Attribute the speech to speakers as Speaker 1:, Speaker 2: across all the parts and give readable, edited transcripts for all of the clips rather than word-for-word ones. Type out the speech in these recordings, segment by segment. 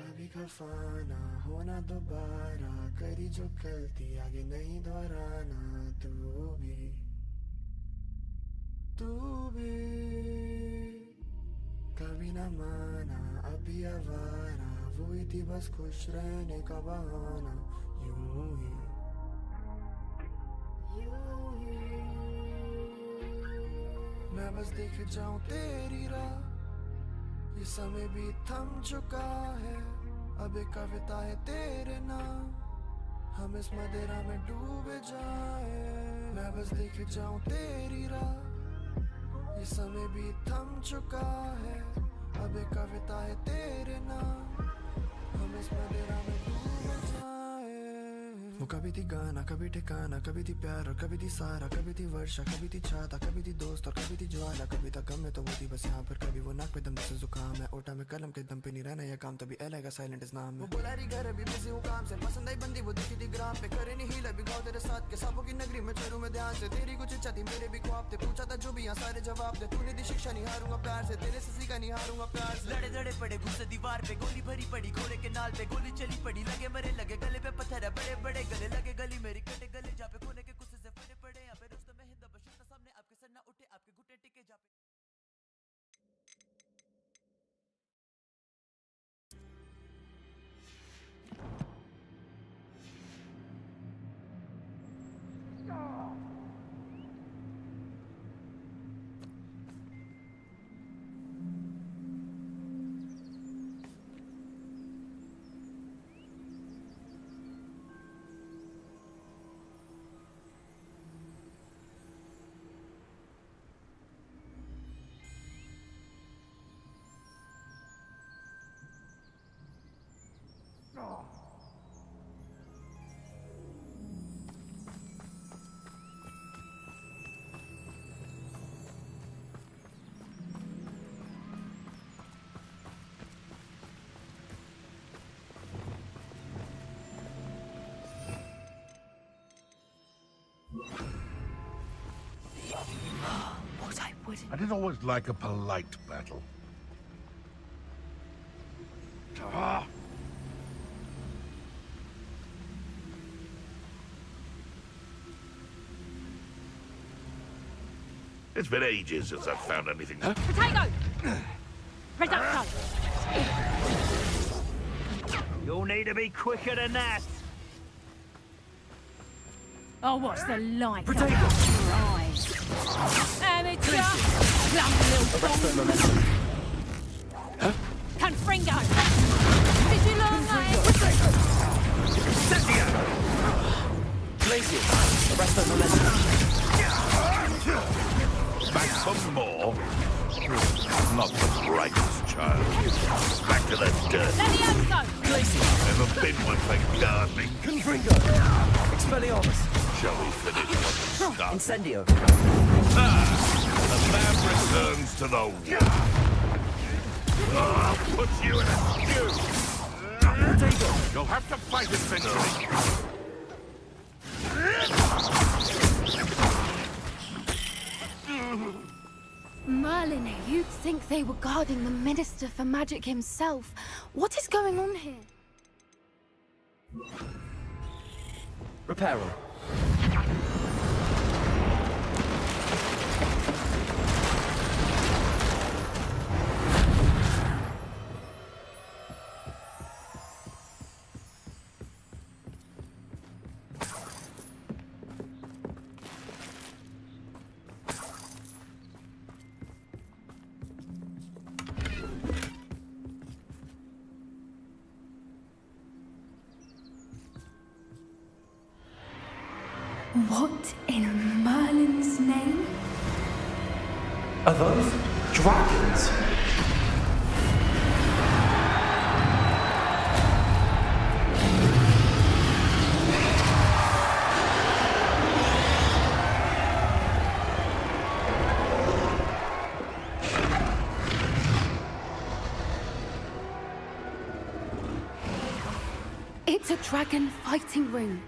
Speaker 1: कभी खफा ना होना दोबारा, करी जो गलती आगे नहीं दोहराना। तू भी कभी न माना, अभी आवारा, वो ही थी बस खुश रहने का बहाना। यूं ही मैं बस देख जाऊं तेरी राह, ये समय भी थम चुका है, अब एक कविता है तेरे नाम, हम इस मदिरा में डूबे जाए। मैं बस देख जाऊं तेरी राह, ये समय भी थम चुका है, अब एक कविता है तेरे नाम, हम इस मदिरा में डूबे जाए। वो कभी थी गाना, कभी ठिकाना, कभी थी प्यार और कभी थी सारा, कभी थी वर्षा, कभी थी छाता, कभी थी दोस्त और कभी थी ज्वाला, कभी था गम में तो वो थी बस यहाँ पर, कभी वो नाक पे दम से जुकाम है, ओटा में कलम के दम पे नहीं रहना यह काम, तभी एलेगा साइलेंट इस नाम है। वो बोला रही घर अभी बिजी हूँ काम से, पसंद आई बंदी वो दिखी थी ग्राम पे, करे नहीं हीला भी गाँव तेरे साथ के सांपों की नगरी में चलूं मैं ध्यान से, तेरी कुछ इच्छा थी मेरे भी ख्वाब थे, पूछा था जो भी यहाँ सारे जवाब दे, तूने दी शिक्षा नहीं हारूंगा प्यार से, तेरे से सीखा नहीं हारूंगा प्यार से।
Speaker 2: लड़े लड़े पड़े गुस्से दीवार पे, गोली भरी पड़ी घोड़े के नाल पे, गोली चली पड़ी लगे मरे लगे, गले पे पत्थर है बड़े बड़े, गले लगे गली मेरी कटे गले, जहाँ पे कोने के गुस्से से फटे पड़े, यहाँ पे रुस्तम में हिंद बशुता सामने, आपके सर ना उठे, आपके घुटने टिके, जहाँ पे
Speaker 3: I did always like a polite battle. Ah! It's been ages since I've found anything.
Speaker 4: Potato! Reducto!
Speaker 5: You'll need to be quicker than that.
Speaker 4: Oh, what's the light?
Speaker 5: Potato!
Speaker 4: Eyes. Amateur! Plum little fool! Confringo! Did you learn that?
Speaker 5: Cynthia!
Speaker 2: Glacier, arresto momentum.
Speaker 3: Back for more? Not the brightest child. Back to the dirt.
Speaker 4: Levioso!
Speaker 2: Glacier,
Speaker 3: Never been one for gardening.
Speaker 2: Confringo, Expelliarmus,
Speaker 3: Shall we finish what we started?
Speaker 2: Incendio.
Speaker 3: The man returns to the war. I'll put you in a stew.
Speaker 2: Potato,
Speaker 3: You'll have to fight eventually.
Speaker 6: Merlin, you'd think they were guarding the Minister for Magic himself. What is going on here?
Speaker 2: Reparo.
Speaker 6: What in Merlin's name?
Speaker 2: Are those dragons?
Speaker 6: It's a dragon fighting ring.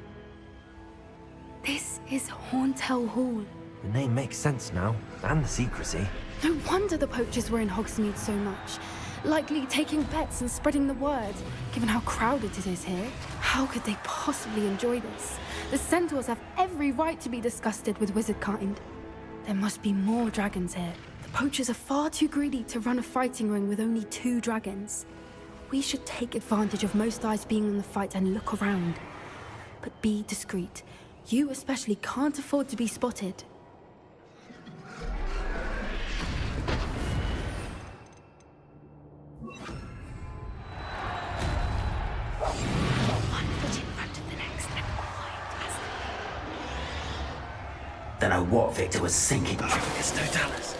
Speaker 6: This is Horntail Hall.
Speaker 7: The name makes sense now, and the secrecy.
Speaker 6: No wonder the poachers were in Hogsmeade so much. Likely taking bets and spreading the word, given how crowded it is here. How could they possibly enjoy this? The centaurs have every right to be disgusted with wizard kind. There must be more dragons here. The poachers are far too greedy to run a fighting ring with only 2 dragons. We should take advantage of most eyes being on the fight and look around. But be discreet. You especially can't afford to be spotted. One foot in front of the next and quite as
Speaker 8: Don't know what Victor was thinking. It's Totalis.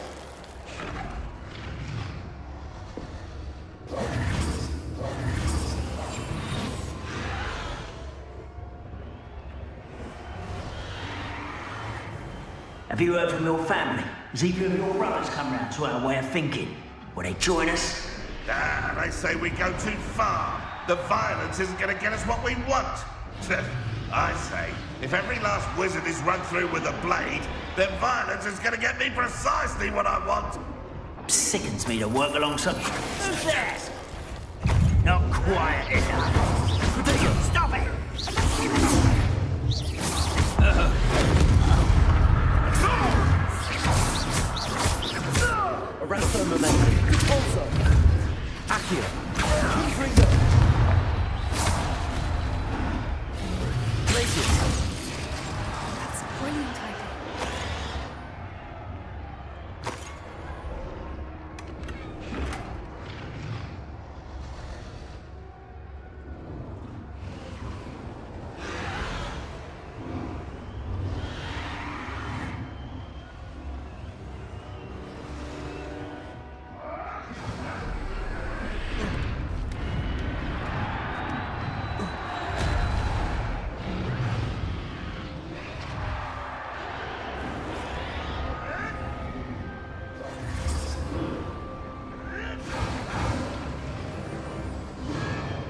Speaker 8: Have you heard from your family? Has either of your brothers come round to our way of thinking? Will they join us?
Speaker 3: Ah, they say we go too far. The violence isn't going to get us what we want. I say, if every last wizard is run through with a blade, then violence is going to get me precisely what I want.
Speaker 8: Sickens me to work alongside. Who's that? Not quiet enough. Stop it!
Speaker 7: Around for momentum. Also, Accio. Ringo. Glacius.
Speaker 6: That's a brilliant idea.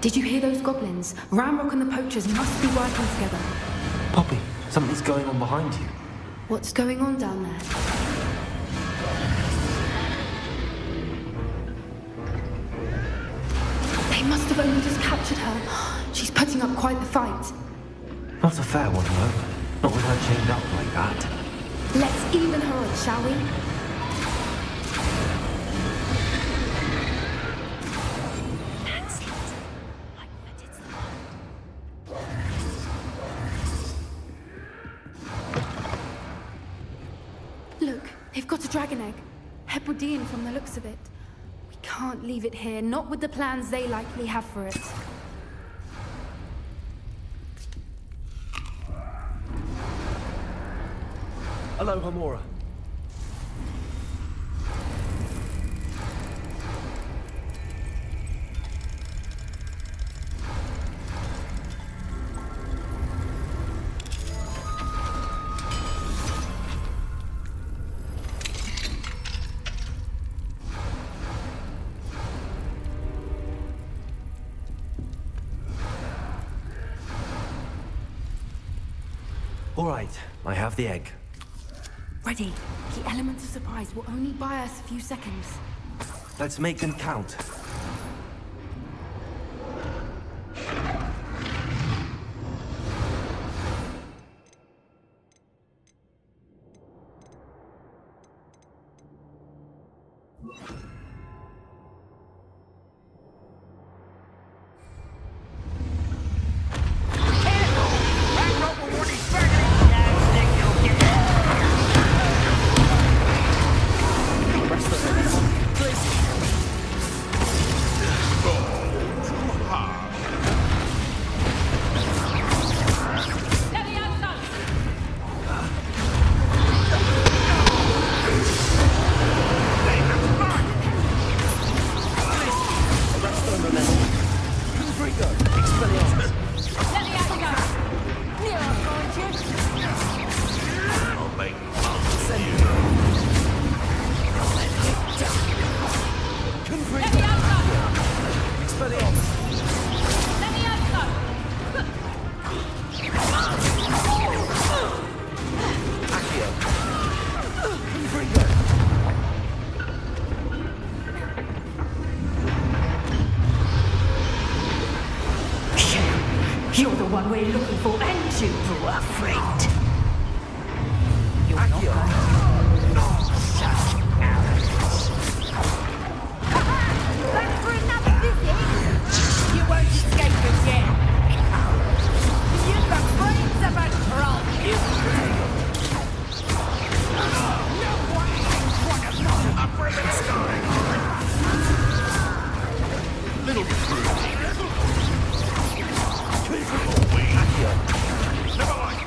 Speaker 6: Did you hear those goblins? Ramrock and the poachers must be working together.
Speaker 7: Poppy, something's going on behind you.
Speaker 6: What's going on down there? They must have only just captured her. She's putting up quite the fight.
Speaker 7: Not a fair one, though. Not with her chained up like that.
Speaker 6: Let's even her odds, shall we? Look, they've got a dragon egg. Hebridean from the looks of it. We can't leave it here, not with the plans they likely have for it.
Speaker 7: Hello, Hamura. All right, I have the egg.
Speaker 6: Ready. The elements of surprise will only buy us a few seconds.
Speaker 7: Let's make them count.
Speaker 9: one we're looking for, and you brought a friend. You're not going to... Such arrogance.
Speaker 4: Back for another visit?
Speaker 9: You won't escape us yet.
Speaker 4: You've got brains of a troll.
Speaker 3: Up for a bit of sky. Little recruit. Never mind.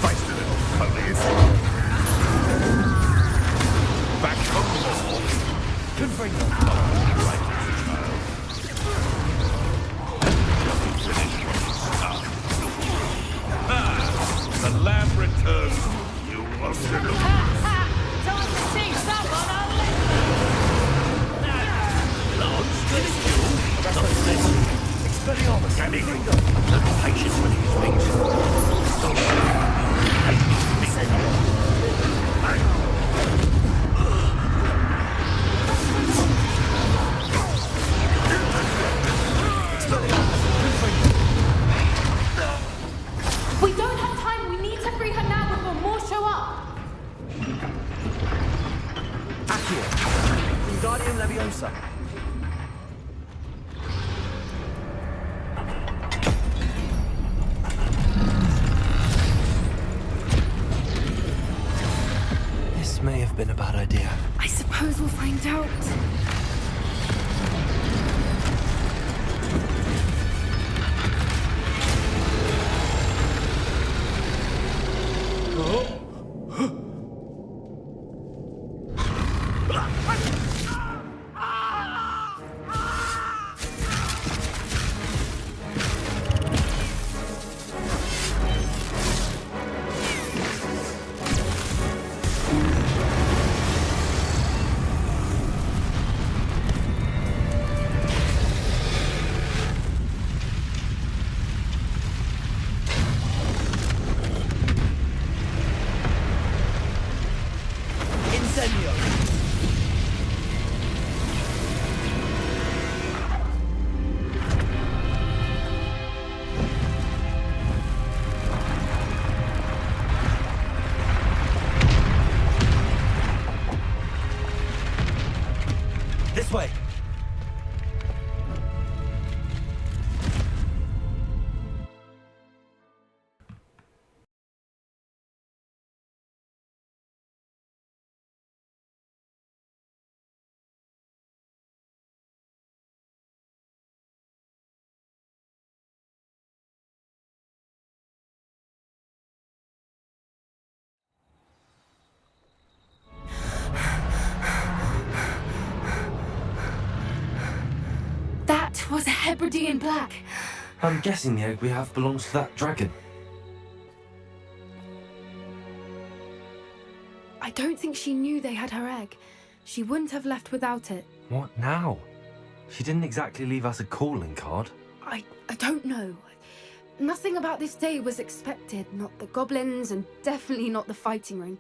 Speaker 3: Face the little police. Back home more. Can bring them right the lamb returns. You want to look.
Speaker 4: Time to see someone on
Speaker 3: Expelliarmus! Can be patience with these things.
Speaker 6: We don't have time. We need to free her now before more show up.
Speaker 7: Accio, Wingardium Leviosa. This may have been a bad idea.
Speaker 6: I suppose we'll find out.
Speaker 7: This way.
Speaker 6: That was a Hebridean black.
Speaker 7: I'm guessing the egg we have belongs to that dragon.
Speaker 6: I don't think she knew they had her egg. She wouldn't have left without it.
Speaker 7: What now? She didn't exactly leave us a calling card.
Speaker 6: I don't know. Nothing about this day was expected. Not the goblins, and definitely not the fighting ring.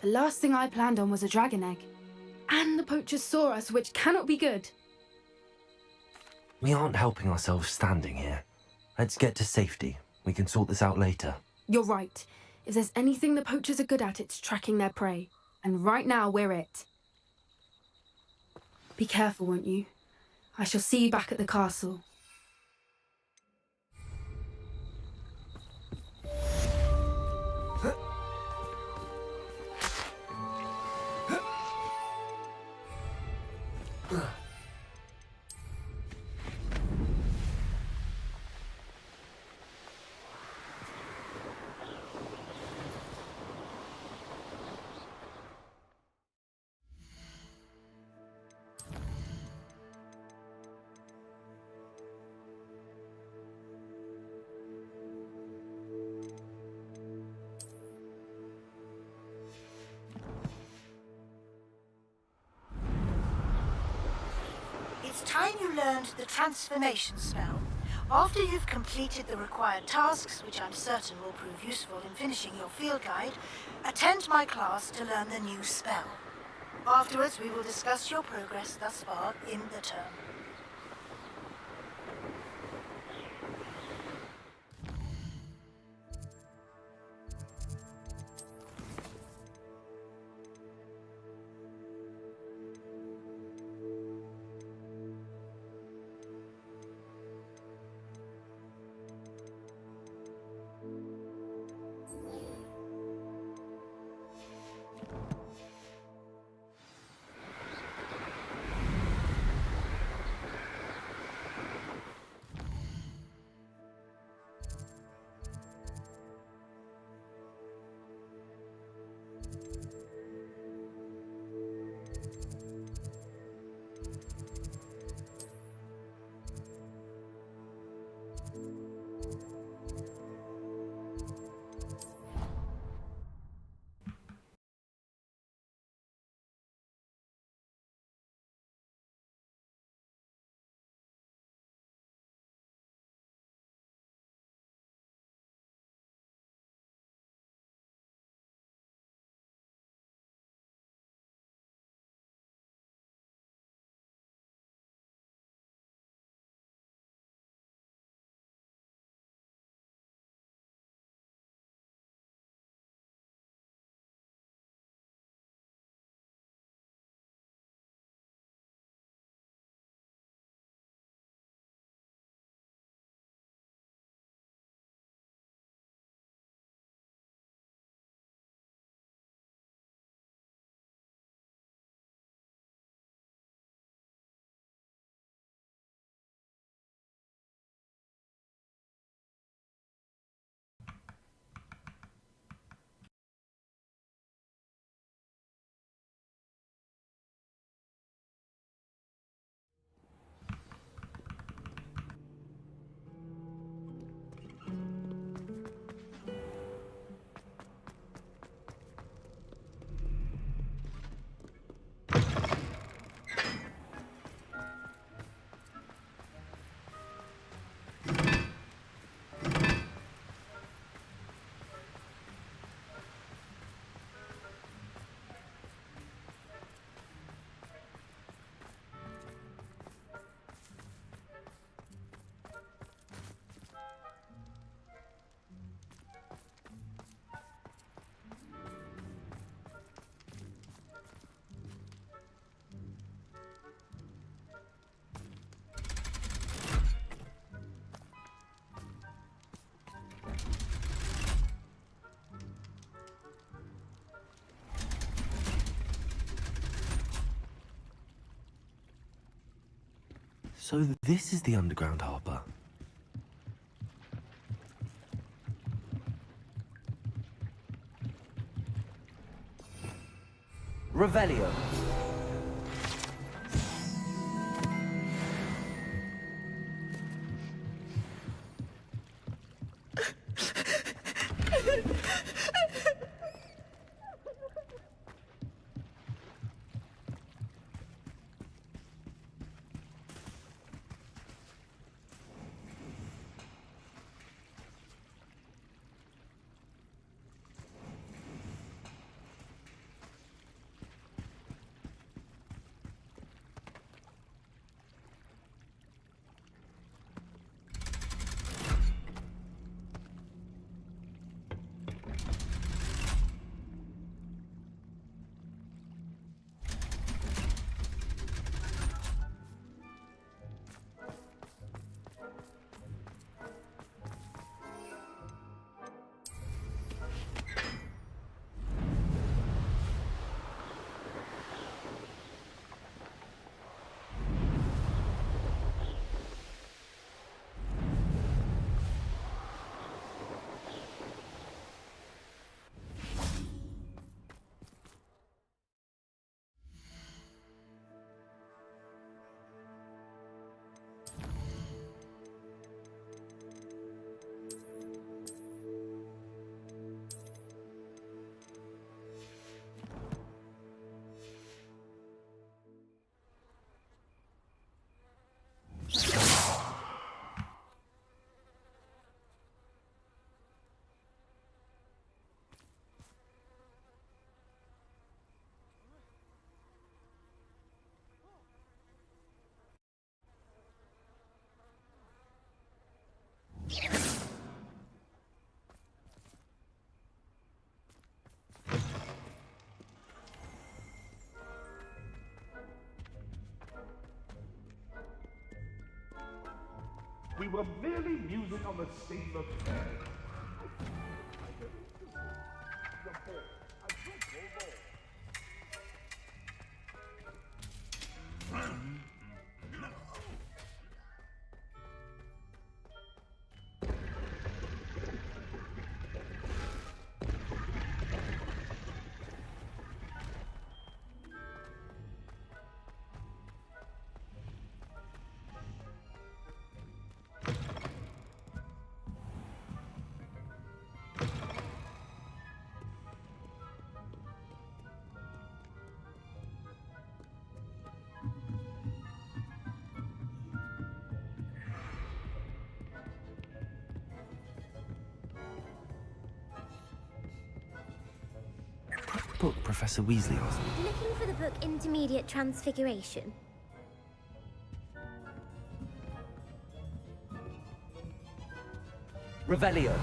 Speaker 6: The last thing I planned on was a dragon egg. And the poachers saw us, which cannot be good.
Speaker 7: We aren't helping ourselves standing here. Let's get to safety. We can sort this out later.
Speaker 6: You're right. If there's anything the poachers are good at, it's tracking their prey. And right now, we're it. Be careful, won't you? I shall see you back at the castle.
Speaker 10: It's time you learned the transformation spell. After you've completed the required tasks, which I'm certain will prove useful in finishing your field guide, attend my class to learn the new spell. Afterwards, we will discuss your progress thus far in the term.
Speaker 7: So this is the underground harbor. Revelio.
Speaker 3: We were merely musing on the state of affairs.
Speaker 7: Book Professor Weasley asked me.
Speaker 11: Looking for the book Intermediate Transfiguration?
Speaker 7: Revelio.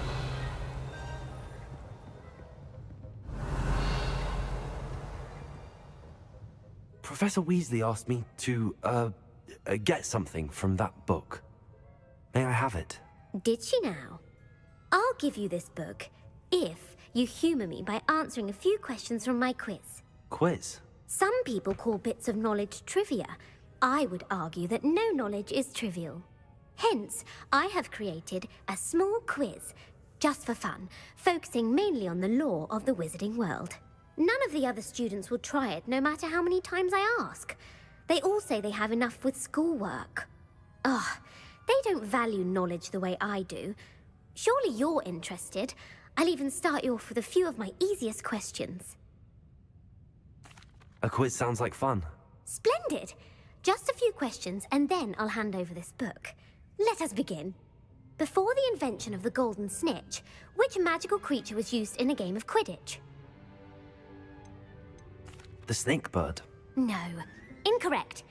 Speaker 7: Professor Weasley asked me to, get something from that book. May I have it?
Speaker 11: Did she now? I'll give you this book if you humour me by answering a few questions from my quiz.
Speaker 7: Quiz?
Speaker 11: Some people call bits of knowledge trivia. I would argue that no knowledge is trivial. Hence, I have created a small quiz, just for fun, focusing mainly on the lore of the wizarding world. None of the other students will try it, no matter how many times I ask. They all say they have enough with schoolwork. Ugh, they don't value knowledge the way I do. Surely you're interested. I'll even start you off with a few of my easiest questions.
Speaker 7: A quiz sounds like fun.
Speaker 11: Splendid! Just a few questions, and then I'll hand over this book. Let us begin. Before the invention of the Golden Snitch, which magical creature was used in a game of Quidditch?
Speaker 7: The snake bird.
Speaker 11: No. Incorrect.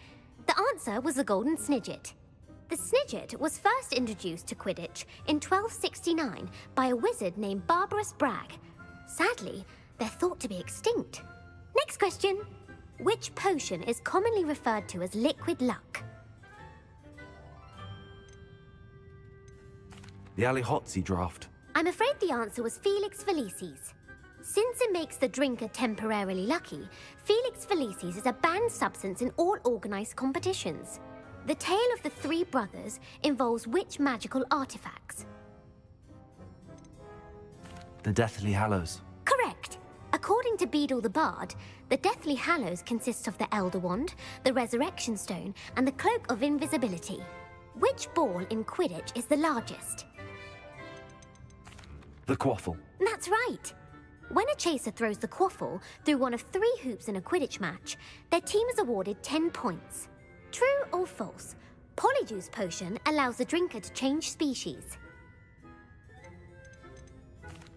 Speaker 11: The answer was the Golden Snidget. The Snidget was first introduced to Quidditch in 1269 by a wizard named Barbarous Bragg. Sadly, they're thought to be extinct. Next question. Which potion is commonly referred to as liquid luck?
Speaker 7: The Allihotzi draft.
Speaker 11: I'm afraid the answer was Felix Felicis. Since it makes the drinker temporarily lucky, Felix Felicis is a banned substance in all organized competitions. The tale of the three brothers involves which magical artifacts?
Speaker 7: The Deathly Hallows.
Speaker 11: Correct. According to Beedle the Bard, the Deathly Hallows consists of the Elder Wand, the Resurrection Stone, and the Cloak of Invisibility. Which ball in Quidditch is the largest?
Speaker 7: The Quaffle.
Speaker 11: That's right. When a chaser throws the quaffle through one of 3 hoops in a Quidditch match, their team is awarded 10 points. True or false? Polyjuice Potion allows the drinker to change species.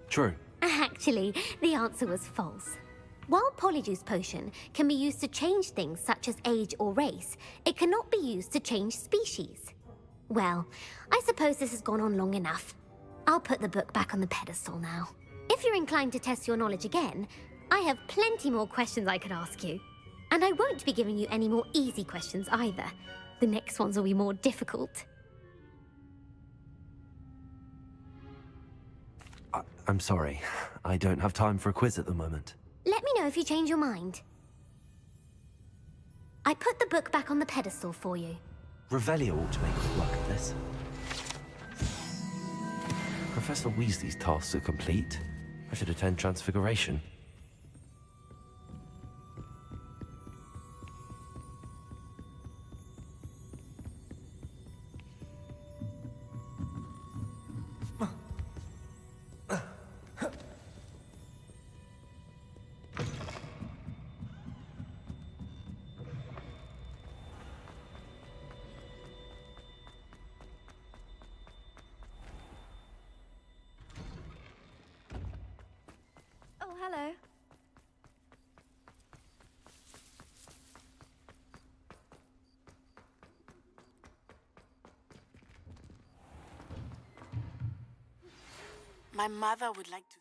Speaker 7: True.
Speaker 11: Actually, the answer was false. While Polyjuice Potion can be used to change things such as age or race, it cannot be used to change species. Well, I suppose this has gone on long enough. I'll put the book back on the pedestal now. If you're inclined to test your knowledge again, I have plenty more questions I could ask you. And I won't be giving you any more easy questions either. The next ones will be more difficult.
Speaker 7: I'm sorry. I don't have time for a quiz at the moment.
Speaker 11: Let me know if you change your mind. I put the book back on the pedestal for you.
Speaker 7: Revelio ought to make quick work of this. Professor Weasley's tasks are complete. I should attend Transfiguration.
Speaker 11: Oh, hello.
Speaker 12: My mother would like to...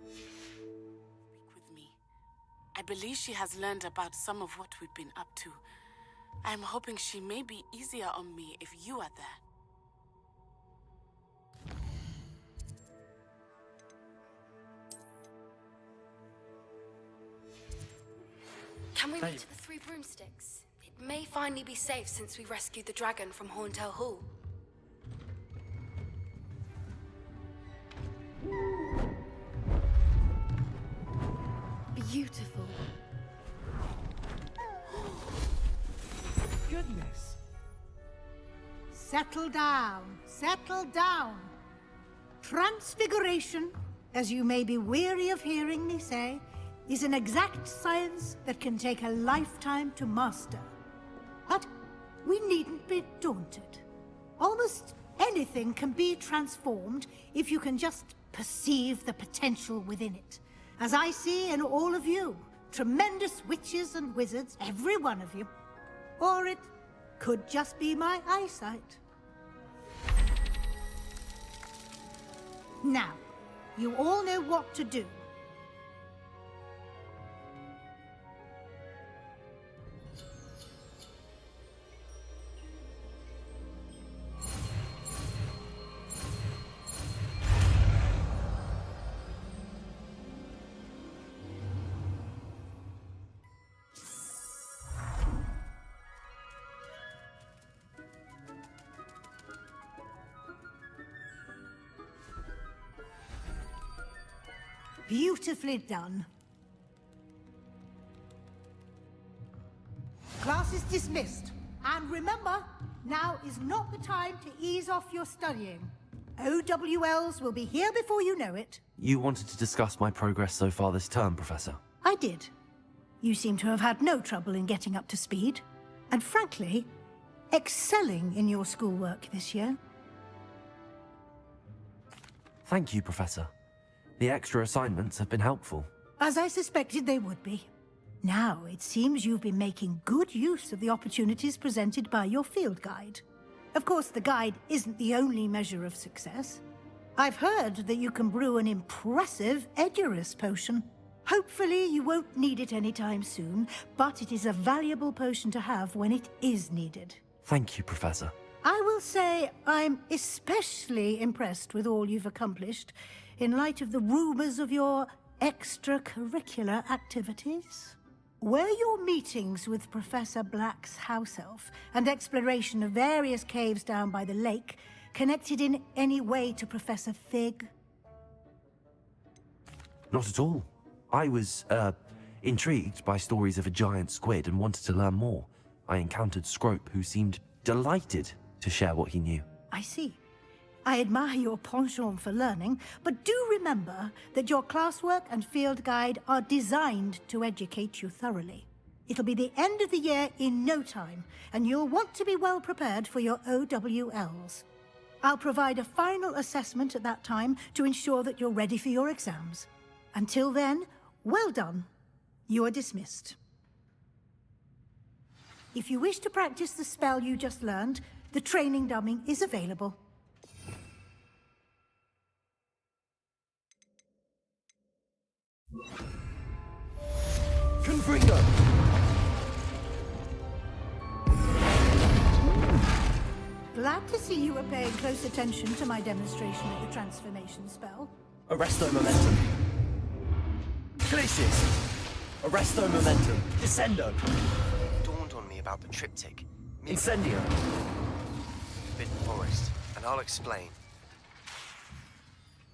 Speaker 12: speak with me. I believe she has learned about some of what we've been up to. I'm hoping she may be easier on me if you are there.
Speaker 13: Can we reach the 3 broomsticks? It may finally be safe since we rescued the dragon from Horntail Hall.
Speaker 6: Beautiful.
Speaker 14: Goodness. Settle down. Settle down. Transfiguration, as you may be weary of hearing me say, is an exact science that can take a lifetime to master. But we needn't be daunted. Almost anything can be transformed if you can just perceive the potential within it. As I see in all of you, tremendous witches and wizards, every one of you. Or it could just be my eyesight. Now, you all know what to do. Beautifully done. Class is dismissed. And remember, now is not the time to ease off your studying. OWLs will be here before you know it.
Speaker 7: You wanted to discuss my progress so far this term, Professor.
Speaker 14: I did. You seem to have had no trouble in getting up to speed. And frankly, excelling in your schoolwork this year.
Speaker 7: Thank you, Professor. The extra assignments have been helpful.
Speaker 14: As I suspected they would be. Now, it seems you've been making good use of the opportunities presented by your field guide. Of course, the guide isn't the only measure of success. I've heard that you can brew an impressive Edurus potion. Hopefully, you won't need it anytime soon, but it is a valuable potion to have when it is needed.
Speaker 7: Thank you, Professor.
Speaker 14: I will say I'm especially impressed with all you've accomplished, in light of the rumors of your extracurricular activities? Were your meetings with Professor Black's house elf and exploration of various caves down by the lake connected in any way to Professor Fig?
Speaker 7: Not at all. I was, intrigued by stories of a giant squid and wanted to learn more. I encountered Scrope, who seemed delighted to share what he knew.
Speaker 14: I see. I admire your penchant for learning, but do remember that your classwork and field guide are designed to educate you thoroughly. It'll be the end of the year in no time, and you'll want to be well prepared for your OWLs. I'll provide a final assessment at that time to ensure that you're ready for your exams. Until then, well done. You are dismissed. If you wish to practice the spell you just learned, the training dummy is available.
Speaker 7: Confringo!
Speaker 14: Glad to see you were paying close attention to my demonstration of the transformation spell.
Speaker 7: Arresto Momentum. Glacis! Arresto Momentum. Descendo.
Speaker 15: Dawned on me about the triptych.
Speaker 7: Incendio.
Speaker 15: Forbidden Forest, and I'll explain.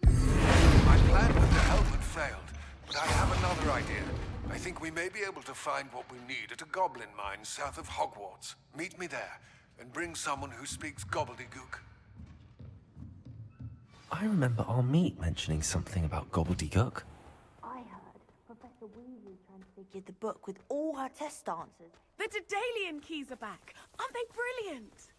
Speaker 16: My plan with the helmet failed, but I have another idea. I think we may be able to find what we need at a goblin mine south of Hogwarts. Meet me there, and bring someone who speaks gobbledygook.
Speaker 7: I remember our meet mentioning something about gobbledygook.
Speaker 17: I heard Professor Weasley transfigured the book with all her test answers.
Speaker 12: The Daedalian keys are back. Aren't they brilliant?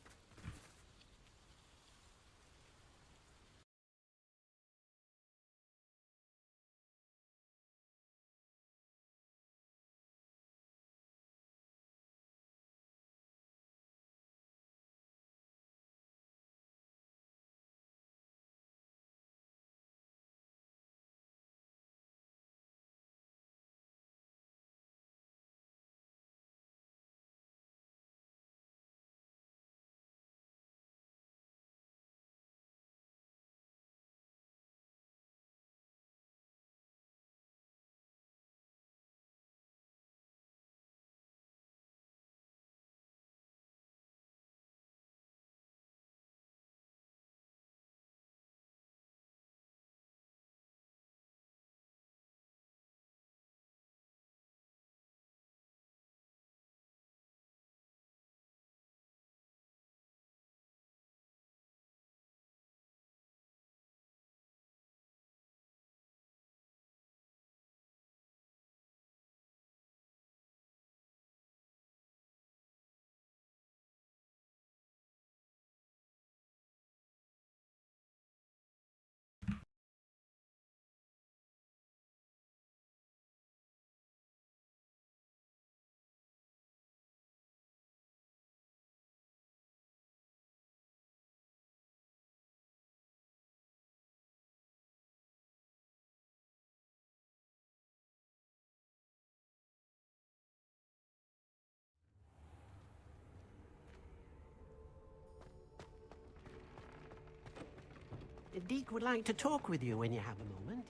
Speaker 18: Deek would like to talk with you when you have a moment.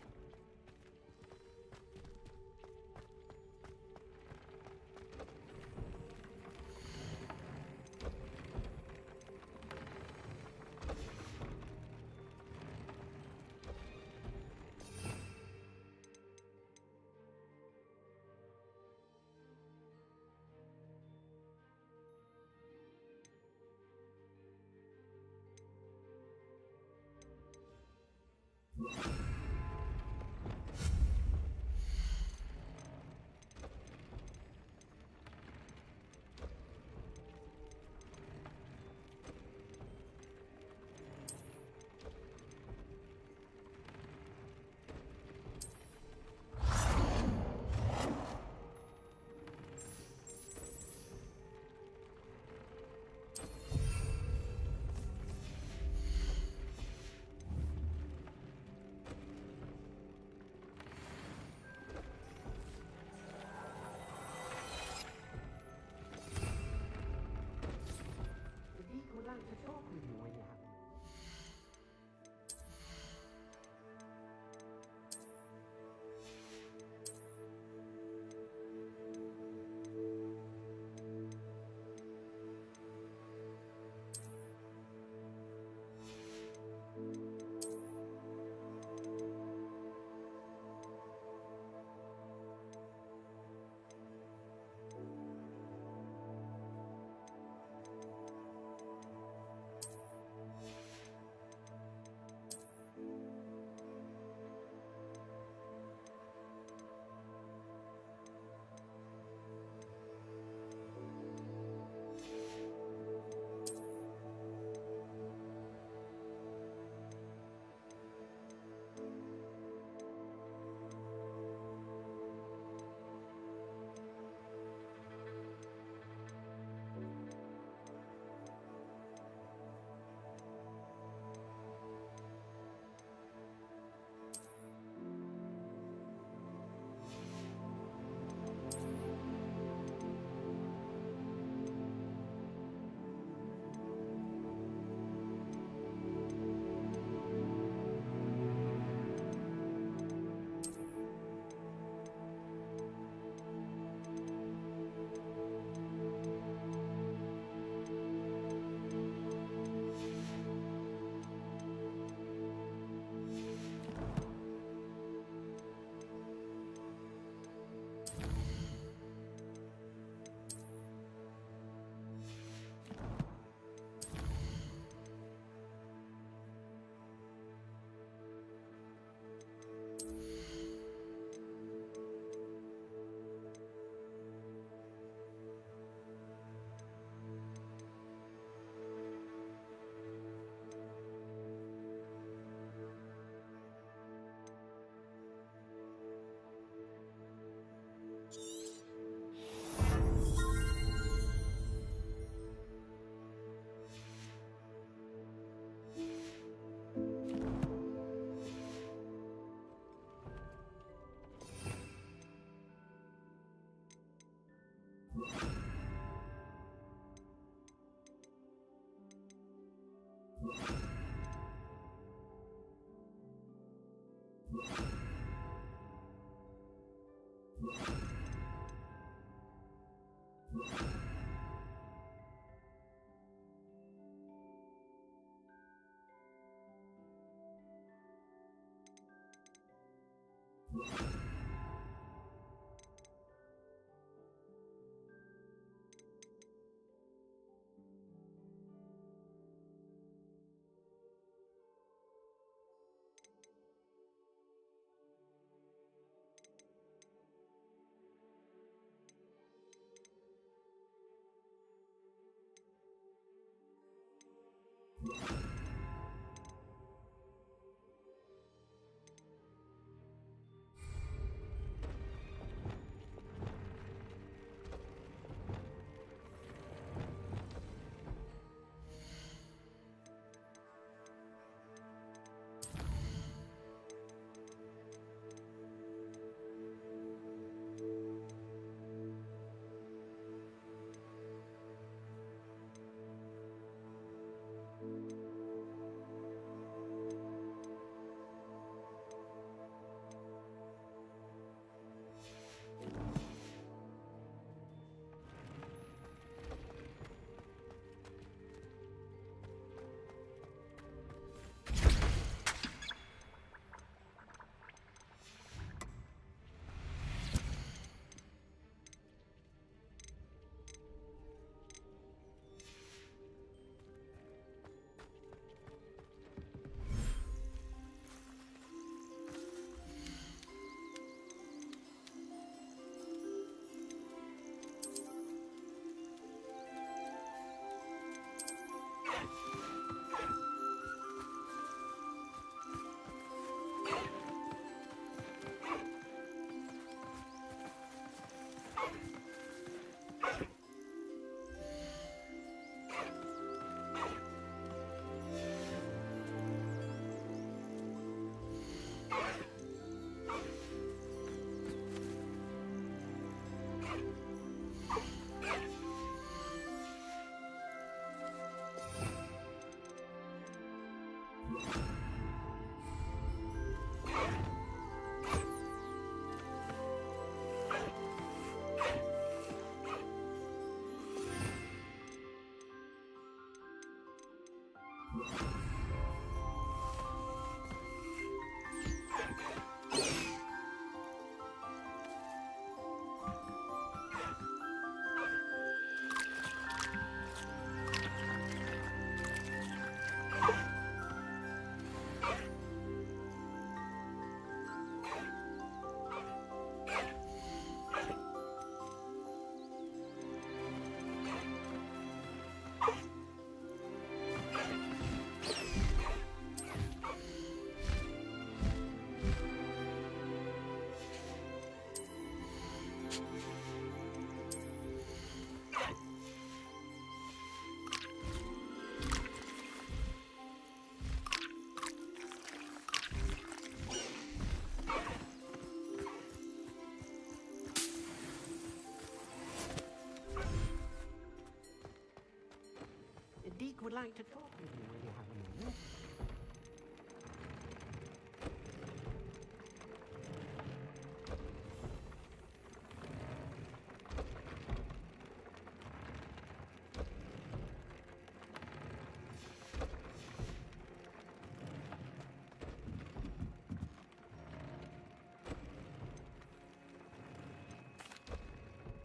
Speaker 18: Deke would like to talk with you when you have a moment.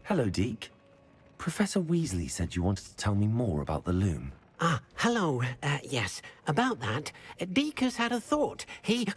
Speaker 7: Hello, Deke. Professor Weasley said you wanted to tell me more about the loom.
Speaker 18: Ah, hello. Yes, about that. Deke has had a thought. He...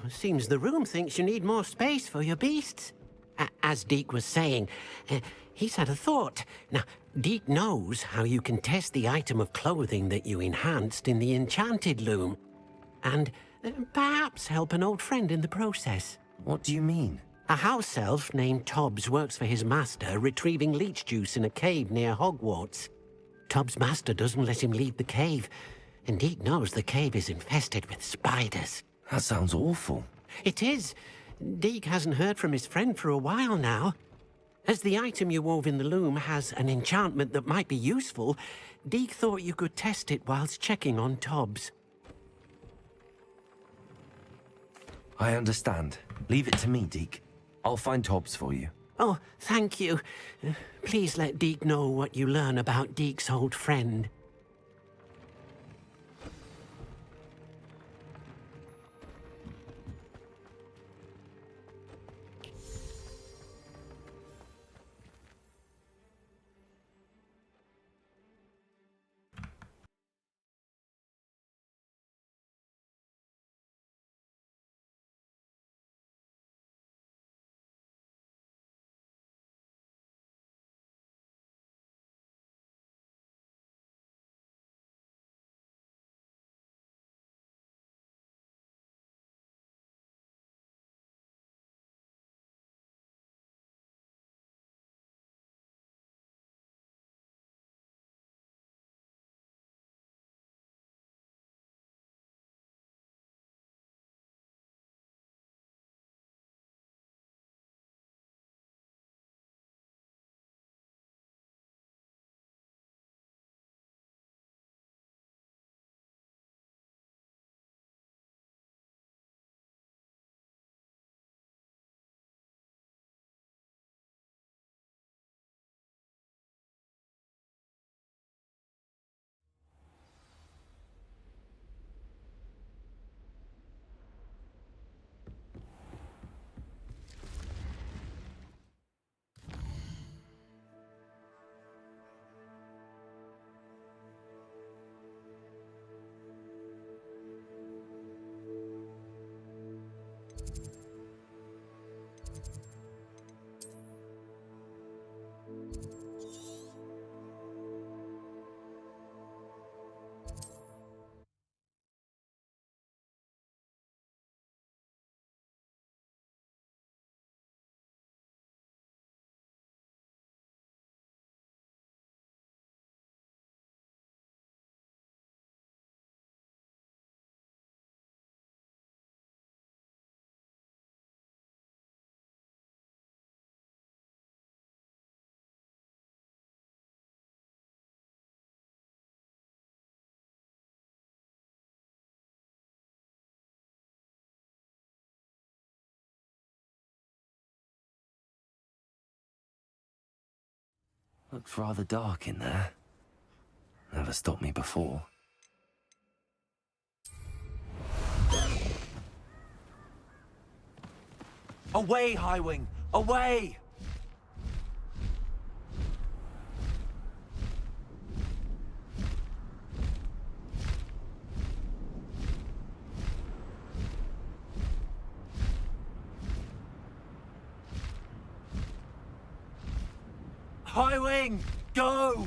Speaker 18: Seems the room thinks you need more space for your beasts. As Deke was saying, he's had a thought. Now, Deke knows how you can test the item of clothing that you enhanced in the enchanted loom. And perhaps help an old friend in the process.
Speaker 7: What do you mean?
Speaker 18: A house elf named Tobbs works for his master, retrieving leech juice in a cave near Hogwarts. Tobbs' master doesn't let him leave the cave, and Deke knows the cave is infested with spiders.
Speaker 7: That sounds awful.
Speaker 18: It is. Deke hasn't heard from his friend for a while now. As the item you wove in the loom has an enchantment that might be useful, Deke thought you could test it whilst checking on Tobbs.
Speaker 7: I understand. Leave it to me, Deke. I'll find Tobbs for you.
Speaker 18: Oh, thank you. Please let Deke know what you learn about Deke's old friend.
Speaker 7: Looks rather dark in there. Never stopped me before. Away, Highwing! Away! Highwing! Go!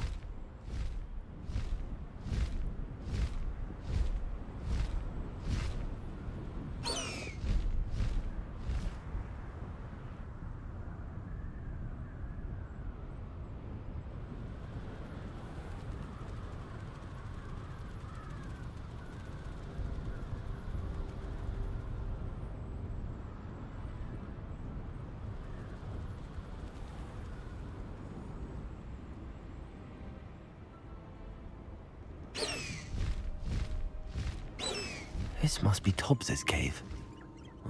Speaker 7: This must be Tobbs's cave.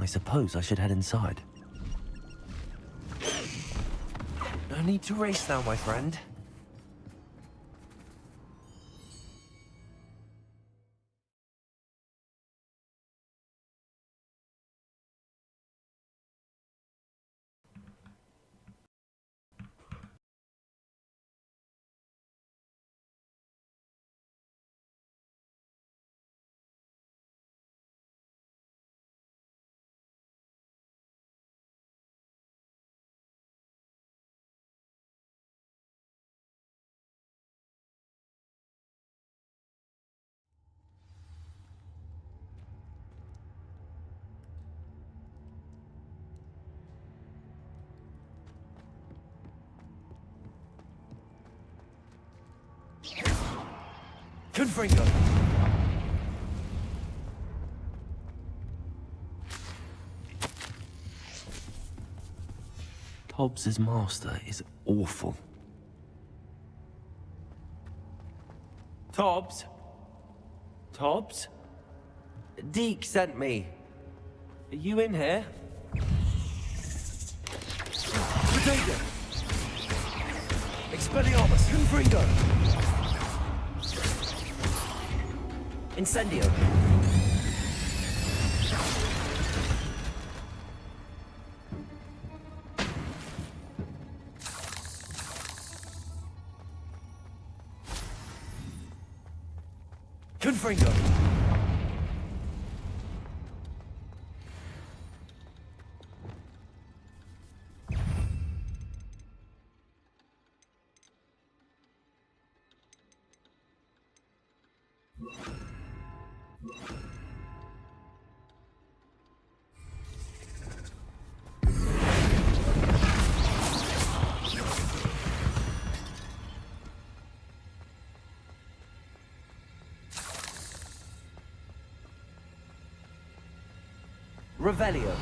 Speaker 7: I suppose I should head inside. No need to race now, my friend. Confringo! Hobbs's master is awful. Tobbs? Tobbs? Deke sent me. Are you in here? Potato! Expelliarmus! Confringo! Incendio! Confringo! Revelio.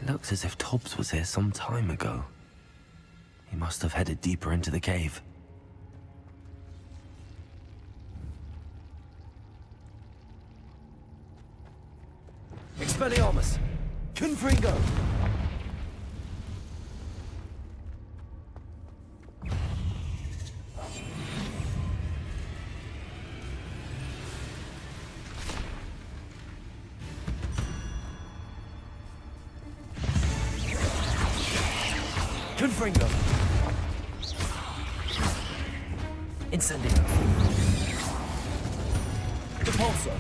Speaker 7: It looks as if Tobbs was here some time ago. He must have headed deeper into the cave. Expelliarmus! Confringo! Confringo! Incendio! Depulso!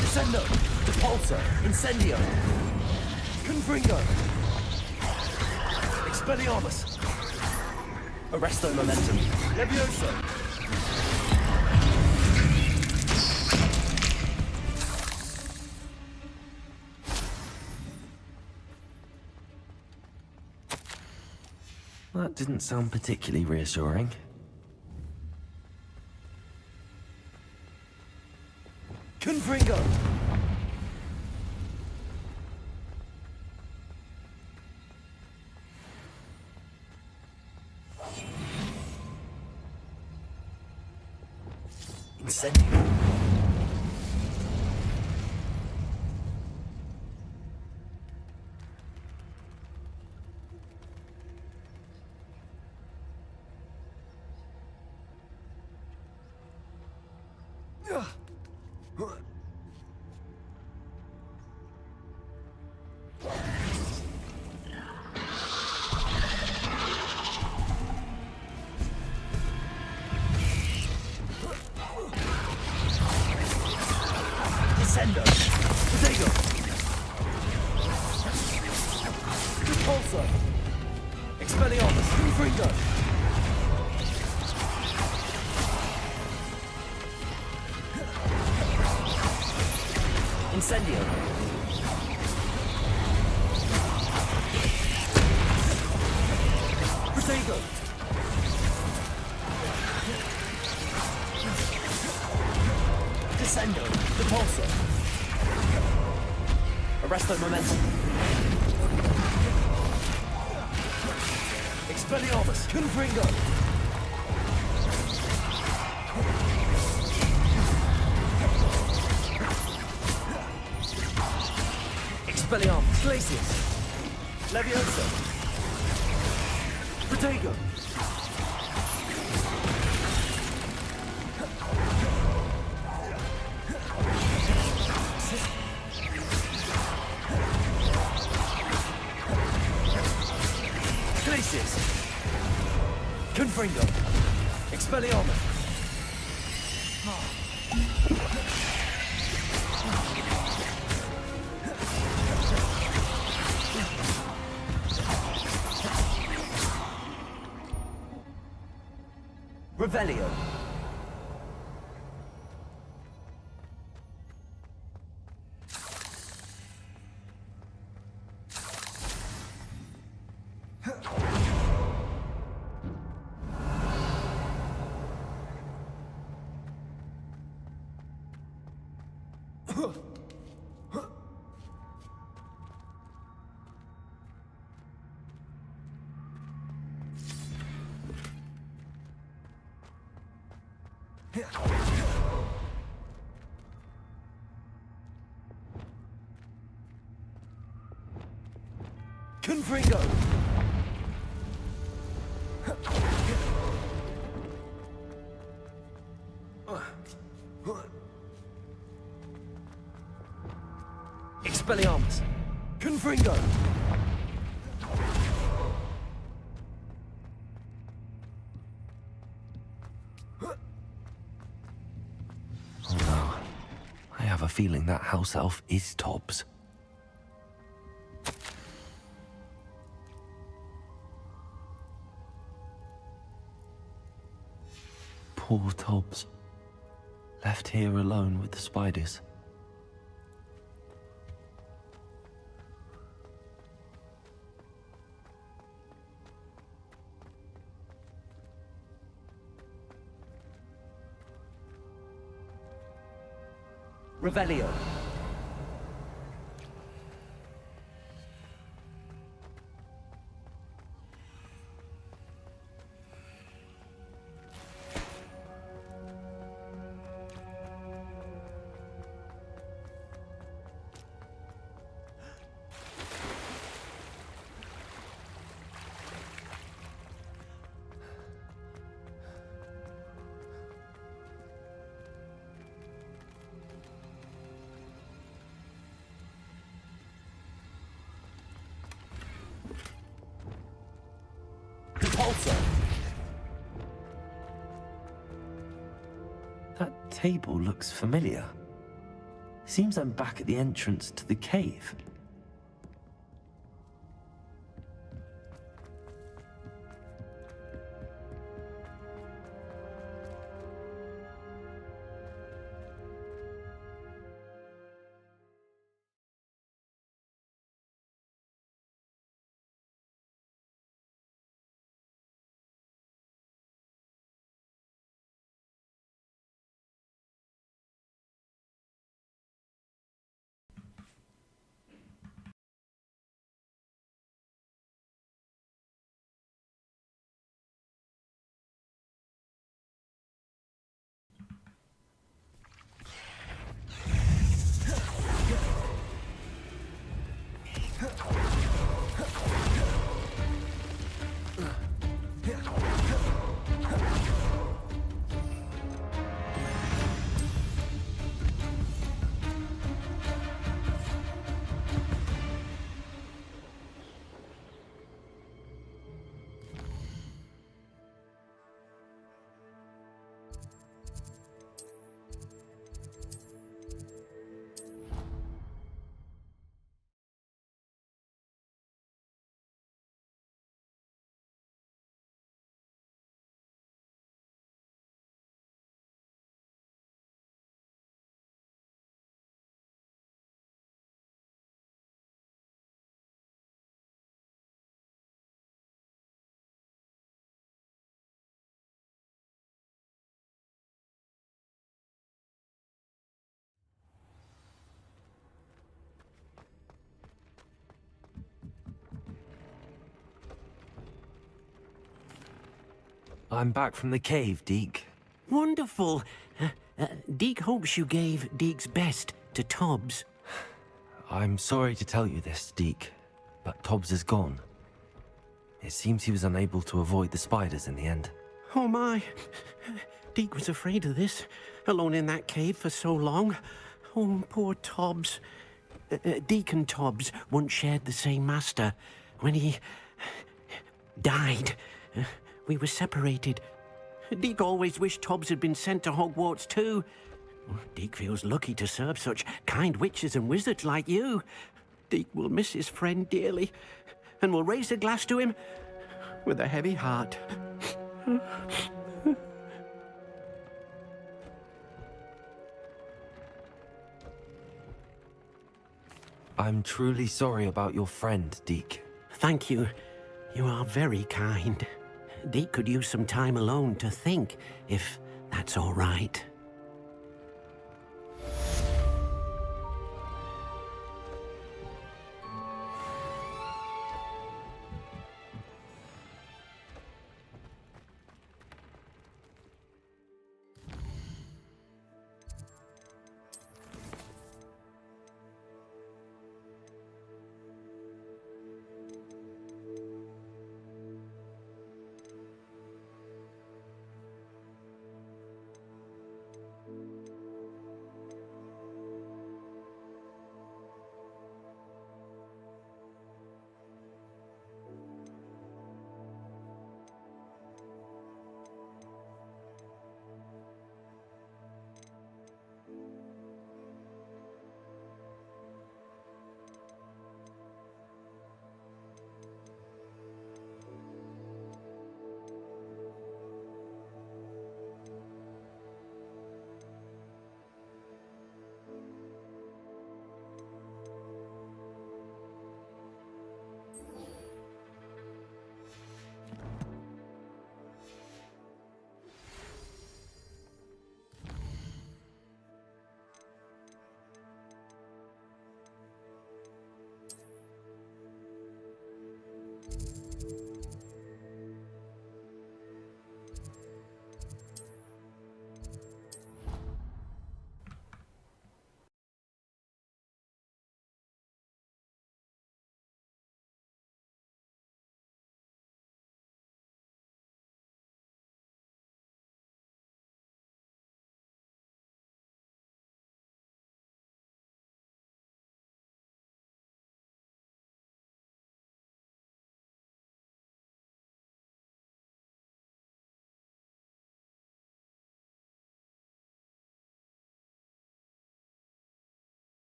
Speaker 7: Descendo! Depulso! Incendio! Confringo! Expelliarmus! Arresto Momentum! Levioso! That didn't sound particularly reassuring. Confringo! Incendio! Descendo! Potato! Repulsor! Expelliarmus! Confringo! Incendio! Potato! Descendo! Depulso! Arresto Momentum! Expelliarmus! Confringo! Expelliarmus! Glacius! Levioso! Protego! Confringo! Expelliarmus! Revelio! Confringo! Expelliarmus! Confringo! Oh no. I have a feeling that house elf is Tobbs. Poor Tobbs. Left here alone with the spiders. Revelio. That table looks familiar. Seems I'm back at the entrance to the cave. I'm back from the cave, Deke.
Speaker 18: Wonderful. Deke hopes you gave Deke's best to Tobbs.
Speaker 7: I'm sorry to tell you this, Deke, but Tobbs is gone. It seems he was unable to avoid the spiders in the end.
Speaker 18: Oh my. Deke was afraid of this, alone in that cave for so long. Oh, poor Tobbs. Deke and Tobbs once shared the same master. When he died, we were separated. Deke always wished Tobbs had been sent to Hogwarts too. Deke feels lucky to serve such kind witches and wizards like you. Deke will miss his friend dearly, and will raise a glass to him with a heavy heart.
Speaker 7: I'm truly sorry about your friend, Deke.
Speaker 18: Thank you. You are very kind. Deke could use some time alone to think, if that's all right.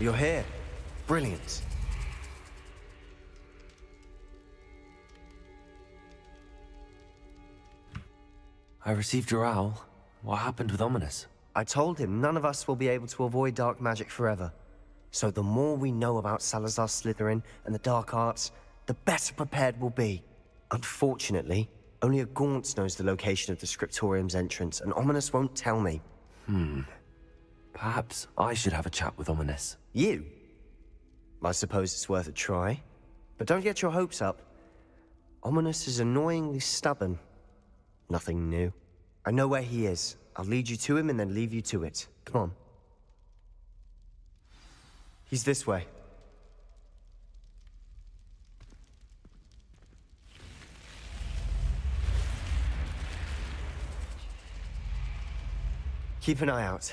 Speaker 15: You're here. Brilliant.
Speaker 7: I received your owl. What happened with Ominous?
Speaker 15: I told him none of us will be able to avoid dark magic forever. So the more we know about Salazar Slytherin and the dark arts, the better prepared we'll be. Unfortunately, only a Gaunt knows the location of the Scriptorium's entrance, and Ominous won't tell me.
Speaker 7: Perhaps I should have a chat with Ominous.
Speaker 15: You? I suppose it's worth a try. But don't get your hopes up. Ominous is annoyingly stubborn. Nothing new. I know where he is. I'll lead you to him and then leave you to it. Come on. He's this way. Keep an eye out.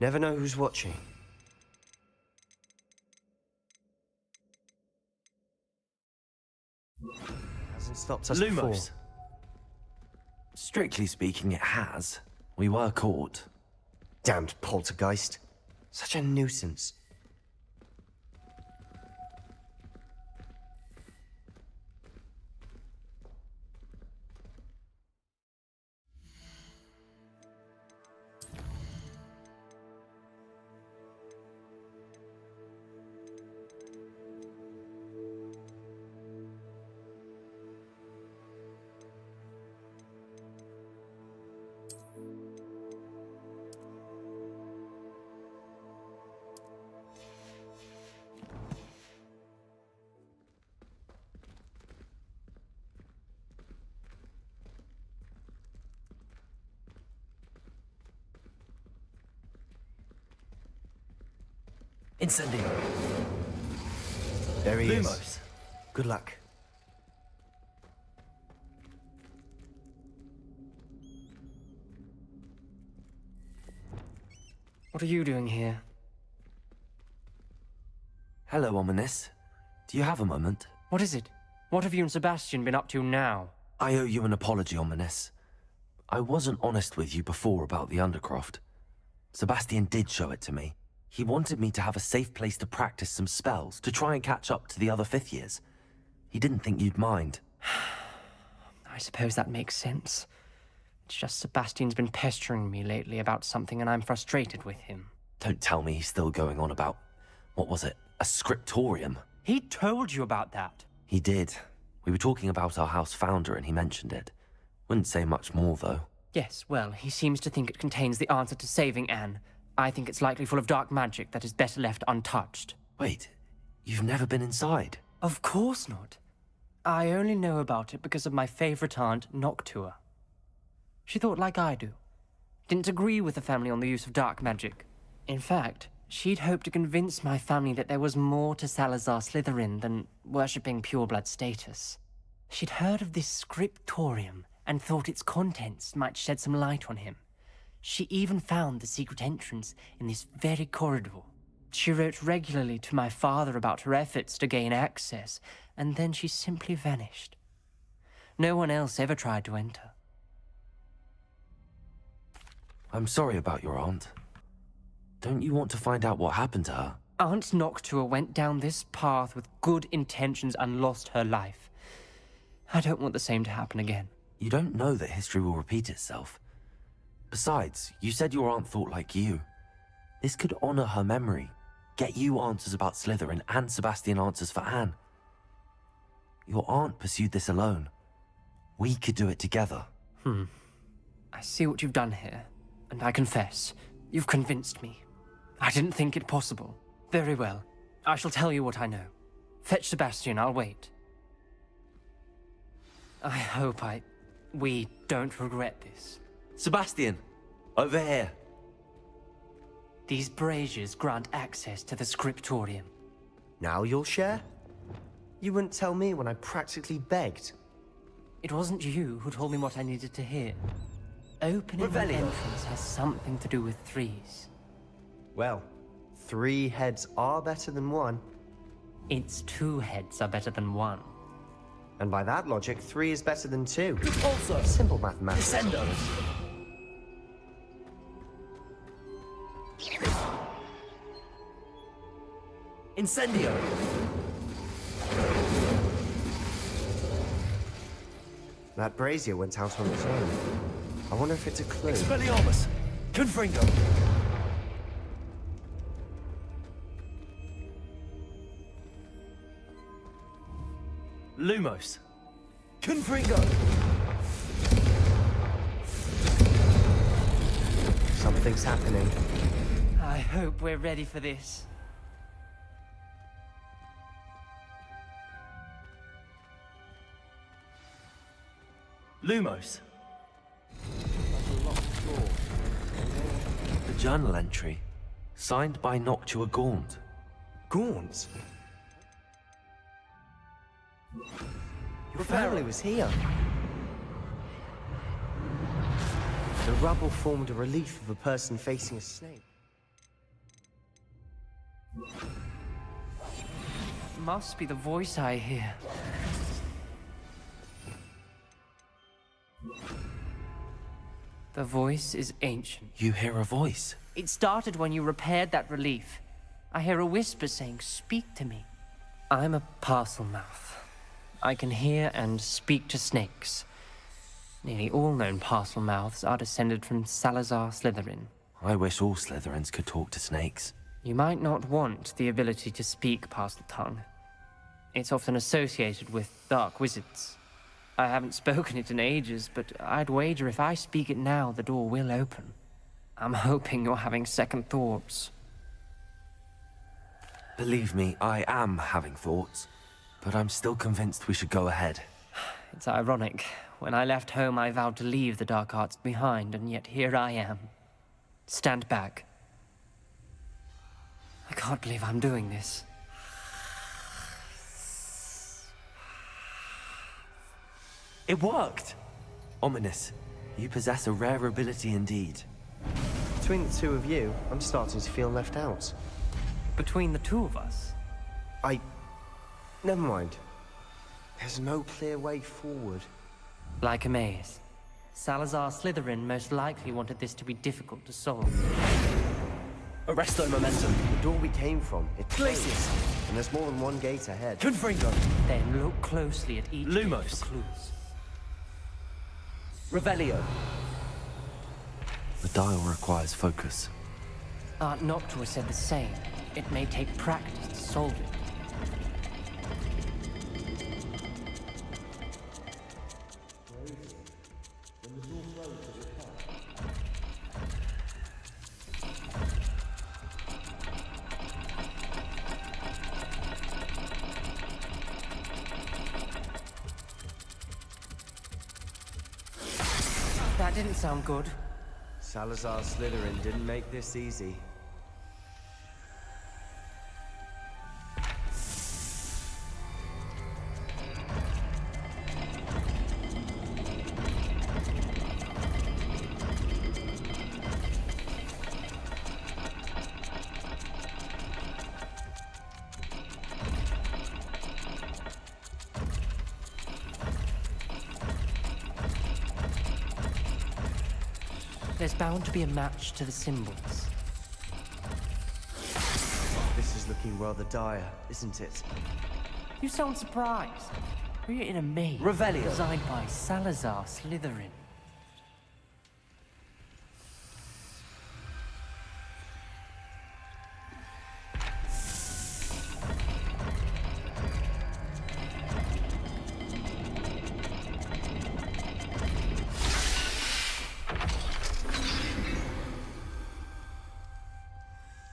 Speaker 15: Never know who's watching. Hasn't stopped us before.
Speaker 7: Lumos. Strictly speaking, it has. We were caught.
Speaker 15: Damned poltergeist. Such a nuisance.
Speaker 7: Incendio.
Speaker 15: There he is.
Speaker 7: Lumos.
Speaker 15: Good luck.
Speaker 19: What are you doing here?
Speaker 7: Hello, Ominous. Do you have a moment?
Speaker 19: What is it? What have you and Sebastian been up to now?
Speaker 7: I owe you an apology, Ominous. I wasn't honest with you before about the Undercroft. Sebastian did show it to me. He wanted me to have a safe place to practice some spells, to try and catch up to the other 5th years. He didn't think you'd mind.
Speaker 19: I suppose that makes sense. It's just Sebastian's been pestering me lately about something and I'm frustrated with him.
Speaker 7: Don't tell me he's still going on about, what was it, a scriptorium?
Speaker 19: He told you about that.
Speaker 7: He did. We were talking about our house founder and he mentioned it. Wouldn't say much more, though.
Speaker 19: Yes, well, he seems to think it contains the answer to saving Anne. I think it's likely full of dark magic that is better left untouched.
Speaker 7: Wait, you've never been inside?
Speaker 19: Of course not. I only know about it because of my favorite aunt, Noctua. She thought like I do. Didn't agree with the family on the use of dark magic. In fact, she'd hoped to convince my family that there was more to Salazar Slytherin than worshipping pureblood status. She'd heard of this scriptorium and thought its contents might shed some light on him. She even found the secret entrance in this very corridor. She wrote regularly to my father about her efforts to gain access, and then she simply vanished. No one else ever tried to enter.
Speaker 7: I'm sorry about your aunt. Don't you want to find out what happened to her?
Speaker 19: Aunt Noctua went down this path with good intentions and lost her life. I don't want the same to happen again.
Speaker 7: You don't know that history will repeat itself. Besides, you said your aunt thought like you. This could honor her memory, get you answers about Slytherin and Sebastian answers for Anne. Your aunt pursued this alone. We could do it together.
Speaker 19: I see what you've done here, and I confess, you've convinced me. I didn't think it possible. Very well. I shall tell you what I know. Fetch Sebastian, I'll wait. I hope we don't regret this.
Speaker 7: Sebastian! Over here!
Speaker 19: These braziers grant access to the scriptorium.
Speaker 15: Now you'll share? You wouldn't tell me when I practically begged.
Speaker 19: It wasn't you who told me what I needed to hear. Opening the entrance has something to do with threes.
Speaker 15: Well, 3 heads are better than 1.
Speaker 19: It's 2 heads are better than 1.
Speaker 15: And by that logic, 3 is better than 2.
Speaker 7: Also,
Speaker 15: simple mathematics.
Speaker 7: Descendo. Incendio.
Speaker 15: That brazier went out on its own. I wonder if it's a clue.
Speaker 7: Expelliarmus! Confringo! Lumos! Confringo!
Speaker 15: Something's happening.
Speaker 19: I hope we're ready for this.
Speaker 7: Lumos! The journal entry, signed by Noctua Gaunt.
Speaker 15: Gaunt? Your family was here. The rubble formed a relief of a person facing a snake.
Speaker 19: Must be the voice I hear. The voice is ancient.
Speaker 7: You hear a voice?
Speaker 19: It started when you repaired that relief. I hear a whisper saying, "Speak to me." I'm a Parselmouth. I can hear and speak to snakes. Nearly all known Parselmouths are descended from Salazar Slytherin.
Speaker 7: I wish all Slytherins could talk to snakes.
Speaker 19: You might not want the ability to speak Parseltongue. It's often associated with dark wizards. I haven't spoken it in ages, but I'd wager if I speak it now, the door will open. I'm hoping you're having second thoughts.
Speaker 7: Believe me, I am having thoughts, but I'm still convinced we should go ahead.
Speaker 19: It's ironic. When I left home, I vowed to leave the dark arts behind, and yet here I am. Stand back. I can't believe I'm doing this.
Speaker 7: It worked! Ominous, you possess a rare ability indeed.
Speaker 15: Between the two of you, I'm starting to feel left out.
Speaker 19: Between the two of us?
Speaker 15: Never mind. There's no clear way forward.
Speaker 19: Like a maze. Salazar Slytherin most likely wanted this to be difficult to solve.
Speaker 15: Arresto momentum. The door we came from, it places. And there's more than one gate ahead.
Speaker 19: Confringo. Then look closely at each
Speaker 15: Lumos.
Speaker 19: gate for clues.
Speaker 15: Revelio.
Speaker 7: The dial requires focus.
Speaker 19: Aunt Noctua said the same. It may take practice to solve it. That didn't sound good.
Speaker 15: Salazar Slytherin didn't make this easy.
Speaker 19: There's bound to be a match to the symbols.
Speaker 15: This is looking rather dire, isn't it?
Speaker 19: You sound surprised. We're in a maze
Speaker 15: Revelio.
Speaker 19: designed by Salazar Slytherin.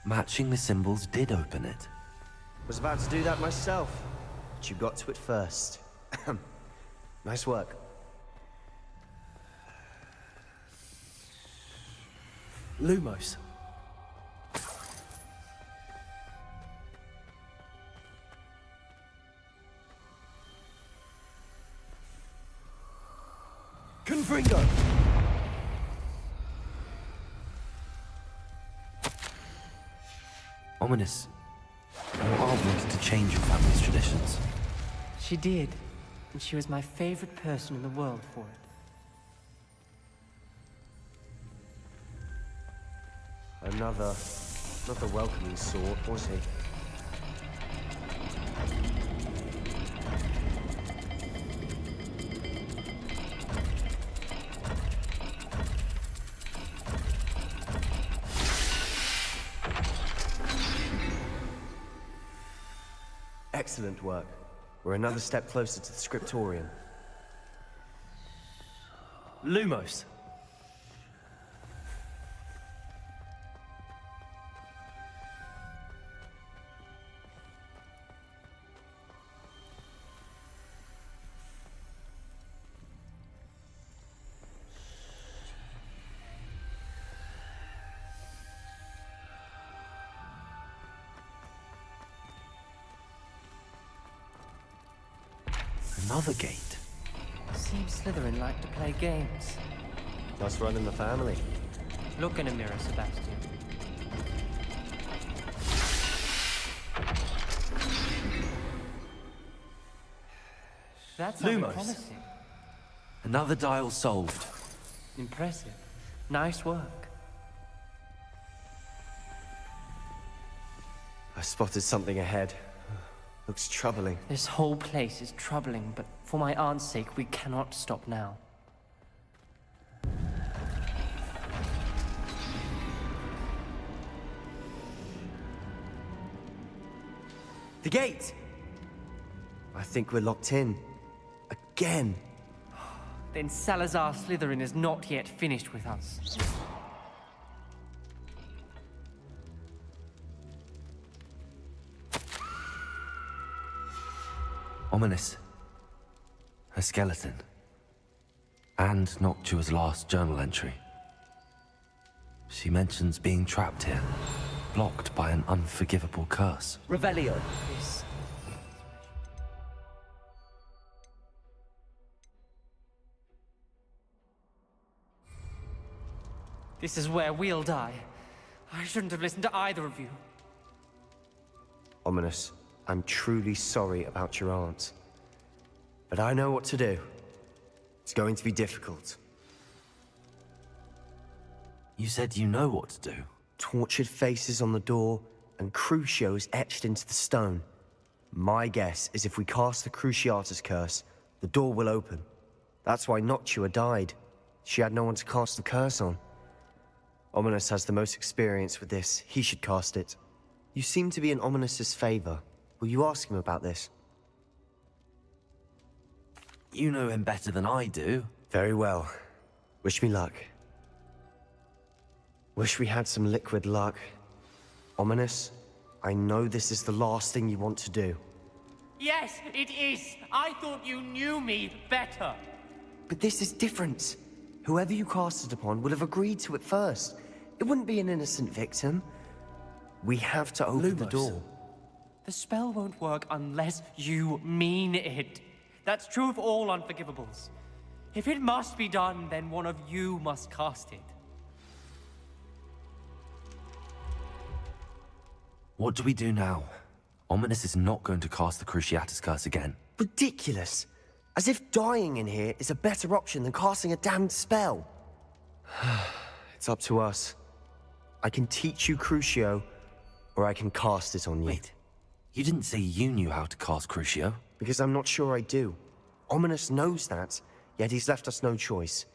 Speaker 7: Matching the symbols did open it.
Speaker 15: Was about to do that myself, but you got to it first. Nice work.
Speaker 19: Lumos.
Speaker 15: Confringo!
Speaker 7: Ominous, your aunt wanted to change your family's traditions.
Speaker 19: She did, and she was my favorite person in the world for it.
Speaker 15: Another, not the welcoming sort, was he? Excellent work. We're another step closer to the scriptorium.
Speaker 19: Lumos.
Speaker 7: Another gate.
Speaker 19: Seems Slytherin like to play games.
Speaker 15: Must run in the family.
Speaker 19: Look in a mirror, Sebastian. That's
Speaker 7: Lumos.
Speaker 19: promising.
Speaker 7: Another dial solved.
Speaker 19: Impressive. Nice work.
Speaker 15: I spotted something ahead. Looks troubling.
Speaker 19: This whole place is troubling, but for my aunt's sake, we cannot stop now.
Speaker 15: The gate! I think we're locked in. Again!
Speaker 19: Then Salazar Slytherin is not yet finished with us.
Speaker 7: Ominous. A skeleton. And Noctua's last journal entry. She mentions being trapped here. blocked by an unforgivable curse.
Speaker 15: Revelio.
Speaker 19: This is where we'll die. I shouldn't have listened to either of you.
Speaker 15: Ominous, I'm truly sorry about your aunt. But I know what to do. It's going to be difficult.
Speaker 7: You said you know what to do.
Speaker 15: Tortured faces on the door, and Crucios etched into the stone. My guess is if we cast the Cruciatus curse, the door will open. That's why Noctua died. She had no one to cast the curse on. Ominous has the most experience with this. He should cast it. You seem to be in Ominous's favor. Will you ask him about this?
Speaker 7: You know him better than I do.
Speaker 15: Very well. Wish me luck. Wish we had some liquid luck. Ominous, I know this is the last thing you want to do.
Speaker 19: Yes, it is. I thought you knew me better.
Speaker 15: But this is different. Whoever you cast it upon would have agreed to it first. It wouldn't be an innocent victim. We have to open the door.
Speaker 19: The spell won't work unless you mean it. That's true of all unforgivables. If it must be done, then one of you must cast it.
Speaker 7: What do we do now? Ominous is not going to cast the Cruciatus curse again.
Speaker 15: Ridiculous. As if dying in here is a better option than casting a damned spell. It's up to us. I can teach you Crucio, or I can cast it on you.
Speaker 7: Wait, you didn't say you knew how to cast Crucio?
Speaker 15: Because I'm not sure I do. Ominous knows that, yet he's left us no choice.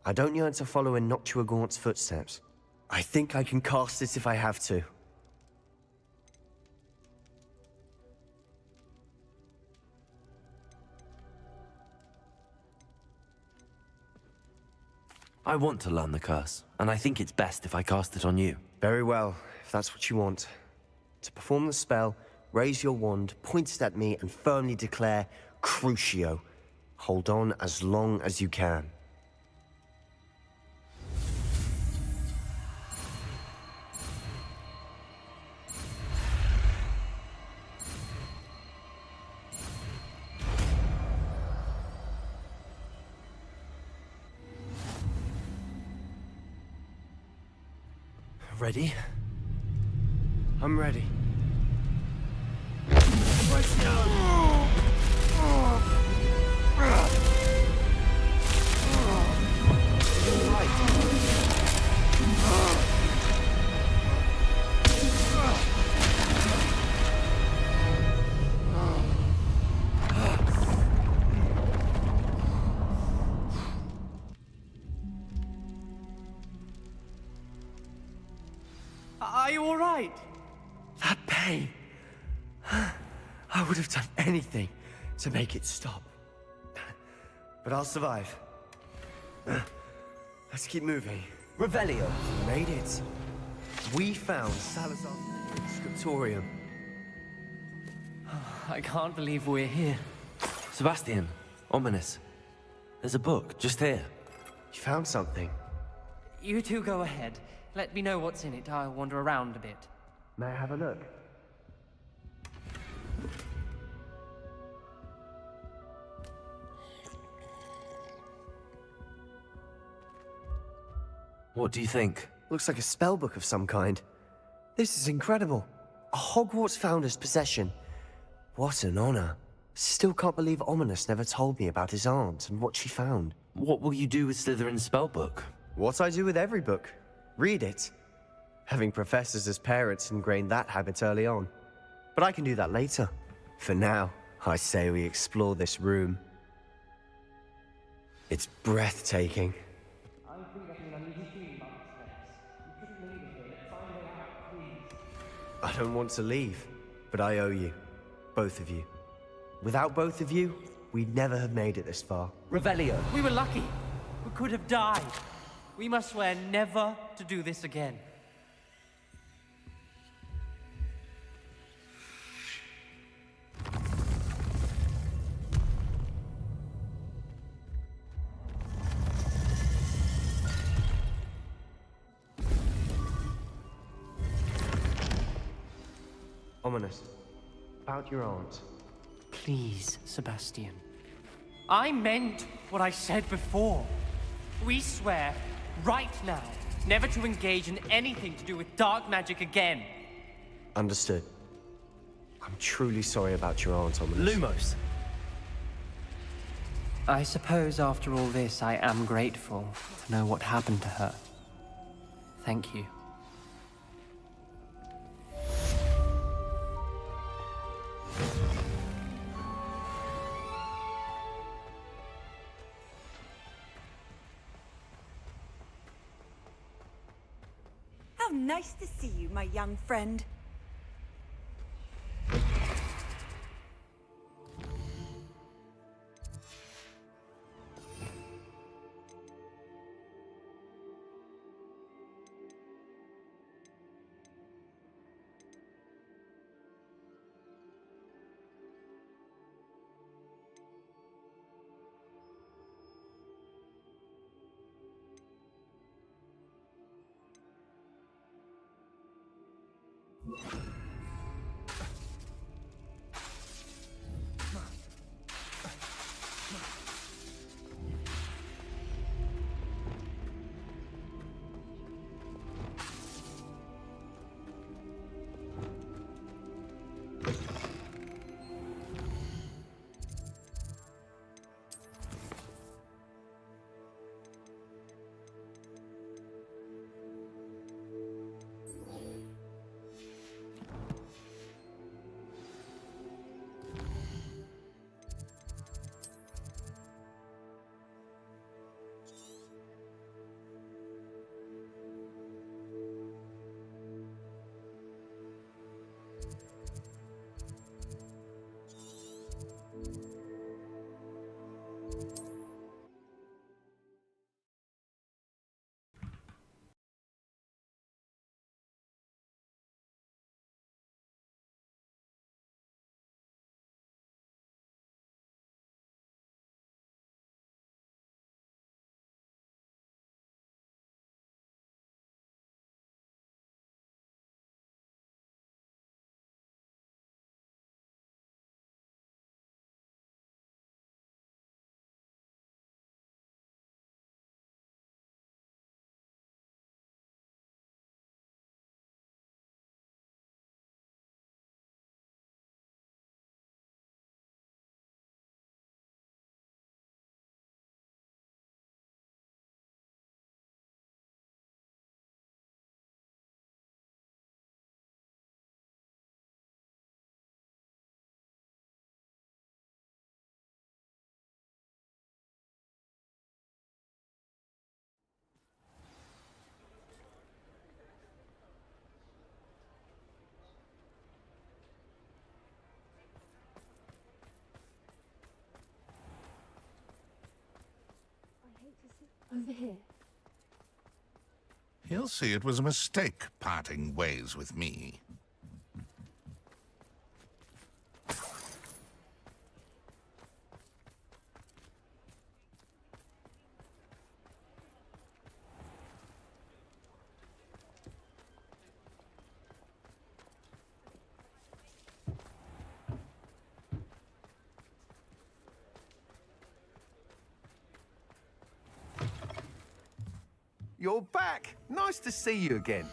Speaker 15: I don't yearn to follow in Noctua Gaunt's footsteps. I think I can cast it if I have to.
Speaker 7: I want to learn the curse, and I think it's best if I cast it on you.
Speaker 15: Very well, if that's what you want. To perform the spell, raise your wand, point it at me, and firmly declare, Crucio. Hold on as long as you can.
Speaker 7: Ready?
Speaker 15: I'm ready.
Speaker 19: Are you all right?
Speaker 15: That pain. I would have done anything to make it stop. But I'll survive. Let's keep moving. Revelio. Made it. We found Salazar's scriptorium.
Speaker 19: I can't believe we're here.
Speaker 7: Sebastian, Ominous. There's a book just here.
Speaker 15: You found something.
Speaker 19: You two go ahead. Let me know what's in it. I'll wander around a bit.
Speaker 15: May I have a look?
Speaker 7: What do you think?
Speaker 15: Looks like a spell book of some kind. This is incredible. A Hogwarts founder's possession. What an honor. Still can't believe Ominous never told me about his aunt and what she found.
Speaker 7: What will you do with Slytherin's spellbook?
Speaker 15: What I do with every book. Read it. Having professors as parents ingrained that habit early on. But I can do that later. For now, I say we explore this room. It's breathtaking. I don't want to leave, but I owe you. Both of you. Without both of you, we'd never have made it this far.
Speaker 19: Revelio. We were lucky. We could have died. We must swear never to do this again.
Speaker 15: Ominous. About your aunt.
Speaker 19: Please, Sebastian. I meant what I said before. We swear, right now, never to engage in anything to do with dark magic again.
Speaker 15: Understood. I'm truly sorry about your aunt, Ominous.
Speaker 19: Lumos. I suppose after all this, I am grateful to know what happened to her. Thank you.
Speaker 4: How nice to see you, my young friend.
Speaker 6: Over here.
Speaker 3: He'll see it was a mistake parting ways with me.
Speaker 20: You're back. Nice to see you again.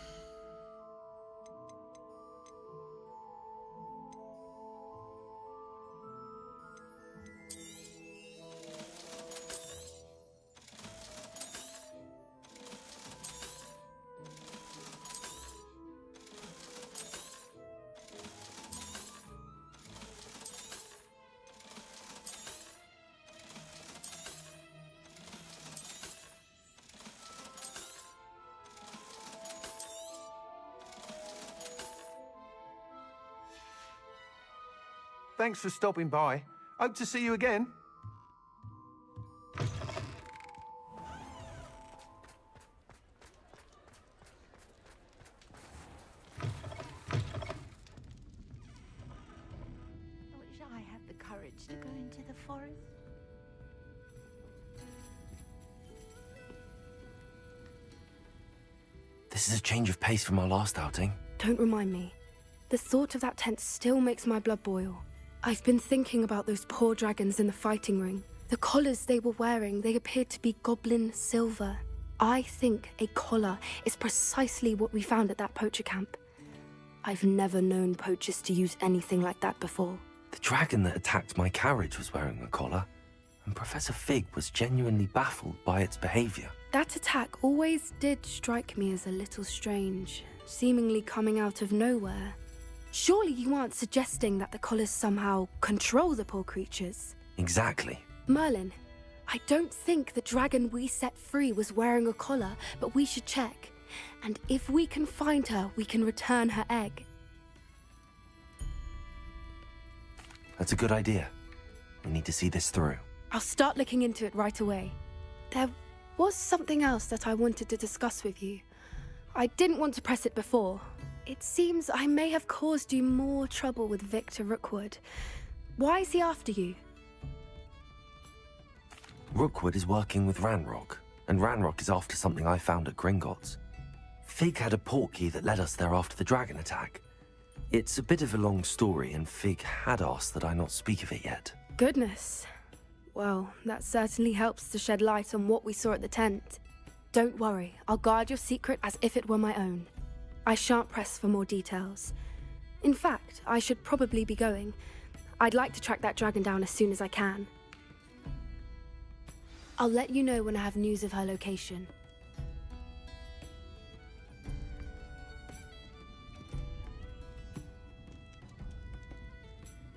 Speaker 20: Thanks for stopping by. Hope to see you again.
Speaker 17: I wish I had the courage to go into the forest.
Speaker 7: This is a change of pace from our last outing.
Speaker 6: Don't remind me. The thought of that tent still makes my blood boil. I've been thinking about those poor dragons in the fighting ring. The collars they were wearing, they appeared to be goblin silver. I think a collar is precisely what we found at that poacher camp. I've never known poachers to use anything like that before.
Speaker 7: The dragon that attacked my carriage was wearing a collar, and Professor Fig was genuinely baffled by its behavior.
Speaker 6: That attack always did strike me as a little strange, seemingly coming out of nowhere. Surely you aren't suggesting that the collars somehow control the poor creatures?
Speaker 7: Exactly.
Speaker 6: Merlin, I don't think the dragon we set free was wearing a collar, but we should check. And if we can find her, we can return her egg.
Speaker 7: That's a good idea. We need to see this through.
Speaker 6: I'll start looking into it right away. There was something else that I wanted to discuss with you. I didn't want to press it before. It seems I may have caused you more trouble with Victor Rookwood. Why is he after you?
Speaker 7: Rookwood is working with Ranrock, and Ranrock is after something I found at Gringotts. Fig had a portkey that led us there after the dragon attack. It's a bit of a long story, and Fig had asked that I not speak of it yet.
Speaker 6: Goodness. Well, that certainly helps to shed light on what we saw at the tent. Don't worry, I'll guard your secret as if it were my own. I shan't press for more details. In fact, I should probably be going. I'd like to track that dragon down as soon as I can. I'll let you know when I have news of her location.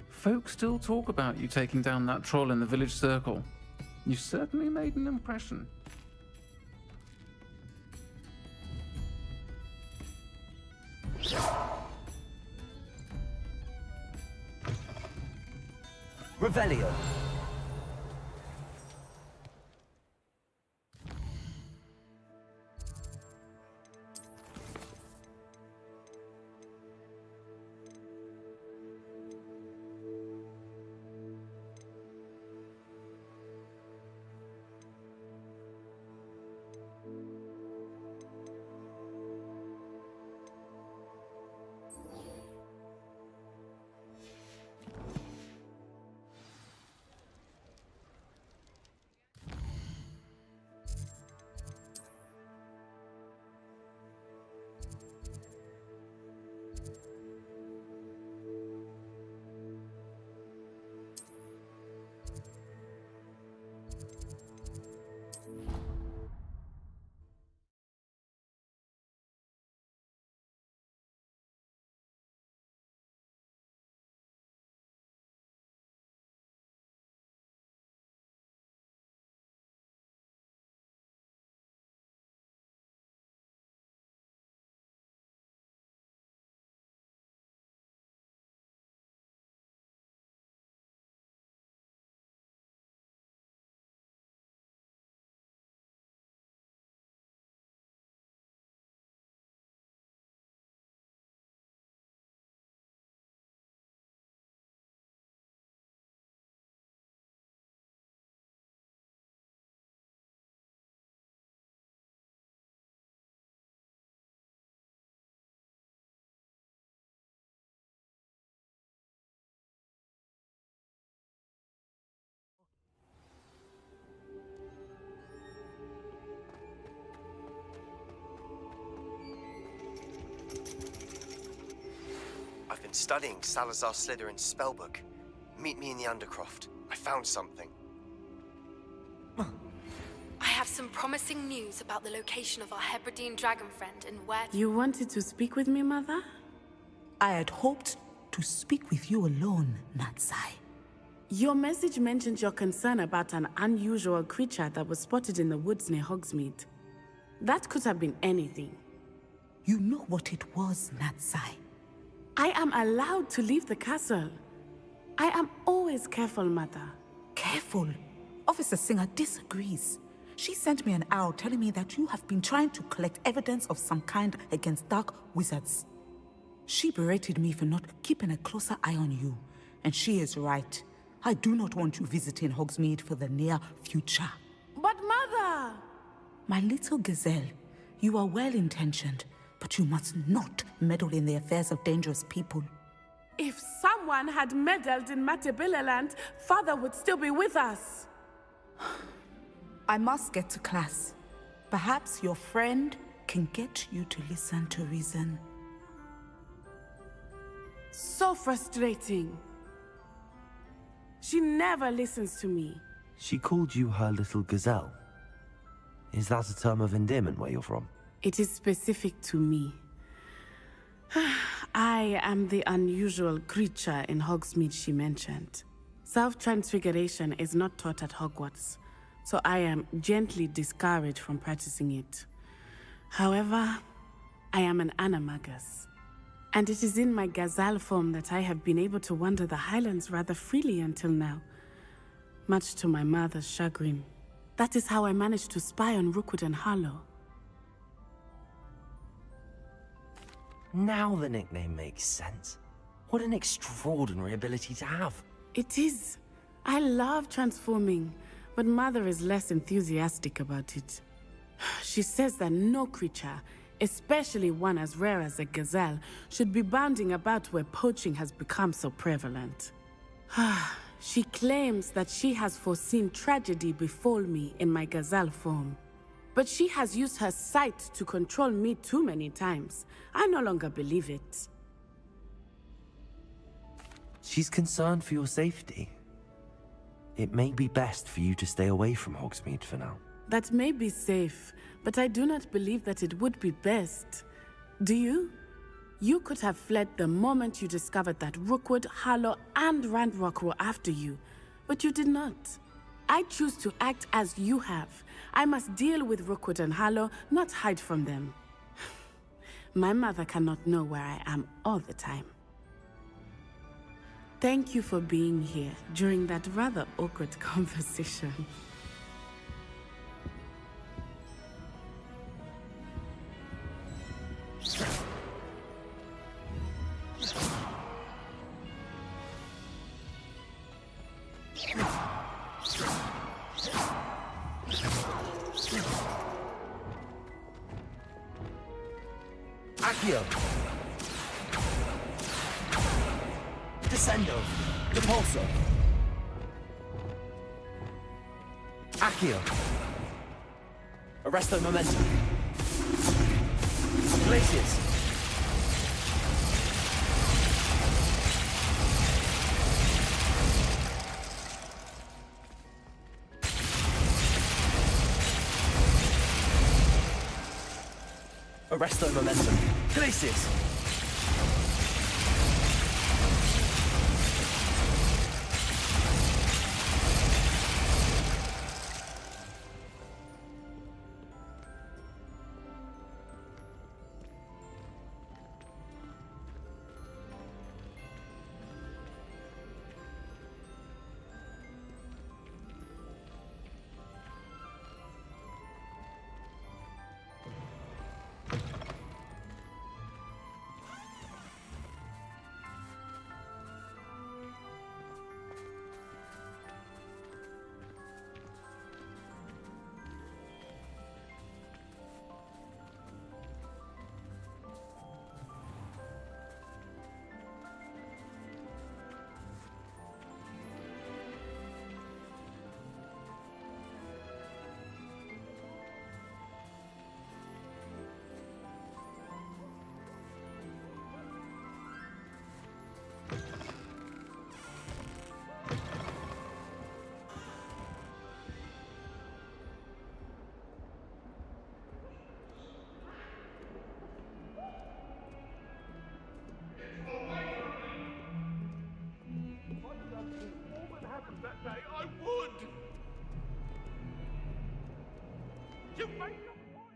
Speaker 21: Folk still talk about you taking down that troll in the village circle. You certainly made an impression.
Speaker 15: Revelio. I've been studying Salazar Slytherin's spellbook. Meet me in the Undercroft. I found something.
Speaker 13: I have some promising news about the location of our Hebridean dragon friend and where...
Speaker 22: You wanted to speak with me, Mother?
Speaker 9: I had hoped to speak with you alone, Natsai.
Speaker 22: Your message mentioned your concern about an unusual creature that was spotted in the woods near Hogsmeade. That could have been anything.
Speaker 9: You know what it was, Natsai.
Speaker 22: I am allowed to leave the castle. I am always careful, Mother.
Speaker 9: Careful? Officer Singer disagrees. She sent me an owl telling me that you have been trying to collect evidence of some kind against dark wizards. She berated me for not keeping a closer eye on you. And she is right. I do not want you visiting Hogsmeade for the near future.
Speaker 22: But Mother!
Speaker 9: My little gazelle, you are well-intentioned, But you must not meddle in the affairs of dangerous people.
Speaker 22: If someone had meddled in Matabeleland, Father would still be with us.
Speaker 9: I must get to class. Perhaps your friend can get you to listen to reason.
Speaker 22: So frustrating. She never listens to me.
Speaker 7: She called you her little gazelle. Is that a term of endearment where you're from?
Speaker 22: It is specific to me. I am the unusual creature in Hogsmeade she mentioned. Self-transfiguration is not taught at Hogwarts, so I am gently discouraged from practicing it. However, I am an animagus, and it is in my gazelle form that I have been able to wander the Highlands rather freely until now, much to my mother's chagrin. That is how I managed to spy on Rookwood and Harlow.
Speaker 7: Now the nickname makes sense. What an extraordinary ability to have.
Speaker 22: It is. I love transforming, but Mother is less enthusiastic about it. She says that no creature, especially one as rare as a gazelle, should be bounding about where poaching has become so prevalent. She claims that she has foreseen tragedy befall me in my gazelle form. But she has used her sight to control me too many times. I no longer believe it.
Speaker 7: She's concerned for your safety. It may be best for you to stay away from Hogsmeade for now.
Speaker 22: That may be safe, but I do not believe that it would be best. Do you? You could have fled the moment you discovered that Rookwood, Harlow, and Ranrock were after you, but you did not. I choose to act as you have. I must deal with Rookwood and Harlow, not hide from them. My mother cannot know where I am all the time. Thank you for being here during that rather awkward conversation.
Speaker 7: Accio! Descendo! Repulso! Accio! Arresto momentum! Glacius! Arresto momentum! Glacius!
Speaker 3: That day, I would! You made your point!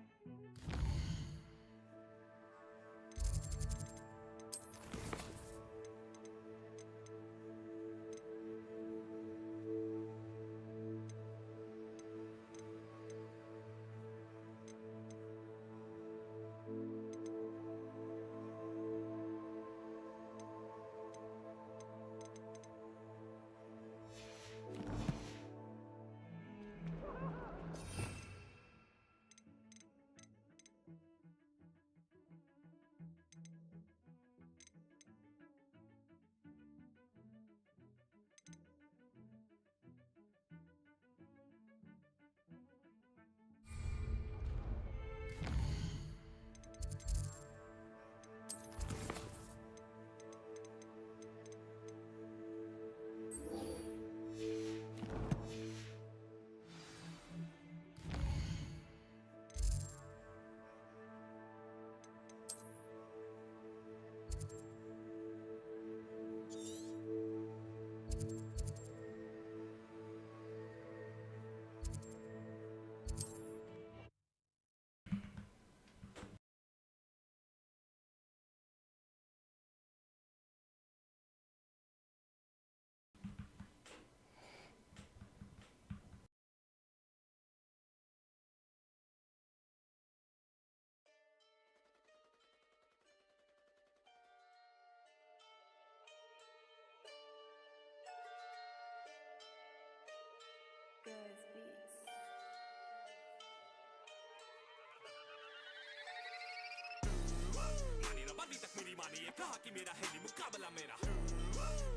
Speaker 1: कहा कि मेरा है नहीं मुकाबला मेरा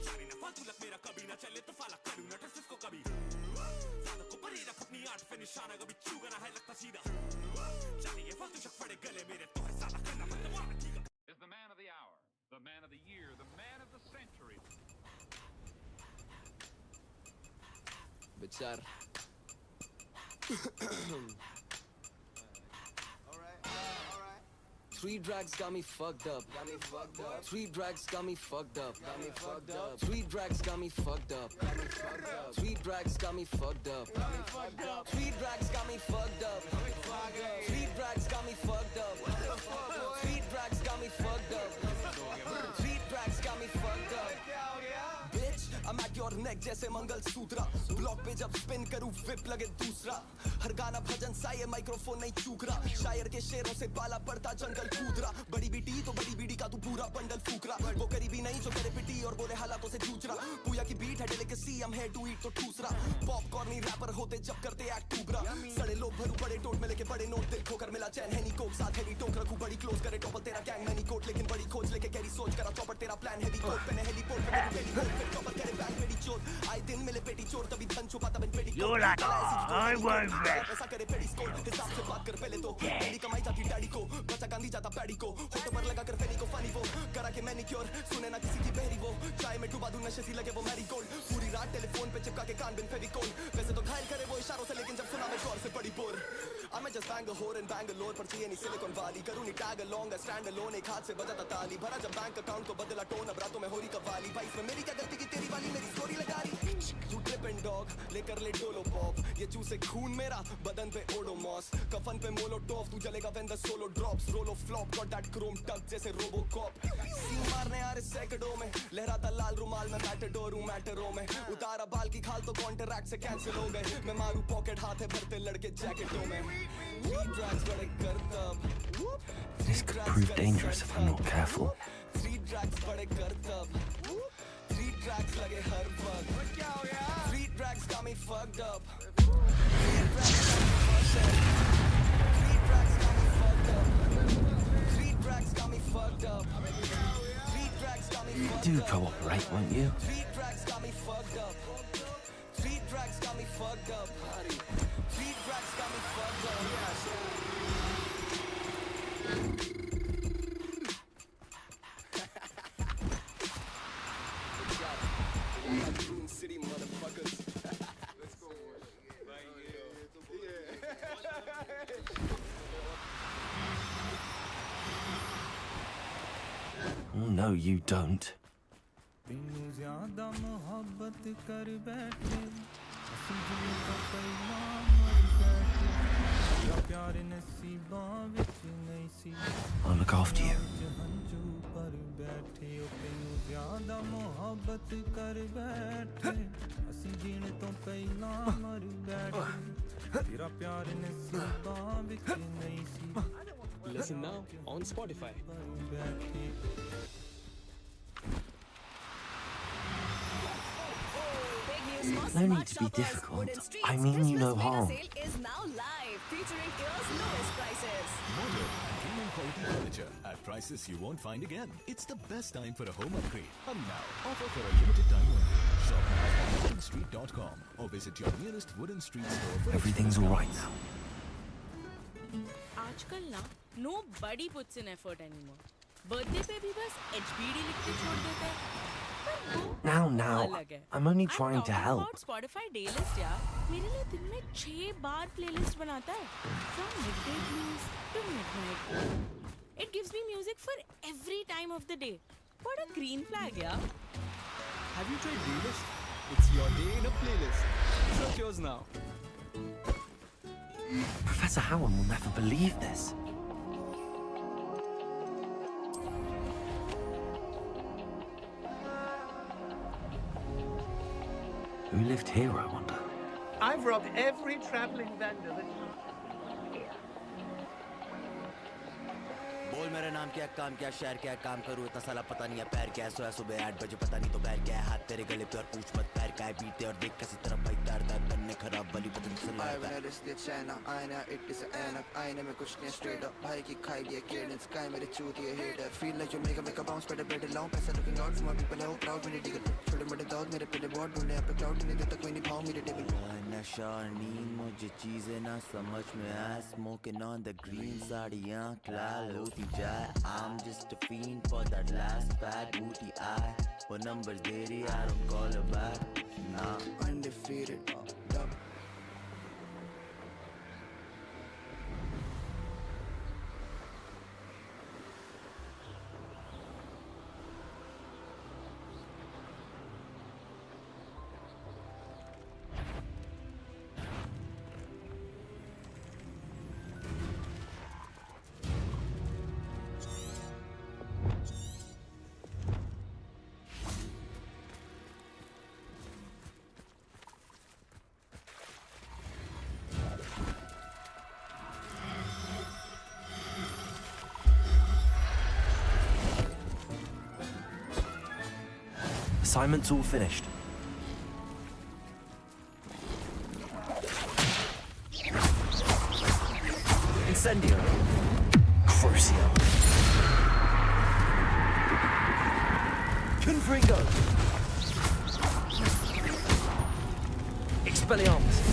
Speaker 1: जाने ना फालतू लग मेरा कभी ना चले तो फालक करूँ ना ट्रस्ट को कभी ज़्यादा को परी रख अपनी आंट पे निशाना कभी चूगना है लगता सीधा जाने ये फालतू शक पड़े गले मेरे तो है साला करना मत वाला ठीक
Speaker 5: is the man of the hour, the man of the year, the man of the century.
Speaker 23: Bichar. Three drags got me fucked up. Three drags got me fucked up. Three drags got me fucked up. Three drags got me fucked up. Three drags got me fucked up. Three drags got me fucked up. Three drags got me fucked up. Three drags got me fucked up. Bitch, I'm at your neck जैसे मंगल सूत्रा block पे जब spin करूँ whip लगे दूसरा हर गाना भजन सा ये microphone नहीं चूक रहा शायर के शेरों से पाला पड़ता जंगल कूद रहा बड़ी बीटी तो बड़ी बीड़ी का तू पूरा बंडल फूक रहा वो करीबी नहीं जो तेरे पिटी और बोले हालातों से जूझ रहा पूया की बीट है delicacy I'm here to eat तो ठूस रहा पॉपकॉर्न ही रैपर होते जब करते एक्ट टूबरा सड़े लोग भरू बड़े टोट में लेके बड़े नोट दिल खोकर मिला चैन है नी कोक साथ हेवी टोक रखूं बड़ी क्लोज करे टॉपल तेरा गैंग मैनी कोट लेकिन बड़ी खोज लेके कैरी सोच करा चौपट तेरा प्लान हेवी कोट पे हेलीपोर्ट पे मेरी पेटी कोट फिर टॉपल करे बैक पेटी चोर आए दिन मिले पेटी चोर तभी धन छुपाता बिन पेटी
Speaker 8: You're like, I want that.
Speaker 23: ऐसा करे पेटी स्कोर हिसाब से बात कर पहले तो मेरी कमाई जाती डैडी को बचा गांधी जाता पैडी को होटो पर लगा कर फेनी को फनी वो करा के मैनिक्योर सुने ना किसी की बहरी वो चाय में डुबा दूं नशे सी लगे वो मैरीगोल्ड पूरी रात टेलीफोन पे चिपका के कान बिन फेविकोल वैसे तो घायल करे वो इशारों से लेकिन जब सुना मैं जोर से पड़ी bore I might just bang a whore in Bangalore पर चाहिए नहीं सिलिकॉन वाली करूँ नहीं tag along a stand alone एक हाथ से बजाता ताली भरा जब बैंक अकाउंट को बदला टोन अब रातों में हो रही कवाली भाई इसमें मेरी क्या गलती की तेरी वाली मेरी स्टोरी लगा रही You trippin' dog लेकर ले डोलो पॉप ये चूसे खून मेरा बदन पे ओडोमॉस कफन पे मोलोटोव तू जलेगा when the solo drops Rollo flop got that chrome tuck जैसे रोबोकॉप सीन मारने आ रहे सैकड़ों में लहराता लाल रुमाल में मैटडोर हूँ मैटरों में उतारा बाल की खाल तो कॉन्ट्रैक्ट से कैंसिल हो गए मैं मारू पॉकेट हाथ है भरते लड़के जैकेटों में
Speaker 7: This could prove dangerous if I'm not careful.
Speaker 23: Three drags बड़े करतब Three drags लगे हर वक्त Three drags got me fucked up Three drags got me fucked up Three drags got me fucked up Three drags got me
Speaker 7: You
Speaker 23: fucked
Speaker 7: do
Speaker 23: up
Speaker 7: cooperate, won't you?
Speaker 23: Three drags got me fucked up Three drags got me fucked up Three drags got me fucked up City motherfuckers. Let's go.
Speaker 7: Oh, no, you don't. I'll look after you.
Speaker 24: Listen now on Spotify.
Speaker 7: No need to be difficult. I mean you no harm.
Speaker 25: Sale is now live, featuring year's lowest prices.
Speaker 26: Modern, premium quality furniture at prices you won't find again. It's the best time for a home upgrade. Hurry now. Offer for a limited time only. Shop now at woodenstreet.com or visit your nearest Wooden Street store for
Speaker 7: Everything's all right now.
Speaker 12: आजकल ना nobody puts in effort anymore. Birthday पे भी बस HBD लिख के छोड़ देते हैं.
Speaker 7: Now, I'm only trying to help.
Speaker 12: About Spotify Daylist यार, मेरे लिए दिन में 6 बार playlist बनाता है. From midday blues to midnight. It gives me music for every time of the day. What a green flag, yeah.
Speaker 24: Have you tried Daylist? It's your day in a playlist. Search yours now.
Speaker 7: Professor Howard will never believe this. Who lived here, I wonder?
Speaker 27: I've robbed every traveling vendor that
Speaker 2: बोल मेरा नाम क्या काम क्या शहर क्या काम करूँ इतना साला पता नहीं है पैर क्या सोया सुबह 8 बजे पता नहीं तो पैर क्या हाथ तेरे गले पे और पूछ मत पैर क्या बीते और देख कैसी तरफ भाई दर्द करने खराब वाली पतंग से लाता है आईना इट इज एनक आईने में कुछ नहीं स्ट्रेट अप भाई की खाई दिया केडेंस काय मेरे चूतिए header feel like you make a bounce better लाऊं पैसा looking out for my people how proud मेरे डिगर छोटे बड़े दौर मेरे पे बहुत ढूंढे पे क्राउड नहीं देता कोई नहीं भाव मेरे टेबल नशा नींद मुझे चीजें ना समझ में आए स्मोकिंग ऑन द ग्रीन साड़ियां लाल होती जाए I'm just a fiend for that last fat booty eye वो numbers दे रही I don't call her back nah undefeated
Speaker 7: Assignment's all finished. Incendio. Crucio. Confringo. Expelliarmus.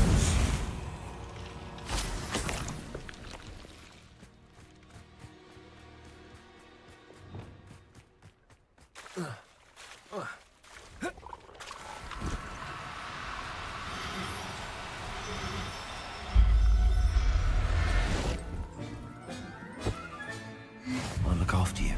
Speaker 7: I'll look after you.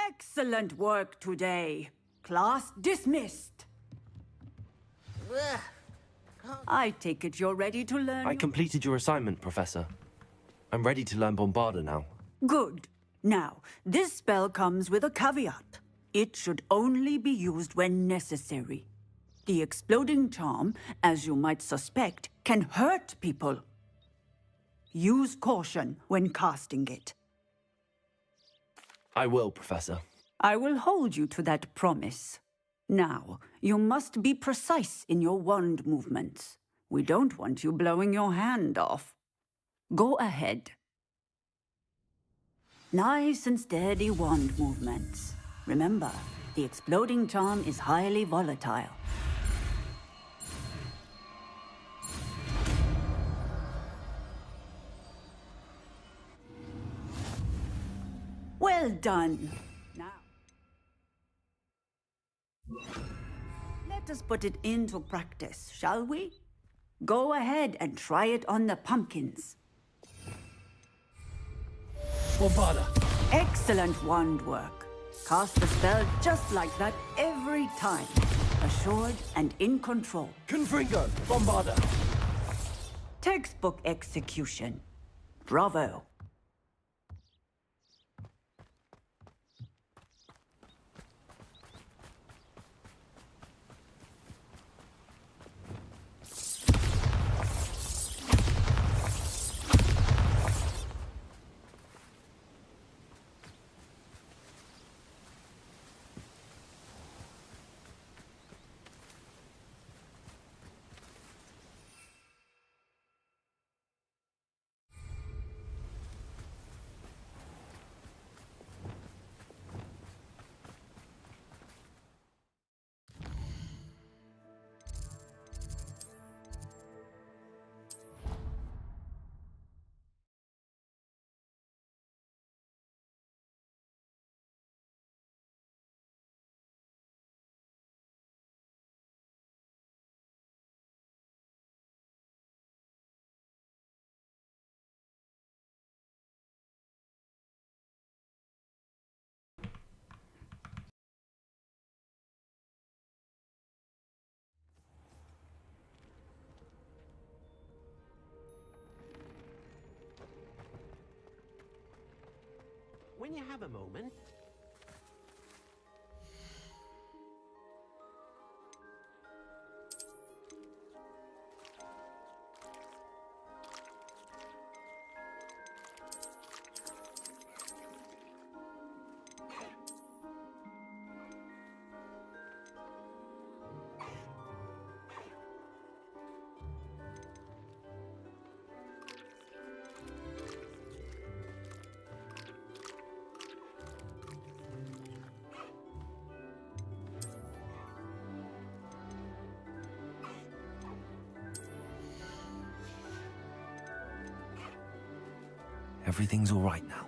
Speaker 10: Excellent work today. Class dismissed. I take it you're ready to learn.
Speaker 7: I completed your assignment, Professor. I'm ready to learn Bombarda now.
Speaker 10: Good. Now, this spell comes with a caveat. It should only be used when necessary. The exploding charm, as you might suspect, can hurt people. Use caution when casting it.
Speaker 7: I will, Professor.
Speaker 10: I will hold you to that promise. Now, you must be precise in your wand movements. We don't want you blowing your hand off. Go ahead. Nice and steady wand movements. Remember, the exploding charm is highly volatile. done. Now, let us put it into practice, shall we? Go ahead and try it on the pumpkins.
Speaker 4: Bombarda.
Speaker 10: Excellent wand work. Cast the spell just like that every time. Assured and in control.
Speaker 4: Confringo. Bombarda.
Speaker 10: Textbook execution. Bravo.
Speaker 4: When you have a moment.
Speaker 7: Everything's all right now.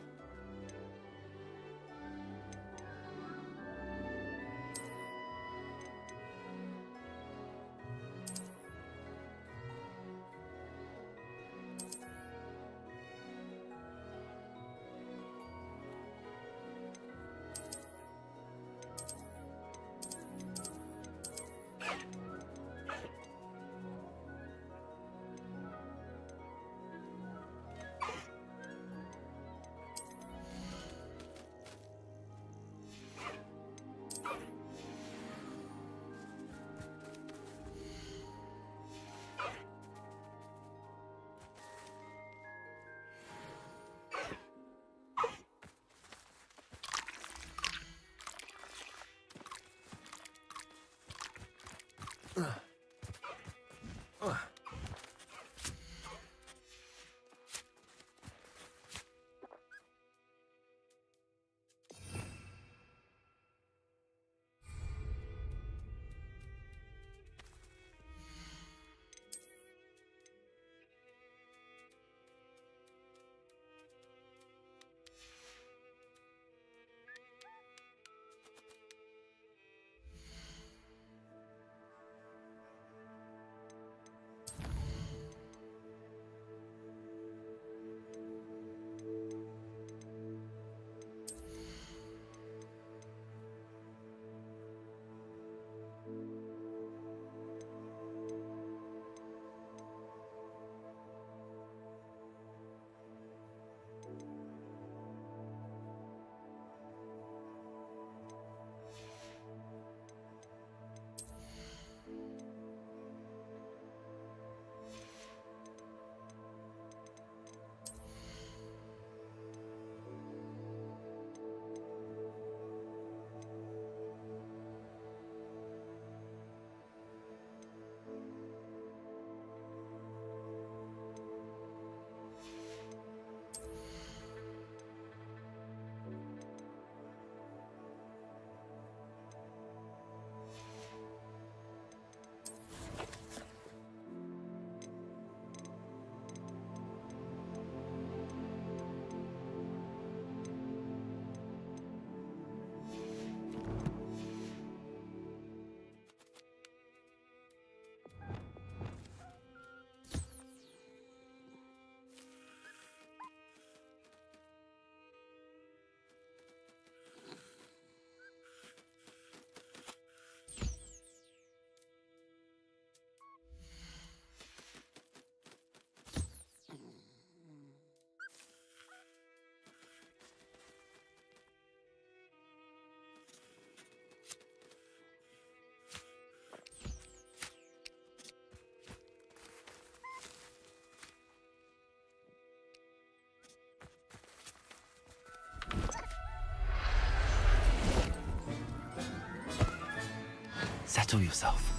Speaker 7: Settle yourself.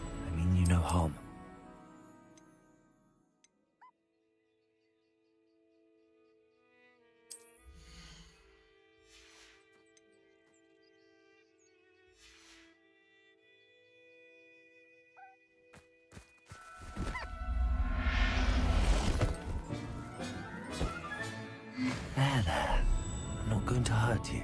Speaker 7: I mean you no harm. There. I'm not going to hurt you.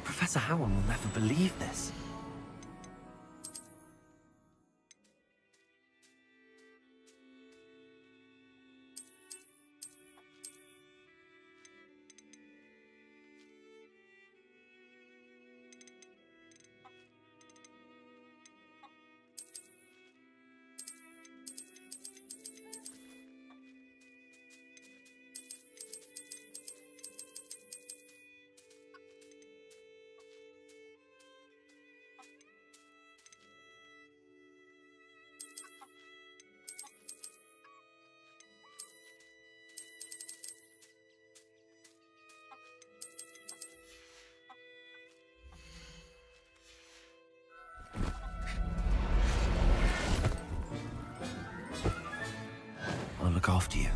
Speaker 7: Professor Howard will never believe this. I'll look after you.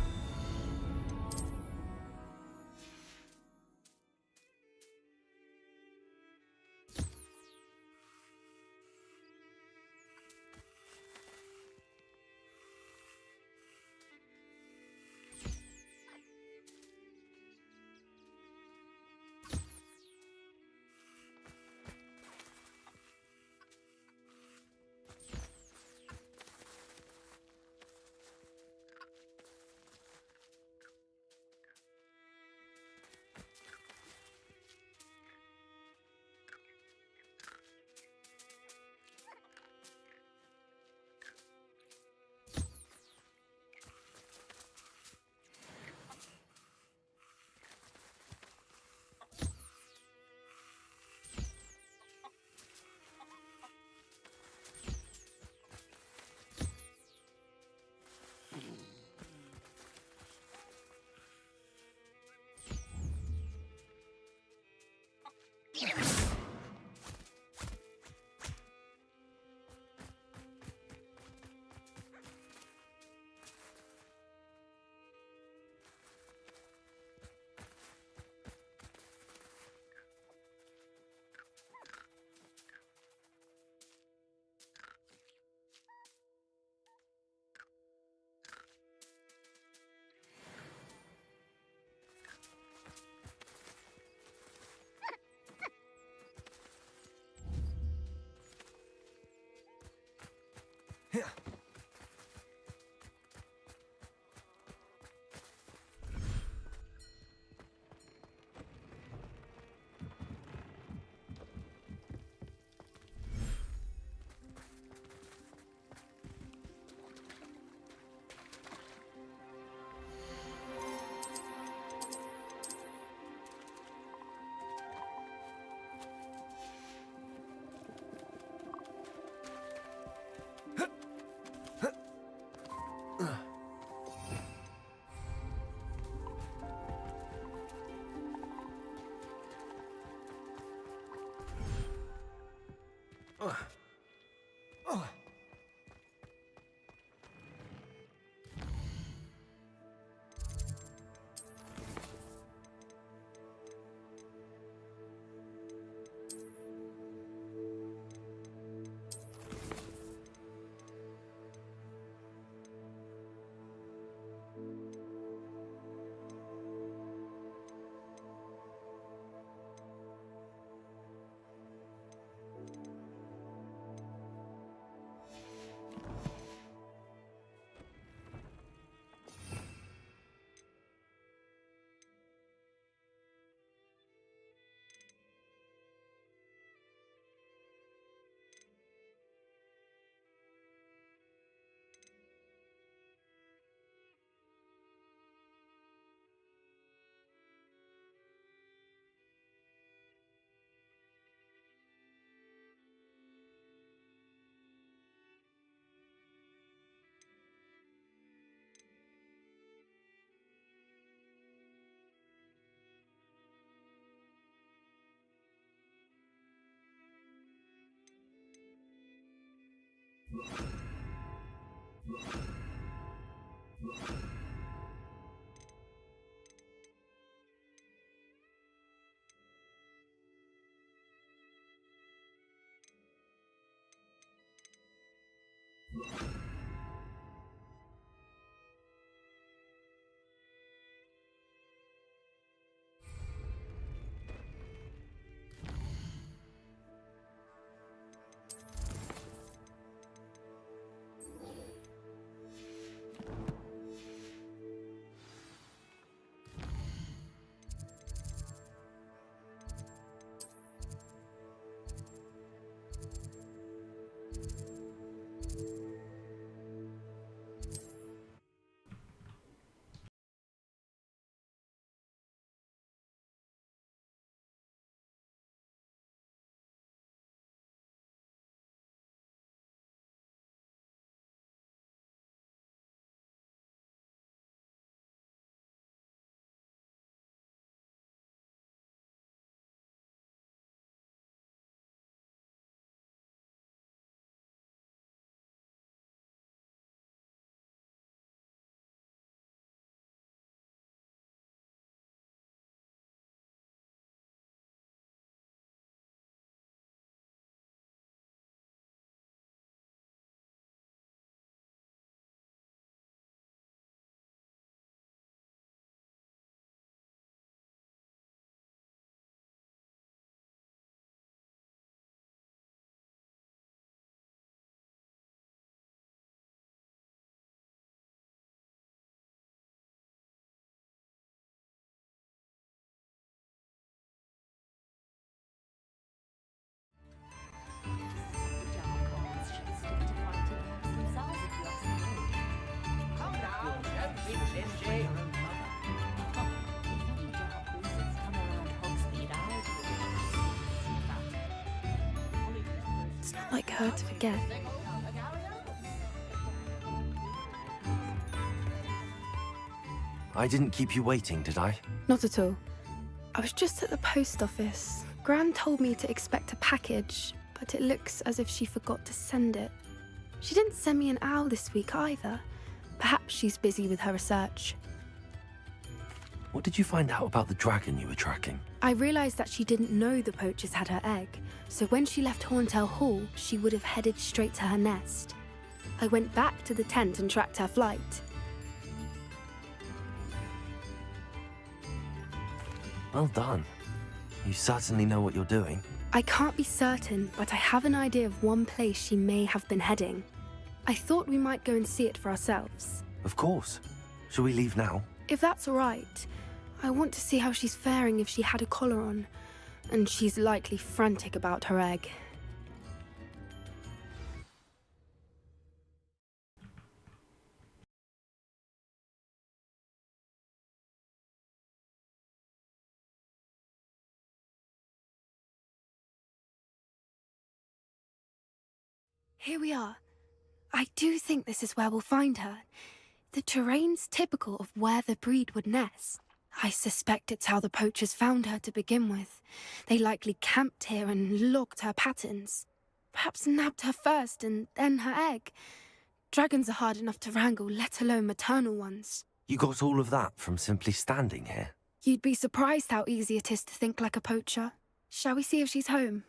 Speaker 6: It's not like her to forget.
Speaker 7: I didn't keep you waiting, did I?
Speaker 6: Not at all. I was just at the post office. Gran told me to expect a package, but it looks as if she forgot to send it. She didn't send me an owl this week either. Perhaps she's busy with her research.
Speaker 7: What did you find out about the dragon you were tracking?
Speaker 6: I realized that she didn't know the poachers had her egg, so when she left Horntail Hall, she would have headed straight to her nest. I went back to the tent and tracked her flight.
Speaker 7: Well done. You certainly know what you're doing.
Speaker 6: I can't be certain, but I have an idea of one place she may have been heading. I thought we might go and see it for ourselves.
Speaker 7: Of course. Shall we leave now?
Speaker 6: If that's all right. I want to see how she's faring if she had a collar on. And she's likely frantic about her egg. Here we are. I do think this is where we'll find her. The terrain's typical of where the breed would nest. I suspect it's how the poachers found her to begin with. They likely camped here and logged her patterns. Perhaps nabbed her first and then her egg. Dragons are hard enough to wrangle, let alone maternal ones.
Speaker 7: You got all of that from simply standing here?
Speaker 6: You'd be surprised how easy it is to think like a poacher. Shall we see if she's home?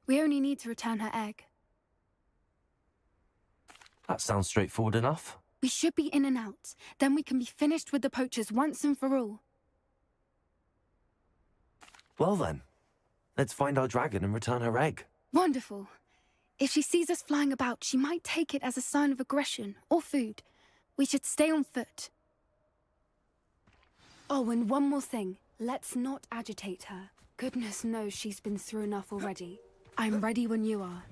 Speaker 6: We only need to return her egg.
Speaker 7: That sounds straightforward enough.
Speaker 6: We should be in and out. Then we can be finished with the poachers once and for all.
Speaker 7: Well then, let's find our dragon and return her egg.
Speaker 6: Wonderful. If she sees us flying about, she might take it as a sign of aggression or food. We should stay on foot. Oh, and one more thing. Let's not agitate her. Goodness knows she's been through enough already. I'm ready when you are.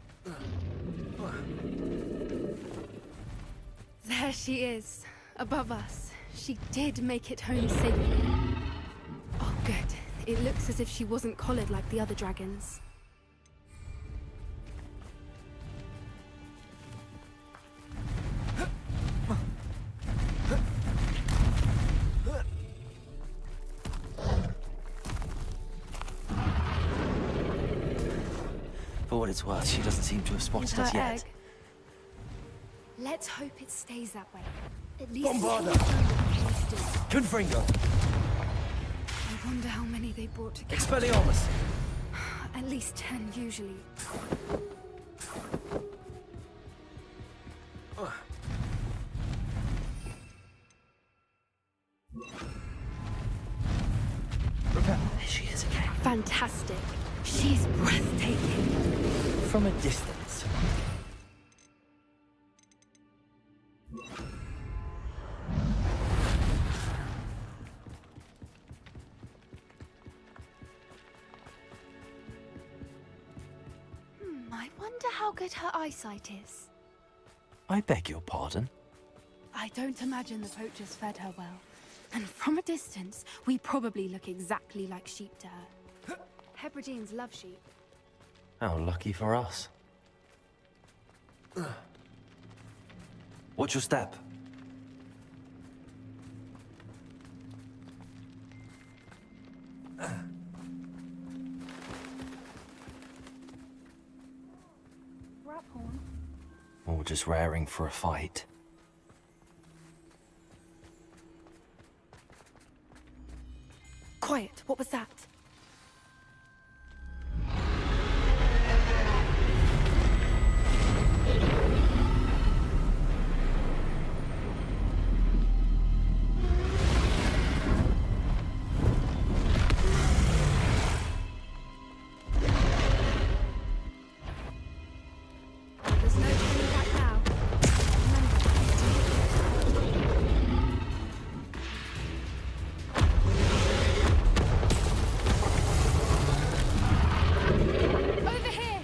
Speaker 6: There she is, above us. She did make it home safely. Oh, good. It looks as if she wasn't collared like the other dragons.
Speaker 7: For what it's worth, she doesn't seem to have spotted us yet.
Speaker 6: Egg.
Speaker 13: Let's hope it stays that way. At least
Speaker 4: Bombarda! Confringo!
Speaker 13: I wonder how many they brought together.
Speaker 4: Expelliarmus!
Speaker 13: At least 10 usually.
Speaker 15: There she is again.
Speaker 13: Fantastic. She's breathtaking.
Speaker 15: From a distance.
Speaker 13: I wonder how good her eyesight is.
Speaker 7: I beg your pardon?
Speaker 6: I don't imagine the poachers fed her well. And from a distance, we probably look exactly like sheep to her.
Speaker 13: Hebrideans love sheep.
Speaker 7: How lucky for us. What's your step?
Speaker 6: Raphorn.
Speaker 7: Or just raring for a fight?
Speaker 6: Quiet, what was that?
Speaker 13: There's no turning back now. Over here!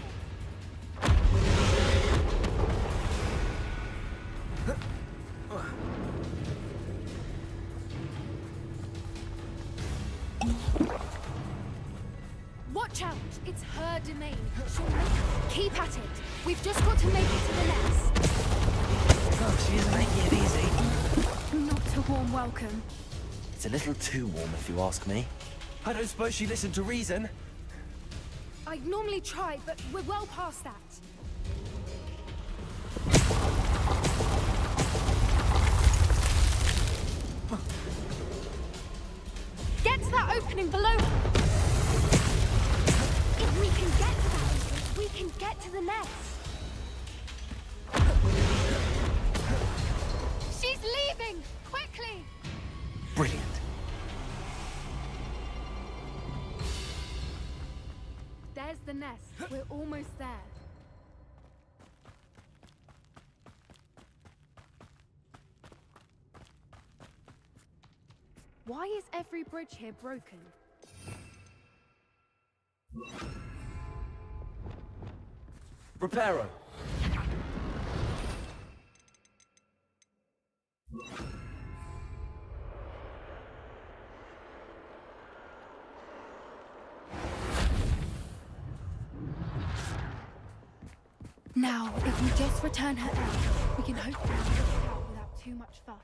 Speaker 13: Watch out! It's her domain. She'll make it. Keep at it. We've just got to make it to the nest.
Speaker 15: Oh, she isn't making it easy.
Speaker 6: Not a warm welcome.
Speaker 7: It's a little too warm, if you ask me.
Speaker 15: I don't suppose she listened to reason.
Speaker 13: I'd normally try, but we're well past that. Get to that opening below. If we can get to that, we can get to the nest. She's leaving! Quickly!
Speaker 7: Brilliant.
Speaker 13: There's the nest. We're almost there. Why is every bridge here broken?
Speaker 15: Reparo.
Speaker 6: Now, if we just return her egg, we can hopefully get it out without too much fuss.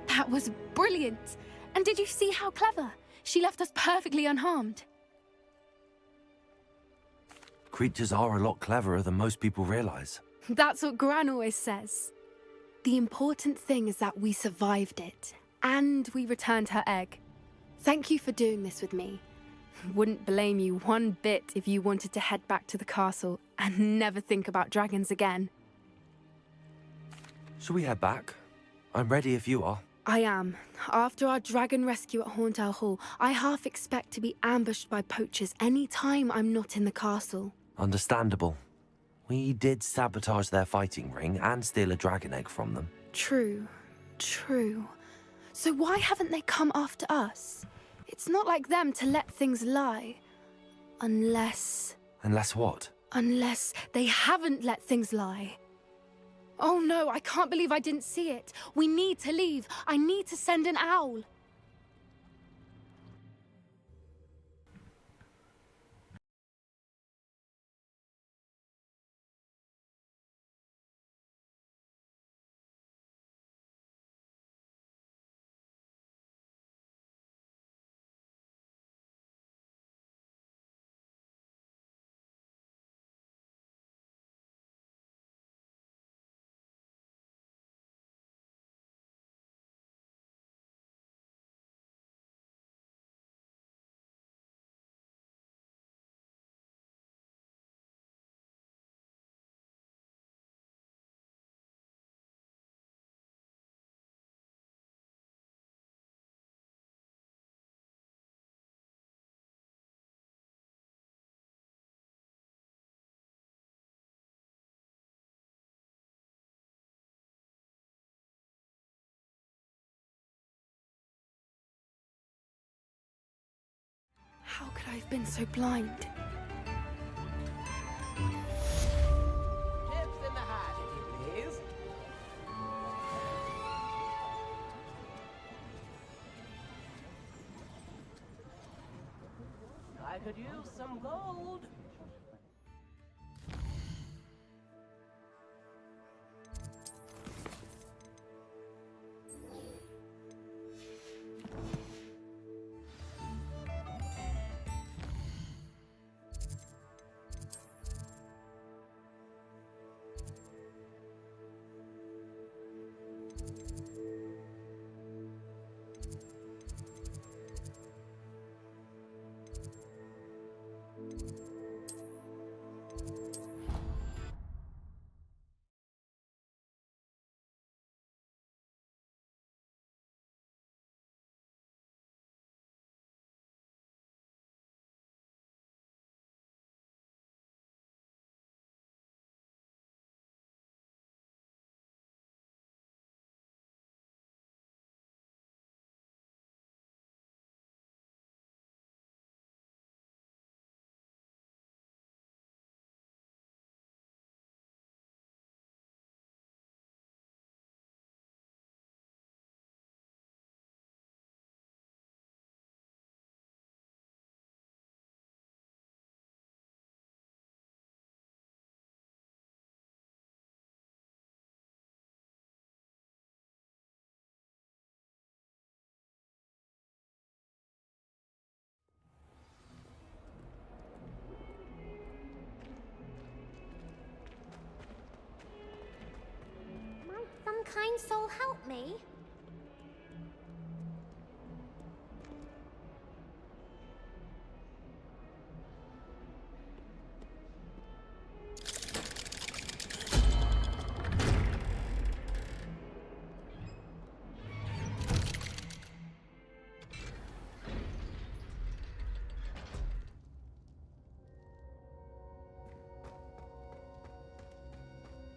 Speaker 6: That was brilliant! And did you see how clever? She left us perfectly unharmed.
Speaker 7: Creatures are a lot cleverer than most people realize.
Speaker 6: That's what Gran always says. The important thing is that we survived it, and we returned her egg. Thank you for doing this with me. Wouldn't blame you one bit if you wanted to head back to the castle and never think about dragons again.
Speaker 7: Shall we head back? I'm ready if you are.
Speaker 6: I am. After our dragon rescue at Horndale Hall, I half expect to be ambushed by poachers any time I'm not in the castle.
Speaker 7: Understandable. We did sabotage their fighting ring and steal a dragon egg from them.
Speaker 6: True. True. So why haven't they come after us? It's not like them to let things lie. Unless...
Speaker 7: Unless what?
Speaker 6: Unless they haven't let things lie. Oh no, I can't believe I didn't see it. We need to leave. I need to send an owl. How could I have been so blind?
Speaker 24: Tips in the hat, if you please. I could use some gold.
Speaker 11: Might some kind soul help me?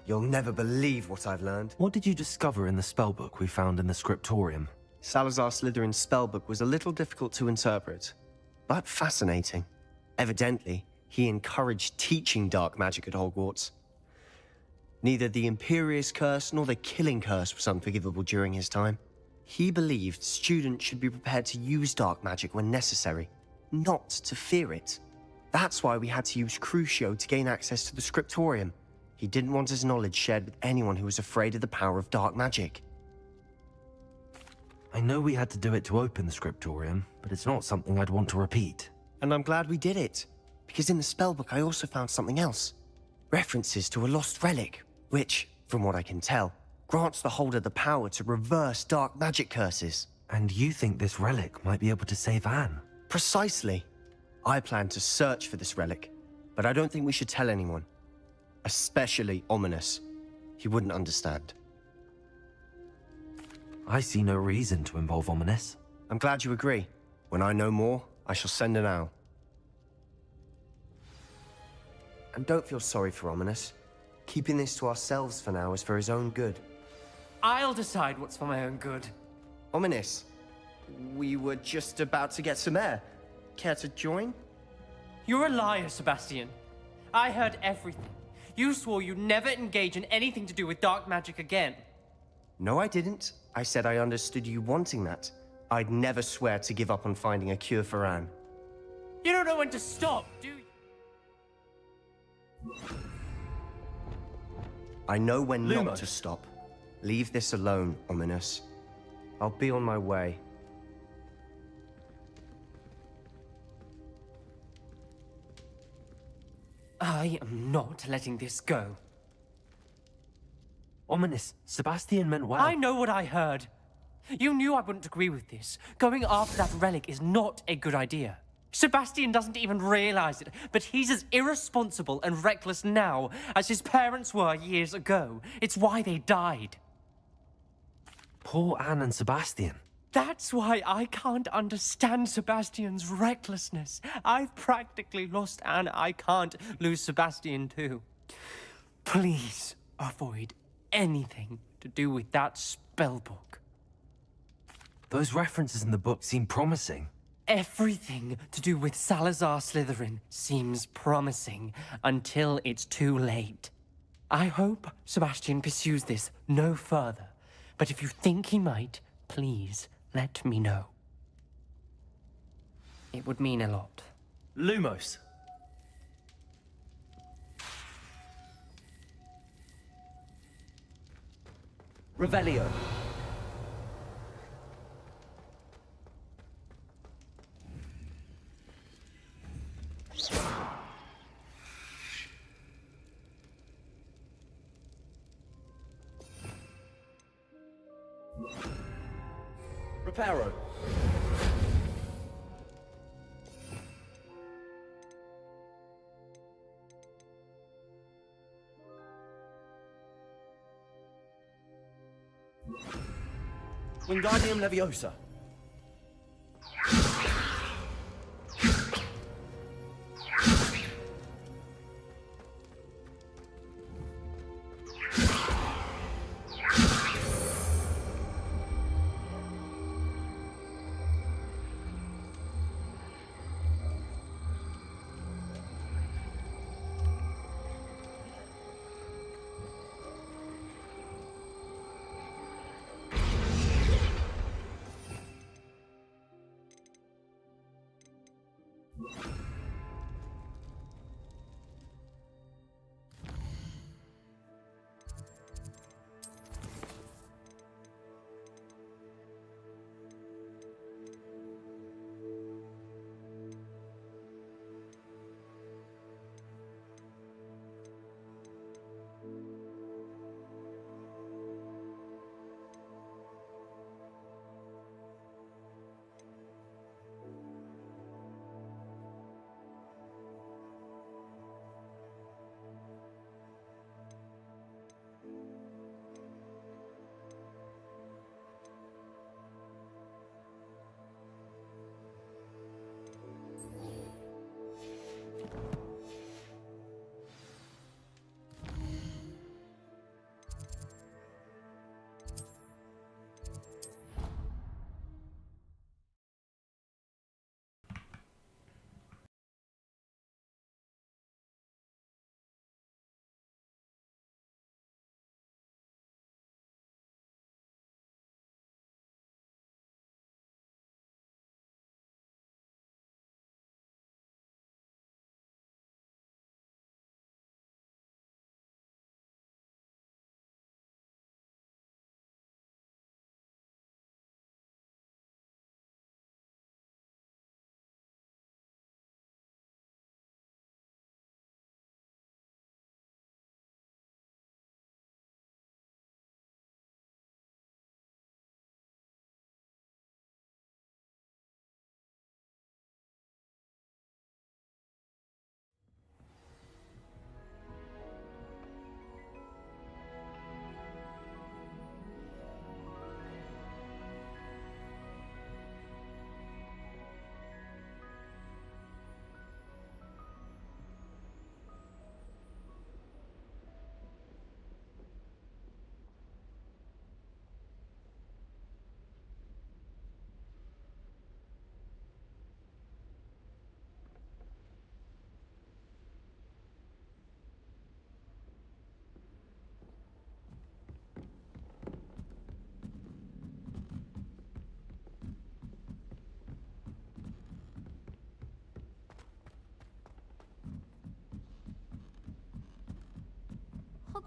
Speaker 15: You'll never believe what I've learned.
Speaker 7: What did you discover in the spellbook we found in the scriptorium?
Speaker 15: Salazar Slytherin's spellbook was a little difficult to interpret, but fascinating. Evidently, he encouraged teaching dark magic at Hogwarts. Neither the Imperious Curse nor the Killing Curse was unforgivable during his time. He believed students should be prepared to use dark magic when necessary, not to fear it. That's why we had to use Crucio to gain access to the scriptorium. He didn't want his knowledge shared with anyone who was afraid of the power of dark magic.
Speaker 7: I know we had to do it to open the scriptorium, but it's not something I'd want to repeat.
Speaker 15: And I'm glad we did it, because in the spellbook I also found something else. References to a lost relic, which, from what I can tell, grants the holder the power to reverse dark magic curses.
Speaker 7: And you think this relic might be able to save Anne?
Speaker 15: Precisely. I plan to search for this relic, but I don't think we should tell anyone. Especially Ominis. He wouldn't understand.
Speaker 7: I see no reason to involve Ominis.
Speaker 15: I'm glad you agree. When I know more, I shall send an owl. And don't feel sorry for Ominis. Keeping this to ourselves for now is for his own good.
Speaker 14: I'll decide what's for my own good.
Speaker 15: Ominis, we were just about to get some air. Care to join?
Speaker 14: You're a liar, Sebastian. I heard everything. You swore you'd never engage in anything to do with dark magic again.
Speaker 15: No, I didn't. I said I understood you wanting that. I'd never swear to give up on finding a cure for Anne.
Speaker 14: You don't know when to stop, do you?
Speaker 15: I know when
Speaker 14: Lumos.
Speaker 15: not to stop. Leave this alone, Ominis. I'll be on my way.
Speaker 14: I am not letting this go.
Speaker 7: Ominis, Sebastian meant well.
Speaker 14: I know what I heard. You knew I wouldn't agree with this. Going after that relic is not a good idea. Sebastian doesn't even realize it, but he's as irresponsible and reckless now as his parents were years ago. It's why they died.
Speaker 7: Poor Anne and Sebastian.
Speaker 14: That's why I can't understand Sebastian's recklessness. I've practically lost Anne. I can't lose Sebastian too. Please avoid anything to do with that spellbook.
Speaker 7: Those references in the book seem promising.
Speaker 14: Everything to do with Salazar Slytherin seems promising until it's too late. I hope Sebastian pursues this no further, but if you think he might, please let me know. It would mean a lot.
Speaker 7: Lumos.
Speaker 15: Revelio.
Speaker 16: Reparo. Wingardium Leviosa.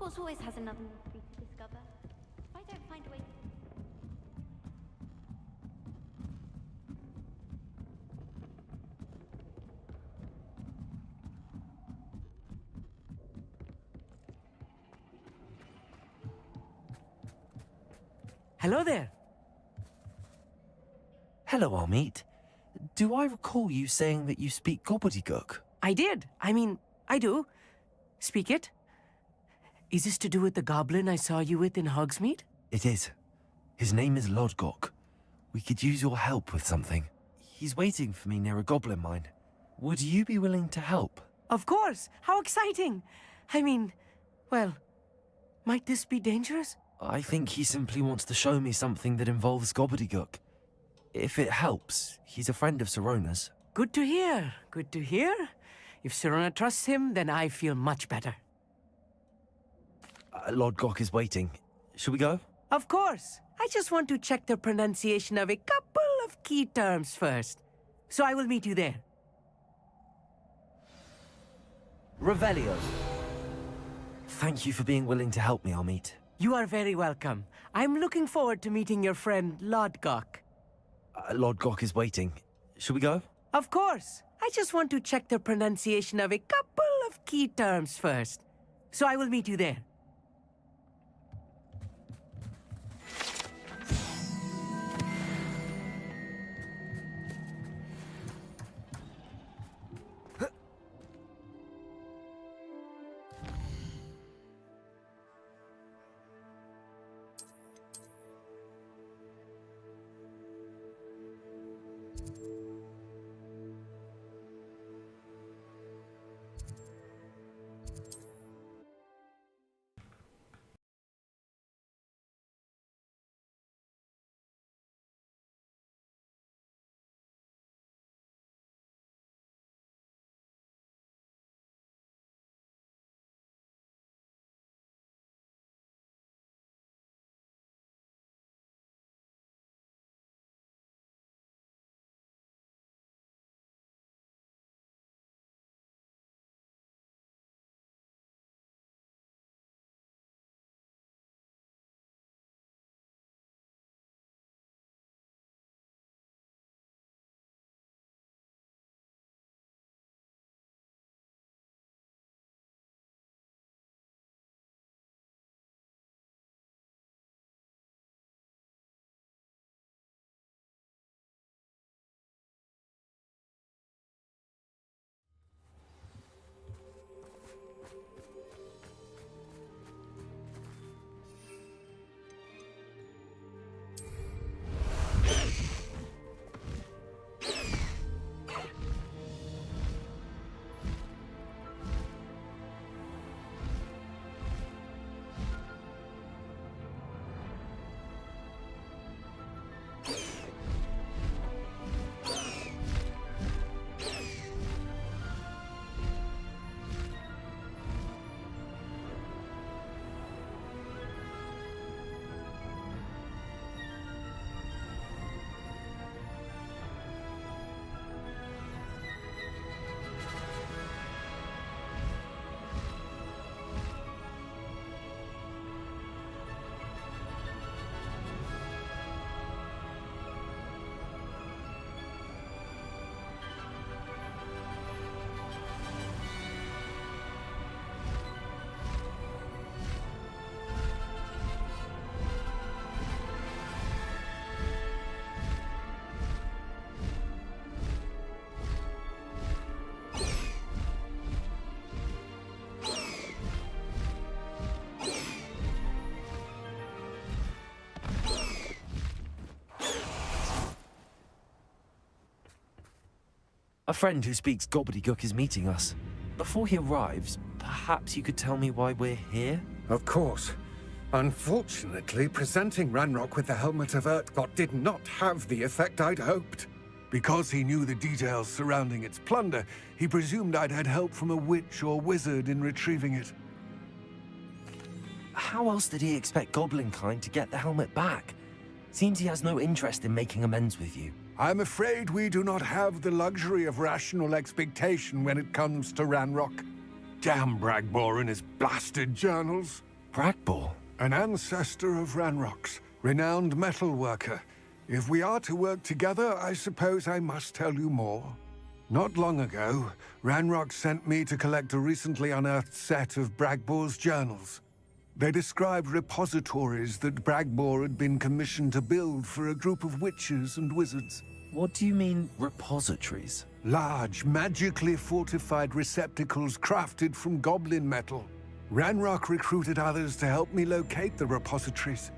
Speaker 11: Hogwarts always has another mystery to discover. If I don't find a way...
Speaker 14: Hello there.
Speaker 7: Hello, Amit. Do I recall you saying that you speak gobbledygook?
Speaker 14: I did. I do. Speak it. Is this to do with the goblin I saw you with in Hogsmeade?
Speaker 7: It is. His name is Lodgok. We could use your help with something. He's waiting for me near a goblin mine. Would you be willing to help?
Speaker 14: Of course. How exciting. Well, might this be dangerous?
Speaker 7: I think he simply wants to show me something that involves gobbledygook. If it helps, he's a friend of Sirona's.
Speaker 14: Good to hear. Good to hear. If Sirona trusts him, then I feel much better.
Speaker 7: Lodgok is waiting. Shall we go?
Speaker 14: Of course. I just want to check the pronunciation of a couple of key terms first. So I will meet you there.
Speaker 7: Revelio. Thank you for being willing to help me, Amit.
Speaker 14: You are very welcome. I'm looking forward to meeting your friend, Lodgok.
Speaker 7: Lodgok is waiting. Shall we go?
Speaker 14: Of course. I just want to check the pronunciation of a couple of key terms first. So I will meet you there.
Speaker 7: A friend who speaks gobbledygook is meeting us. Before he arrives, perhaps you could tell me why we're here?
Speaker 9: Of course. Unfortunately, presenting Ranrock with the Helmet of Urtkot did not have the effect I'd hoped. Because he knew the details surrounding its plunder, he presumed I'd had help from a witch or wizard in retrieving it.
Speaker 7: How else did he expect Goblinkind to get the helmet back? Seems he has no interest in making amends with you.
Speaker 9: I'm afraid we do not have the luxury of rational expectation when it comes to Ranrock. Damn Bragbor and his blasted journals.
Speaker 7: Bragbor?
Speaker 9: An ancestor of Ranrock's, renowned metal worker. If we are to work together, I suppose I must tell you more. Not long ago, Ranrock sent me to collect a recently unearthed set of Bragbor's journals. They described repositories that Bragbor had been commissioned to build for a group of witches and wizards.
Speaker 7: What do you mean, repositories?
Speaker 9: Large, magically fortified receptacles crafted from goblin metal. Ranrock recruited others to help me locate the repositories.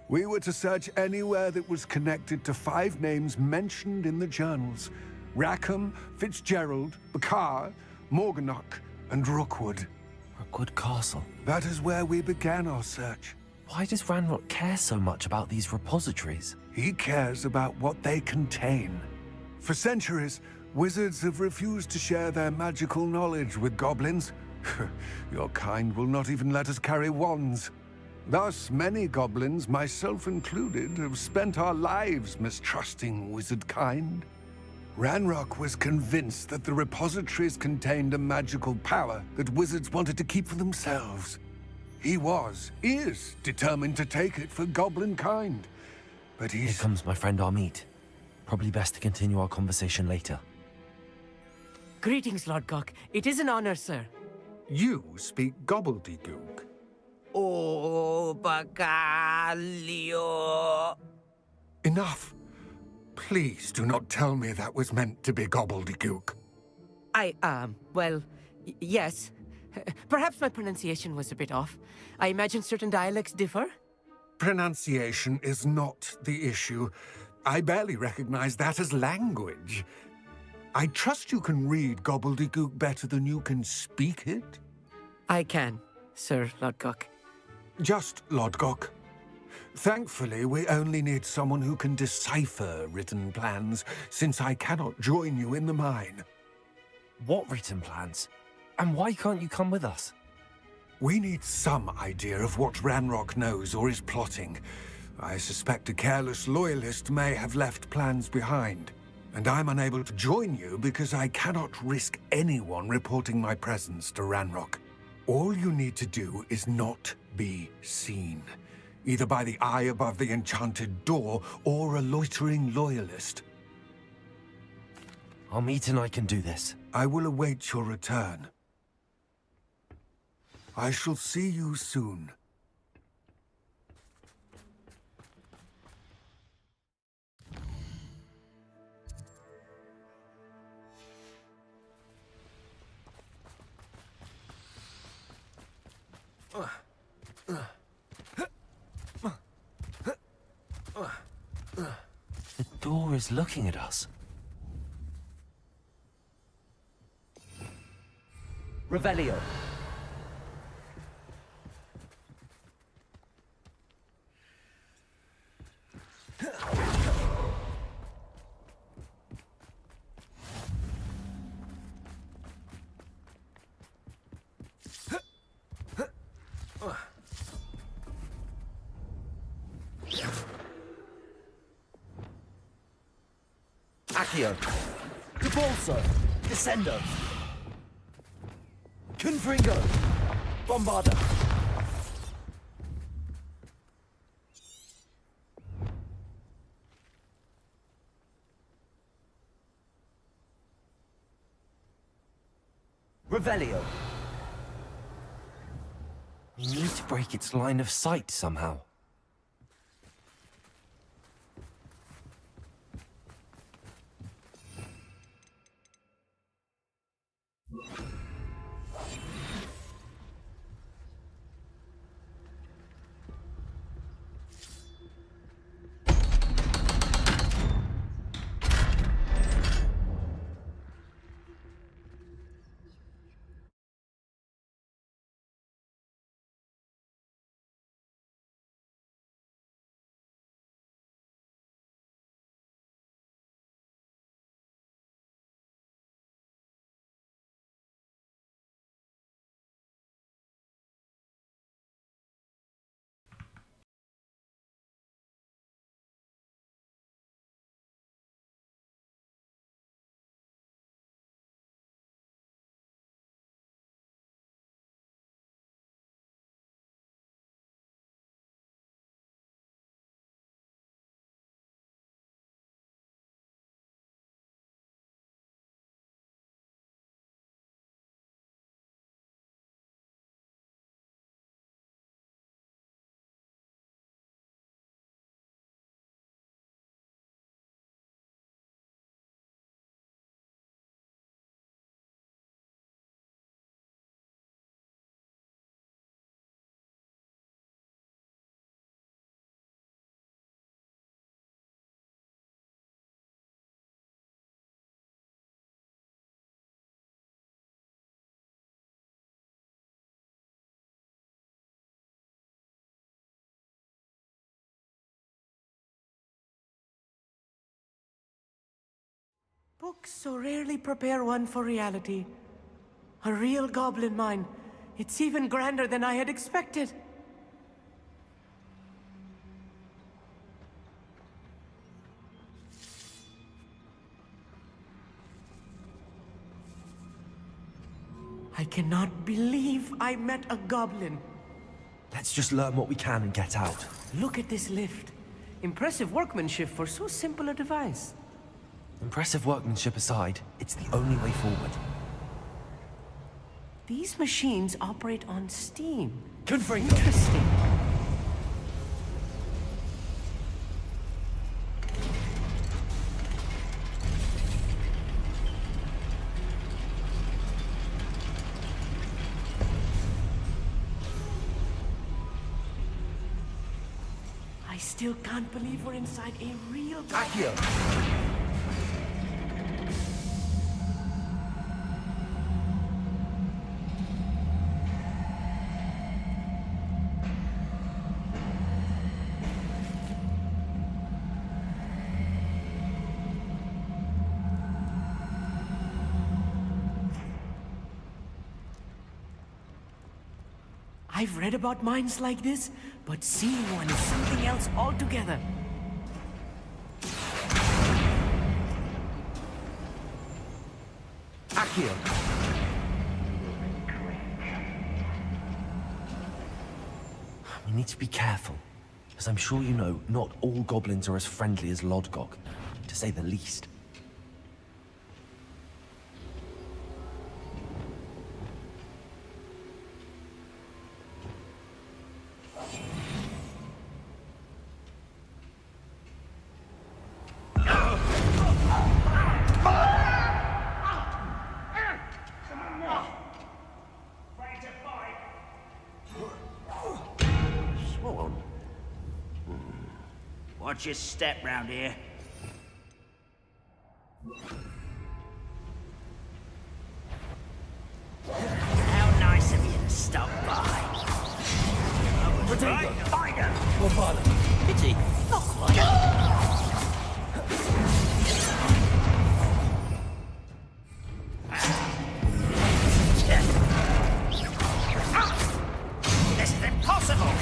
Speaker 9: We were to search anywhere that was connected to 5 names mentioned in the journals: Rackham, Fitzgerald, Bakar, Morganach, and Rookwood.
Speaker 7: Rookwood Castle?
Speaker 9: That is where we began our search.
Speaker 7: Why does Ranrock care so much about these repositories?
Speaker 9: He cares about what they contain. For centuries, wizards have refused to share their magical knowledge with goblins. Your kind will not even let us carry wands. Thus, many goblins, myself included, have spent our lives mistrusting wizard kind. Ranrock was convinced that the repositories contained a magical power that wizards wanted to keep for themselves. He is determined to take it for goblin kind. But
Speaker 7: Here comes my friend Amit. Probably best to continue our conversation later.
Speaker 14: Greetings, Lord Gok. It is an honor, sir.
Speaker 9: You speak gobbledygook.
Speaker 15: Oh, Bacalio.
Speaker 9: Enough. Please do not tell me that was meant to be gobbledygook.
Speaker 14: Well, yes. Perhaps my pronunciation was a bit off. I imagine certain dialects differ?
Speaker 9: Pronunciation is not the issue. I barely recognize that as language. I trust you can read gobbledygook better than you can speak it?
Speaker 14: I can, Sir Lodgok.
Speaker 9: Just Lodgok. Thankfully, we only need someone who can decipher written plans, since I cannot join you in the mine.
Speaker 7: What written plans? And why can't you come with us?
Speaker 9: We need some idea of what Ranrock knows or is plotting. I suspect a careless loyalist may have left plans behind. And I'm unable to join you because I cannot risk anyone reporting my presence to Ranrock. All you need to do is not be seen, either by the eye above the enchanted door or a loitering loyalist.
Speaker 7: Amit and I can do this.
Speaker 9: I will await your return. I shall see you soon.
Speaker 7: The door is looking at us.
Speaker 16: Revelio. Accio. Debolso. Descendo. Confringo. Bombarda. Revelio.
Speaker 7: We need to break its line of sight somehow.
Speaker 3: Books so rarely prepare one for reality. A real goblin mine. It's even grander than I had expected. I cannot believe I met a goblin.
Speaker 7: Let's just learn what we can and get out.
Speaker 3: Look at this lift. Impressive workmanship for so simple a device.
Speaker 7: Impressive workmanship aside, it's the only way forward.
Speaker 3: These machines operate on steam.
Speaker 16: Confringo.
Speaker 3: Interesting. I still can't believe we're inside a real
Speaker 16: Accio.
Speaker 3: I've read about mines like this, but seeing one is something else altogether.
Speaker 16: Accio.
Speaker 7: We need to be careful. As I'm sure you know, not all goblins are as friendly as Lodgok, to say the least.
Speaker 8: Watch your step round here. How nice of you to stop by.
Speaker 16: Protego.
Speaker 8: Find her.
Speaker 16: Bombada.
Speaker 8: Pity. Not quite. This is impossible.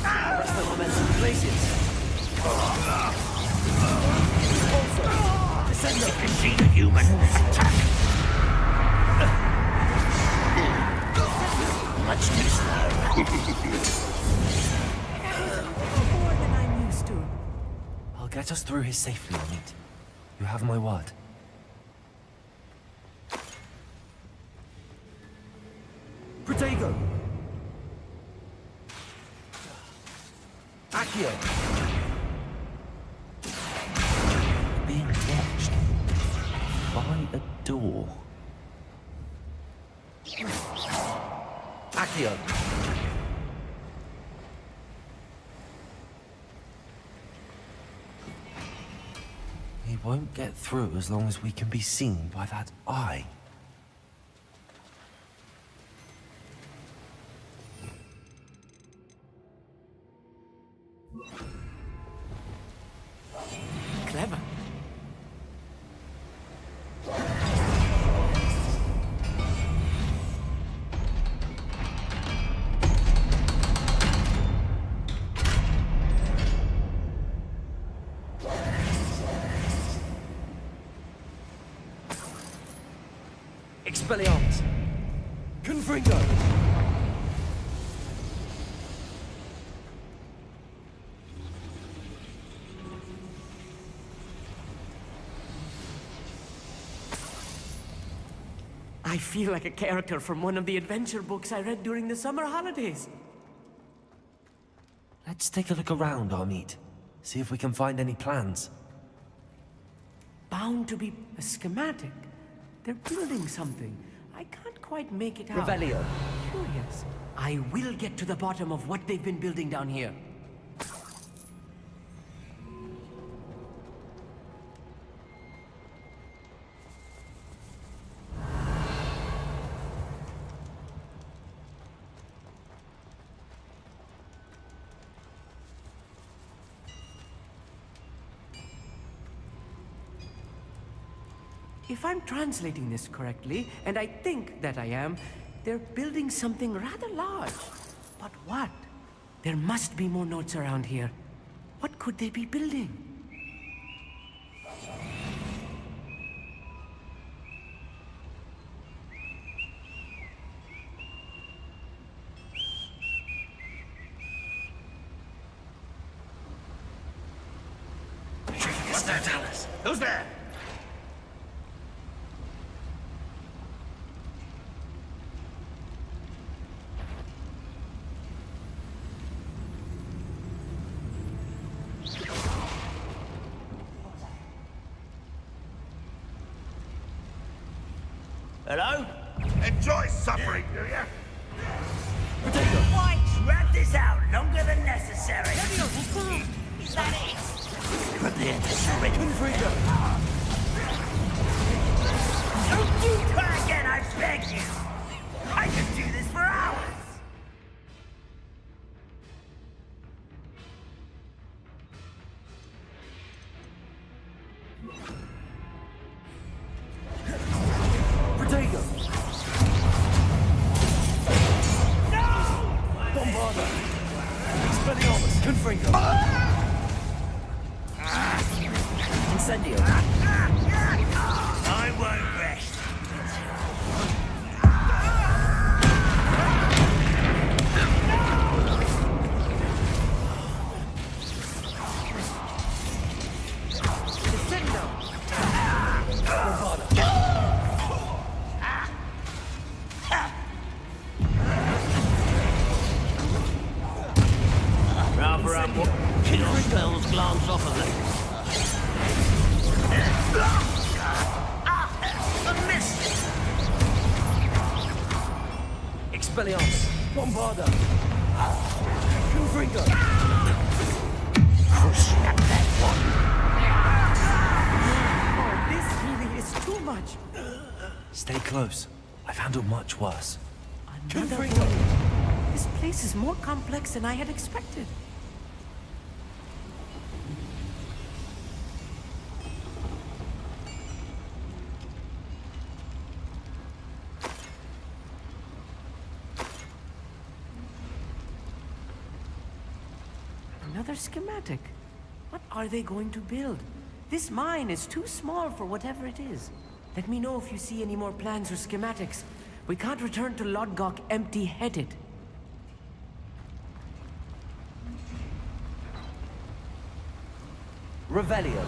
Speaker 16: Press the momentum places.
Speaker 8: Descender. Machine human. Attack. Much too slow.
Speaker 3: More than I'm used to.
Speaker 7: I'll get us through his safely, Amit. You have my word.
Speaker 16: Protego. Accio.
Speaker 7: Being watched by a door.
Speaker 16: Accio.
Speaker 7: He won't get through as long as we can be seen by that eye.
Speaker 3: Clever.
Speaker 16: Expelliarmus. Confringo.
Speaker 3: I feel like a character from one of the adventure books I read during the summer holidays.
Speaker 7: Let's take a look around, Amit. See if we can find any plans.
Speaker 3: Bound to be a schematic. They're building something. I can't quite make it out.
Speaker 16: Revelio.
Speaker 3: Curious. I will get to the bottom of what they've been building down here. If I'm translating this correctly, and I think that I am, they're building something rather large. But what? There must be more notes around here. What could they be building?
Speaker 8: What's that, Alice? Who's there? Hello? Enjoy suffering, do you? Why drag this out longer than necessary? Is that it? Prepare to surrender. Don't you try again, I beg you! I could do this for hours!
Speaker 16: Protego!
Speaker 8: No!
Speaker 16: Bombarda! Expelliarmus! Confringo! Incendio!
Speaker 8: I won't rest. Rather up what kill spells glance off of it. A miss!
Speaker 16: Expelliarmus! Bombarda! Confringo!
Speaker 8: Snap that
Speaker 3: Oh, this really is too much.
Speaker 7: Stay close. I've handled much worse.
Speaker 3: Another warning. This place is more complex than I had expected. Another schematic. What are they going to build? This mine is too small for whatever it is. Let me know if you see any more plans or schematics. We can't return to Lodgok empty-headed.
Speaker 16: Revelio!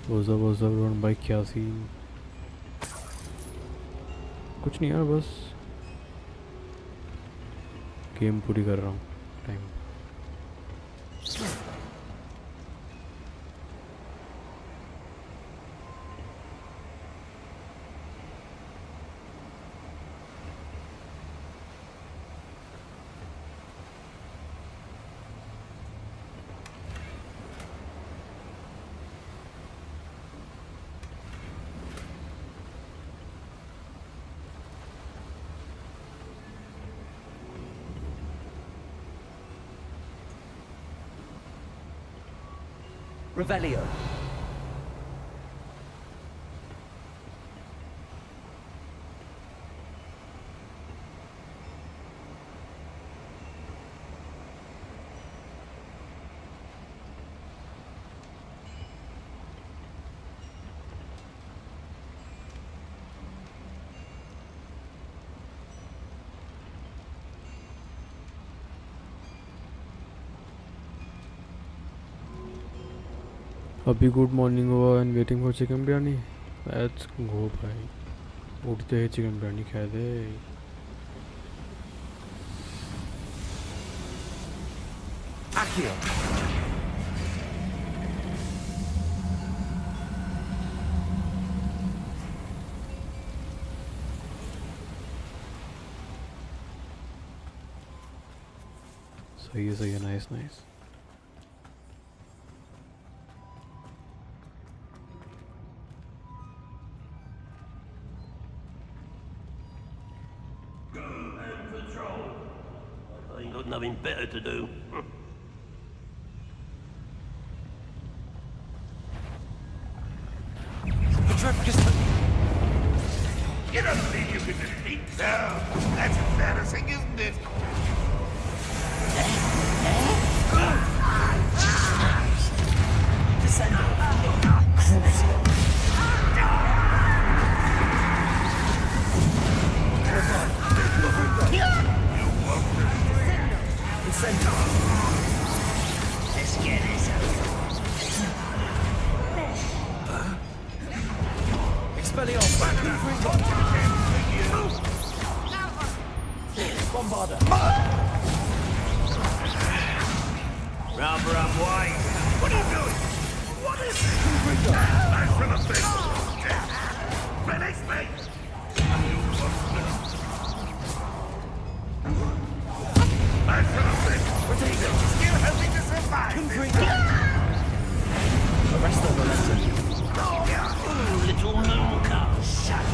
Speaker 1: What's up everyone, भाई क्या scene? कुछ नहीं यार, बस game पूरी कर रहा हूँ टाइम।
Speaker 16: Revelio!
Speaker 1: अभी गुड मॉर्निंग हुआ and waiting for chicken biryani. Let's go भाई, उठते ही चिकन बिरयानी खाए दे।
Speaker 16: Accio!
Speaker 1: सही है, nice nice.
Speaker 5: nothing better to do.
Speaker 17: You don't think you can defeat them? That's embarrassing, isn't it?
Speaker 8: Let's get this
Speaker 16: Expelliarmus! Bombarda!
Speaker 8: Rubber up white.
Speaker 17: What are you doing? What is it? I should have been. Finish me! I should have been. Still helping to survive.
Speaker 16: Arrest the momentum.
Speaker 8: Ooh, little mooncalf, son.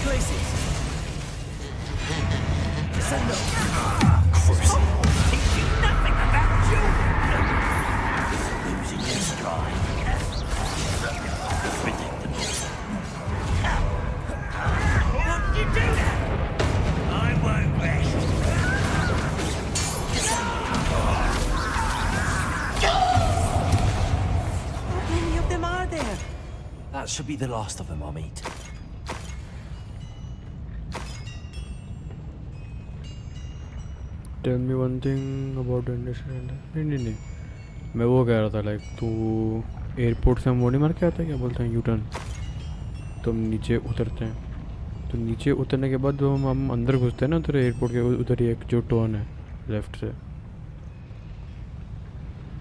Speaker 16: Places. Descendo.
Speaker 8: Teach you nothing about you. Losing your stride. Predictable. What'd you do that? I won't rest.
Speaker 3: How many of them are there?
Speaker 7: That should be the last of them, Amit.
Speaker 1: Tell me one thing about industrial नहीं मैं वो कह रहा था like तू airport से हम वो नहीं मार के आते क्या बोलते हैं यूटर्न तो हम नीचे उतरते हैं तो नीचे उतरने के बाद जो हम अंदर घुसते हैं ना उधर एयरपोर्ट के उधर ही एक जो टर्न है लेफ़्ट से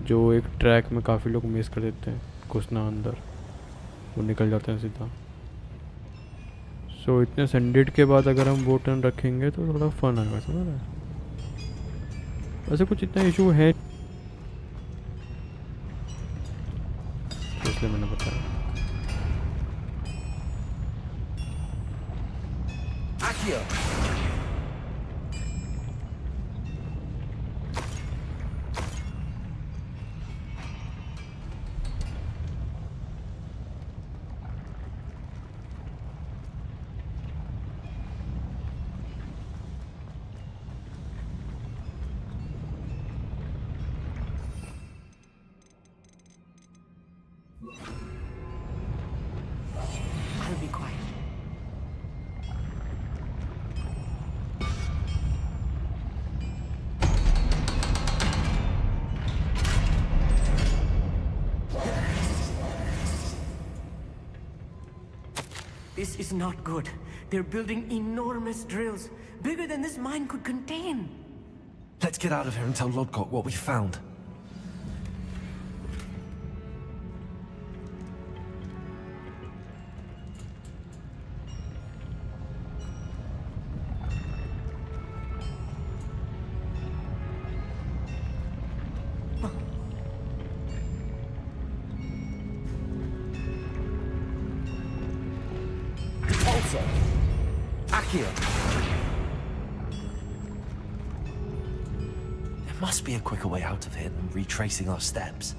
Speaker 1: जो एक ट्रैक में काफ़ी लोग मिस कर देते हैं घुसना अंदर वो निकल जाते हैं सीधा सो इतने संडेड के बाद अगर हम वो टर्न रखेंगे तो थोड़ा फन आएगा समझ रहा है वैसे कुछ इतना इशू है इसलिए मैंने बताया
Speaker 16: Accio!
Speaker 3: I'll be quiet. This is not good. They're building enormous drills, bigger than this mine could contain.
Speaker 7: Let's get out of here and tell Lodgok what we found.
Speaker 16: Repulsor! Accio!
Speaker 7: There must be a quicker way out of here than retracing our steps.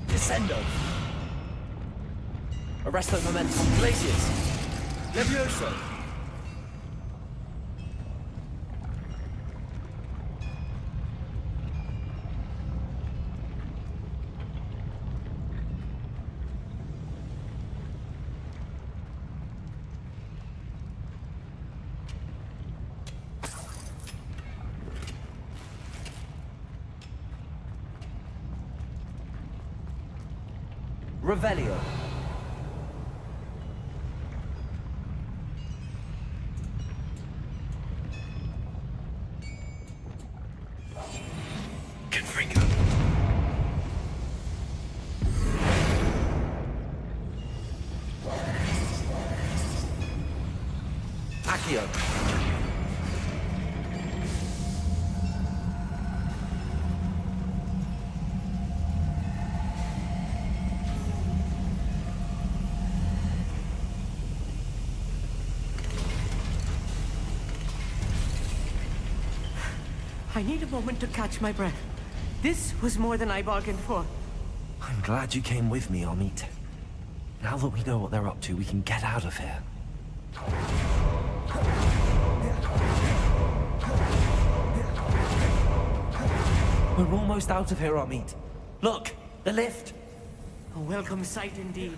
Speaker 16: Descendo! Arresto momentum. Glaciers! Levioso! Revelio.
Speaker 7: Confringo.
Speaker 16: Accio.
Speaker 3: I need a moment to catch my breath. This was more than I bargained for.
Speaker 7: I'm glad you came with me, Amit. Now that we know what they're up to, we can get out of here. We're almost out of here, Amit. Look, the lift.
Speaker 3: A welcome sight indeed.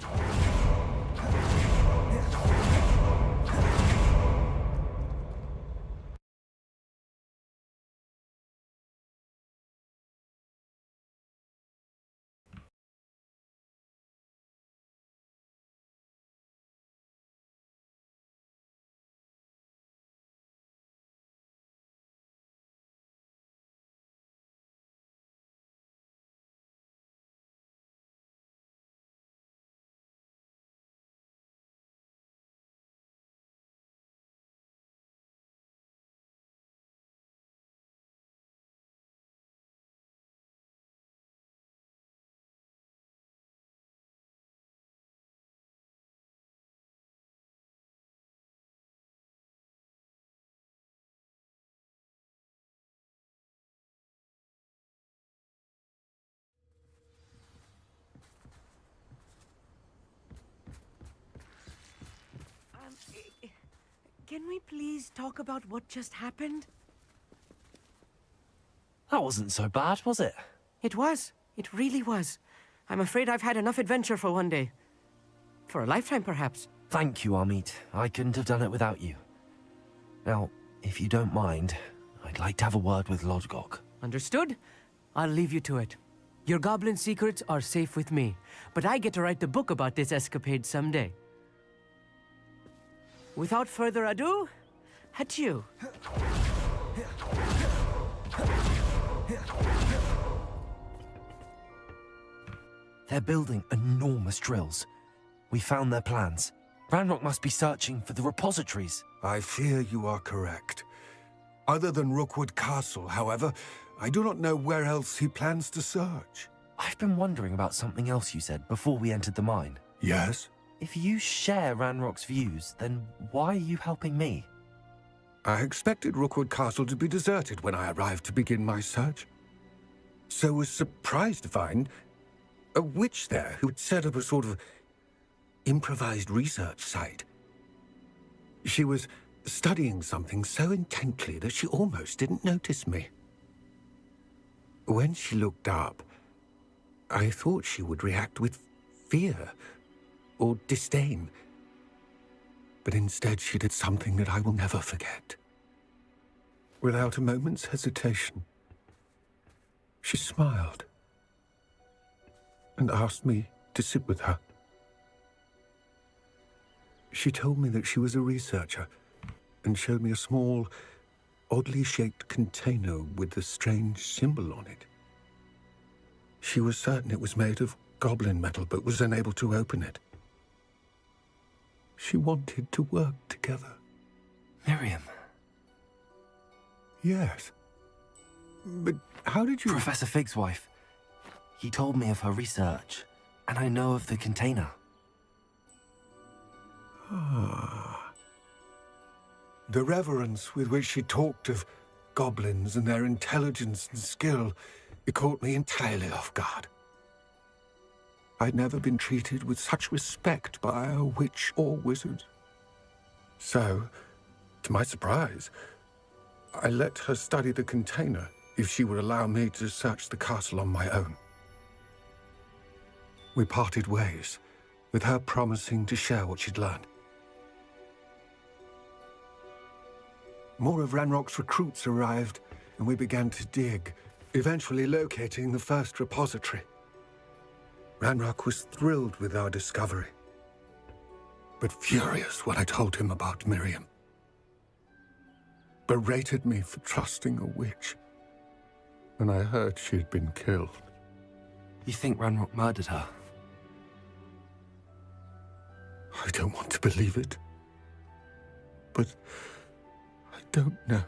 Speaker 3: Can we please talk about what just happened?
Speaker 7: That wasn't so bad, was it?
Speaker 3: It was. It really was. I'm afraid I've had enough adventure for one day. For a lifetime, perhaps.
Speaker 7: Thank you, Amit. I couldn't have done it without you. Now, if you don't mind, I'd like to have a word with Lodgok.
Speaker 3: Understood? I'll leave you to it. Your goblin secrets are safe with me, but I get to write the book about this escapade someday. Without further ado, adieu.
Speaker 7: They're building enormous drills. We found their plans. Ranrock must be searching for the repositories.
Speaker 9: I fear you are correct. Other than Rookwood Castle, however, I do not know where else he plans to search.
Speaker 7: I've been wondering about something else you said before we entered the mine.
Speaker 9: Yes?
Speaker 7: If you share Ranrock's views, then why are you helping me?
Speaker 9: I expected Rookwood Castle to be deserted when I arrived to begin my search. So was surprised to find a witch there who had set up a sort of improvised research site. She was studying something so intently that she almost didn't notice me. When she looked up, I thought she would react with fear or disdain. But instead she did something that I will never forget. Without a moment's hesitation, she smiled and asked me to sit with her. She told me that she was a researcher and showed me a small, oddly shaped container with a strange symbol on it. She was certain it was made of goblin metal, but was unable to open it. She wanted to work together.
Speaker 7: Miriam.
Speaker 9: Yes. But how did you...
Speaker 7: Professor Fig's wife. He told me of her research, and I know of the container.
Speaker 9: Ah. The reverence with which she talked of goblins and their intelligence and skill, it caught me entirely off guard. I'd never been treated with such respect by a witch or wizard. So, to my surprise, I let her study the container if she would allow me to search the castle on my own. We parted ways, with her promising to share what she'd learned. More of Ranrock's recruits arrived, and we began to dig, eventually locating the first repository. Ranrock was thrilled with our discovery, but furious when I told him about Miriam. Berated me for trusting a witch, and I heard she had been killed.
Speaker 7: You think Ranrock murdered her?
Speaker 9: I don't want to believe it, but don't know.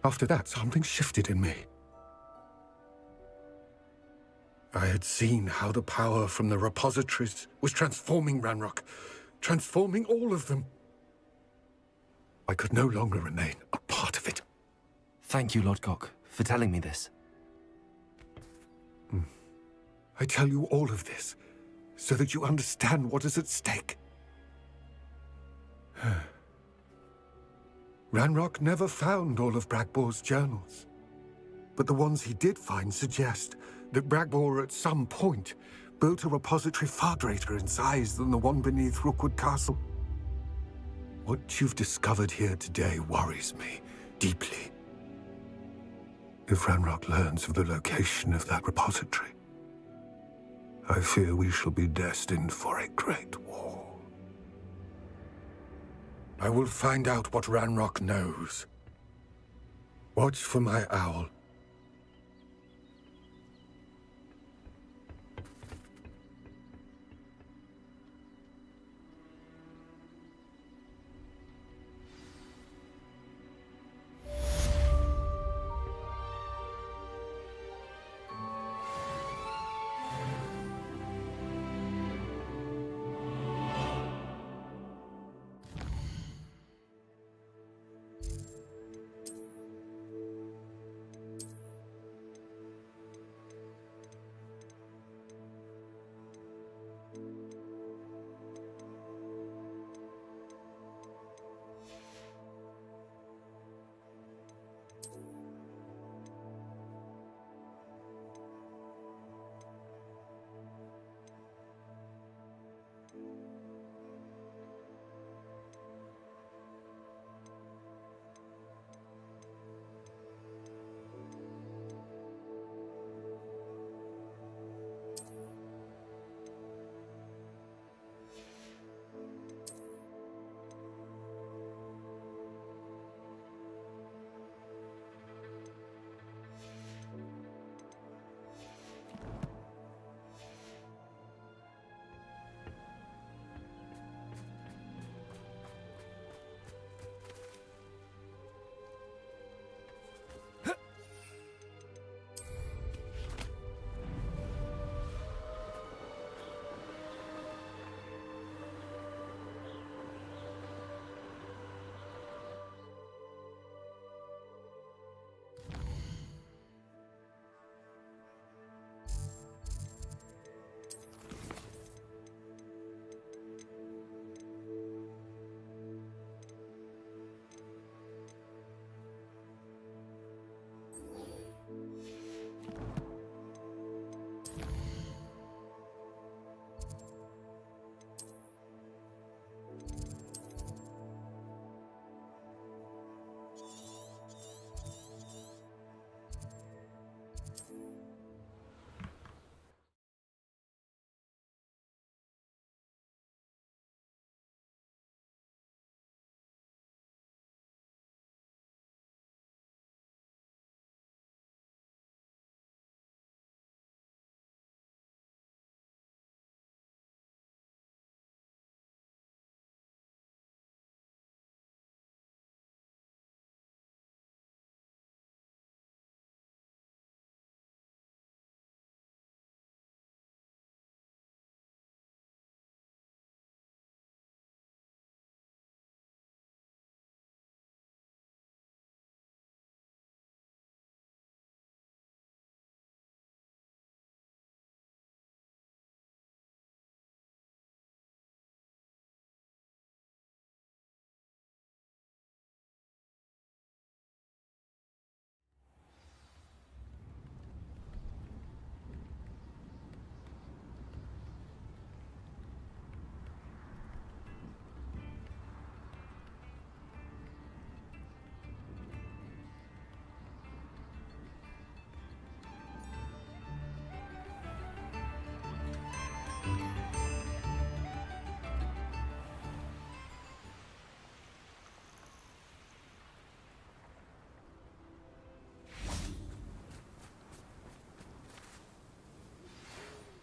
Speaker 9: After that, something shifted in me. I had seen how the power from the repositories was transforming Ranrock, transforming all of them. I could no longer remain a part of it.
Speaker 7: Thank you, Lodgok, for telling me this.
Speaker 9: I tell you all of this so that you understand what is at stake. Ranrock never found all of Bragbor's journals, but the ones he did find suggest that Bragbor at some point built a repository far greater in size than the one beneath Rookwood Castle. What you've discovered here today worries me deeply. If Ranrock learns of the location of that repository, I fear we shall be destined for a great war. I will find out what Ranrock knows. Watch for my owl.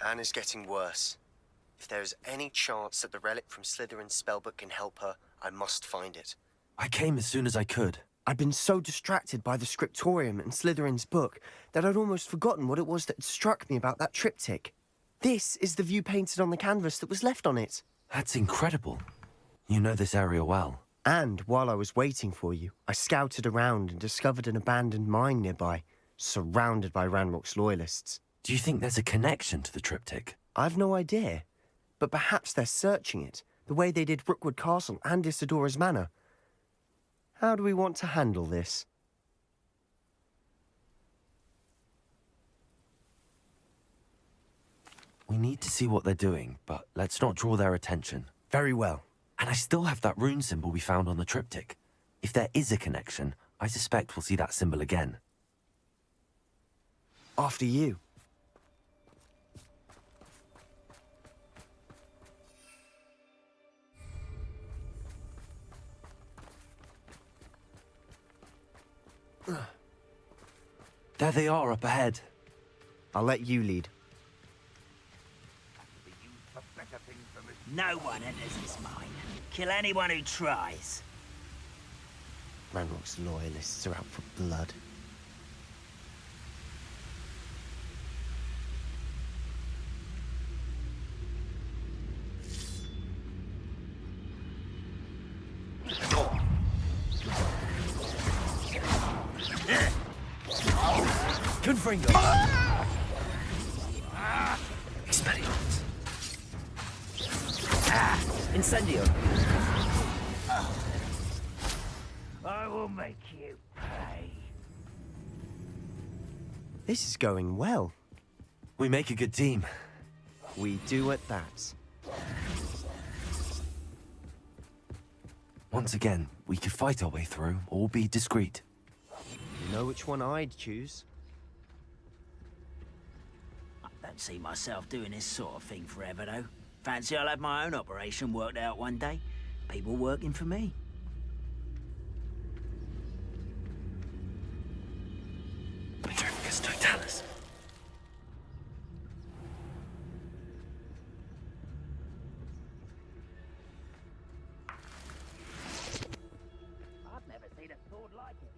Speaker 15: Anne is getting worse. If there is any chance that the relic from Slytherin's spellbook can help her, I must find it.
Speaker 7: I came as soon as I could.
Speaker 15: I'd been so distracted by the scriptorium and Slytherin's book that I'd almost forgotten what it was that had struck me about that triptych. This is the view painted on the canvas that was left on it.
Speaker 7: That's incredible. You know this area well.
Speaker 15: And while I was waiting for you, I scouted around and discovered an abandoned mine nearby, surrounded by Ranrock's loyalists.
Speaker 7: Do you think there's a connection to the triptych?
Speaker 15: I've no idea, but perhaps they're searching it, the way they did Rookwood Castle and Isidora's Manor. How do we want to handle this?
Speaker 7: We need to see what they're doing, but let's not draw their attention.
Speaker 15: Very well.
Speaker 7: And I still have that rune symbol we found on the triptych. If there is a connection, I suspect we'll see that symbol again.
Speaker 15: After you.
Speaker 7: There they are up ahead.
Speaker 15: I'll let you lead.
Speaker 8: No one enters this mine. Kill anyone who tries.
Speaker 15: Ranrock's loyalists are out for blood.
Speaker 16: Confringo!
Speaker 7: Expelliarmus!
Speaker 16: Incendio!
Speaker 8: I will make you pay.
Speaker 15: This is going well.
Speaker 7: We make a good team.
Speaker 15: We do at that.
Speaker 7: Once again, we could fight our way through, or be discreet.
Speaker 15: You know which one I'd choose?
Speaker 8: I don't see myself doing this sort of thing forever, though. Fancy I'll have my own operation worked out one day. People working for me.
Speaker 7: Petrificus Totalis.
Speaker 8: I've never seen a sword like it.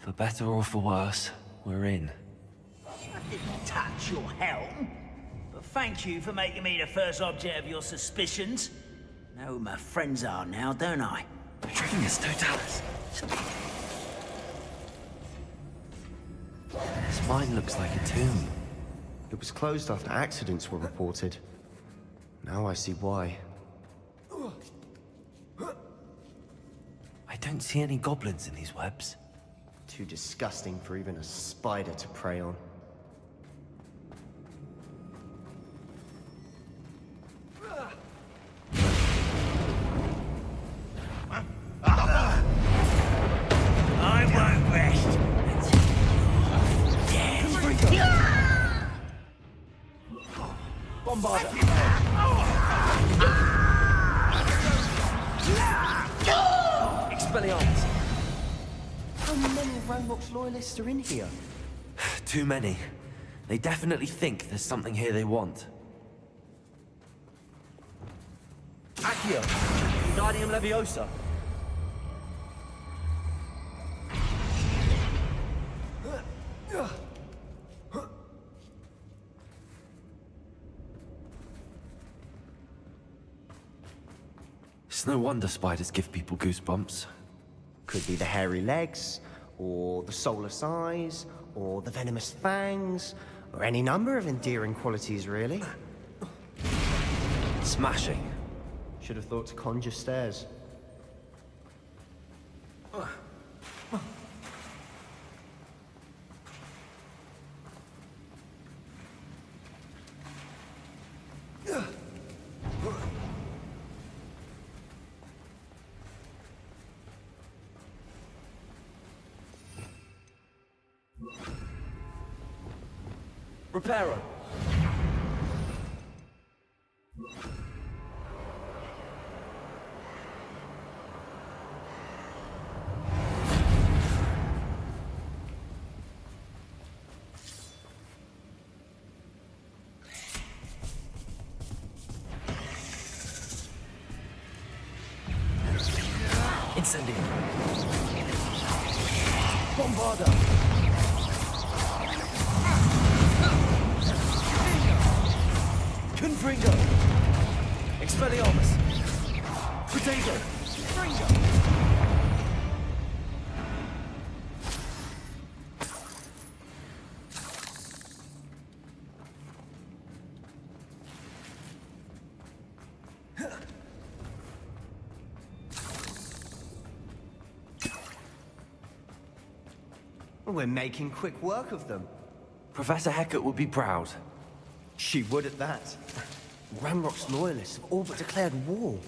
Speaker 7: For better or for worse, we're in.
Speaker 8: I didn't touch your helm. But thank you for making me the first object of your suspicions. Know who my friends are now, don't I?
Speaker 7: Petrificus Totalis. This mine looks like a tomb.
Speaker 15: It was closed after accidents were reported. Now I see why.
Speaker 7: I don't see any goblins in these webs.
Speaker 15: Too disgusting for even a spider to prey on.
Speaker 8: I won't rest until you're dead.
Speaker 16: Bombarda! Expelliarmus!
Speaker 15: How many of Ranrock's loyalists are in here?
Speaker 7: Too many. They definitely think there's something here they want.
Speaker 16: Accio! Wingardium Leviosa!
Speaker 7: It's no wonder spiders give people goosebumps.
Speaker 15: Could be the hairy legs, or the soulless eyes, or the venomous fangs, or any number of endearing qualities, really.
Speaker 7: Smashing.
Speaker 15: Should have thought to conjure stairs.
Speaker 16: Reparo. Incendio. Bombarda. Confringo. Expelliarmus. Potato. Fringo.
Speaker 15: We're making quick work of them.
Speaker 7: Professor Hecat would be proud.
Speaker 15: She would at that. Ranrock's loyalists have all but declared war.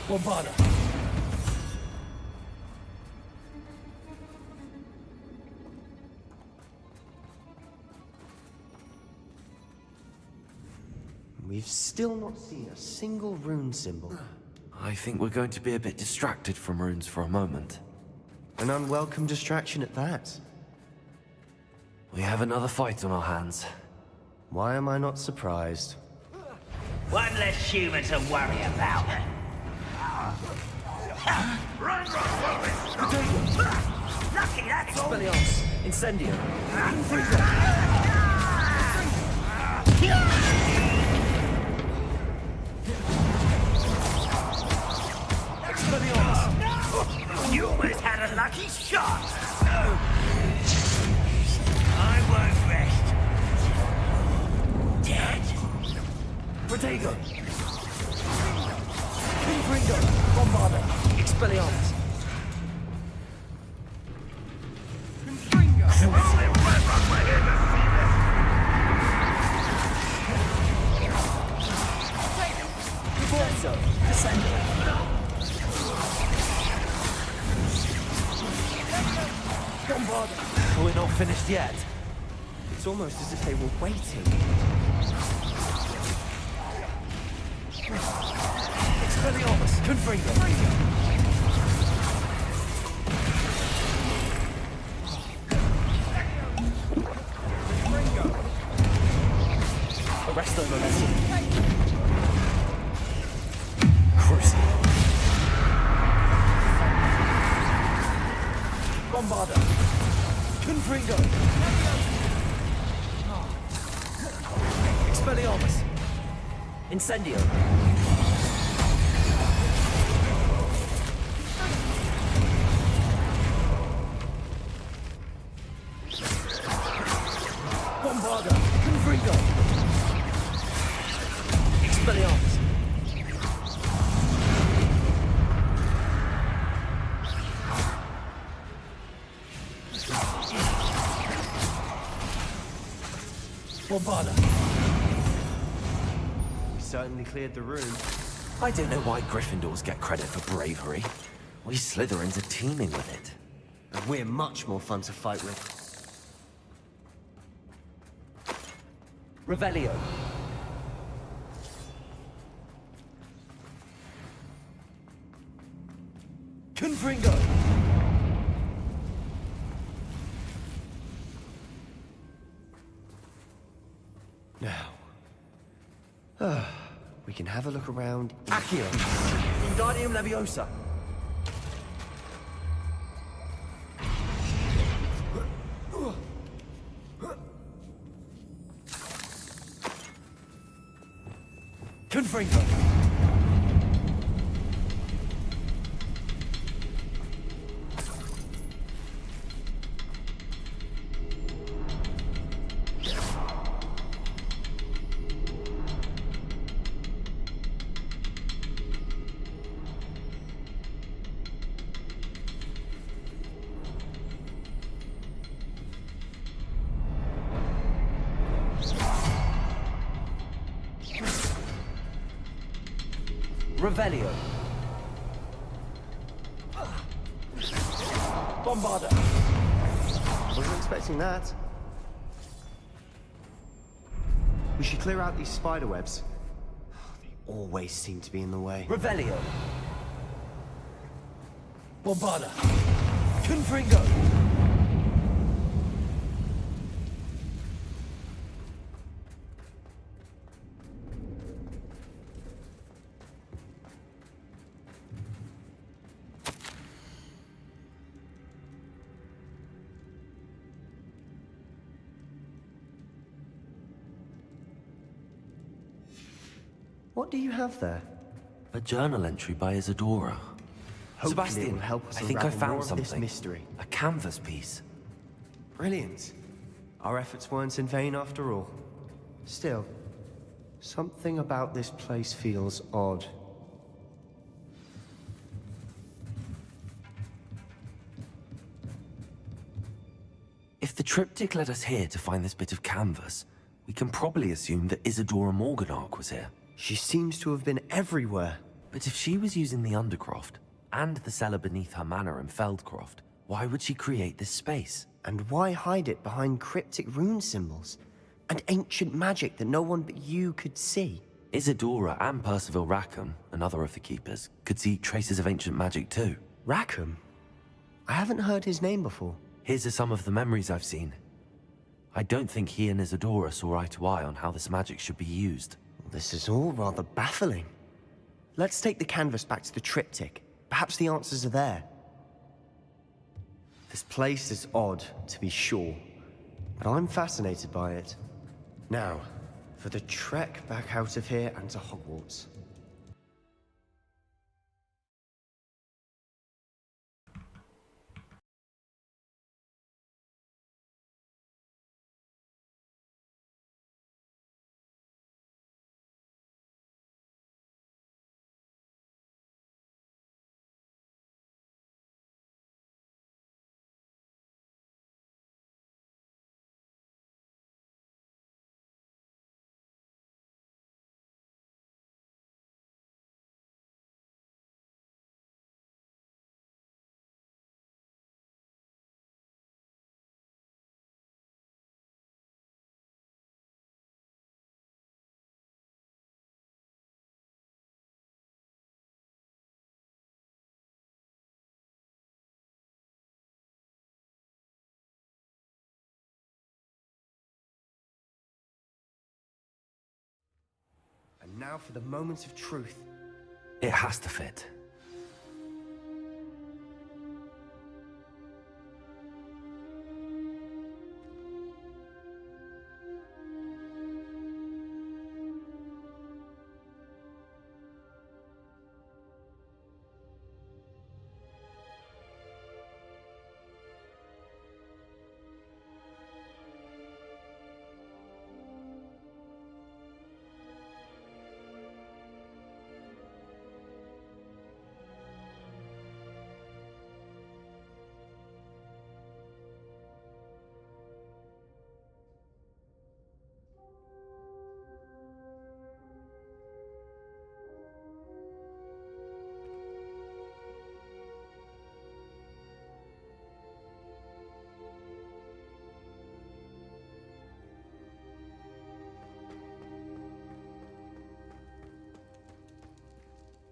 Speaker 16: Bombarda.
Speaker 15: We've still not seen a single rune symbol.
Speaker 7: I think we're going to be a bit distracted from runes for a moment.
Speaker 15: An unwelcome distraction at that.
Speaker 7: We have another fight on our hands.
Speaker 15: Why am I not surprised?
Speaker 8: One less human to worry about. Lucky that's all.
Speaker 16: Expelliarmus. Incendio.
Speaker 8: Expelliarmus. You almost had a lucky shot. I won't rest. Dead.
Speaker 16: Protego. Confringo. Bombarda. Expelliarmus. Corso. Descendo. Bombarda.
Speaker 7: We're not finished yet.
Speaker 15: It's almost as if they were waiting.
Speaker 16: Expelliarmus. Confringo.
Speaker 7: Arresto momentum. Crucial.
Speaker 16: Bombarda. Confringo. Expelliarmus. Incendio. Bombarda. Confringo. Expelliarmus. Bombarda.
Speaker 15: We certainly cleared the room.
Speaker 7: I don't know why Gryffindors get credit for bravery. We Slytherins are teeming with it.
Speaker 15: And we're much more fun to fight with.
Speaker 16: Revelio. Confringo.
Speaker 15: Now. We can have a look around.
Speaker 16: Accio. Wingardium Leviosa. Confringo.
Speaker 7: Revelio.
Speaker 16: Bombarda.
Speaker 15: Wasn't expecting that. We should clear out these spider webs. They always seem to be in the way.
Speaker 7: Revelio.
Speaker 16: Bombarda. Confringo.
Speaker 15: What do you have there?
Speaker 7: A journal entry by Isadora.
Speaker 15: Hopefully it
Speaker 7: Sebastian,
Speaker 15: will help us
Speaker 7: I think I
Speaker 15: unravel more
Speaker 7: found
Speaker 15: of
Speaker 7: something.
Speaker 15: this mystery.
Speaker 7: A canvas piece.
Speaker 15: Brilliant. Our efforts weren't in vain after all. Still, something about this place feels odd.
Speaker 7: If the triptych led us here to find this bit of canvas, we can probably assume that Isadora Morganach was here.
Speaker 15: She seems to have been everywhere.
Speaker 7: But if she was using the Undercroft, and the cellar beneath her manor in Feldcroft, why would she create this space?
Speaker 15: And why hide it behind cryptic rune symbols? And ancient magic that no one but you could see?
Speaker 7: Isadora and Percival Rackham, another of the Keepers, could see traces of ancient magic too.
Speaker 15: Rackham? I haven't heard his name before.
Speaker 7: His are some of the memories I've seen. I don't think he and Isadora saw eye to eye on how this magic should be used.
Speaker 15: This is all rather baffling. Let's take the canvas back to the triptych. Perhaps the answers are there. This place is odd, to be sure, but I'm fascinated by it. Now, for the trek back out of here and to Hogwarts. And now for the moments of truth.
Speaker 7: It has to fit.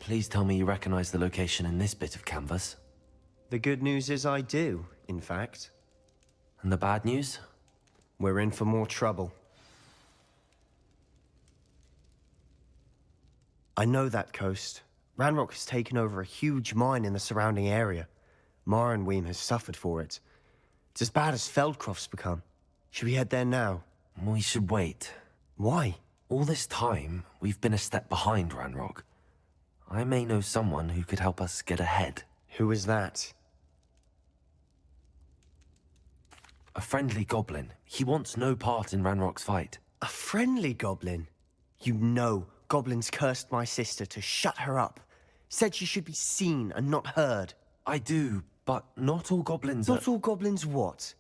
Speaker 7: Please tell me you recognize the location in this bit of canvas.
Speaker 15: The good news is I do, in fact.
Speaker 7: And the bad news?
Speaker 15: We're in for more trouble. I know that coast. Ranrock has taken over a huge mine in the surrounding area. Morrowind has suffered for it. It's as bad as Feldcroft's become. Should we head there now?
Speaker 7: We should wait.
Speaker 15: Why?
Speaker 7: All this time, we've been a step behind Ranrock. I may know someone who could help us get ahead.
Speaker 15: Who is that?
Speaker 7: A friendly goblin. He wants no part in Ranrock's fight.
Speaker 15: A friendly goblin? You know goblins cursed my sister to shut her up. Said she should be seen and not heard.
Speaker 7: I do, but not all goblins are...
Speaker 15: Not all goblins what?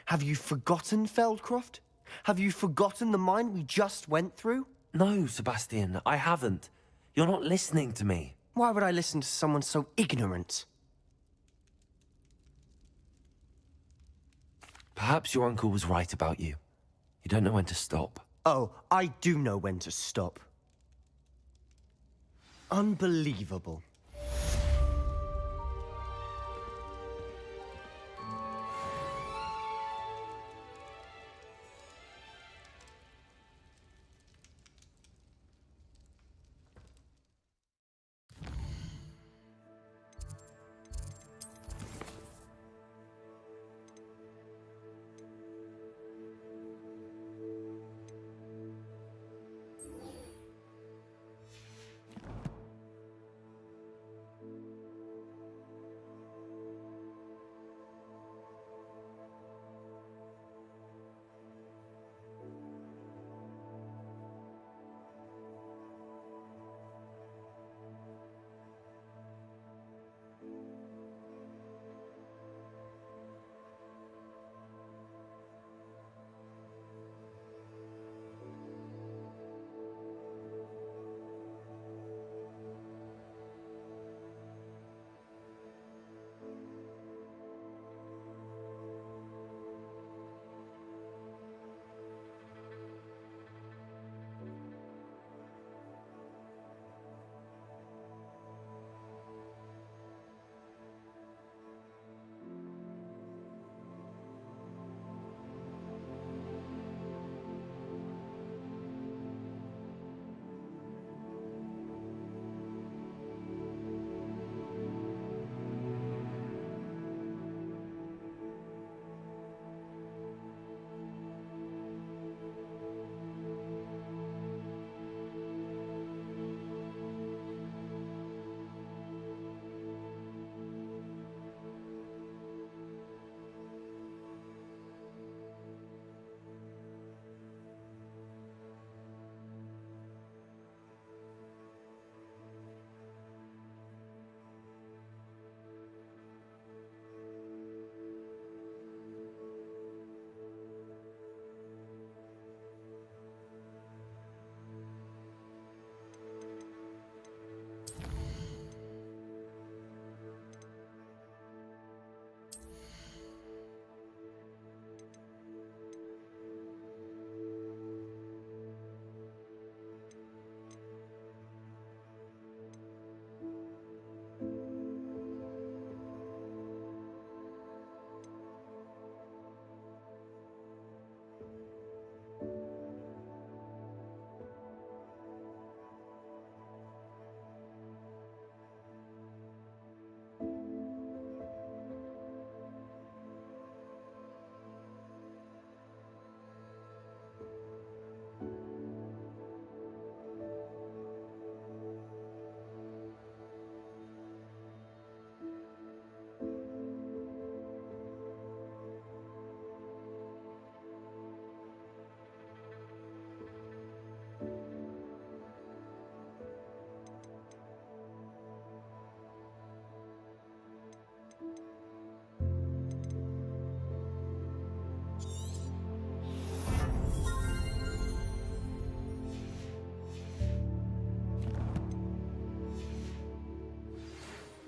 Speaker 15: Have you forgotten Feldcroft? Have you forgotten the mine we just went through?
Speaker 7: No, Sebastian, I haven't. You're not listening to me.
Speaker 15: Why would I listen to someone so ignorant?
Speaker 7: Perhaps your uncle was right about you. You don't know when to stop.
Speaker 15: Oh, I do know when to stop. Unbelievable.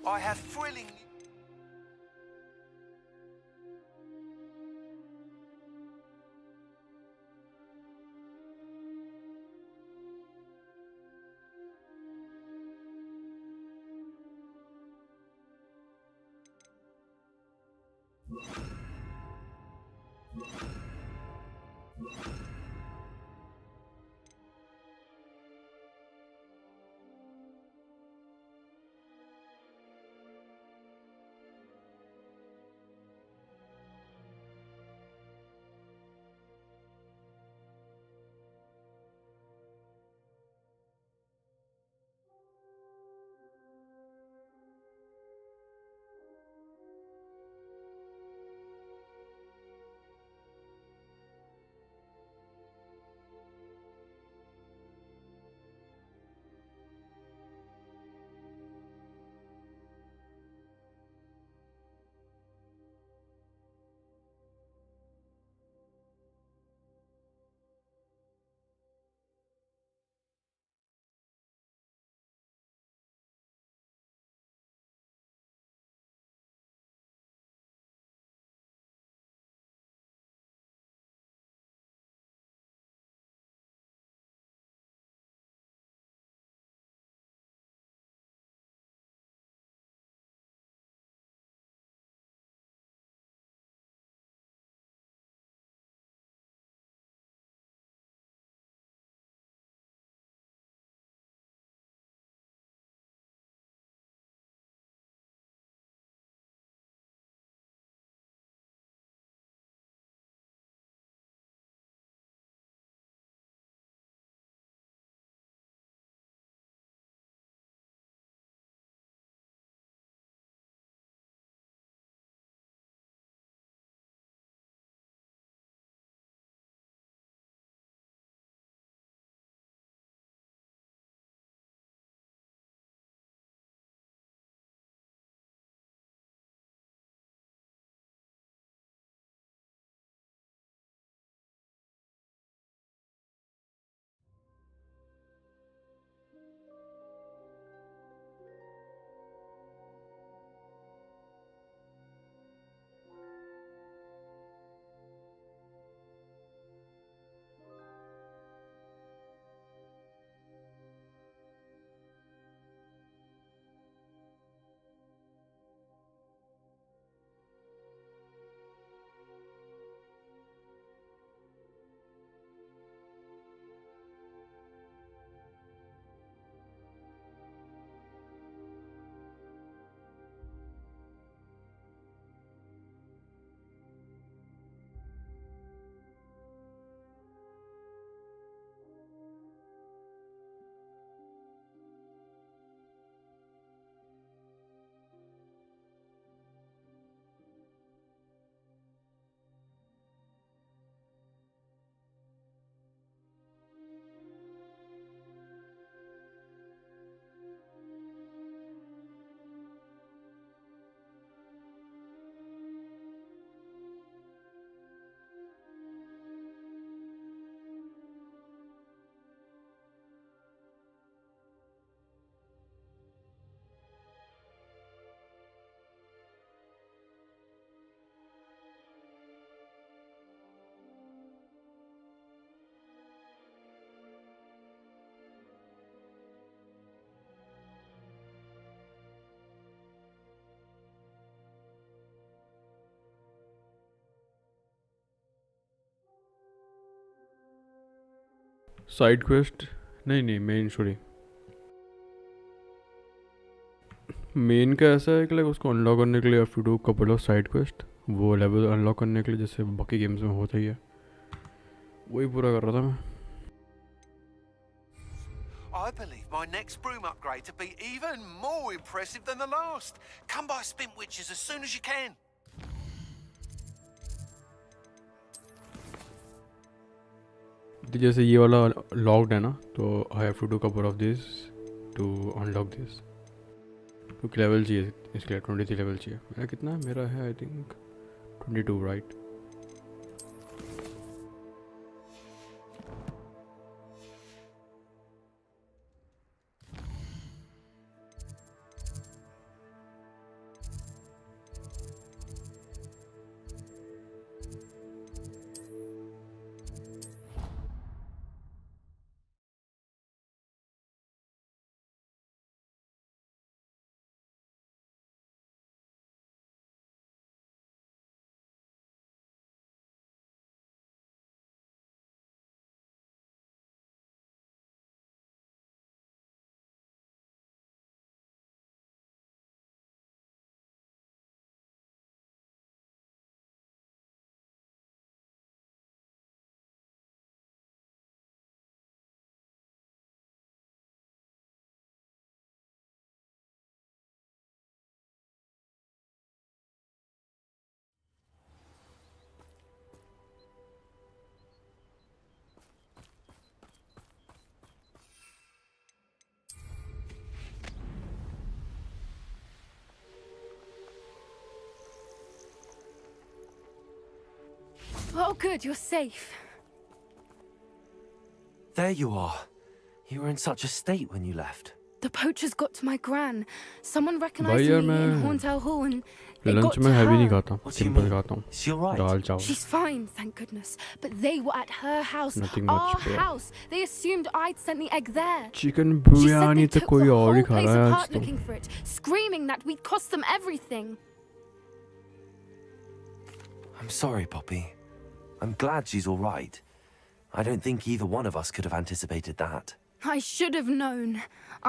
Speaker 9: I have thrilling...
Speaker 1: side quest नहीं main story. Main का ऐसा है कि like उसको unlock करने के लिए आप do couple of side quest, वो लेवल अनलॉक करने के लिए जैसे बाकी गेम्स में होता ही है, वही पूरा कर रहा था मैं।
Speaker 5: I believe my next broom upgrade to be even more impressive than the last. Come by Spintwitches as soon as you can.
Speaker 1: जैसे ये वाला लॉक्ड है ना, तो I have to do couple of this to unlock this. क्योंकि level चाहिए इसके लिए, 23 लेवल चाहिए। मेरा कितना है? मेरा है I think 22 right.
Speaker 6: Oh, good, you're safe.
Speaker 7: There you are. You were in such a state when you left.
Speaker 6: The poachers got to my gran. Someone
Speaker 1: भाई
Speaker 6: recognized
Speaker 1: यार
Speaker 6: me in
Speaker 1: मैं
Speaker 6: Horntail Hall and it got
Speaker 1: lunch
Speaker 6: to
Speaker 1: में heavy नहीं
Speaker 6: her.
Speaker 1: खाता, simple खाता हूँ, दाल चावल।
Speaker 6: She's fine, thank goodness. But they were at her house,
Speaker 1: Nothing much,
Speaker 6: our
Speaker 1: bro.
Speaker 6: house. They assumed I'd sent the egg there.
Speaker 1: Chicken
Speaker 6: She said
Speaker 1: biryani
Speaker 6: they
Speaker 1: तो
Speaker 6: took
Speaker 1: कोई
Speaker 6: the
Speaker 1: और ही
Speaker 6: whole
Speaker 1: खा
Speaker 6: place
Speaker 1: रहा है आज
Speaker 6: apart
Speaker 1: तो।
Speaker 6: looking for it, screaming that we'd cost them everything.
Speaker 7: I'm sorry, Poppy. I'm glad she's all right. I don't think either one of us could have anticipated that.
Speaker 6: I should have known.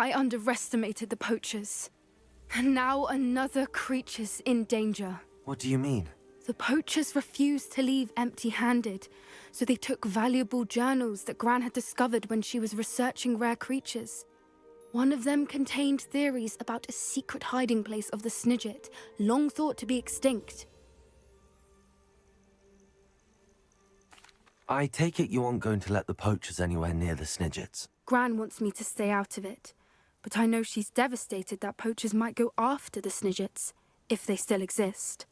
Speaker 6: I underestimated the poachers. And now another creature's in danger.
Speaker 7: What do you mean?
Speaker 6: The poachers refused to leave empty-handed, so they took valuable journals that Gran had discovered when she was researching rare creatures. One of them contained theories about a secret hiding place of the Snidget, long thought to be extinct.
Speaker 7: I take it you aren't going to let the poachers anywhere near the Snidgets.
Speaker 6: Gran wants me to stay out of it, but I know she's devastated that poachers might go after the Snidgets, if they still exist.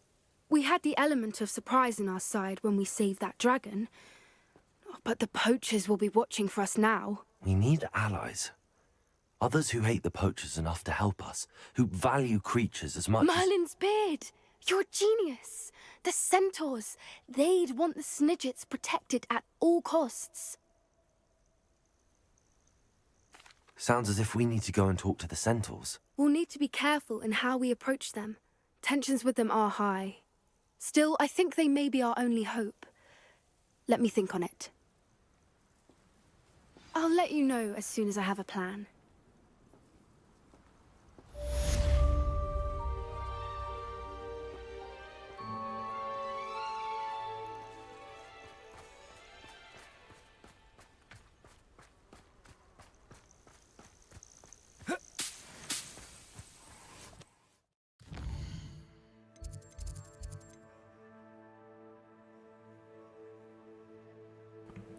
Speaker 6: We had the element of surprise on our side when we saved that dragon, but the poachers will be watching for us now.
Speaker 7: We need allies. Others who hate the poachers enough to help us, who value creatures as much
Speaker 6: Merlin's beard! You're a genius! The centaurs! They'd want the Snidgets protected at all costs.
Speaker 7: Sounds as if we need to go and talk to the centaurs.
Speaker 6: We'll need to be careful in how we approach them. Tensions with them are high. Still, I think they may be our only hope. Let me think on it. I'll let you know as soon as I have a plan.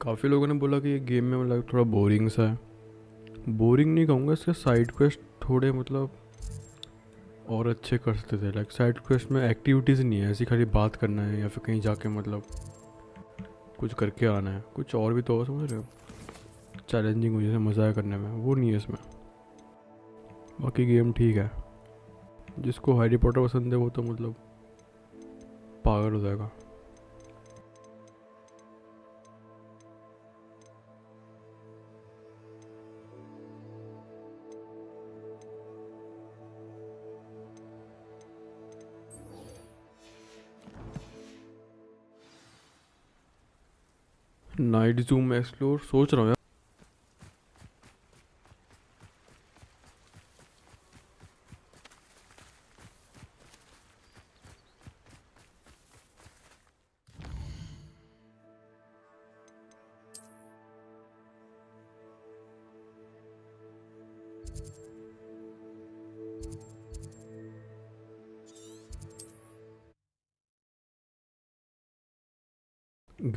Speaker 1: काफ़ी लोगों ने बोला कि ये game में मतलब थोड़ा boring सा है। बोरिंग नहीं कहूँगा, इसके साइड क्वेस्ट थोड़े मतलब और अच्छे कर सकते थे। लाइक साइड क्वेस्ट में एक्टिविटीज़ नहीं है, ऐसी खाली बात करना है या फिर कहीं जाके मतलब कुछ करके आना है, कुछ और भी तो हो, समझ रहे हो, चैलेंजिंग हो जैसे मज़ा करने में, वो नहीं है इसमें। बाकी गेम ठीक है, जिसको हैरी पॉटर पसंद है वो तो मतलब पागल हो जाएगा। नाइट जूम एक्सप्लोर सोच रहा हूँ यार।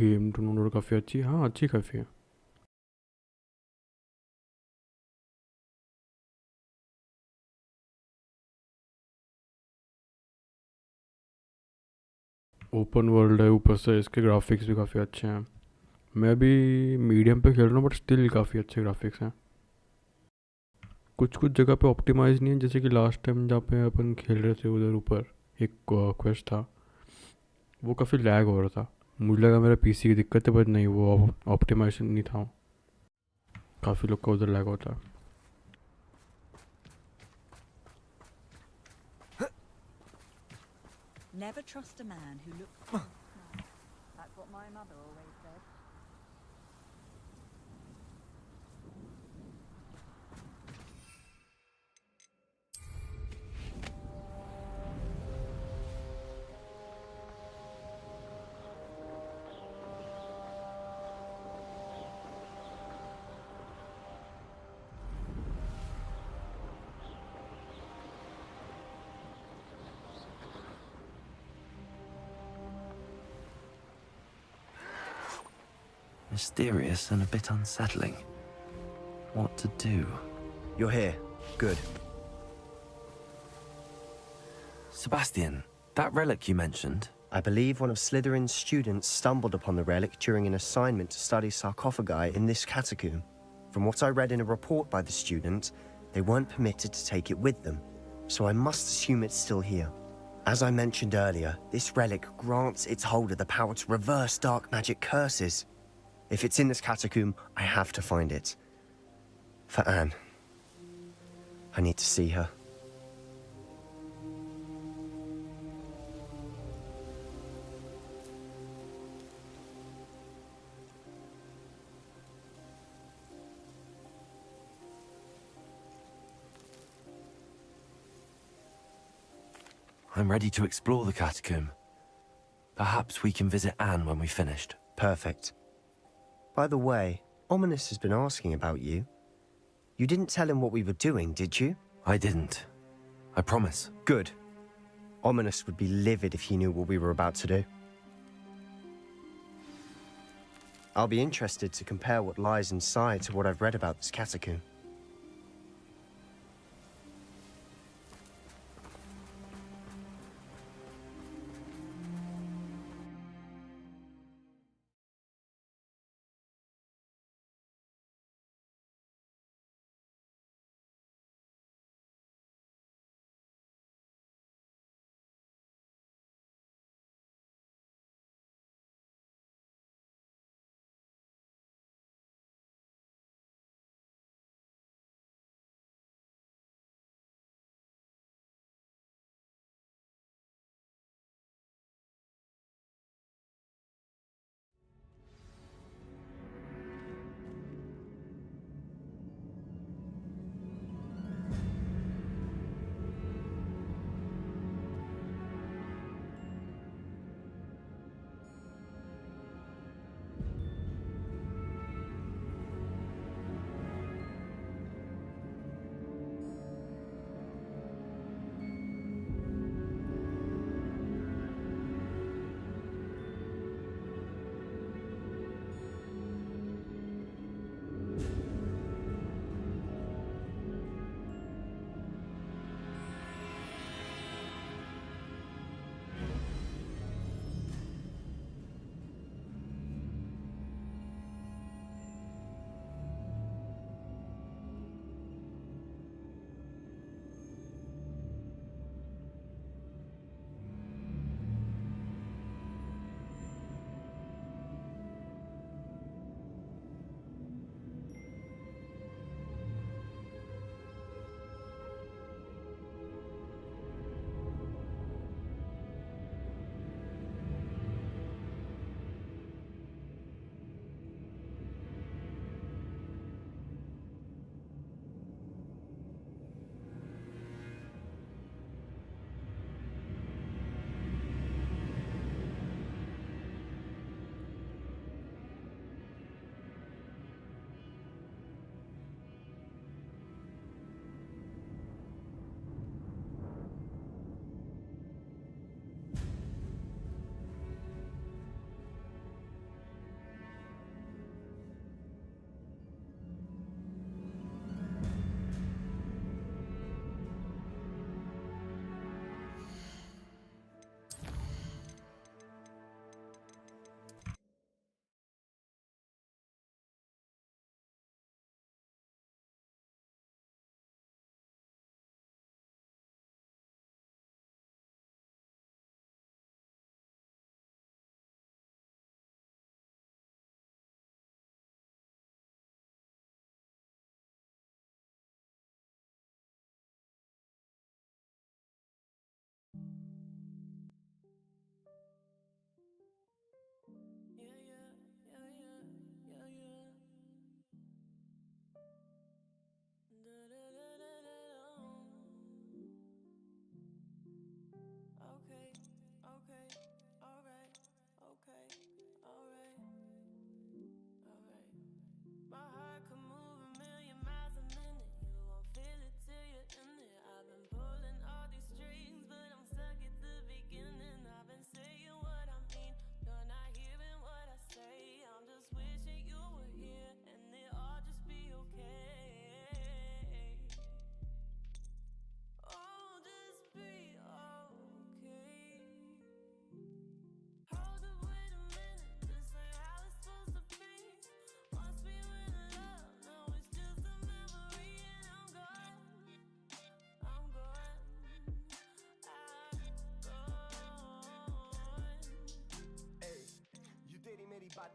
Speaker 1: गेम ढूंढो काफ़ी अच्छी, हाँ अच्छी काफ़ी है। ओपन वर्ल्ड है, ऊपर से इसके ग्राफिक्स भी काफ़ी अच्छे हैं। मैं भी मीडियम पे खेल रहा हूँ बट स्टिल काफ़ी अच्छे ग्राफिक्स हैं। कुछ कुछ जगह पे ऑप्टिमाइज नहीं है, जैसे कि लास्ट टाइम जहाँ पे अपन खेल रहे थे उधर ऊपर एक क्वेस्ट था, वो काफ़ी लैग हो रहा था। मुझे लगा मेरा पीसी की दिक्कत है, बट नहीं, वो ऑप्टिमाइजेशन नहीं था। काफ़ी लोग का उधर लैग होता है।
Speaker 18: Never trust a man who looks. That's what my mother always said.
Speaker 7: Mysterious and a bit unsettling. What to do?
Speaker 15: You're here. Good.
Speaker 7: Sebastian, that relic you mentioned.
Speaker 15: I believe one of Slytherin's students stumbled upon the relic during an assignment to study sarcophagi in this catacomb. From what I read in a report by the student, they weren't permitted to take it with them, so I must assume it's still here. As I mentioned earlier, this relic grants its holder the power to reverse dark magic curses. If it's in this catacomb, I have to find it. For Anne. I need to see her.
Speaker 7: I'm ready to explore the catacomb. Perhaps we can visit Anne when we've finished.
Speaker 15: Perfect. By the way, Ominous has been asking about you. You didn't tell him what we were doing, did you?
Speaker 7: I didn't. I promise.
Speaker 15: Good. Ominous would be livid if he knew what we were about to do. I'll be interested to compare what lies inside to what I've read about this catacomb.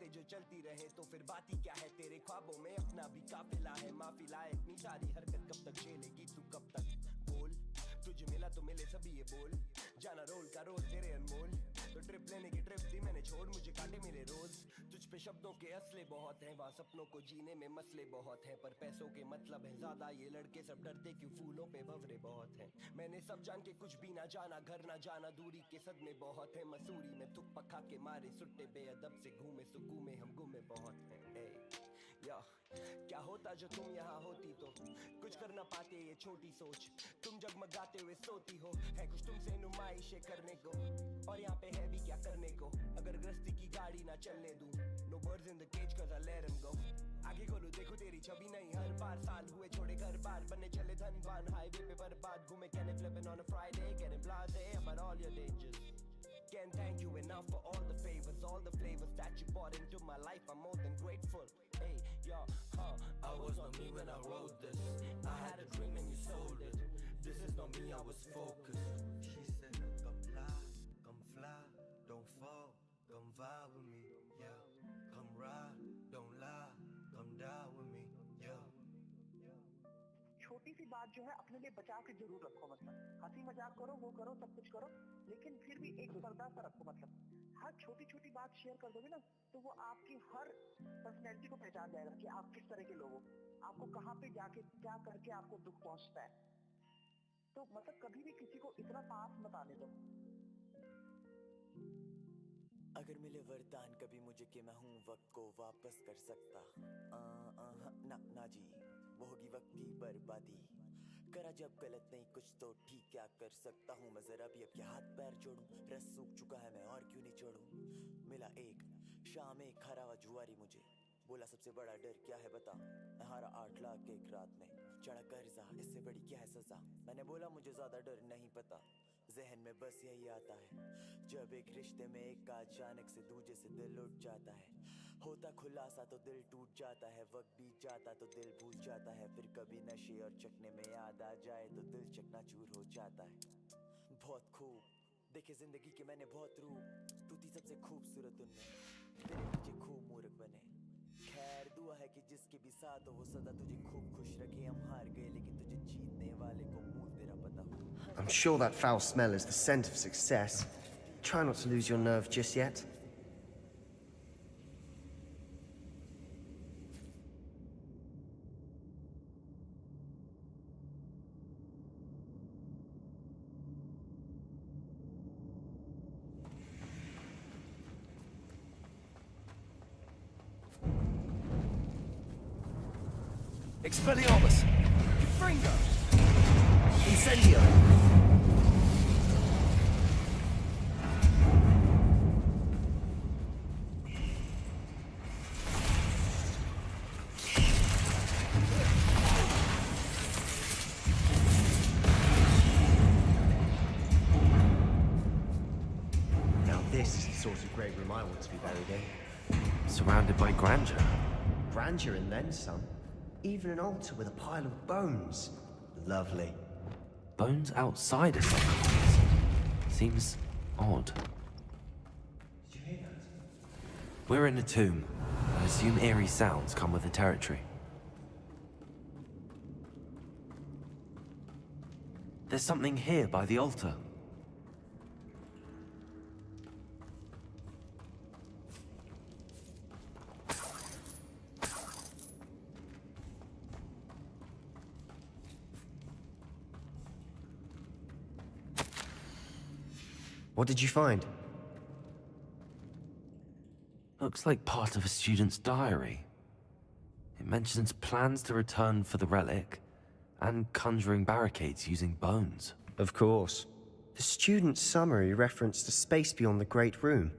Speaker 15: बातें जो चलती रहे तो फिर बात ही क्या है तेरे ख्वाबों में अपना भी काफिला है माफी लाए इतनी सारी हरकत कब तक झेलेगी तू कब तक बोल तुझे मिला तो मिले सभी ये बोल जाना रोल का रोल तेरे अनमोल तो ट्रिप लेने की ट्रिप दी मैंने छोड़ मुझे काटे मिले रोज तुझ पे शब्दों के असले बहुत हैं वहाँ सपनों को जीने में मसले बहुत हैं पर पैसों के मतलब है ज्यादा ये लड़के सब डरते क्यों फूलों पे भंवरे बहुत हैं मैंने सब जान के कुछ भी ना जाना घर ना जाना दूरी के सदमे बहुत हैं मसूरी में थुक पखा के मारे सुट्टे बेअदब से घूमे सुकू में हम गुमे बहुत हैं या क्या होता जो तुम यहाँ होती तो कुछ कर ना पाते ये छोटी सोच तुम जगमगाते हुए सोती हो है कुछ तुमसे नुमाइशें करने को और यहाँ पे है भी क्या करने को अगर गृहस्थी की गाड़ी ना चलने दूं no birds in the cage cause I let them go आगे खोलो देखो तेरी छवि नहीं हर बार साल हुए छोड़े घर बार बनने चले धनवान हाईवे पे बर्बाद घूमे can flipping on a Friday getting blasé about all your dangers can't thank you enough for all the favors all the flavors that you brought into my life I'm more than grateful hey yo I was not me when I wrote this I had a dream and you sold it this is not me I was focused she said come fly don't fall come vibe with me yeah come ride don't lie come die with me yeah
Speaker 19: छोटी सी बात जो है अपने लिए बचा के जरूर रखो मतलब हंसी मजाक करो वो करो सब कुछ करो लेकिन फिर भी एक पर्दा सा रखो मतलब हर छोटी छोटी बात शेयर कर दोगे ना तो वो आपकी हर पर्सनैलिटी को पहचान जाएगा कि आप किस तरह के लोग हो आपको कहाँ पे जाके क्या करके आपको दुख पहुंचता है तो मतलब कभी भी किसी को इतना पास मत आने दो
Speaker 2: अगर मिले वरदान कभी मुझे कि मैं हूँ वक्त को वापस कर सकता ना जी वो होगी वक्त की बर्बादी करा जब गलत नहीं कुछ तो ठीक क्या कर सकता हूँ मैं जरा भी अब क्या हाथ पैर जोड़ूं रस सूख चुका है मैं और क्यों नहीं छोड़ूं मिला एक शाम एक हरा हुआ जुआरी मुझे बोला सबसे बड़ा डर क्या है बता मैं हारा 8 लाख एक रात में चढ़ा कर्जा इससे बड़ी क्या है सजा मैंने बोला मुझे ज्यादा डर नहीं पता जहन में बस यही आता है जब एक रिश्ते में एक का अचानक से दूजे से दिल उठ जाता है होता खुलासा तो दिल टूट जाता है वक्त बीत जाता तो दिल भूल जाता है फिर कभी नशे और चखने में याद आ जाए तो दिल चकनाचूर हो जाता है बहुत खूब देखे जिंदगी के मैंने बहुत रूप तू थी सबसे खूबसूरत उनमें तेरे पीछे खूब मूर्ख बने खैर दुआ है कि जिसके भी साथ हो वो सदा तुझे खूब खुश रखे हम हार गए लेकिन तुझे जीतने वाले को मूल तेरा पता हो
Speaker 15: I'm sure that foul smell is the scent of success. Try not to lose your nerve just yet.
Speaker 16: Expelliarmus!
Speaker 14: Fringo!
Speaker 16: Incendio!
Speaker 15: Now this is the sort of grey room I want to be buried in.
Speaker 7: Surrounded by grandeur.
Speaker 15: Grandeur and then some. Even an altar with a pile of bones. Lovely.
Speaker 7: Bones outside a sarcophagus. Seems odd.
Speaker 15: Did you hear that?
Speaker 7: We're in a tomb. I assume eerie sounds come with the territory. There's something here by the altar.
Speaker 15: What did you find?
Speaker 7: Looks like part of a student's diary. It mentions plans to return for the relic and conjuring barricades using bones.
Speaker 15: Of course. The student's summary referenced a space beyond the Great Room,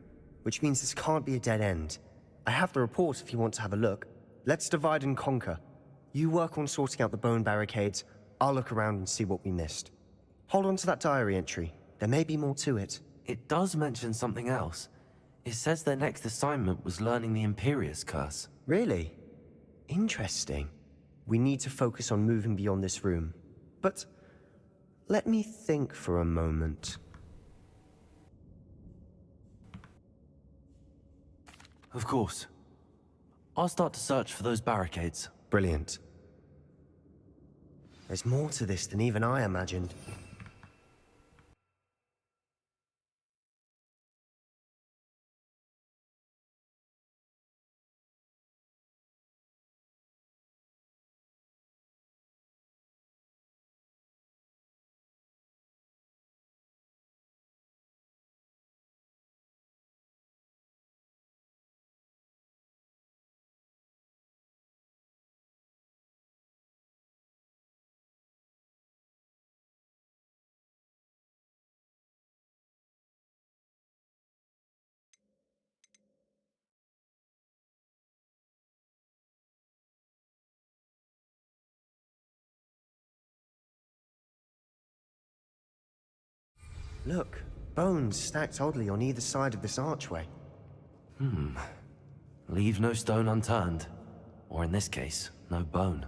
Speaker 15: which means this can't be a dead end. I have the report if you want to have a look. Let's divide and conquer. You work on sorting out the bone barricades. I'll look around and see what we missed. Hold on to that diary entry. There may be more to it.
Speaker 7: It does mention something else. It says their next assignment was learning the Imperius Curse.
Speaker 15: Really? Interesting. We need to focus on moving beyond this room. But let me think for a moment.
Speaker 7: Of course. I'll start to search for those barricades.
Speaker 15: Brilliant. There's more to this than even I imagined. Look, bones stacked oddly on either side of this archway.
Speaker 7: Leave no stone unturned. Or in this case, no bone.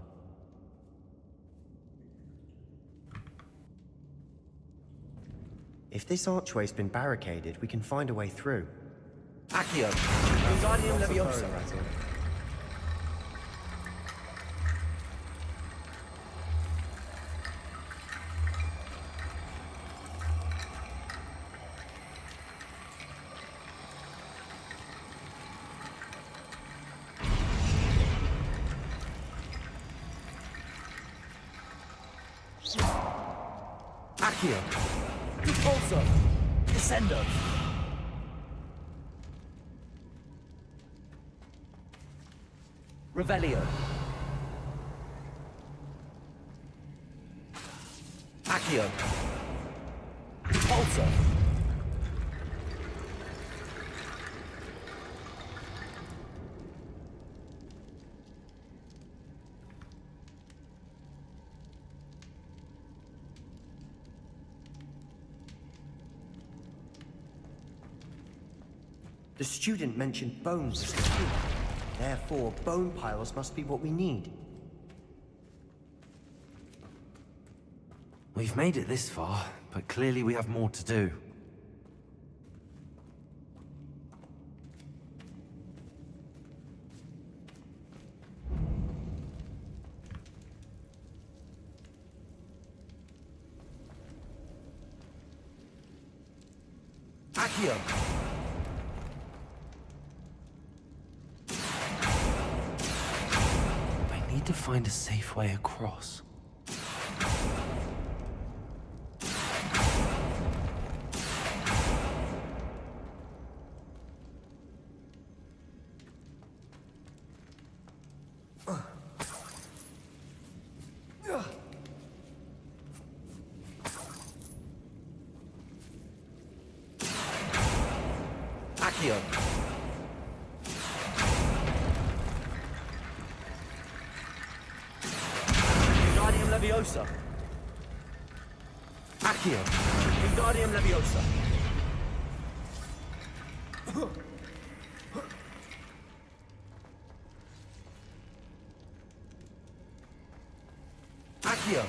Speaker 15: If this archway's been barricaded, we can find a way through.
Speaker 16: Accio. Wingardium Leviosa. Accio. Repulso. Descendo. Revelio. Accio. Repulso.
Speaker 15: The student mentioned bones as the key. Therefore, bone piles must be what we need.
Speaker 7: We've made it this far, but clearly we have more to do.
Speaker 16: Accio.
Speaker 7: I need to find a safe way across.
Speaker 16: Accio. Wingardium Leviosa. Accio. Wingardium Leviosa. Accio.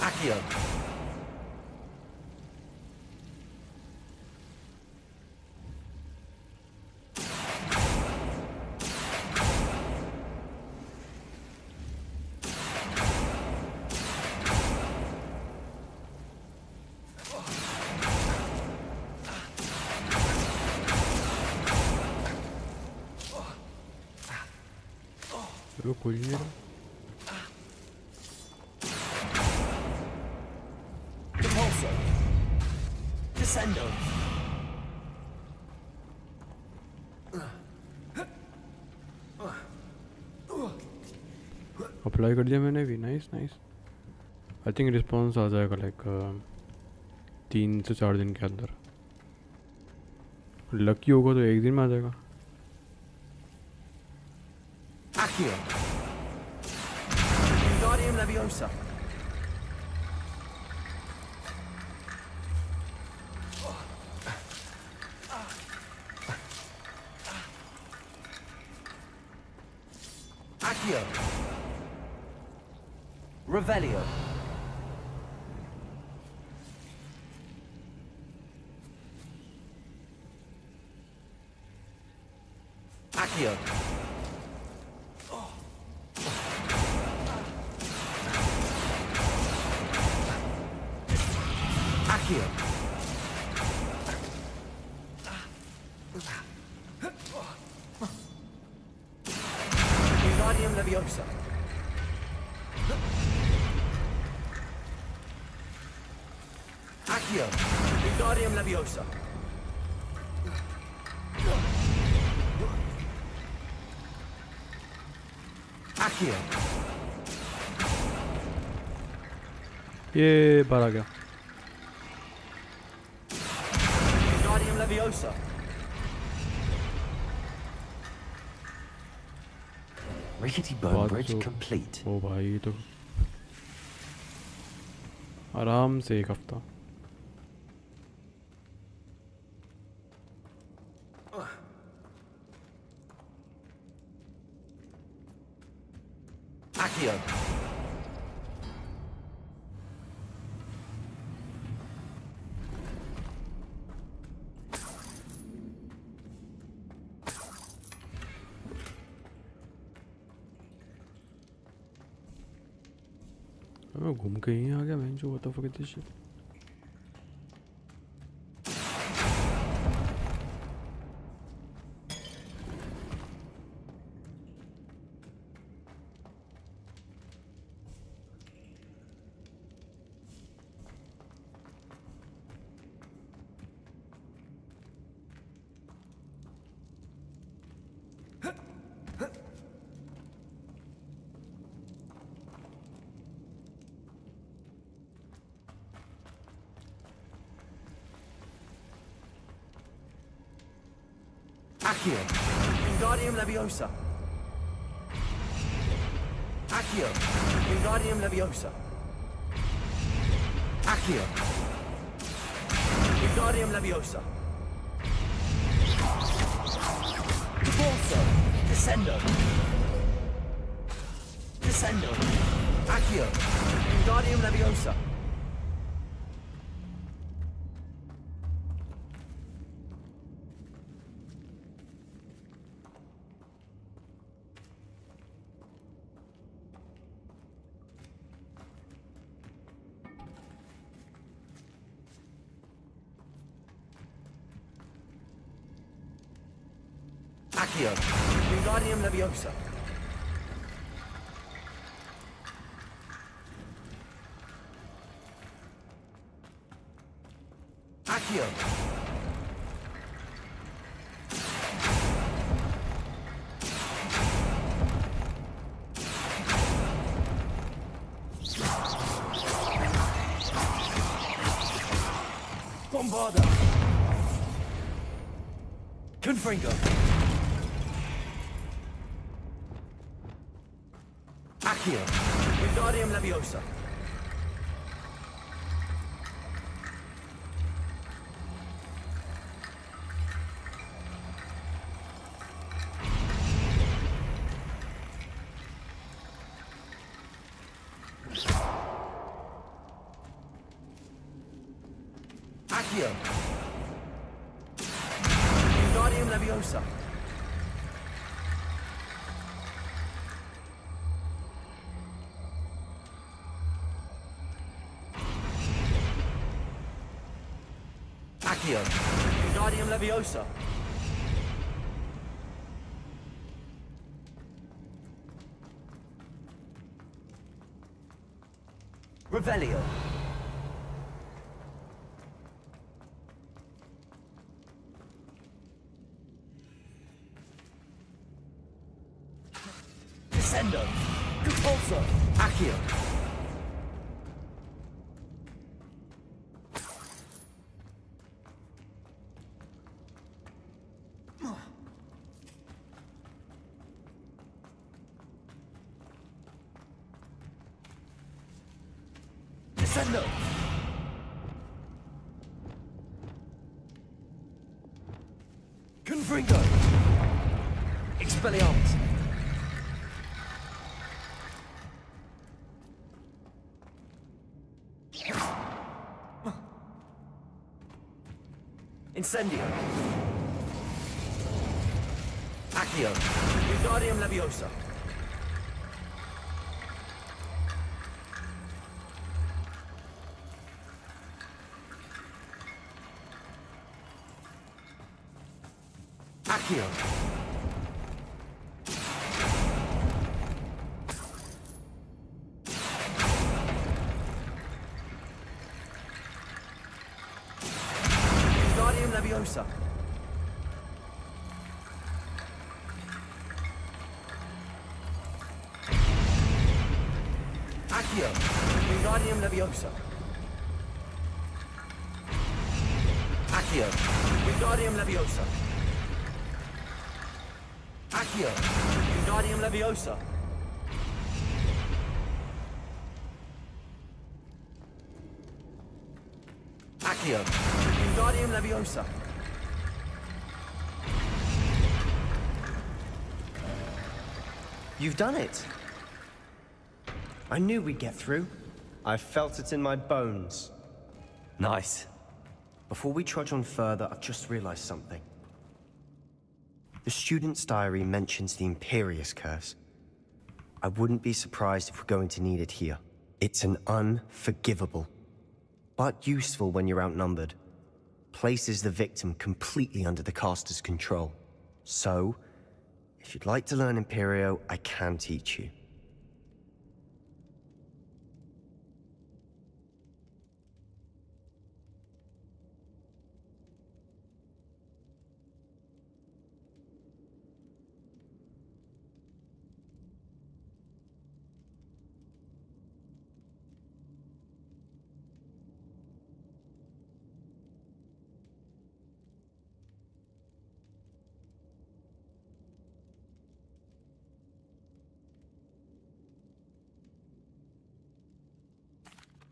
Speaker 16: Accio.
Speaker 1: वो खुल नहीं रहा
Speaker 16: Repulso. Descendo.
Speaker 1: Apply कर दिया मैंने भी nice nice I think response आ जाएगा लाइक 3 से 4 दिन के अंदर लकी होगा तो एक दिन में आ जाएगा
Speaker 16: Accio. Wingardium Leviosa. Accio. Revelio. Accio. Accio. Wingardium Leviosa. Accio. Wingardium Leviosa. Accio.
Speaker 1: ये बाहर आ गया.
Speaker 16: Wingardium Leviosa.
Speaker 7: Rickety Bone Bridge complete.
Speaker 1: ओ भाई ये तो आराम से एक हफ्ता.
Speaker 16: Accio.
Speaker 1: मैं घूम के ही आ गया. मैं जो what the fuck is this shit.
Speaker 16: Accio. Wingardium Leviosa. Accio. Wingardium Leviosa. Accio. Wingardium Leviosa. Corso. Descendo. Descendo. Accio. Wingardium Leviosa. Accio. Wingardium Leviosa. Accio. Bombarda. Confringo. Accio. Wingardium Leviosa. Accio. Wingardium Leviosa. Accio. Wingardium Leviosa. Revelio. Descendo. Compulso. Accio. Descendo. Confringo. Expelliarmus. Incendio. Accio. Wingardium Leviosa. Accio. Wingardium Leviosa. Accio. Wingardium Leviosa. Accio. Wingardium Leviosa. Accio. Wingardium Leviosa. Accio. Wingardium Leviosa.
Speaker 15: You've done it. I knew we'd get through. I felt it in my bones.
Speaker 7: Nice.
Speaker 15: Before we trudge on further, I've just realized something. The student's diary mentions the Imperius Curse. I wouldn't be surprised if we're going to need it here. It's an unforgivable, but useful when you're outnumbered. Places the victim completely under the caster's control. So, if you'd like to learn Imperio, I can teach you.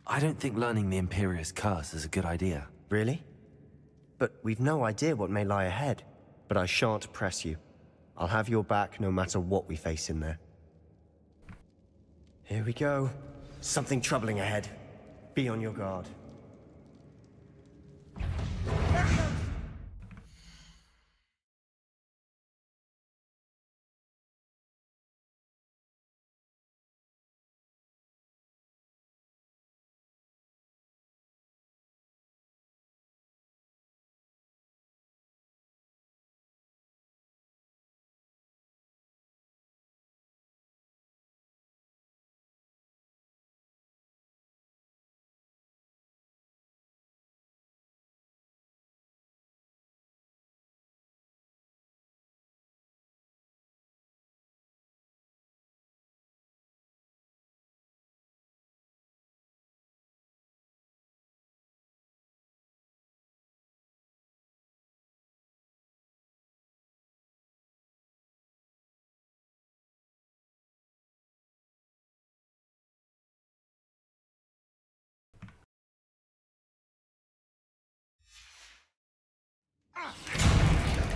Speaker 7: I don't think learning the Imperius Curse is a good idea.
Speaker 15: Really? But we've no idea what may lie ahead. But I shan't press you. I'll have your back no matter what we face in there. Here we go. Something troubling ahead. Be on your guard.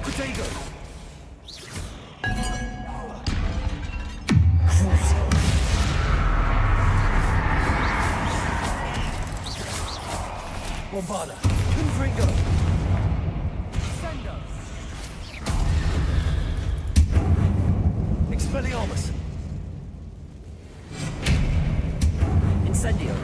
Speaker 16: Protego! Bombarda! Confringo! Sendo! Expelliarmus! Incendio!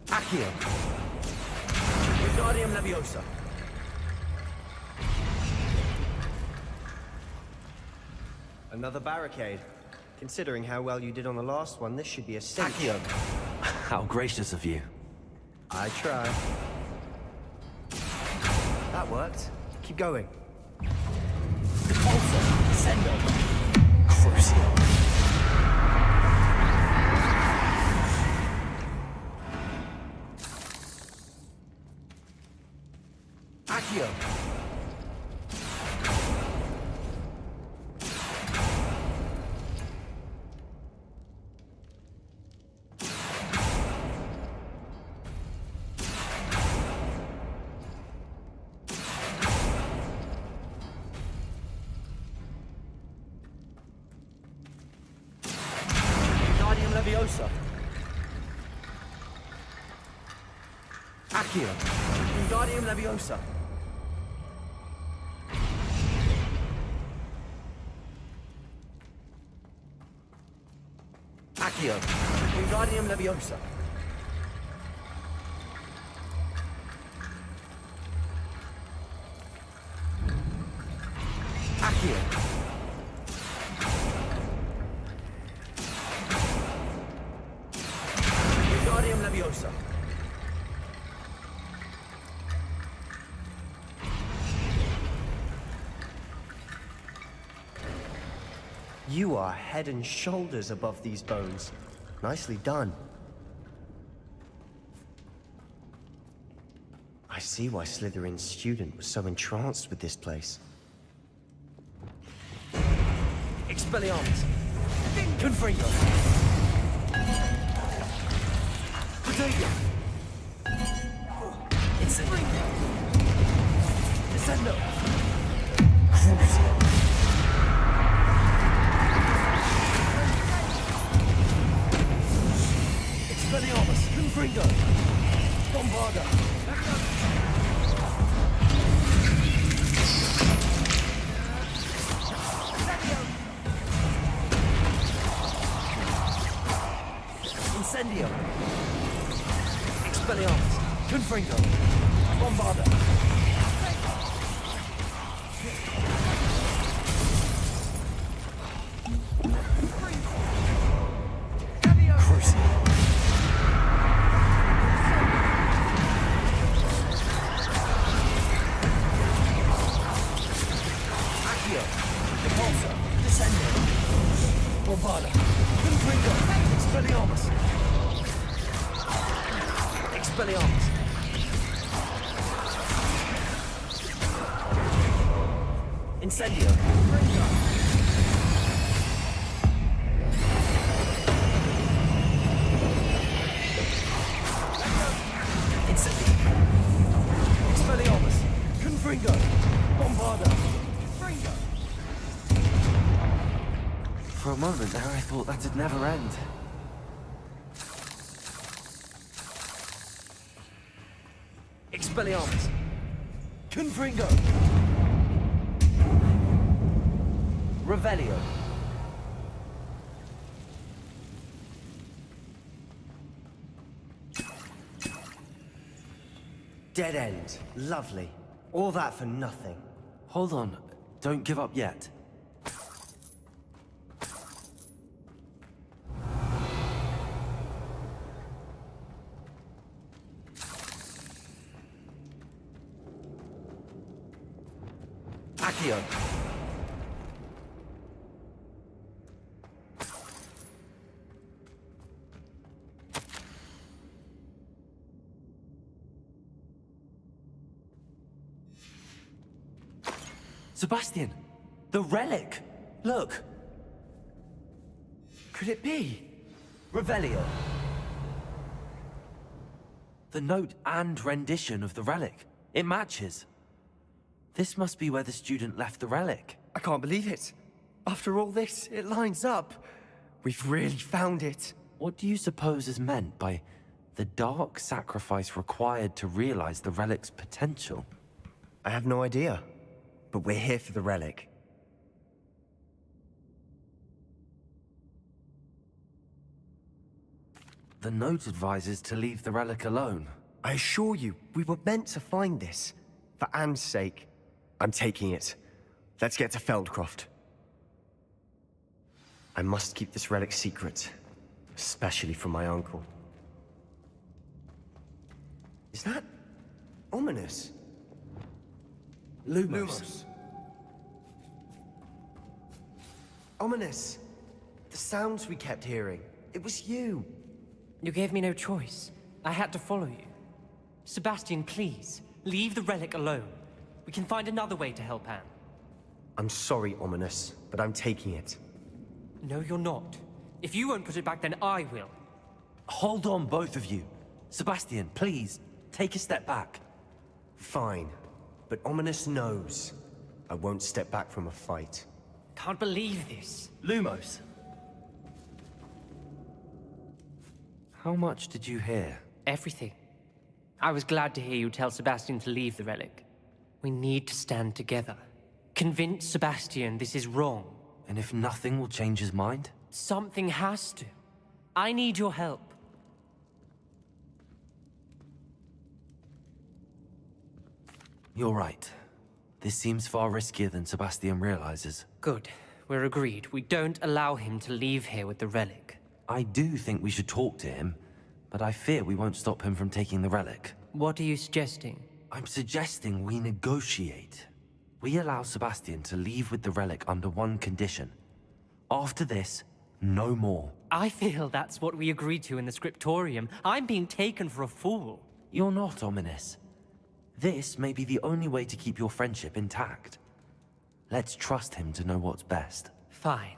Speaker 16: Accio. Wingardium Leviosa.
Speaker 15: Another barricade. Considering how well you did on the last one, this should be a cinch.
Speaker 7: Accio. How gracious of you.
Speaker 15: I try. That worked. Keep going.
Speaker 16: Repulsor. Sendo.
Speaker 7: Crucio.
Speaker 16: Accio. Leviosa. Accio. Wingardium Leviosa. Accio. Wingardium Leviosa. Accio. Wingardium Leviosa.
Speaker 15: You are head and shoulders above these bones. Nicely done. I see why Slytherin's student was so entranced with this place.
Speaker 16: Expelliarmus. Confringo. Protego. Incendio. Descendo. Crucio. Expelliarmus. Confringo. Bombarda. Incendio. Expelliarmus. Confringo. Bombarda. Crucio. Accio. Repulsor. Descendo. Bombarda. Confringo. Expelliarmus. Expelliarmus. Incendio. Incendio. Expelliarmus. Confringo. Bombarda. Fringo.
Speaker 7: For a moment there, I thought that'd never end.
Speaker 16: Expelliarmus. Confringo. Revelio.
Speaker 15: Dead end. Lovely. All that for nothing.
Speaker 7: Hold on. Don't give up yet.
Speaker 16: Accio.
Speaker 7: Sebastian! The relic! Look! Could it be?
Speaker 16: Revelio.
Speaker 7: The note and rendition of the relic. It matches. This must be where the student left the relic.
Speaker 15: I can't believe it. After all this, it lines up. We've really found it.
Speaker 7: What do you suppose is meant by the dark sacrifice required to realize the relic's potential?
Speaker 15: I have no idea. But we're here for the relic.
Speaker 7: The note advises to leave the relic alone.
Speaker 15: I assure you, we were meant to find this. For Anne's sake. I'm taking it. Let's get to Feldcroft. I must keep this relic secret. Especially from my uncle. Is that... ominous? Lumos. Ominous. The sounds we kept hearing. It was you.
Speaker 14: You gave me no choice. I had to follow you. Sebastian, please, leave the relic alone. We can find another way to help Anne.
Speaker 15: I'm sorry, Ominous, but I'm taking it.
Speaker 14: No, you're not. If you won't put it back, then I will.
Speaker 7: Hold on, both of you. Sebastian, please, take a step back.
Speaker 15: Fine. But Ominous knows. I won't step back from a fight.
Speaker 14: Can't believe this.
Speaker 16: Lumos.
Speaker 7: How much did you hear?
Speaker 14: Everything. I was glad to hear you tell Sebastian to leave the relic. We need to stand together. Convince Sebastian this is wrong.
Speaker 7: And if nothing will change his mind?
Speaker 14: Something has to. I need your help.
Speaker 7: You're right. This seems far riskier than Sebastian realizes.
Speaker 14: Good. We're agreed. We don't allow him to leave here with the relic.
Speaker 7: I do think we should talk to him, but I fear we won't stop him from taking the relic.
Speaker 14: What are you suggesting?
Speaker 7: I'm suggesting we negotiate. We allow Sebastian to leave with the relic under one condition. After this, no more.
Speaker 14: I feel that's what we agreed to in the scriptorium. I'm being taken for a fool.
Speaker 7: You're not, Ominis. This may be the only way to keep your friendship intact. Let's trust him to know what's best.
Speaker 14: Fine.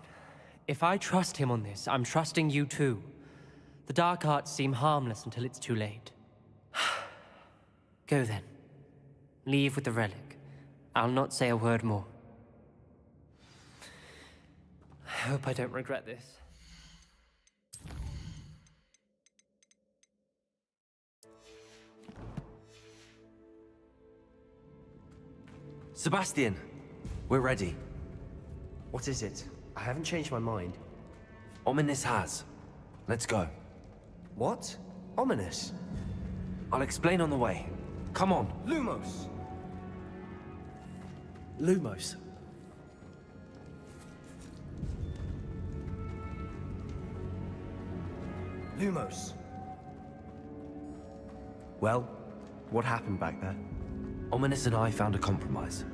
Speaker 14: If I trust him on this, I'm trusting you too. The dark arts seem harmless until it's too late. Go then. Leave with the relic. I'll not say a word more. I hope I don't regret this.
Speaker 7: Sebastian, we're ready.
Speaker 15: What is it? I haven't changed my mind.
Speaker 7: Ominis has. Let's go.
Speaker 15: What? Ominis?
Speaker 7: I'll explain on the way. Come on.
Speaker 15: Lumos! Lumos. Lumos. Well, what happened back there?
Speaker 7: Ominis and I found a compromise.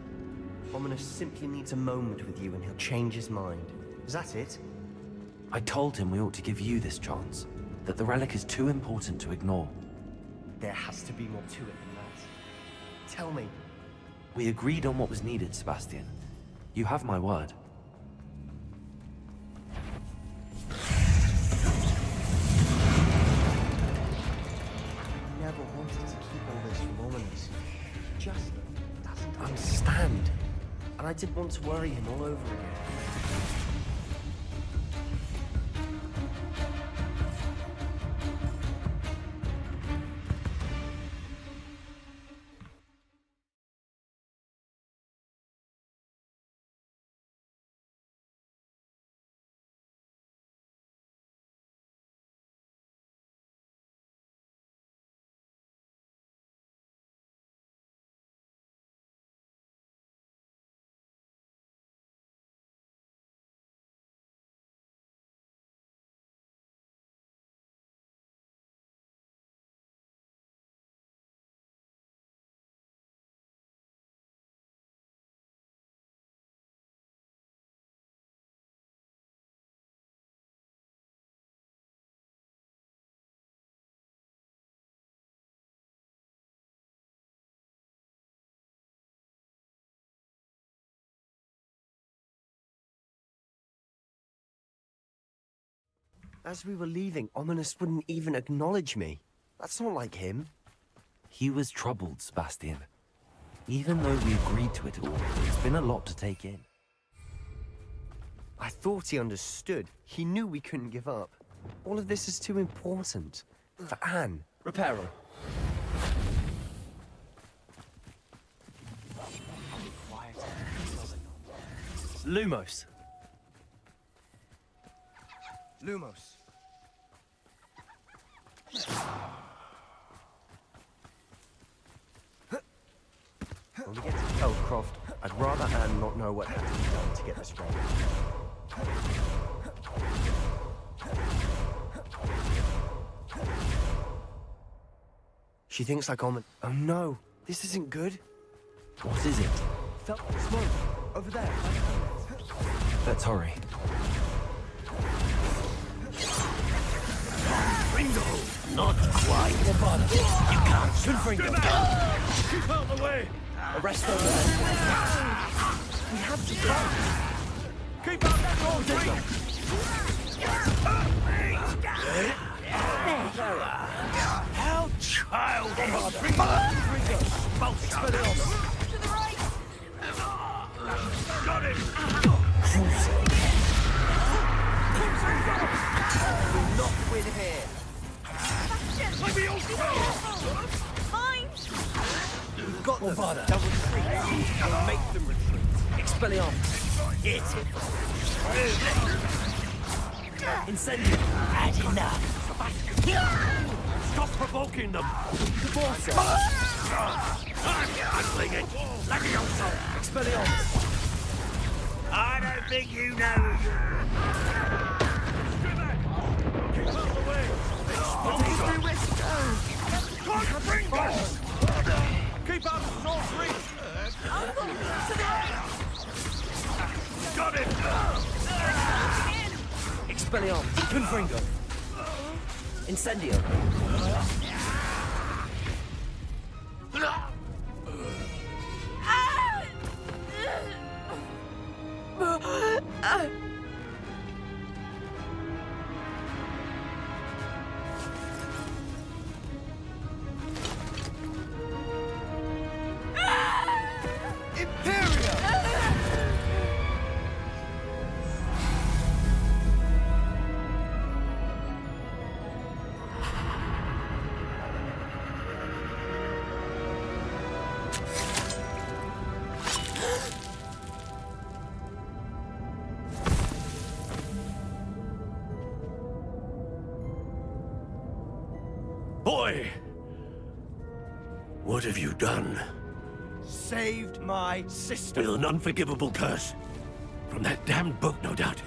Speaker 15: Ominis simply needs a moment with you and he'll change his mind. Is that it?
Speaker 7: I told him we ought to give you this chance. That the relic is too important to ignore.
Speaker 15: There has to be more to it than that. Tell me.
Speaker 7: We agreed on what was needed, Sebastian. You have my word.
Speaker 15: I never wanted to keep all this from Ominis. He just doesn't understand. And I didn't want to worry him all over again. As we were leaving, Ominis wouldn't even acknowledge me. That's not like him.
Speaker 7: He was troubled, Sebastian. Even though we agreed to it all, it's been a lot to take in.
Speaker 15: I thought he understood. He knew we couldn't give up. All of this is too important. For Anne.
Speaker 16: Reparo.
Speaker 15: Lumos. Lumos. When we get to Feldcroft, I'd rather Anne not know what had to be done to get this right. She thinks like Omin. Oh no, this isn't good.
Speaker 7: What is it?
Speaker 15: Felt smoke over there.
Speaker 7: Let's hurry.
Speaker 17: Ringo! Not quite. You can't stop. Keep out the way!
Speaker 16: Arrest them.
Speaker 15: We have to go.
Speaker 17: Keep out that door, Ringo! How childish! Ringo! To the right! Got him!
Speaker 16: Not win here. Bombarda. Double retreat. We'll make them retreat. Expelliarmus. Hit it. Incendio. Had enough.
Speaker 17: Stop provoking them!
Speaker 16: Caborsa.
Speaker 17: I'm handling it! Levioso!
Speaker 16: Expelliarmus.
Speaker 8: I don't think you know.
Speaker 17: Keep out of the way! Confringo! Keep out of Soul's reach! Got it!
Speaker 16: Expelliarmus. Confringo. Incendio.
Speaker 17: Boy! What have you done?
Speaker 16: Saved my sister.
Speaker 17: With an unforgivable curse. From that damned book, no doubt.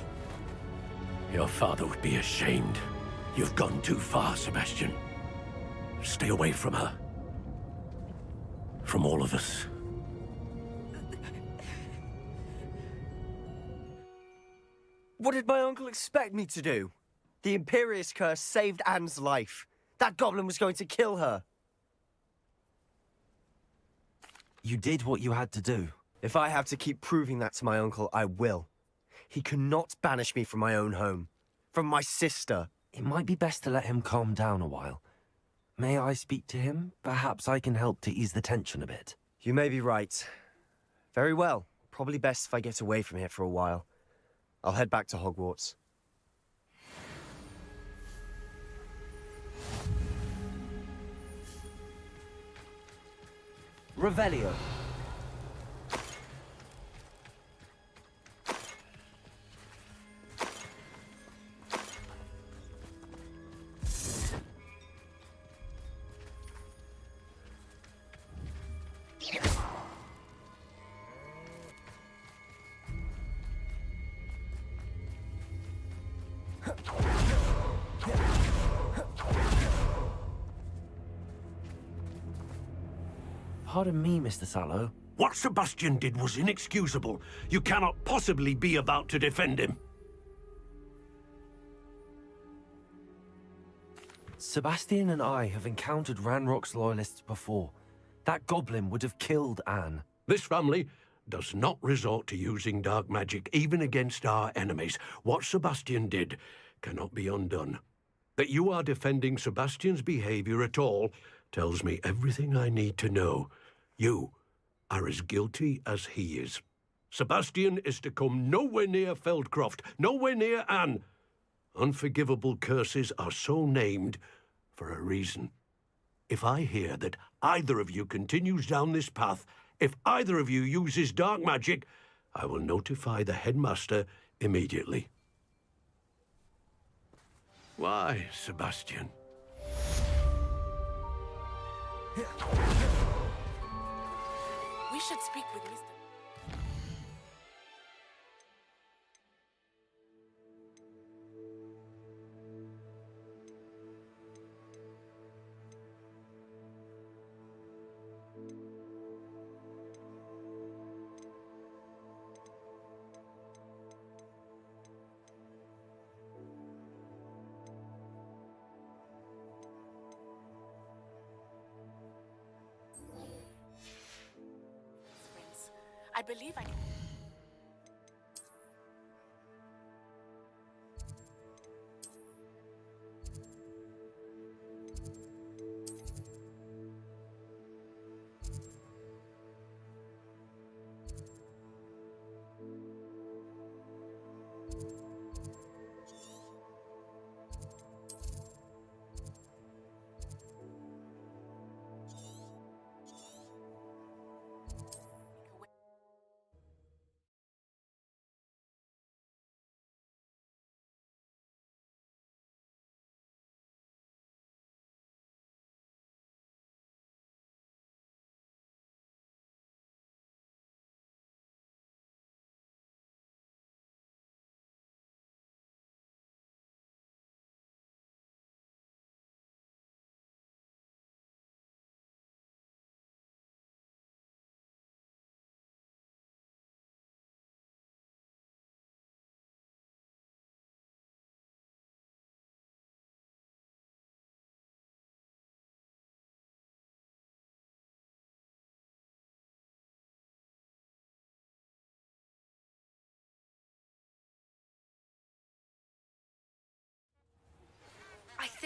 Speaker 17: Your father would be ashamed. You've gone too far, Sebastian. Stay away from her. From all of us.
Speaker 15: What did my uncle expect me to do? The Imperious Curse saved Anne's life. That goblin was going to kill her.
Speaker 7: You did what you had to do.
Speaker 15: If I have to keep proving that to my uncle, I will. He cannot banish me from my own home. From my sister.
Speaker 7: It might be best to let him calm down a while. May I speak to him? Perhaps I can help to ease the tension a bit.
Speaker 15: You may be right. Very well. Probably best if I get away from here for a while. I'll head back to Hogwarts.
Speaker 16: Revelio.
Speaker 7: Pardon me, Mr. Sallow.
Speaker 17: What Sebastian did was inexcusable. You cannot possibly be about to defend him.
Speaker 7: Sebastian and I have encountered Ranrock's loyalists before. That goblin would have killed Anne.
Speaker 17: This family does not resort to using dark magic even against our enemies. What Sebastian did cannot be undone. That you are defending Sebastian's behavior at all tells me everything I need to know. You are as guilty as he is. Sebastian is to come nowhere near Feldcroft, nowhere near Anne. Unforgivable curses are so named for a reason. If I hear that either of you continues down this path, if either of you uses dark magic, I will notify the headmaster immediately. Why, Sebastian?
Speaker 12: We should speak with Mr. I believe I can.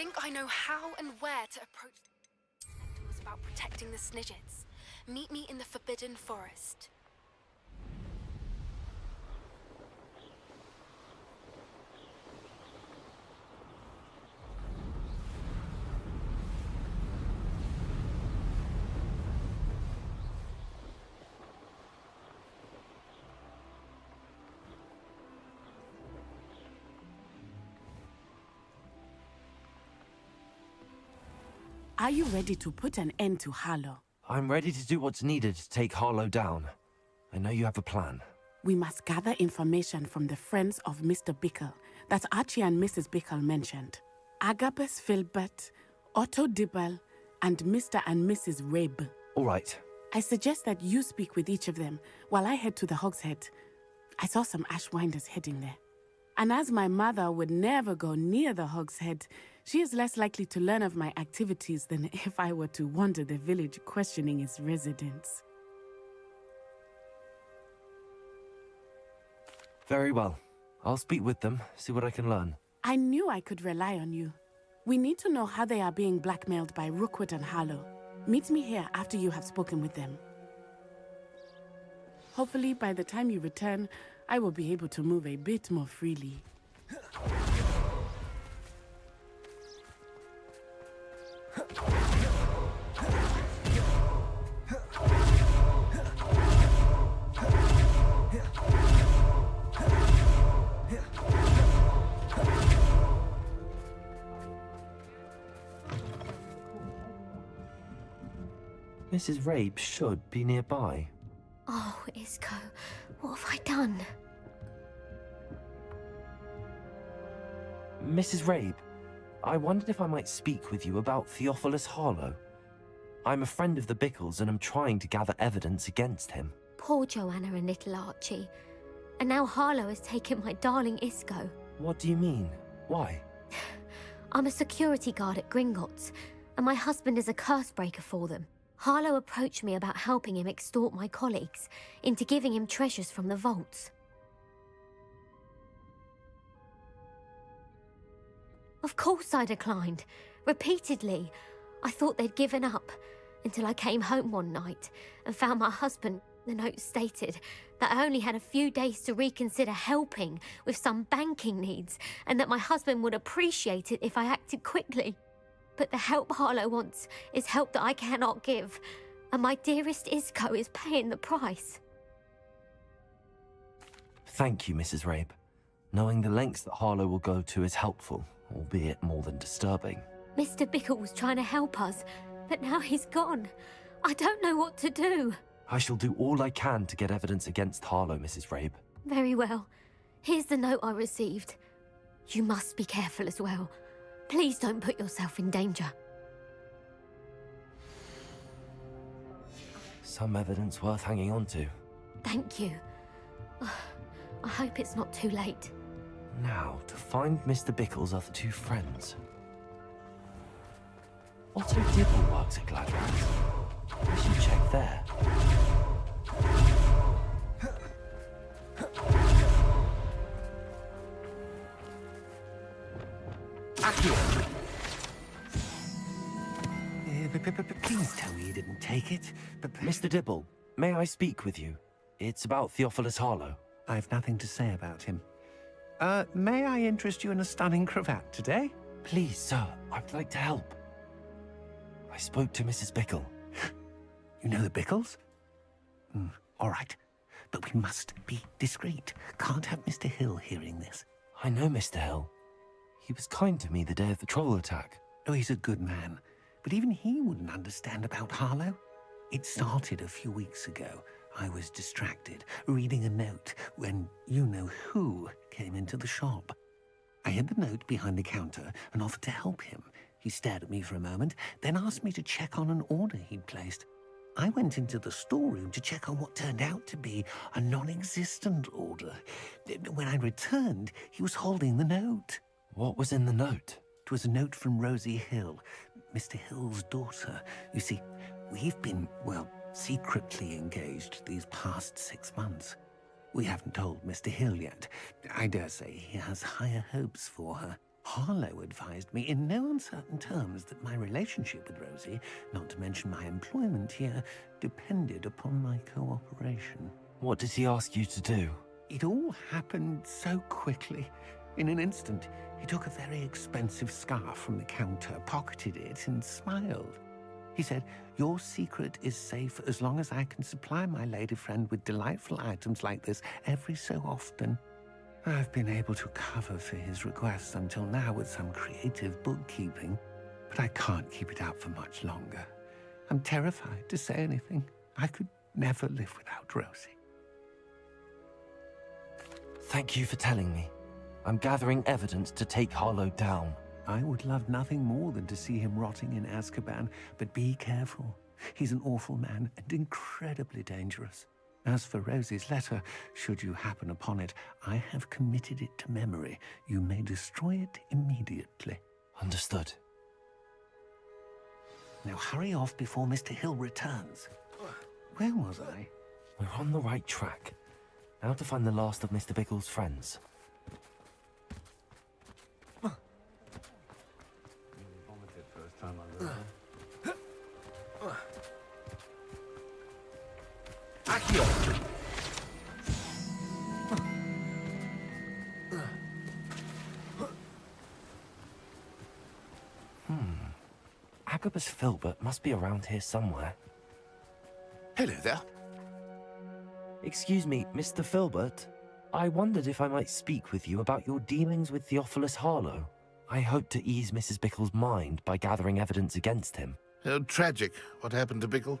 Speaker 13: think I know how and where to approach the centaurs about protecting the Snidgets. Meet me in the Forbidden Forest.
Speaker 20: Are you ready to put an end to Harlow?
Speaker 7: I'm ready to do what's needed to take Harlow down. I know you have a plan.
Speaker 20: We must gather information from the friends of Mr. Bickle that Archie and Mrs. Bickle mentioned. Agabus Filbert, Otto Dibble, and Mr. and Mrs. Rabe.
Speaker 7: All right.
Speaker 20: I suggest that you speak with each of them while I head to the Hogshead. I saw some Ashwinders heading there. And as my mother would never go near the Hogshead, she is less likely to learn of my activities than if I were to wander the village questioning its residents.
Speaker 7: Very well. I'll speak with them, see what I can learn.
Speaker 20: I knew I could rely on you. We need to know how they are being blackmailed by Rookwood and Harlow. Meet me here after you have spoken with them. Hopefully, by the time you return, I will be able to move a bit more freely.
Speaker 7: Mrs. Rabe should be nearby.
Speaker 11: Oh, Isco, what have I done?
Speaker 7: Mrs. Rabe, I wondered if I might speak with you about Theophilus Harlow. I'm a friend of the Bickles and I'm trying to gather evidence against him.
Speaker 11: Poor Joanna and little Archie. And now Harlow has taken my darling Isco.
Speaker 7: What do you mean? Why?
Speaker 11: I'm a security guard at Gringotts, and my husband is a curse breaker for them. Harlow approached me about helping him extort my colleagues into giving him treasures from the vaults. Of course I declined. Repeatedly. I thought they'd given up, until I came home one night and found my husband. The note stated that I only had a few days to reconsider helping with some banking needs, and that my husband would appreciate it if I acted quickly. But the help Harlow wants is help that I cannot give, and my dearest Isco is paying the price.
Speaker 7: Thank you, Mrs. Rabe. Knowing the lengths that Harlow will go to is helpful, albeit more than disturbing.
Speaker 11: Mr. Bickle was trying to help us, but now he's gone. I don't know what to do.
Speaker 7: I shall do all I can to get evidence against Harlow, Mrs. Rabe.
Speaker 11: Very well. Here's the note I received. You must be careful as well. Please don't put yourself in danger.
Speaker 7: Some evidence worth hanging on to.
Speaker 11: Thank you. I hope it's not too late.
Speaker 7: Now, to find Mr. Bickle's other two friends. Otto Dibble works at Gladrax. We should check there.
Speaker 9: Accio! Please tell me you didn't take it.
Speaker 7: Mr. Dibble, may I speak with you? It's about Theophilus Harlow.
Speaker 9: I've nothing to say about him. May I interest you in a stunning cravat today?
Speaker 7: Please, sir, I'd like to help. I spoke to Mrs. Bickle.
Speaker 9: You know the Bickles? All right. But we must be discreet. Can't have Mr. Hill hearing this.
Speaker 7: I know Mr. Hill. He was kind to me the day of the troll attack.
Speaker 9: Oh, he's a good man. But even he wouldn't understand about Harlow. It started a few weeks ago. I was distracted, reading a note, when you-know-who came into the shop. I hid the note behind the counter and offered to help him. He stared at me for a moment, then asked me to check on an order he'd placed. I went into the storeroom to check on what turned out to be a non-existent order. When I returned, he was holding the note.
Speaker 7: What was in the note?
Speaker 9: It was a note from Rosie Hill, Mr. Hill's daughter. You see, we've been, well, secretly engaged these past 6 months. We haven't told Mr. Hill yet. I dare say he has higher hopes for her. Harlow advised me in no uncertain terms that my relationship with Rosie, not to mention my employment here, depended upon my cooperation.
Speaker 7: What did he ask you to do?
Speaker 9: It all happened so quickly. In an instant, he took a very expensive scarf from the counter, pocketed it, and smiled. He said, "Your secret is safe as long as I can supply my lady friend with delightful items like this every so often." I've been able to cover for his requests until now with some creative bookkeeping, but I can't keep it up for much longer. I'm terrified to say anything. I could never live without Rosie.
Speaker 7: Thank you for telling me. I'm gathering evidence to take Harlow down.
Speaker 9: I would love nothing more than to see him rotting in Azkaban, but be careful. He's an awful man and incredibly dangerous. As for Rosie's letter, should you happen upon it, I have committed it to memory. You may destroy it immediately.
Speaker 7: Understood.
Speaker 9: Now hurry off before Mr. Hill returns. Where was I?
Speaker 7: We're on the right track. Now to find the last of Mr. Bickle's friends.
Speaker 9: Accio!
Speaker 7: Agabus Filbert must be around here somewhere.
Speaker 5: Hello there.
Speaker 7: Excuse me, Mr. Filbert. I wondered if I might speak with you about your dealings with Theophilus Harlow. I hope to ease Mrs. Bickle's mind by gathering evidence against him.
Speaker 10: Oh, tragic what happened to Bickle.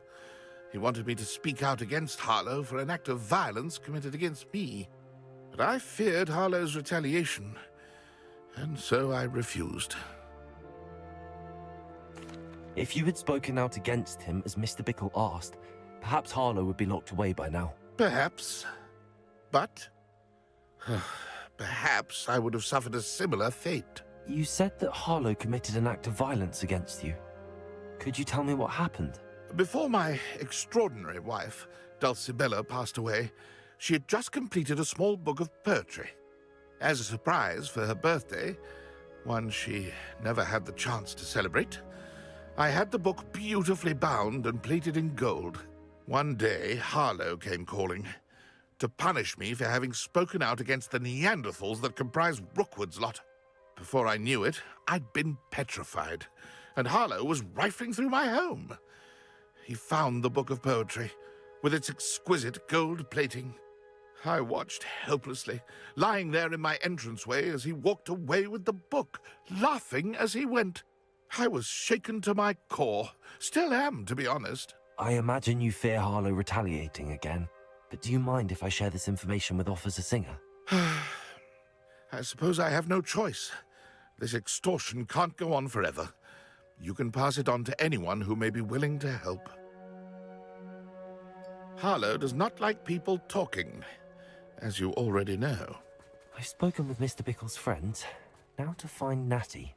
Speaker 10: He wanted me to speak out against Harlow for an act of violence committed against me. But I feared Harlow's retaliation, and so I refused.
Speaker 7: If you had spoken out against him as Mr. Bickle asked, perhaps Harlow would be locked away by now.
Speaker 10: Perhaps. But perhaps I would have suffered a similar fate.
Speaker 7: You said that Harlow committed an act of violence against you. Could you tell me what happened?
Speaker 10: Before my extraordinary wife, Dulcibella, passed away, she had just completed a small book of poetry. As a surprise for her birthday, one she never had the chance to celebrate, I had the book beautifully bound and plated in gold. One day, Harlow came calling to punish me for having spoken out against the Neanderthals that comprise Rookwood's lot. Before I knew it, I'd been petrified, and Harlow was rifling through my home. He found the book of poetry, with its exquisite gold plating. I watched helplessly, lying there in my entranceway as he walked away with the book, laughing as he went. I was shaken to my core. Still am, to be honest.
Speaker 7: I imagine you fear Harlow retaliating again. But do you mind if I share this information with Officer Singer?
Speaker 10: I suppose I have no choice. This extortion can't go on forever. You can pass it on to anyone who may be willing to help. Harlow does not like people talking, as you already know.
Speaker 7: I've spoken with Mr. Bickle's friends. Now to find Natty.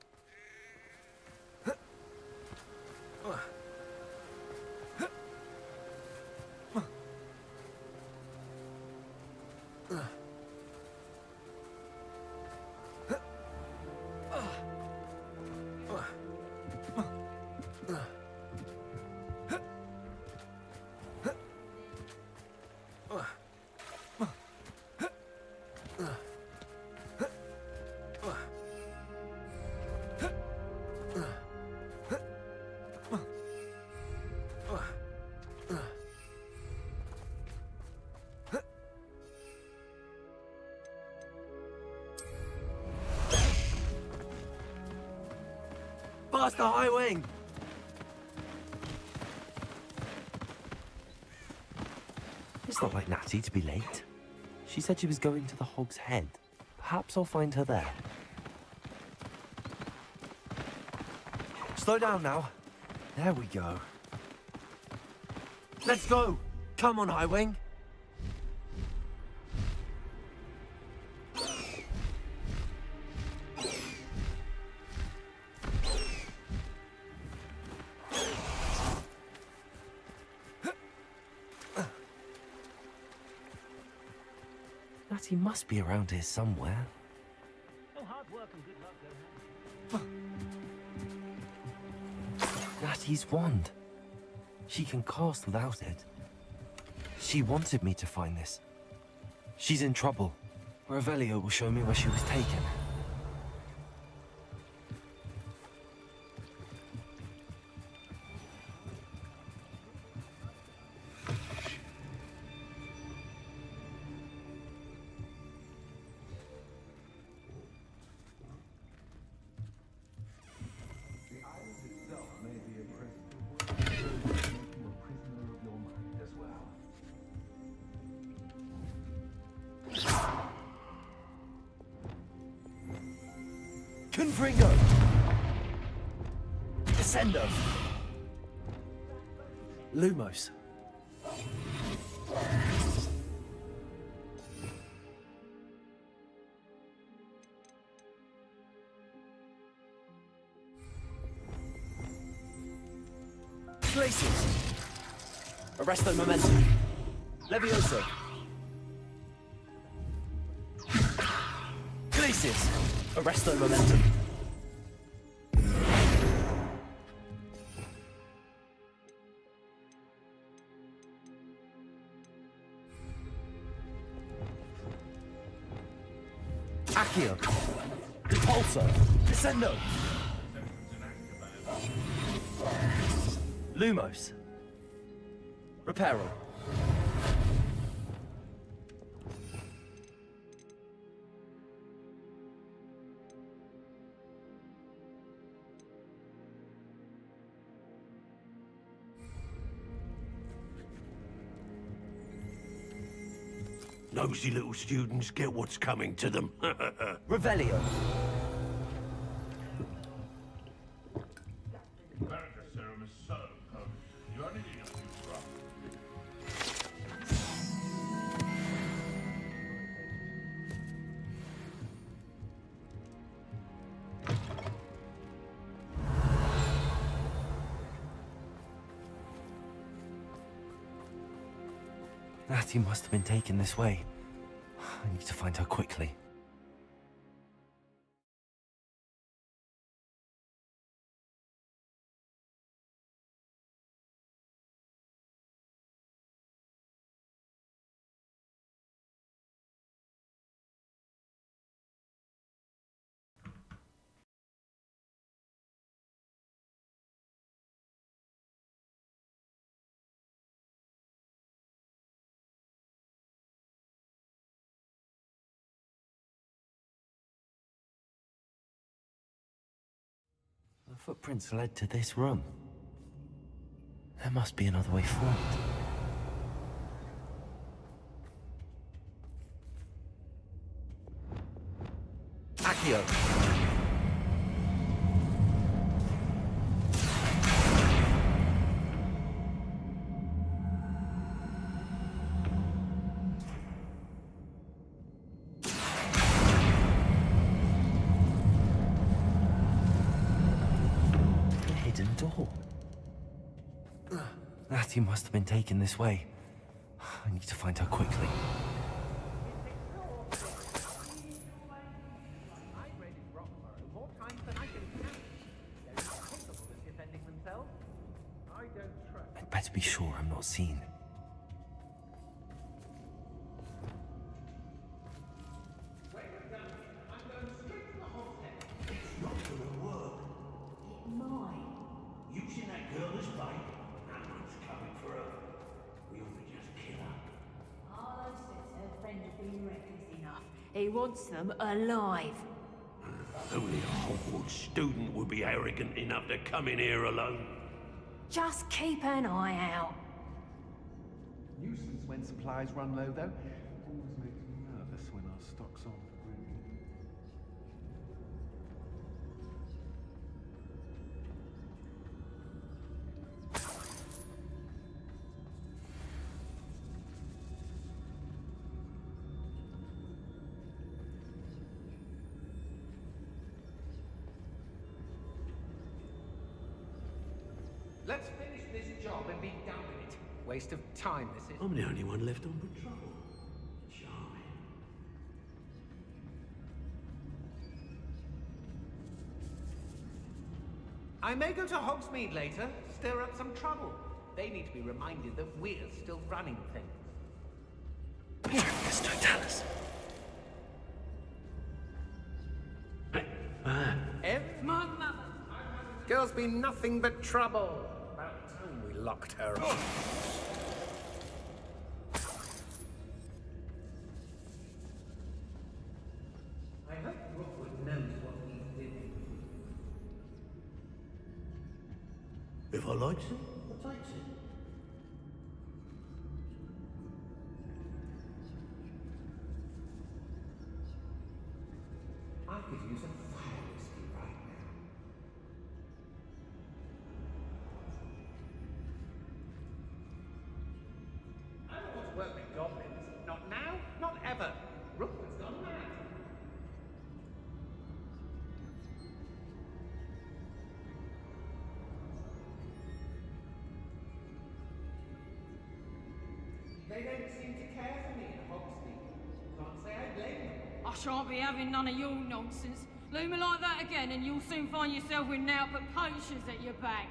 Speaker 7: Past the high wing! It's not like Natty to be late. She said she was going to the Hog's Head. Perhaps I'll find her there. Slow down now. There we go. Let's go! Come on, High Wing! Natty must be around here somewhere.
Speaker 8: Oh, hard work and good luck go hand
Speaker 7: Natty's wand. She can cast without it. She wanted me to find this. She's in trouble. Revelio will show me where she was taken.
Speaker 15: Confringo! Descendo! Lumos. Glacius! Arresto momentum. Levioso. Glacius! Arresto momentum. Accio. Repulso. Descendo. Lumos. Reparo.
Speaker 17: Nosy little students get what's coming to them.
Speaker 15: Revelio.
Speaker 7: Natty must have been taken this way. I need to find her quickly. The footprints led to this room. There must be another way forward.
Speaker 15: Accio.
Speaker 7: Door. Natty must have been taken this way. I need to find her quickly. I'd better be sure I'm not seen.
Speaker 8: Using that girl as bait. No one's coming for her. We ought to just kill her.
Speaker 18: Harlow says her friend has been reckless enough. He wants them alive.
Speaker 17: Only a Hogwarts student would be arrogant enough to come in here alone.
Speaker 18: Just keep an eye out.
Speaker 4: Nuisance when supplies run low, though. Always makes me nervous when our stock's on the grid.
Speaker 16: Let's finish this job and be done with it. Waste of time, this is.
Speaker 17: I'm the only one left on patrol. Charming.
Speaker 16: I may go to Hogsmeade later, stir up some trouble. They need to be reminded that we're still running things.
Speaker 15: Patroclus Totalis.
Speaker 16: My mother. Girl's been nothing but trouble. About time we locked her up. I hope Rookwood knows what he's doing.
Speaker 17: If I likes it, I takes it.
Speaker 16: I could use a fire whiskey right now. I don't want to work with goblins. Not now, not ever. Rookwood's gone mad. They don't seem to care for me in Hogsmeade. Can't say I blame them.
Speaker 21: I shan't be having none of your nonsense. Leave me like that again and you'll soon find yourself with naught but poachers at your back.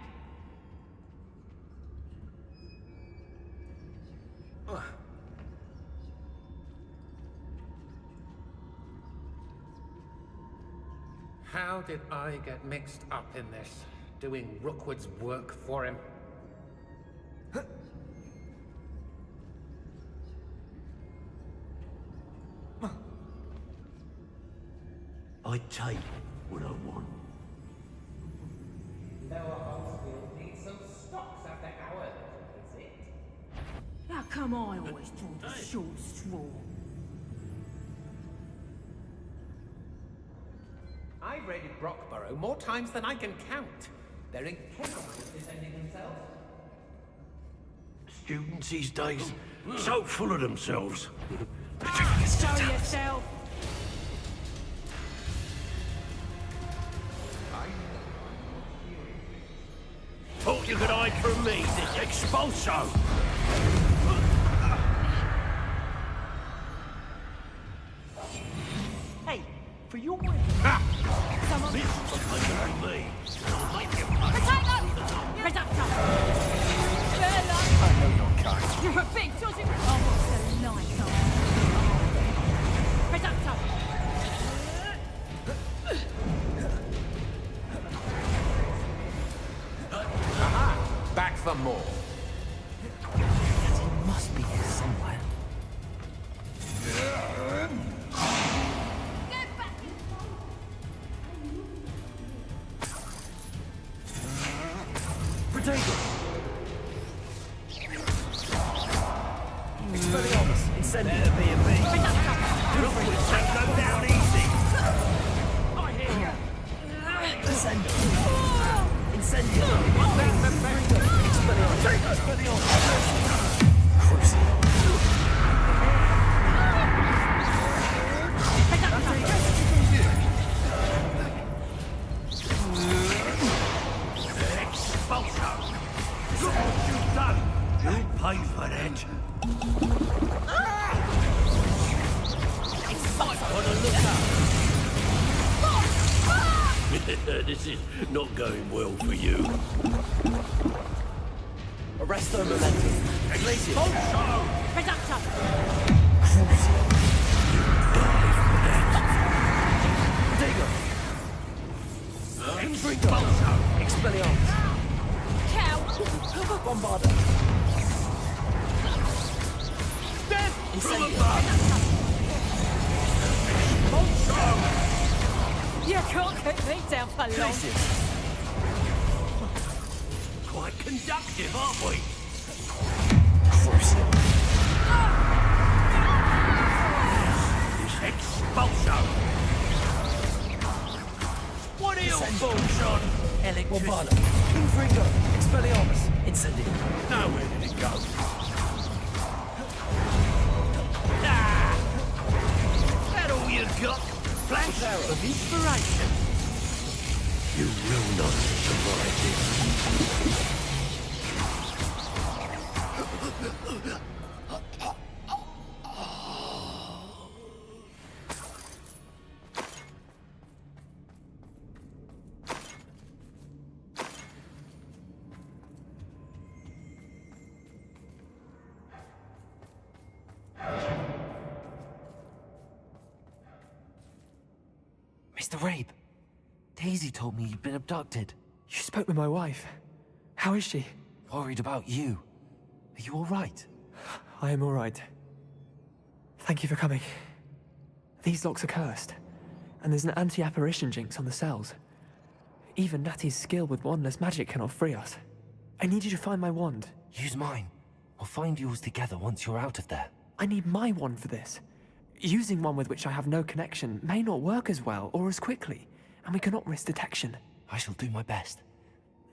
Speaker 16: How did I get mixed up in this? Doing Rookwood's work for him?
Speaker 17: I take what I want.
Speaker 16: Lower Hogsfield needs some stocks after our visit.
Speaker 21: How come I always draw the short straw?
Speaker 16: I've raided Brockborough more times than I can count. They're incapable of defending themselves.
Speaker 17: Students these days, so full of themselves.
Speaker 21: Show yourself!
Speaker 17: Thought you could hide from me, this expulso!
Speaker 16: Hey, for your
Speaker 21: Someone...
Speaker 17: This looks like me. I'll make you pay.
Speaker 21: Potato! Reductor! Bella!
Speaker 17: I know your kind.
Speaker 21: You're a big dodgy... Oh, what's so nice, Reductor!
Speaker 16: Back for more.
Speaker 15: It must be here somewhere. Protego! Expelliarmus! Incendio! Better be a bee!
Speaker 17: Rookwood don't go down easy!
Speaker 21: I hear you!
Speaker 15: Incendio! Incendio! Expelliarmus! Expelliarmus! Crucible!
Speaker 17: Expulso! Look what you've done! You'll pay for that. On the lookout! This is not going well for you.
Speaker 15: Arresto momentum. Glacier.
Speaker 21: Reductor!
Speaker 15: Protego! Infringo! Expelliarmus!
Speaker 21: Cow!
Speaker 15: Bombarda!
Speaker 17: Death from
Speaker 15: Incendio!
Speaker 17: above!
Speaker 21: You can't keep me down for long.
Speaker 15: Glacier!
Speaker 17: Quite conductive, aren't we?
Speaker 15: Crucible!
Speaker 17: This expulso! What are you fools on?
Speaker 15: Bombarda! Infringo! Expelliarmus! Incendio!
Speaker 17: Now where did it go? That all you got? Flash of inspiration. You will not survive this.
Speaker 7: Mr. Rabe, Daisy told me you'd been abducted.
Speaker 3: You spoke with my wife. How is she?
Speaker 7: Worried about you. Are you all right?
Speaker 3: I am all right. Thank you for coming. These locks are cursed, and there's an anti-apparition jinx on the cells. Even Natty's skill with wandless magic cannot free us. I need you to find my wand.
Speaker 7: Use mine. We'll find yours together once you're out of there.
Speaker 3: I need my wand for this. Using one with which I have no connection may not work as well or as quickly, and we cannot risk detection.
Speaker 7: I shall do my best.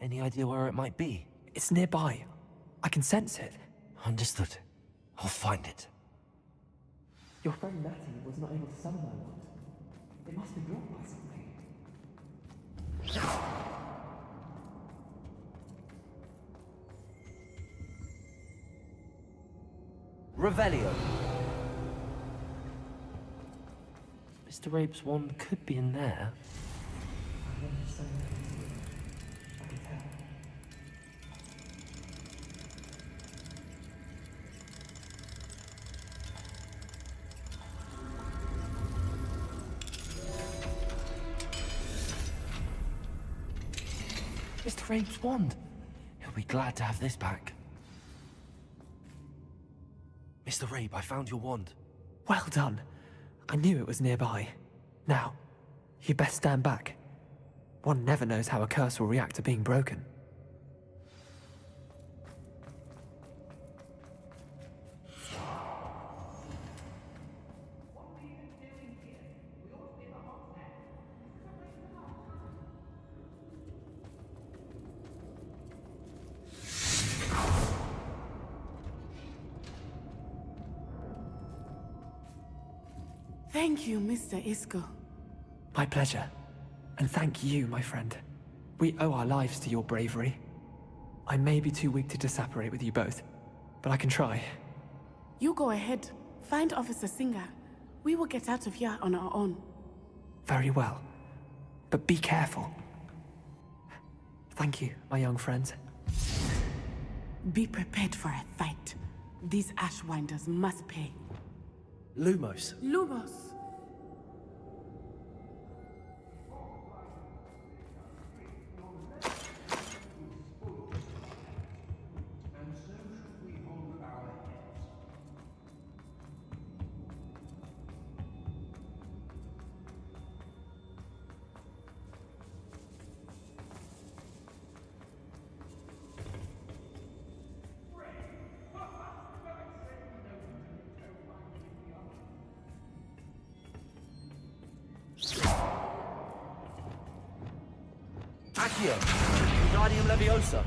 Speaker 7: Any idea where it might be?
Speaker 3: It's nearby. I can sense it.
Speaker 7: Understood. I'll find it.
Speaker 3: Your friend Natty was not able to summon my wand. It must be blocked by something.
Speaker 7: Revelio. Mr. Rabe's wand could be in there. Mr. Rabe's wand. He'll be glad to have this back. Mr. Rabe, I found your wand.
Speaker 3: Well done. I knew it was nearby. Now, you best stand back. One never knows how a curse will react to being broken.
Speaker 20: Thank you, Mr. Isco.
Speaker 3: My pleasure. And thank you, my friend. We owe our lives to your bravery. I may be too weak to disapparate with you both, but I can try.
Speaker 20: You go ahead. Find Officer Singer. We will get out of here on our own.
Speaker 3: Very well. But be careful. Thank you, my young friends.
Speaker 20: Be prepared for a fight. These Ashwinders must pay.
Speaker 3: Lumos.
Speaker 20: Lumos!
Speaker 7: Accio! Wingardium Leviosa!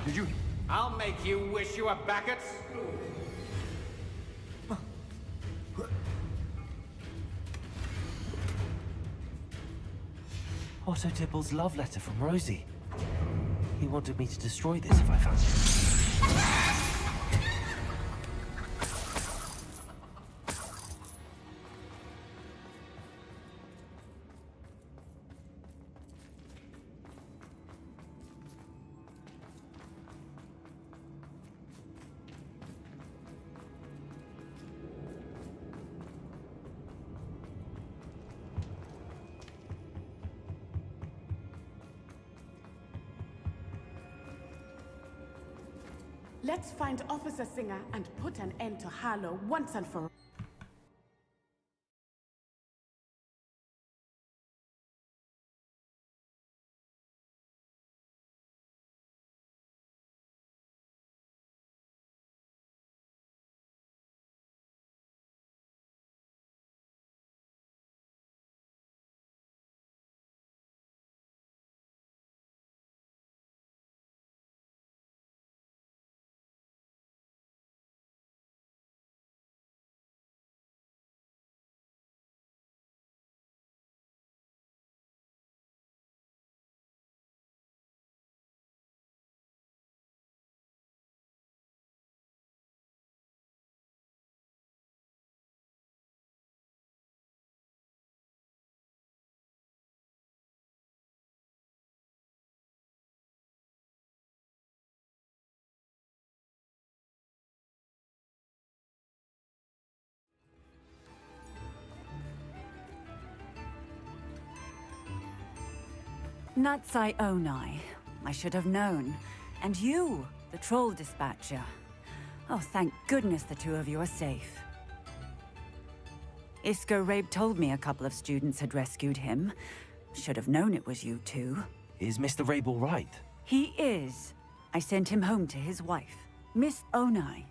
Speaker 16: Did you? I'll make you wish you were back at school.
Speaker 7: Otto Tipple's love letter from Rosie. He wanted me to destroy this if I found it.
Speaker 20: Let's find Officer Singer and put an end to Harlow once and for all.
Speaker 6: Natsai Onai. I should have known. And you, the troll dispatcher. Oh, thank goodness the two of you are safe. Isco Rabe told me a couple of students had rescued him. Should have known it was you two.
Speaker 7: Is Mr. Rabe all right?
Speaker 6: He is. I sent him home to his wife. Miss Onai,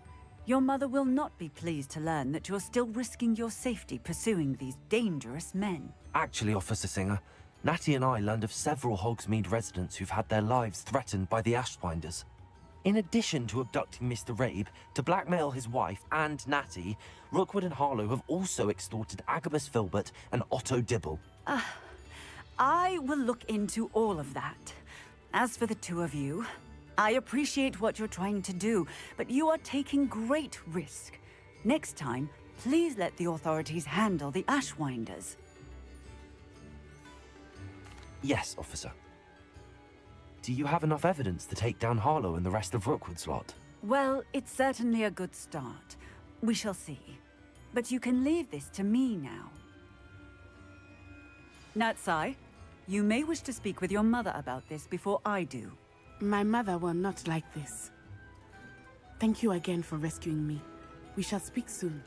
Speaker 6: your mother will not be pleased to learn that you're still risking your safety pursuing these dangerous men.
Speaker 7: Actually, Officer Singer, Natty and I learned of several Hogsmeade residents who've had their lives threatened by the Ashwinders. In addition to abducting Mr. Rabe to blackmail his wife and Natty, Rookwood and Harlow have also extorted Agabus Filbert and Otto Dibble.
Speaker 6: I will look into all of that. As for the two of you, I appreciate what you're trying to do, but you are taking great risk. Next time, please let the authorities handle the Ashwinders.
Speaker 7: Yes, officer. Do you have enough evidence to take down Harlow and the rest of Rookwood's lot?
Speaker 6: Well, it's certainly a good start. We shall see. But you can leave this to me now. Natsai, you may wish to speak with your mother about this before I do.
Speaker 20: My mother will not like this. Thank you again for rescuing me. We shall speak soon.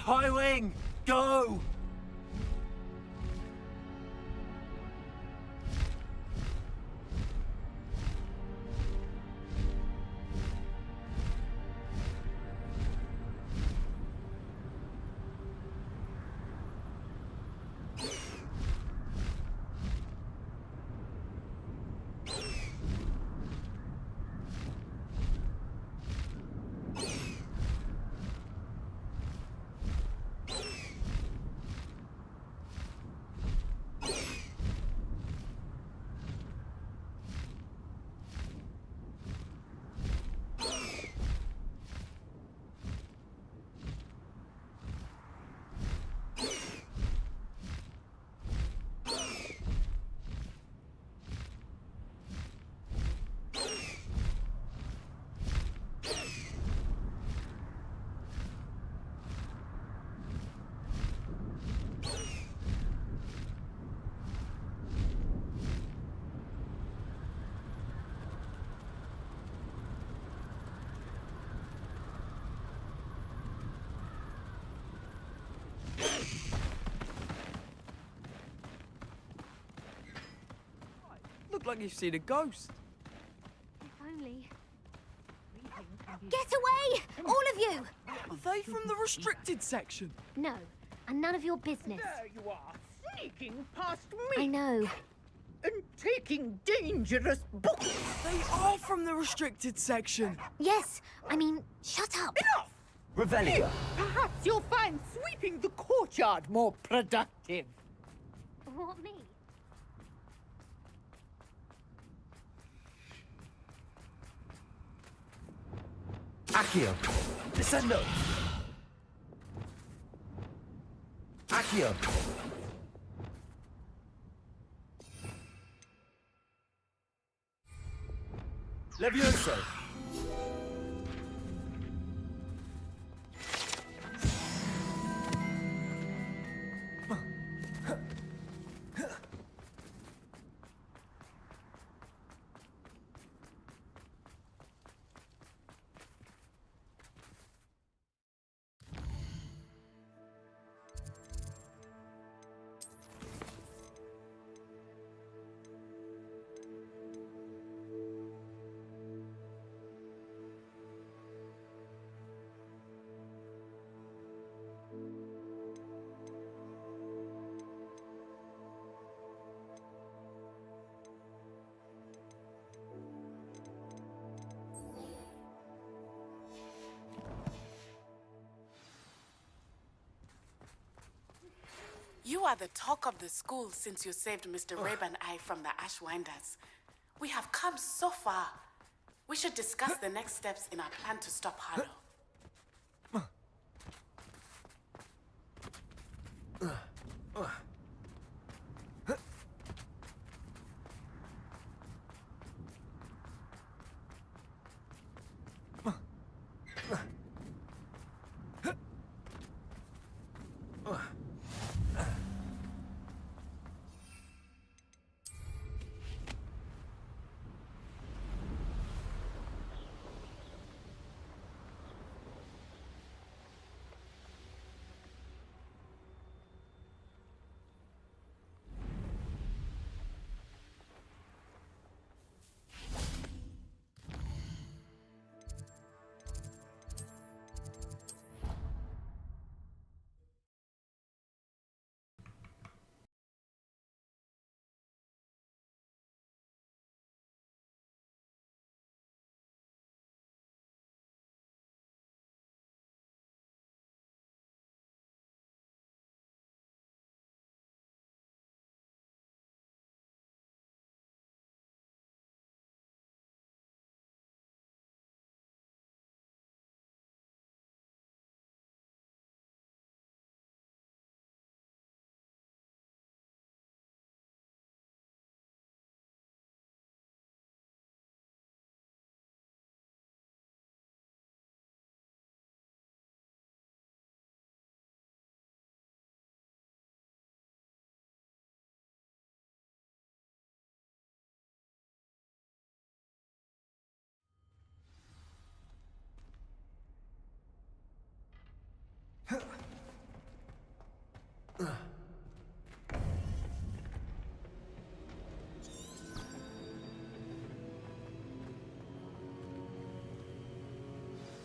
Speaker 7: Highwing, go!
Speaker 19: Look like you've seen a ghost.
Speaker 11: If only. Get away! All of you!
Speaker 19: Are they from the restricted section?
Speaker 11: No, and none of your business.
Speaker 22: There you are, sneaking past
Speaker 11: I
Speaker 22: me
Speaker 11: know.
Speaker 22: and taking dangerous books.
Speaker 19: They are from the restricted section.
Speaker 11: Yes, I mean, shut up.
Speaker 22: Enough!
Speaker 7: Revelio.
Speaker 22: Perhaps you'll find sweeping the courtyard more productive.
Speaker 11: What, me?
Speaker 7: Accio. Descendo. Accio. Levioso.
Speaker 20: You are the talk of the school since you saved Mr. Rabe and I from the Ashwinders. We have come so far. We should discuss the next steps in our plan to stop Harlow.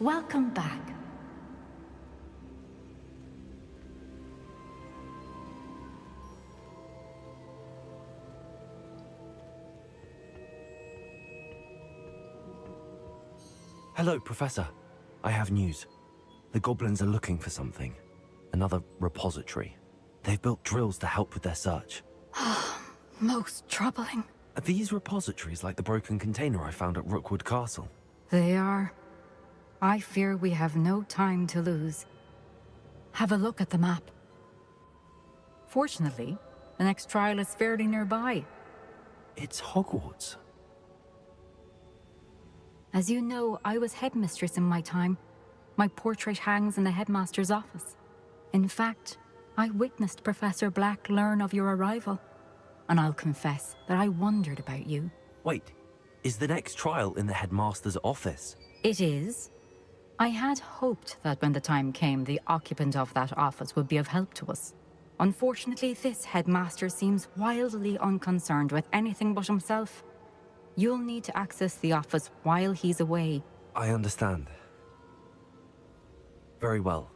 Speaker 1: Welcome back.
Speaker 7: Hello, Professor. I have news. The goblins are looking for something. Another repository. They've built drills to help with their search.
Speaker 1: Most troubling.
Speaker 7: Are these repositories like the broken container I found at Rookwood Castle?
Speaker 1: They are. I fear we have no time to lose. Have a look at the map. Fortunately, the next trial is fairly nearby.
Speaker 7: It's Hogwarts.
Speaker 1: As you know, I was headmistress in my time. My portrait hangs in the headmaster's office. In fact, I witnessed Professor Black learn of your arrival. And I'll confess that I wondered about you.
Speaker 7: Wait, is the next trial in the headmaster's office?
Speaker 1: It is. I had hoped that when the time came, the occupant of that office would be of help to us. Unfortunately, this headmaster seems wildly unconcerned with anything but himself. You'll need to access the office while he's away.
Speaker 7: I understand. Very well.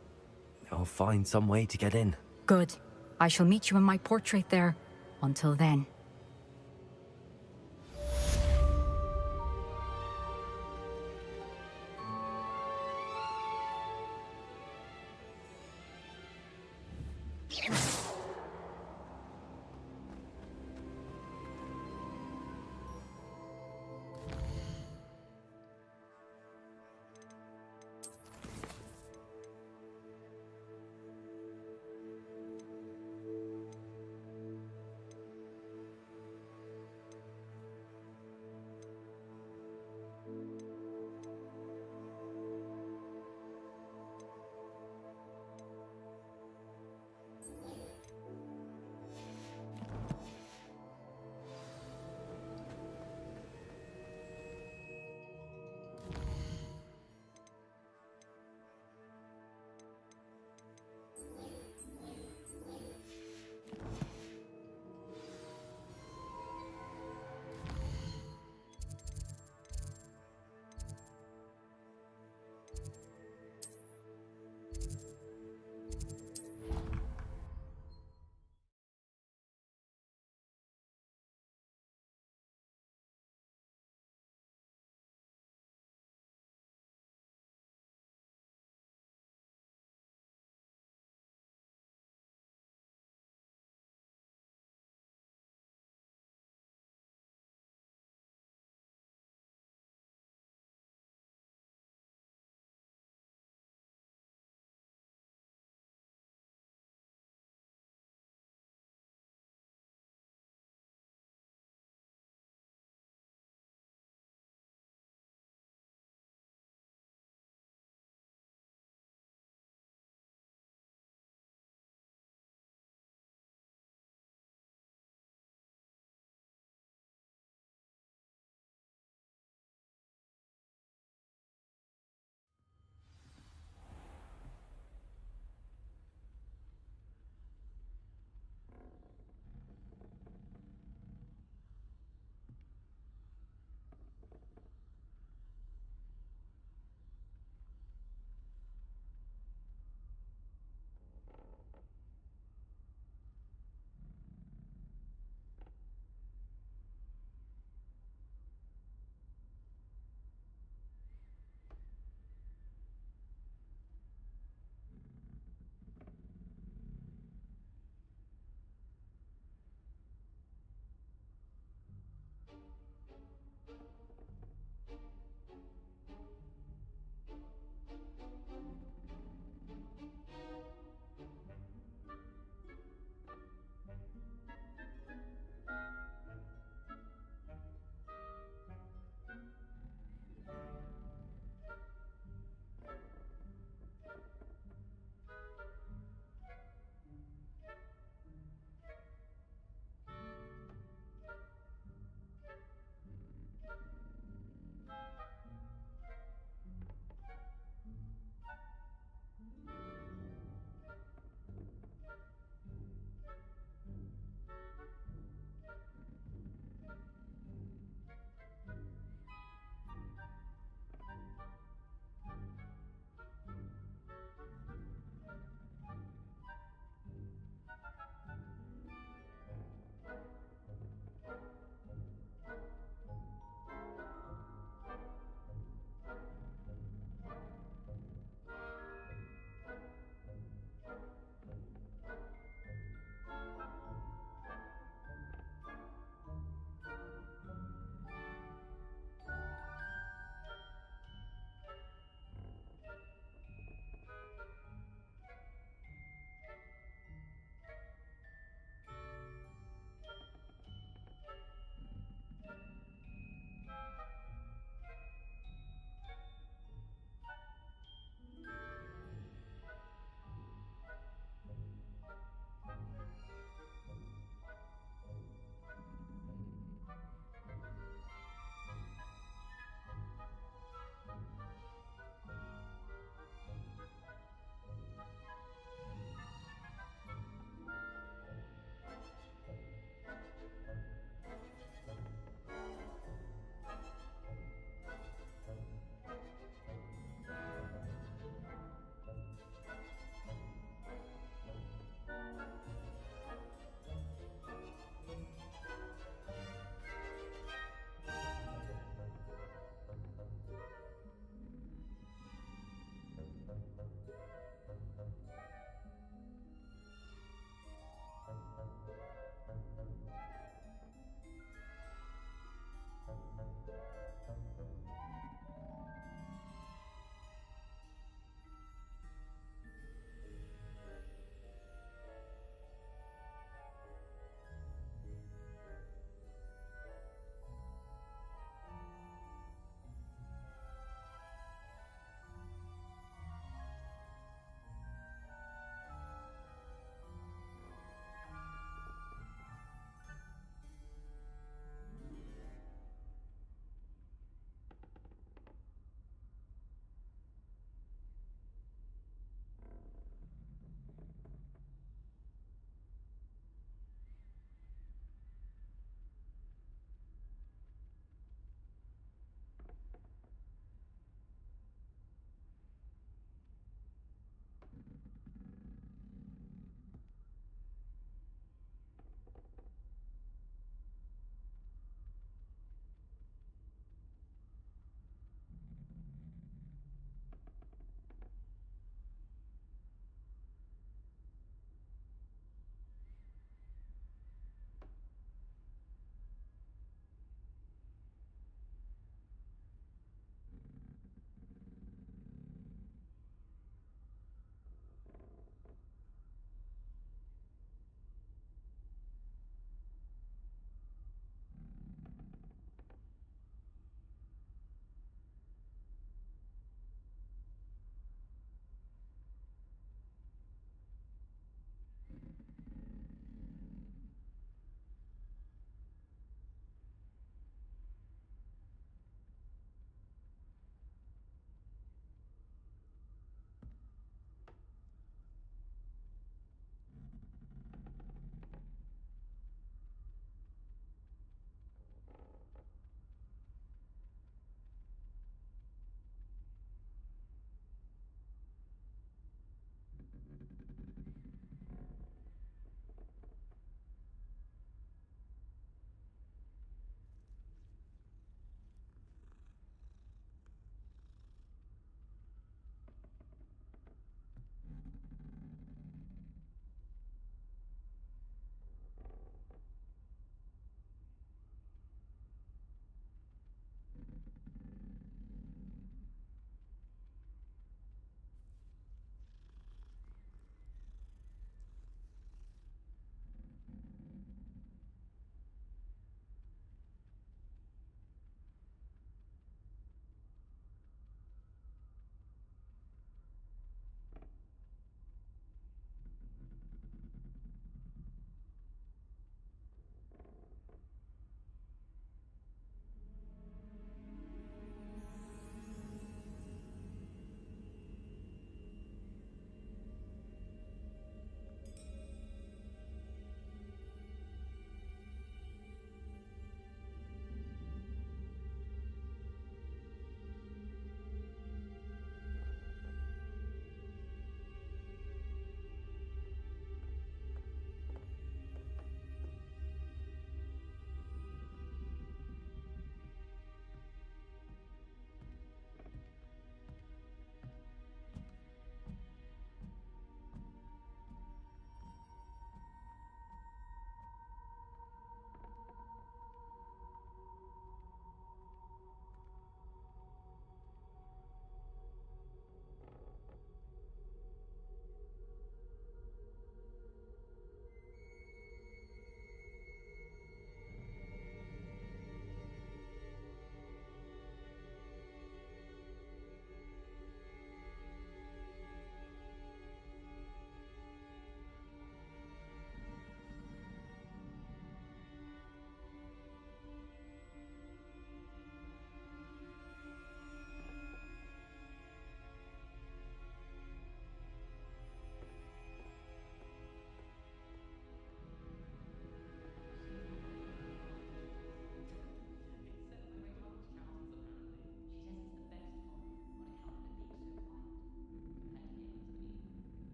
Speaker 7: I'll find some way to get in.
Speaker 1: Good. I shall meet you in my portrait there. Until then.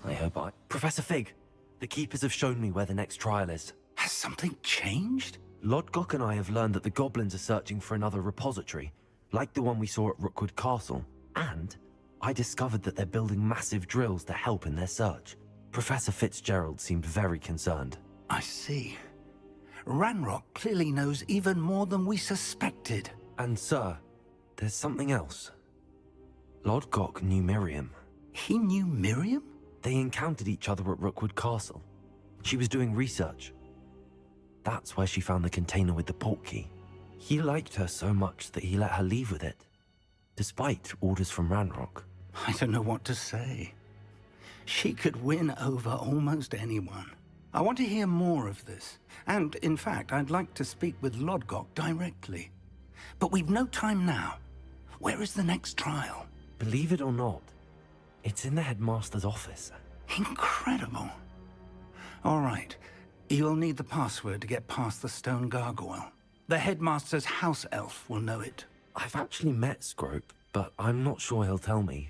Speaker 7: I hope I... Professor Fig, the Keepers have shown me where the next trial is.
Speaker 2: Has something changed?
Speaker 7: Lodgok and I have learned that the goblins are searching for another repository, like the one we saw at Rookwood Castle. And I discovered that they're building massive drills to help in their search. Professor Fitzgerald seemed very concerned.
Speaker 2: I see. Ranrock clearly knows even more than we suspected.
Speaker 7: And sir, there's something else. Lodgok knew Miriam.
Speaker 2: He knew Miriam?
Speaker 7: They encountered each other at Rookwood Castle. She was doing research. That's where she found the container with the portkey. He liked her so much that he let her leave with it, despite orders from Ranrock.
Speaker 2: I don't know what to say. She could win over almost anyone. I want to hear more of this. And, in fact, I'd like to speak with Lodgok directly. But we've no time now. Where is the next trial?
Speaker 7: Believe it or not, it's in the headmaster's office.
Speaker 2: Incredible. All right. You'll need the password to get past the stone gargoyle. The headmaster's house elf will know it.
Speaker 7: I've actually met Scrope, but I'm not sure he'll tell me.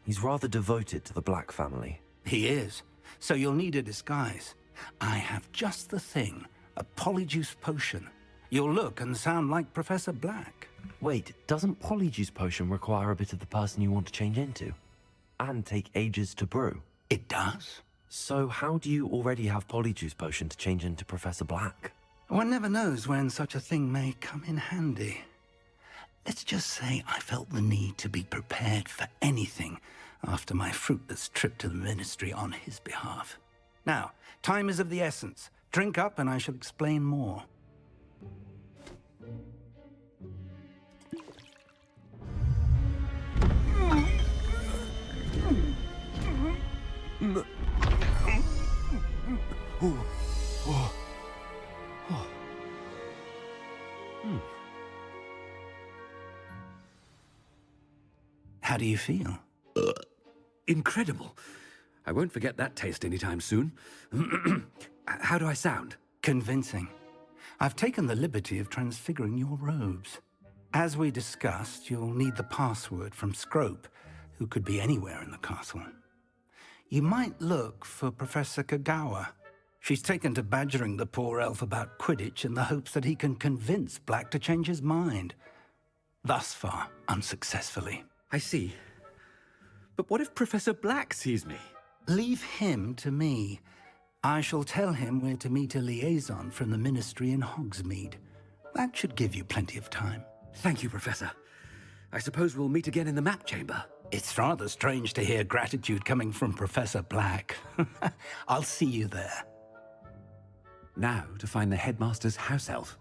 Speaker 7: He's rather devoted to the Black family.
Speaker 2: He is. So you'll need a disguise. I have just the thing. A polyjuice potion. You'll look and sound like Professor Black.
Speaker 7: Wait, doesn't polyjuice potion require a bit of the person you want to change into? And take ages to brew?
Speaker 2: It does.
Speaker 7: So how do you already have polyjuice potion to change into Professor Black?
Speaker 2: One never knows when such a thing may come in handy. Let's just say I felt the need to be prepared for anything after my fruitless trip to the Ministry on his behalf. Now, time is of the essence. Drink up and I shall explain more. How do you feel?
Speaker 16: Incredible. I won't forget that taste anytime soon. How do I sound?
Speaker 2: Convincing. I've taken the liberty of transfiguring your robes. As we discussed, you'll need the password from Scrope, who could be anywhere in the castle. You might look for Professor Kagawa. She's taken to badgering the poor elf about Quidditch in the hopes that he can convince Black to change his mind. Thus far, unsuccessfully.
Speaker 16: I see. But what if Professor Black sees me?
Speaker 2: Leave him to me. I shall tell him where to meet a liaison from the Ministry in Hogsmeade. That should give you plenty of time.
Speaker 16: Thank you, Professor. I suppose we'll meet again in the map chamber.
Speaker 2: It's rather strange to hear gratitude coming from Professor Black. I'll see you there.
Speaker 16: Now to find the headmaster's house elf.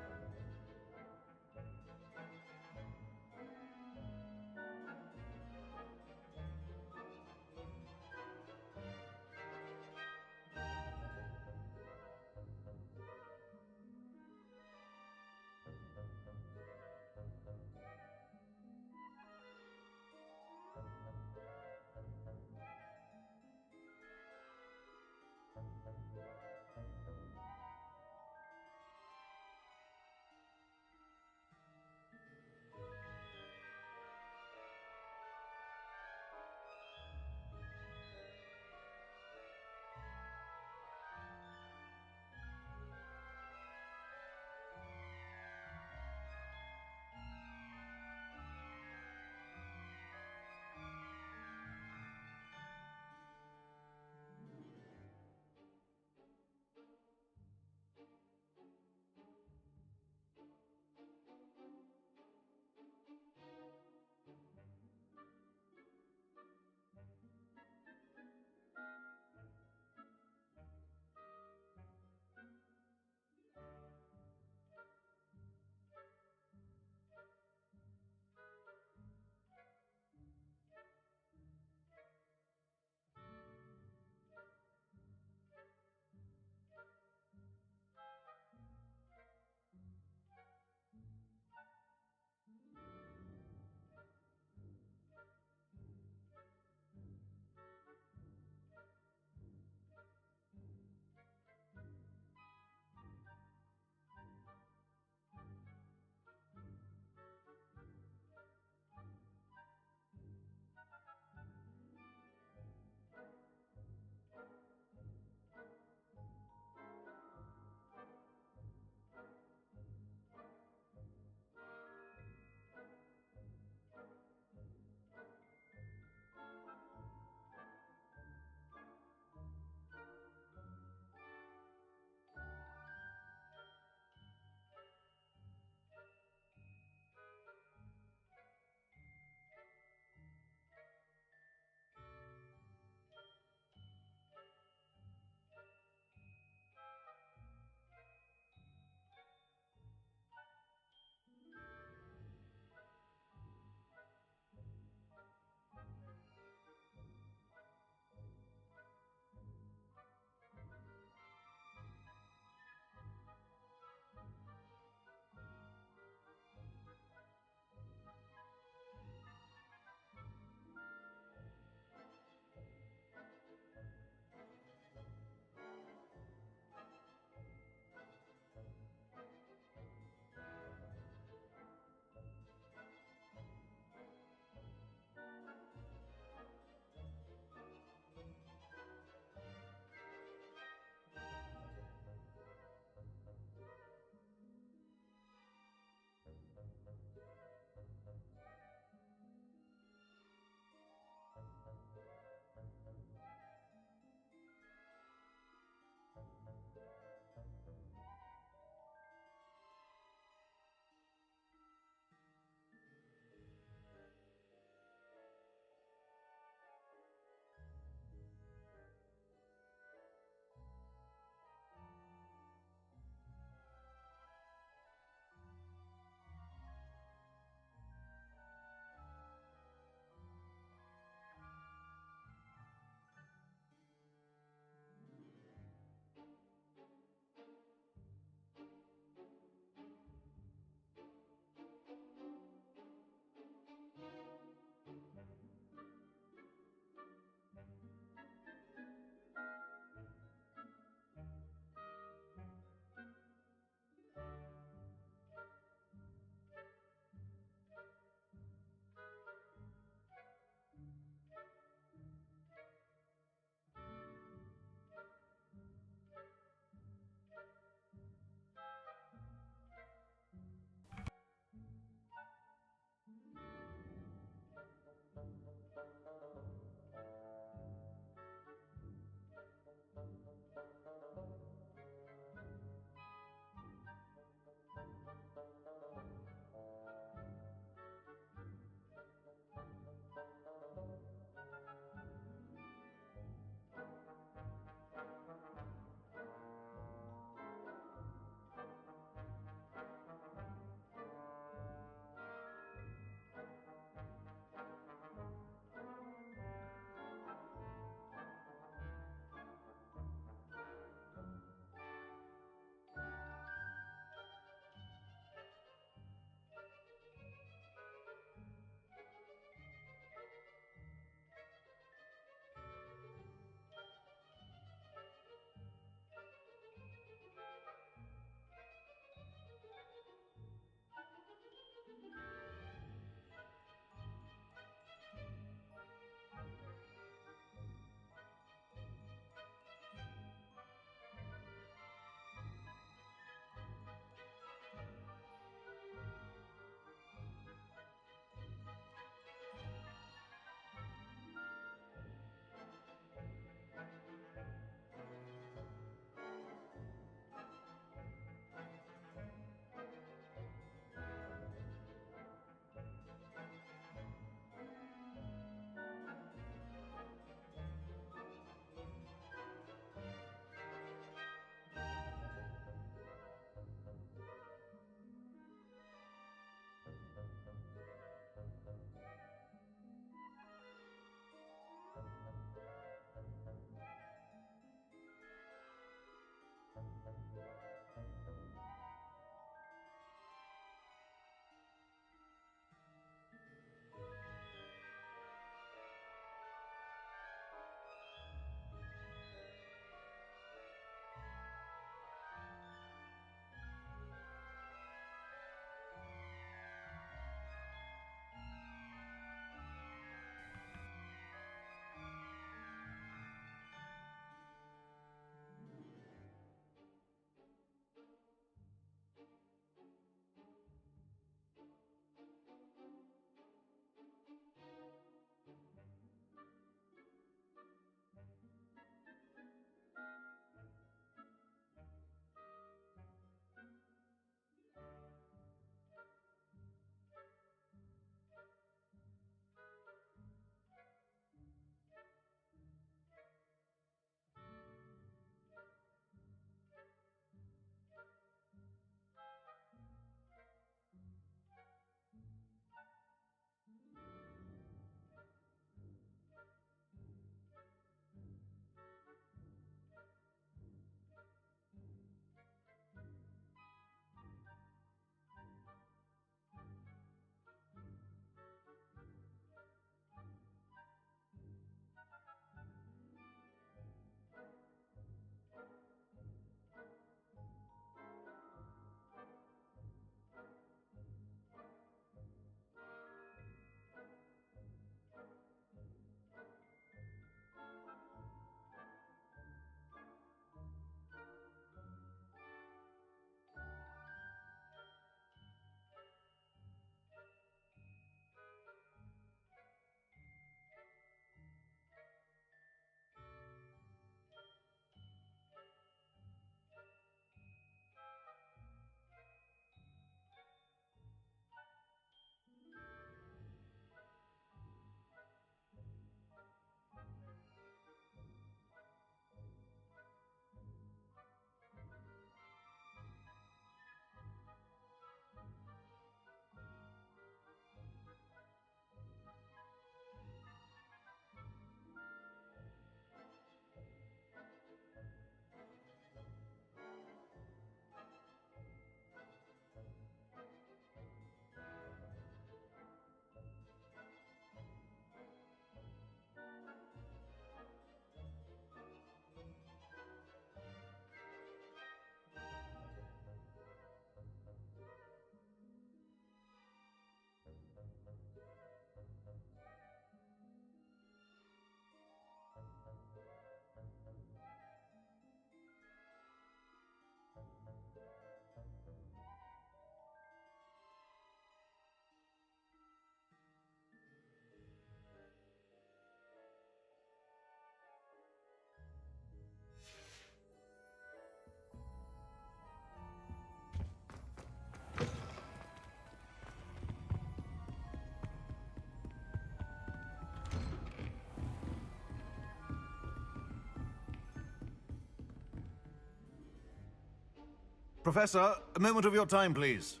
Speaker 12: Professor, a moment of your time, please.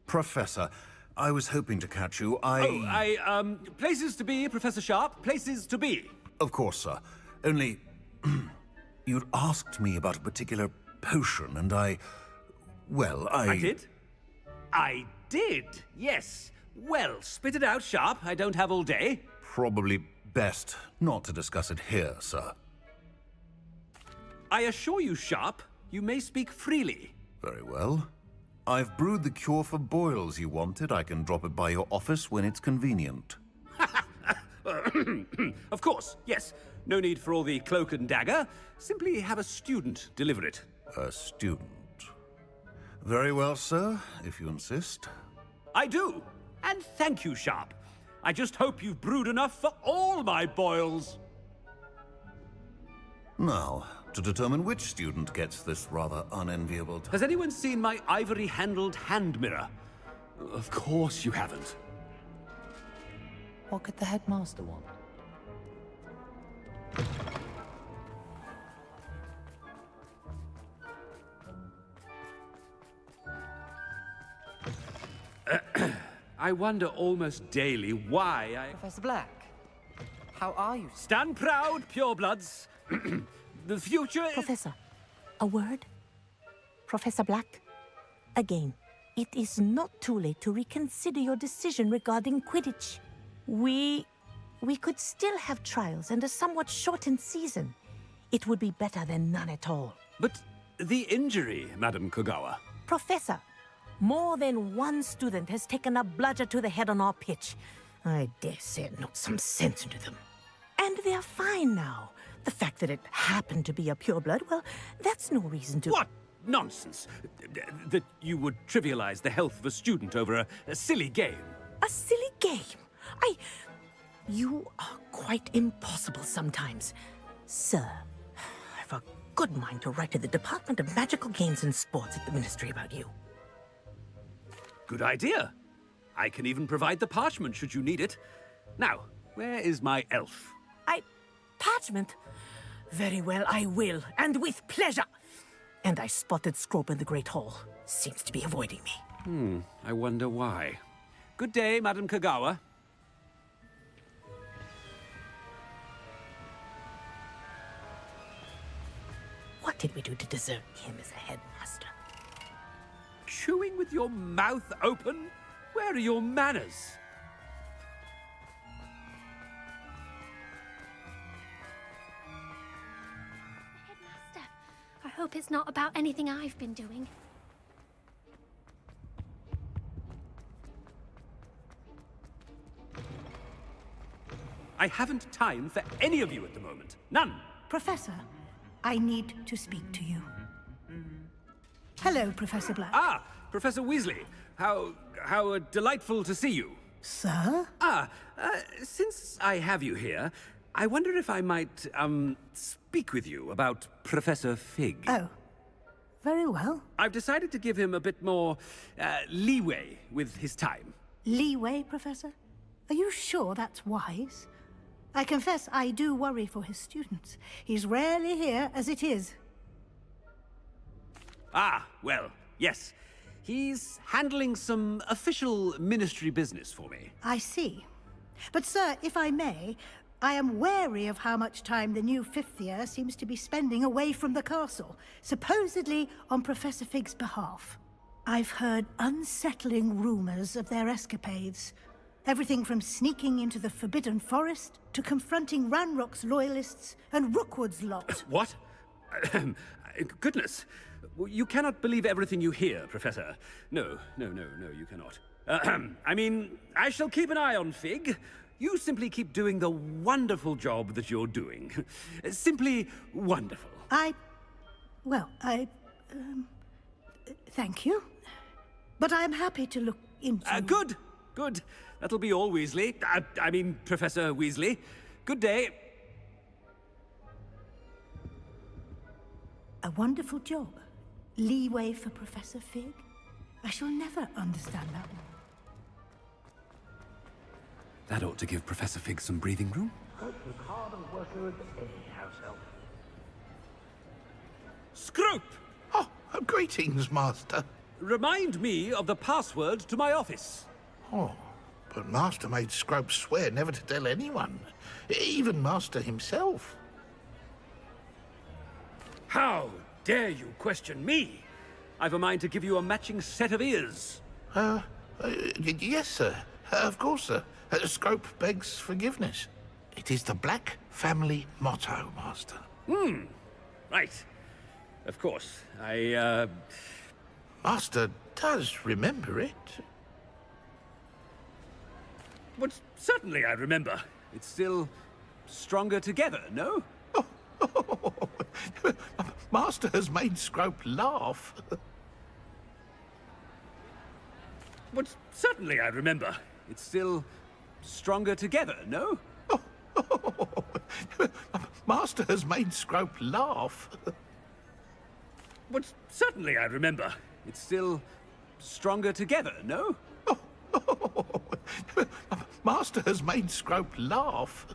Speaker 12: Professor, I was hoping to catch you.
Speaker 14: Places to be, Professor Sharp. Places to be.
Speaker 12: Of course, sir. Only... you'd asked me about a particular potion, and I
Speaker 14: did? I did, yes. Well, spit it out, Sharp. I don't have all day.
Speaker 12: Probably best not to discuss it here, sir.
Speaker 14: I assure you, Sharp, you may speak freely.
Speaker 12: Very well. I've brewed the cure for boils you wanted. I can drop it by your office when it's convenient.
Speaker 14: Of course, yes. No need for all the cloak and dagger. Simply have a student deliver it.
Speaker 12: A student? Very well, sir, if you insist.
Speaker 14: I do. And thank you, Sharp. I just hope you've brewed enough for all my boils.
Speaker 12: Now, to determine which student gets this rather unenviable task.
Speaker 14: Has anyone seen my ivory-handled hand mirror? Of course you haven't.
Speaker 23: What could the headmaster want?
Speaker 14: I wonder almost daily why I...
Speaker 23: Professor Black, how are you?
Speaker 14: Stand proud, purebloods. The future is...
Speaker 24: Professor, a word? Professor Black, again, it is not too late to reconsider your decision regarding Quidditch. We could still have trials and a somewhat shortened season. It would be better than none at all.
Speaker 14: But the injury, Madam Kogawa.
Speaker 24: Professor, more than one student has taken a bludger to the head on our pitch. I dare say it knocked some sense into them. And they're fine now. The fact that it happened to be a pureblood, well, that's no reason to...
Speaker 14: What nonsense! That you would trivialize the health of a student over a silly game.
Speaker 24: A silly game? You are quite impossible sometimes. Sir, I've a good mind to write to the Department of Magical Games and Sports at the Ministry about you.
Speaker 14: Good idea. I can even provide the parchment should you need it. Now, where is my elf?
Speaker 24: Parchment? Very well, I will, and with pleasure. And I spotted Scrope in the Great Hall. Seems to be avoiding me.
Speaker 14: I wonder why. Good day, Madam Kogawa.
Speaker 24: What did we do to deserve him as a headmaster?
Speaker 14: Chewing with your mouth open? Where are your manners?
Speaker 11: Headmaster, I hope it's not about anything I've been doing.
Speaker 14: I haven't time for any of you at the moment. None.
Speaker 25: Professor, I need to speak to you. Hello, Professor Black.
Speaker 14: Ah, Professor Weasley. How delightful to see you.
Speaker 25: Sir?
Speaker 14: Since I have you here, I wonder if I might, speak with you about Professor Fig.
Speaker 25: Oh, very well.
Speaker 14: I've decided to give him a bit more, leeway with his time.
Speaker 25: Leeway, Professor? Are you sure that's wise? I confess I do worry for his students. He's rarely here as it is.
Speaker 14: Ah, well, yes. He's handling some official ministry business for me.
Speaker 25: I see. But, sir, if I may, I am wary of how much time the new fifth year seems to be spending away from the castle, supposedly on Professor Fig's behalf. I've heard unsettling rumors of their escapades. Everything from sneaking into the Forbidden Forest to confronting Ranrock's loyalists and Rookwood's lot.
Speaker 14: What? Goodness. You cannot believe everything you hear, Professor. No, you cannot. I mean, I shall keep an eye on Fig. You simply keep doing the wonderful job that you're doing. Simply wonderful.
Speaker 25: Thank you. But I am happy to look into...
Speaker 14: Good. That'll be all, Weasley. I mean, Professor Weasley. Good day.
Speaker 25: A wonderful job. Leeway for Professor Fig? I shall never understand that one.
Speaker 14: That ought to give Professor Fig some breathing room.
Speaker 10: Oh, Greetings, Master.
Speaker 14: Remind me of the password to my office.
Speaker 10: Oh, but Master made Scrope swear never to tell anyone, even Master himself.
Speaker 14: How dare you question me? I've a mind to give you a matching set of ears.
Speaker 10: Yes, sir. Of course, sir. Scrope begs forgiveness. It is the Black family motto, Master.
Speaker 14: Right. Of course.
Speaker 10: Master does remember it.
Speaker 14: But certainly I remember. It's still stronger together, no?
Speaker 10: Master has made Scrope laugh.
Speaker 14: But certainly I remember. It's still stronger together, no?
Speaker 10: Master has made Scrope laugh.
Speaker 14: But certainly I remember. It's still stronger together, no?
Speaker 10: Master has made Scrope laugh.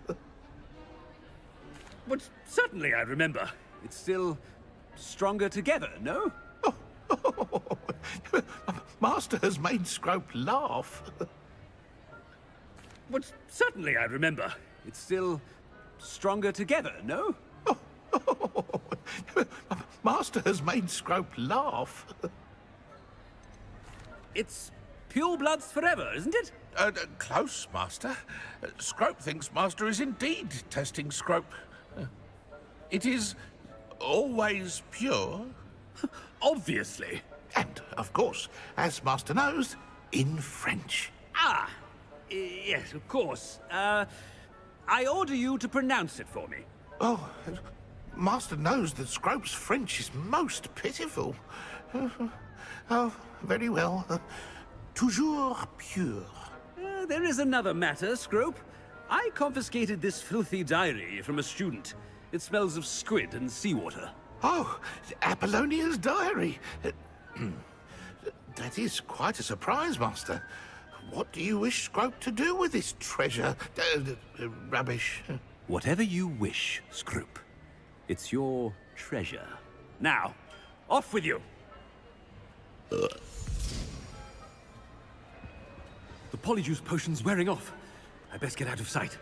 Speaker 14: But certainly I remember. It's still stronger together, no?
Speaker 10: Master has made Scrope laugh.
Speaker 14: But certainly I remember. It's still stronger together, no?
Speaker 10: Master has made Scrope laugh.
Speaker 14: It's pure bloods forever, isn't it?
Speaker 10: Close, Master. Scrope thinks Master is indeed testing Scrope. It is always pure.
Speaker 14: Obviously.
Speaker 10: And, of course, as Master knows, in French.
Speaker 14: Ah! Yes, of course. I order you to pronounce it for me.
Speaker 10: Oh, Master knows that Scrope's French is most pitiful. Oh, very well. Toujours pure.
Speaker 14: There is another matter, Scrope. I confiscated this filthy diary from a student. It smells of squid and seawater.
Speaker 10: Oh, Apollonia's diary. That is quite a surprise, Master. What do you wish Scrope to do with this treasure? Rubbish.
Speaker 14: Whatever you wish, Scrope. It's your treasure. Now, off with you. The polyjuice potion's wearing off. I best get out of sight.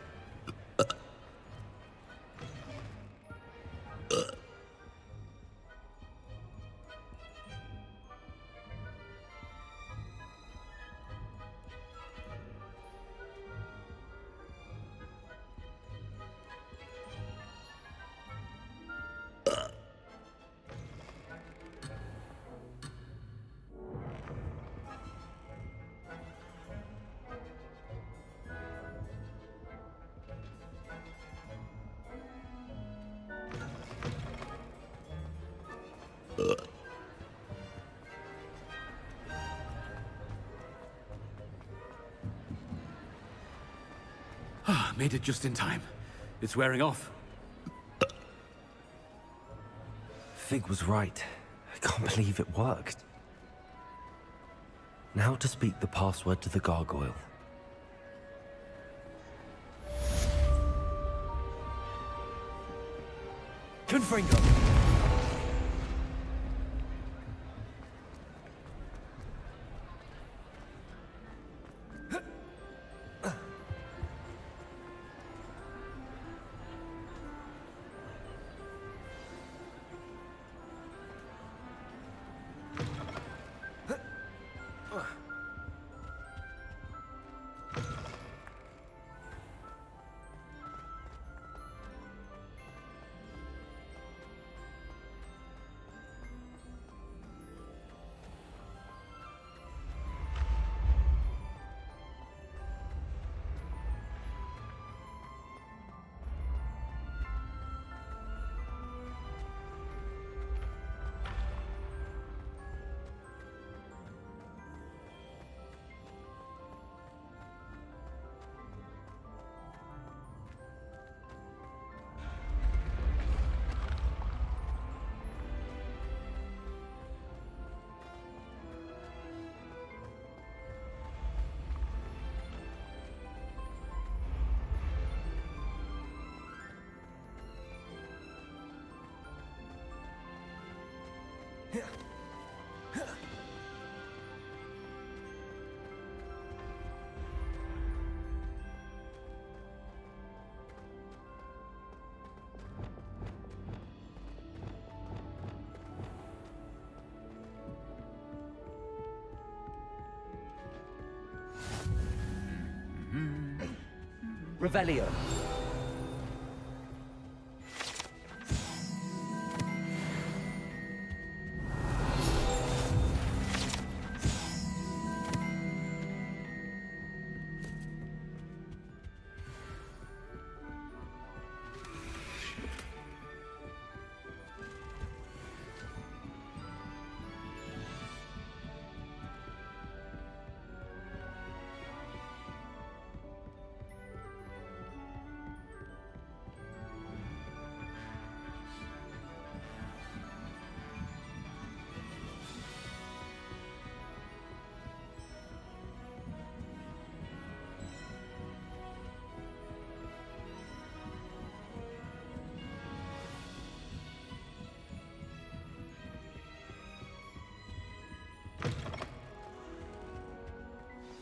Speaker 14: Made it just in time. It's wearing off.
Speaker 7: Fig was right. I can't believe it worked. Now to speak the password to the gargoyle.
Speaker 3: Confringo!
Speaker 7: Revelio.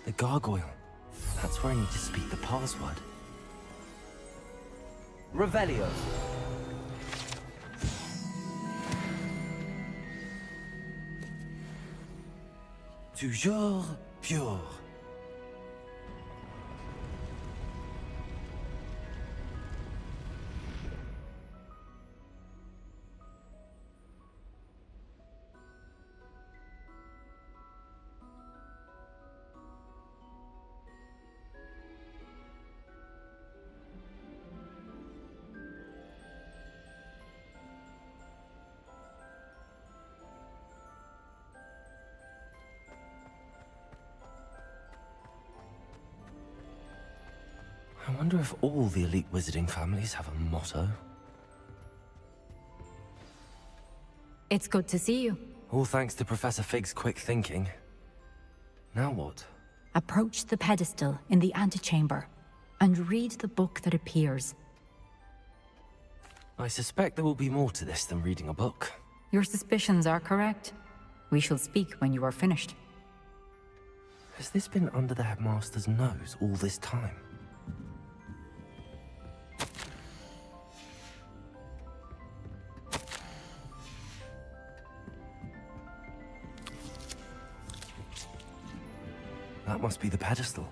Speaker 7: The gargoyle. That's where I need to speak the password. Revelio. Toujours pure. I wonder if all the elite wizarding families have a motto.
Speaker 1: It's good to see you.
Speaker 7: All thanks to Professor Fig's quick thinking. Now what?
Speaker 1: Approach the pedestal in the antechamber and read the book that appears.
Speaker 7: I suspect there will be more to this than reading a book.
Speaker 1: Your suspicions are correct. We shall speak when you are finished.
Speaker 7: Has this been under the headmaster's nose all this time? That must be the pedestal.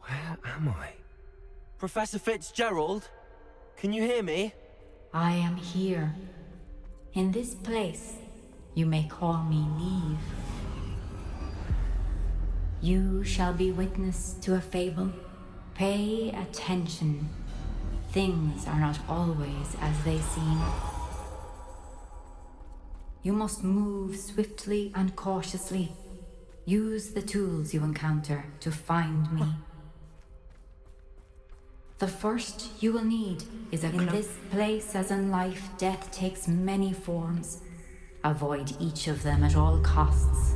Speaker 7: Where am I? Professor Fitzgerald? Can you hear me?
Speaker 1: I am here. In this place, you may call me Neve. You shall be witness to a fable. Pay attention. Things are not always as they seem. You must move swiftly and cautiously. Use the tools you encounter to find me. The first you will need is in this place, as in life, death takes many forms. Avoid each of them at all costs.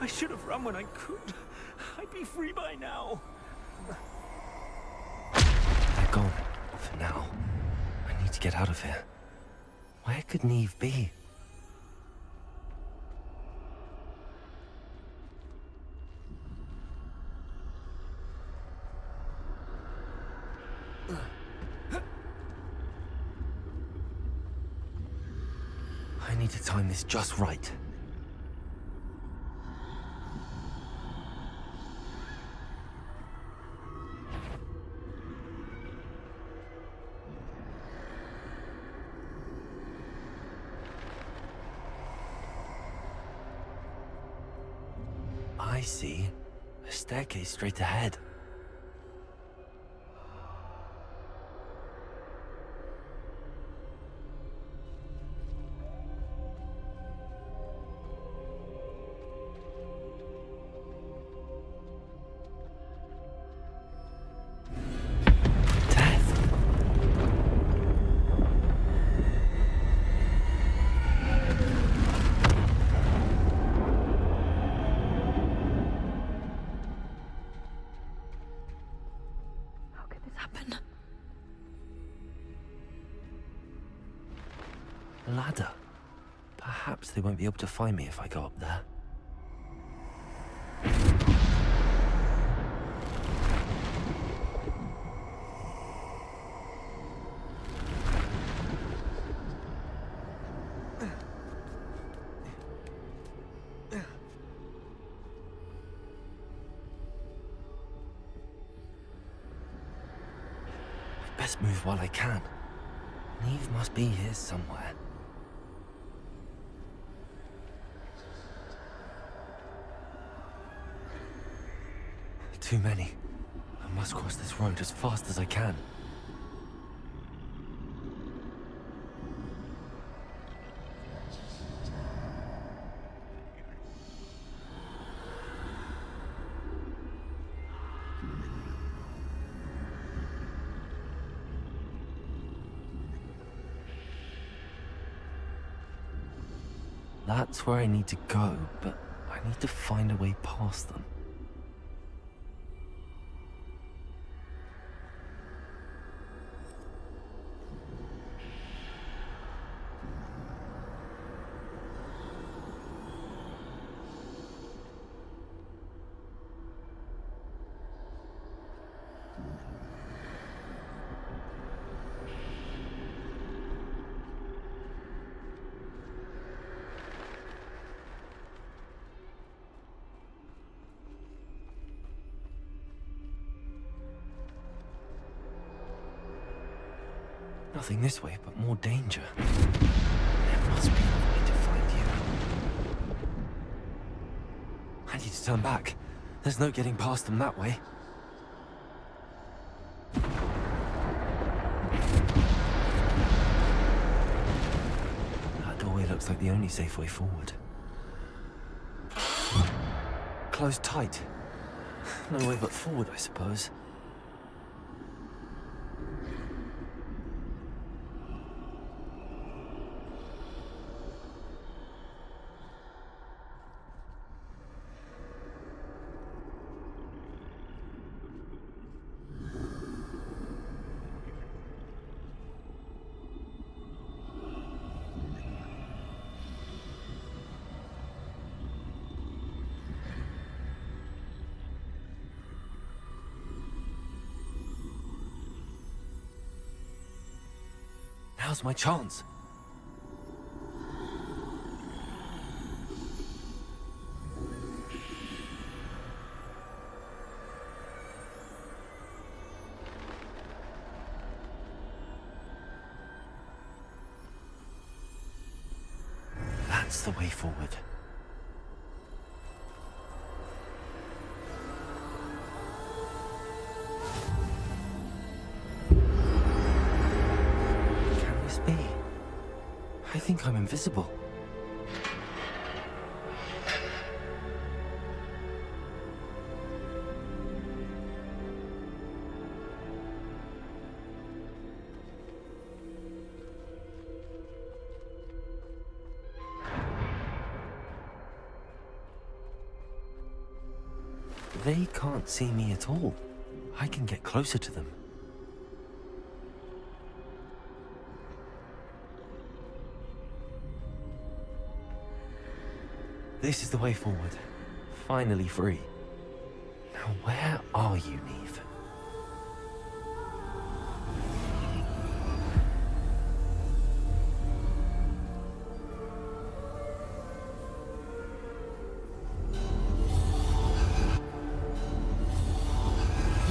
Speaker 3: I should have run when I could. I'd be free by now.
Speaker 7: They're gone. For now. I need to get out of here. Where could Neve be? need to time this just right. I see. A staircase straight ahead. Ladder. Perhaps they won't be able to find me if I go up there. I'd best move while I can. Neve must be here somewhere. Too many. I must cross this road as fast as I can. That's where I need to go, but I need to find a way past them. Nothing this way, but more danger. There must be a way to find you. I need to turn back. There's no getting past them that way. That doorway looks like the only safe way forward. Closed tight. No way but forward, I suppose. Now's my chance. That's the way forward. I think I'm invisible. They can't see me at all. I can get closer to them. This is the way forward. Finally free. Now where are you, Neve?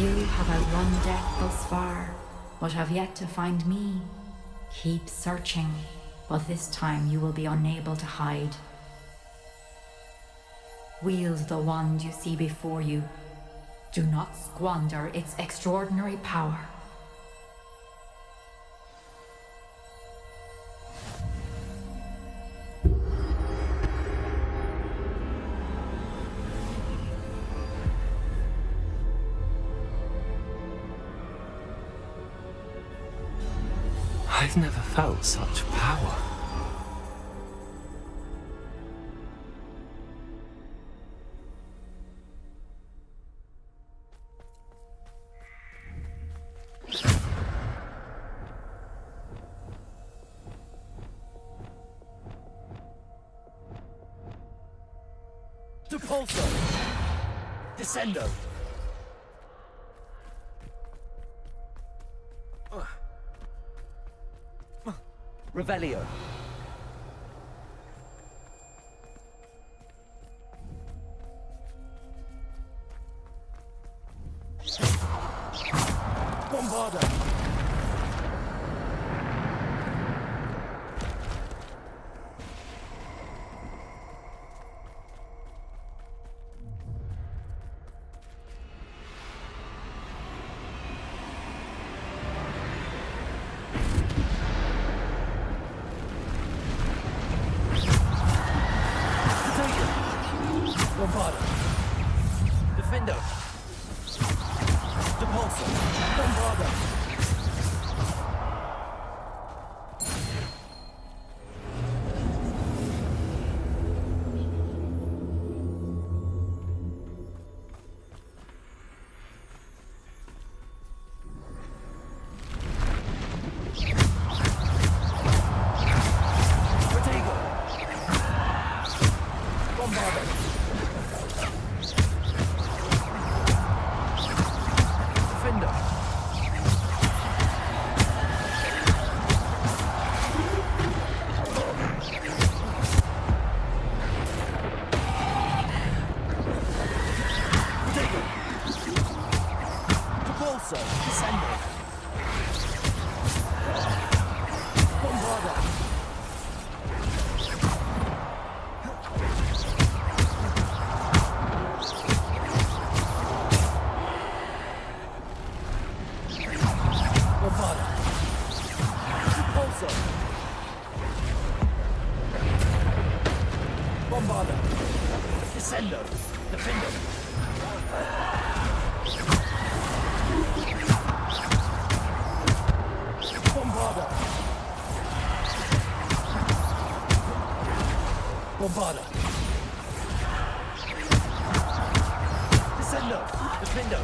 Speaker 1: You have outrun death thus far, but have yet to find me. Keep searching, but this time you will be unable to hide. Wield the wand you see before you. Do not squander its extraordinary power.
Speaker 7: I've never felt such power.
Speaker 3: Depulso! Descendo! Revelio. Bombarda. Bombarda. Defendo. Depulso. Bombarda. Protego. Bombarda. Defender. Protego. Depulso. Descendo. Bombarda. Bombarda. Depulso. Bombarda. Descendo. Defendo. Bombarda. Bombarda. Descendo. Defendo.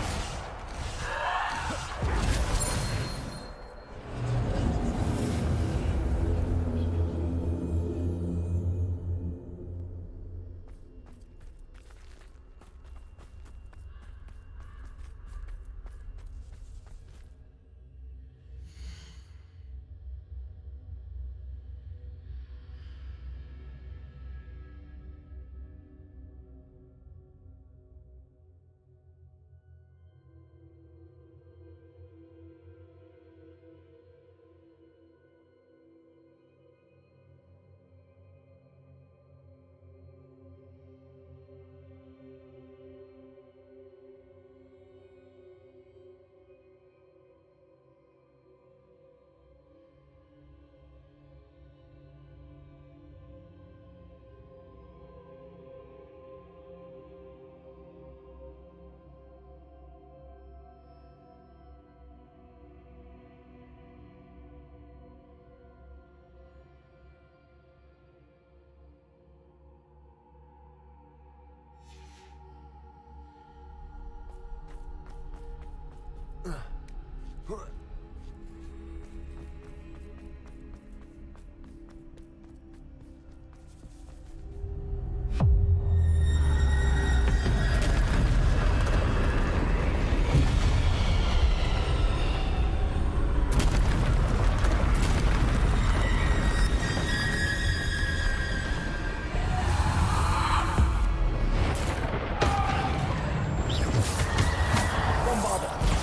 Speaker 3: Bombarda.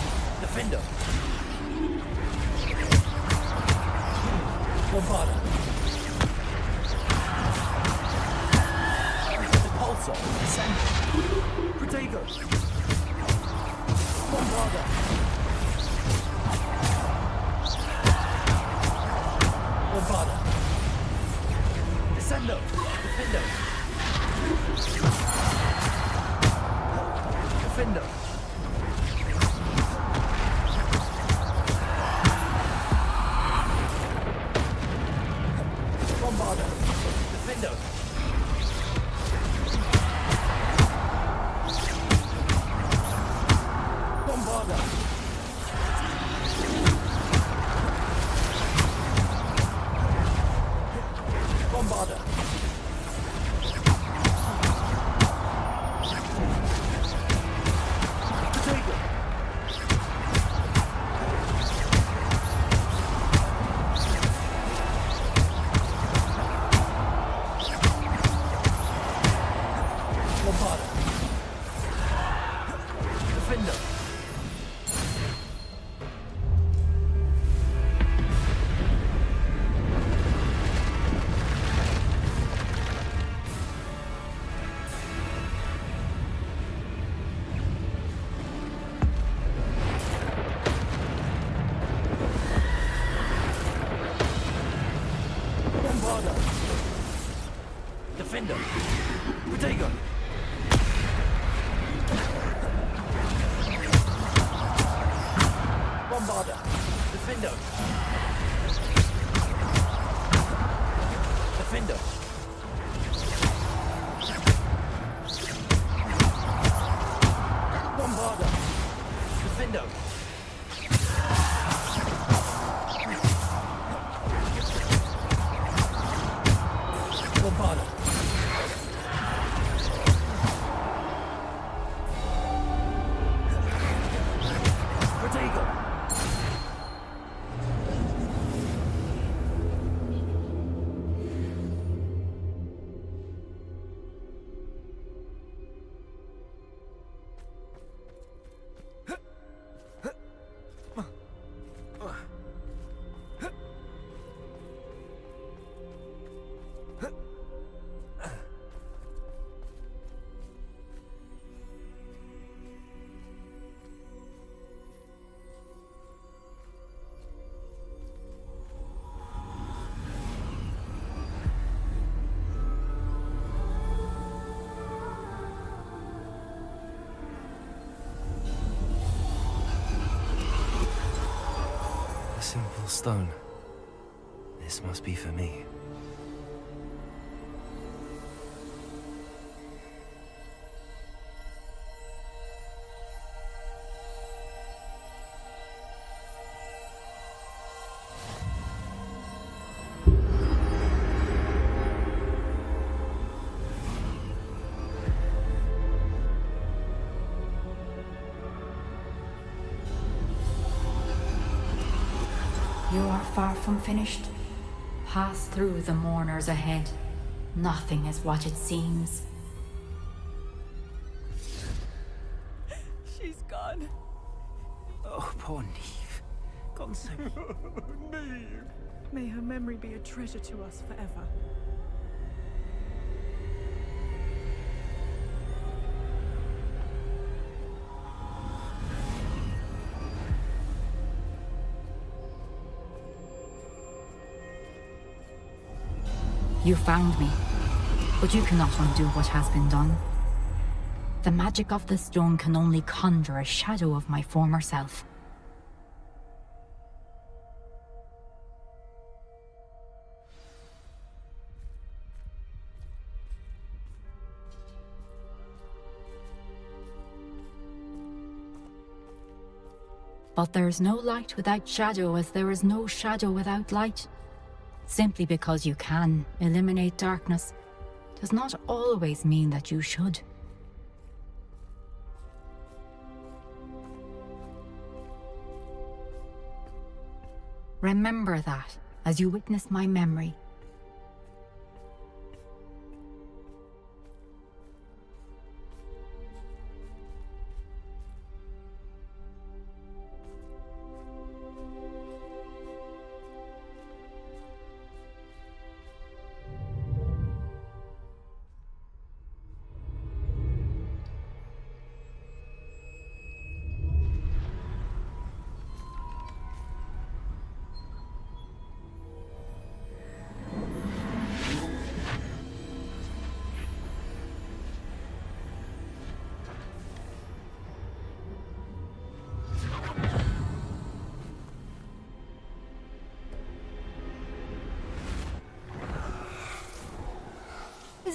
Speaker 5: Assault. Ascend. Protego. Bombarda. Bombarda. Descendo. Defendo. Defendo. Bombarda. Defendo. Bombarda. Bombarda. Protego. Bombarda. Defendo. Bombarda. Defendo. Protego. Bombarda. Defendo. Defendo. Bombarda. Defendo. Bombarda. Protego.
Speaker 7: A simple stone. This must be for me.
Speaker 1: You are far from finished. Pass through the mourners ahead. Nothing is what it seems.
Speaker 22: She's gone.
Speaker 2: Oh, poor Neve. Gone so...
Speaker 22: Neve. May her memory be a treasure to us forever.
Speaker 1: You found me, but you cannot undo what has been done. The magic of the stone can only conjure a shadow of my former self. But there's no light without shadow, as there is no shadow without light. Simply because you can eliminate darkness does not always mean that you should. Remember that as you witness my memory.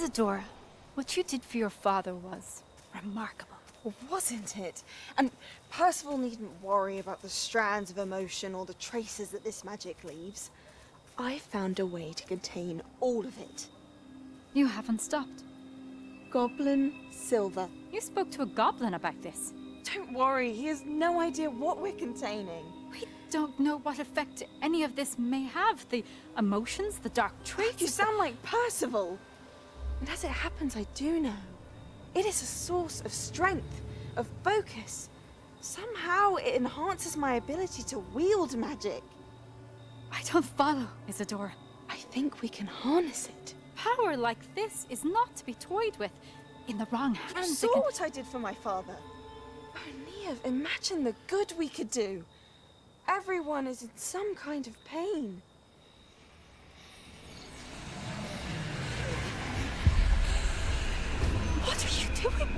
Speaker 4: Isadora, what you did for your father was remarkable.
Speaker 8: Wasn't it? And Percival needn't worry about the strands of emotion or the traces that this magic leaves. I found a way to contain all of it.
Speaker 4: You haven't stopped.
Speaker 8: Goblin Silver.
Speaker 4: You spoke to a goblin about this.
Speaker 8: Don't worry, he has no idea what we're containing.
Speaker 4: We don't know what effect any of this may have. The emotions, the dark traits.
Speaker 8: You sound like Percival. And as it happens, I do know. It is a source of strength, of focus. Somehow it enhances my ability to wield magic.
Speaker 4: I don't follow, Isadora.
Speaker 8: I think we can harness it.
Speaker 4: Power like this is not to be toyed with. In the wrong hands,
Speaker 8: You saw what I did for my father. Oh, Neve, imagine the good we could do. Everyone is in some kind of pain.
Speaker 4: What are you doing?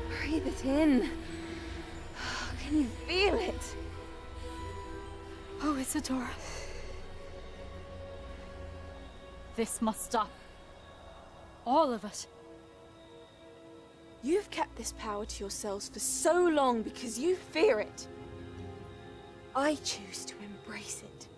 Speaker 8: Breathe it in. Can you feel it?
Speaker 4: Oh, Isadora. This must stop. All of it.
Speaker 8: You've kept this power to yourselves for so long because you fear it. I choose to embrace it.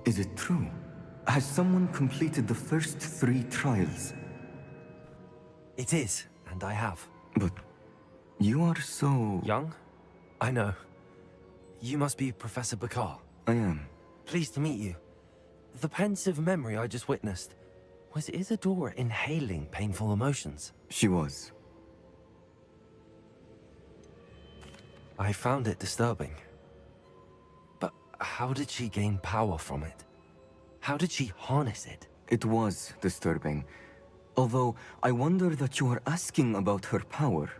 Speaker 9: Is it true? Has someone completed the first 3 trials?
Speaker 7: It is, and I have.
Speaker 9: But you are so...
Speaker 7: Young? I know. You must be Professor Bakar.
Speaker 9: I am.
Speaker 7: Pleased to meet you. The pensive memory I just witnessed, was Isadora inhaling painful emotions?
Speaker 9: She was.
Speaker 7: I found it disturbing. But how did she gain power from it? How did she harness it?
Speaker 9: It was disturbing. Although, I wonder that you are asking about her power.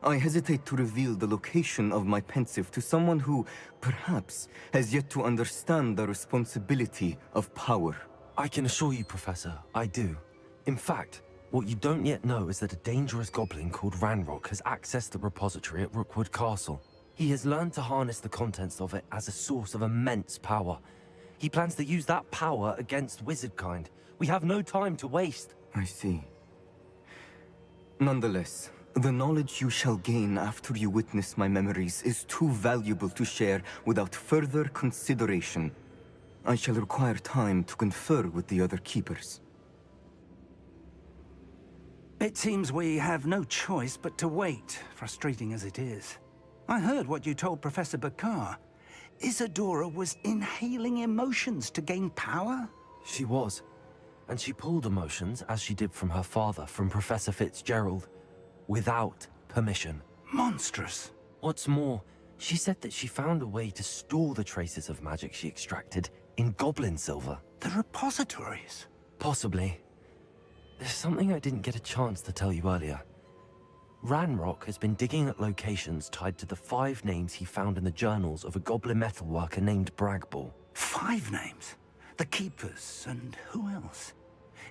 Speaker 9: I hesitate to reveal the location of my pensive to someone who, perhaps, has yet to understand the responsibility of power.
Speaker 7: I can assure you, Professor, I do. In fact, what you don't yet know is that a dangerous goblin called Ranrock has accessed the repository at Rookwood Castle. He has learned to harness the contents of it as a source of immense power. He plans to use that power against wizardkind. We have no time to waste.
Speaker 9: I see. Nonetheless, The knowledge you shall gain after you witness my memories is too valuable to share without further consideration. I shall require time to confer with the other keepers.
Speaker 2: It seems we have no choice but to wait, frustrating as it is. I heard what you told Professor Bakar. Isadora was inhaling emotions to gain power?
Speaker 7: She was. And she pulled emotions, as she did from her father, from Professor Fitzgerald, without permission.
Speaker 2: Monstrous.
Speaker 7: What's more, she said that she found a way to store the traces of magic she extracted in goblin silver.
Speaker 2: The repositories?
Speaker 7: Possibly. There's something I didn't get a chance to tell you earlier. Ranrock has been digging at locations tied to the 5 names he found in the journals of a goblin metalworker named Bragball.
Speaker 2: 5 names? The Keepers, and who else?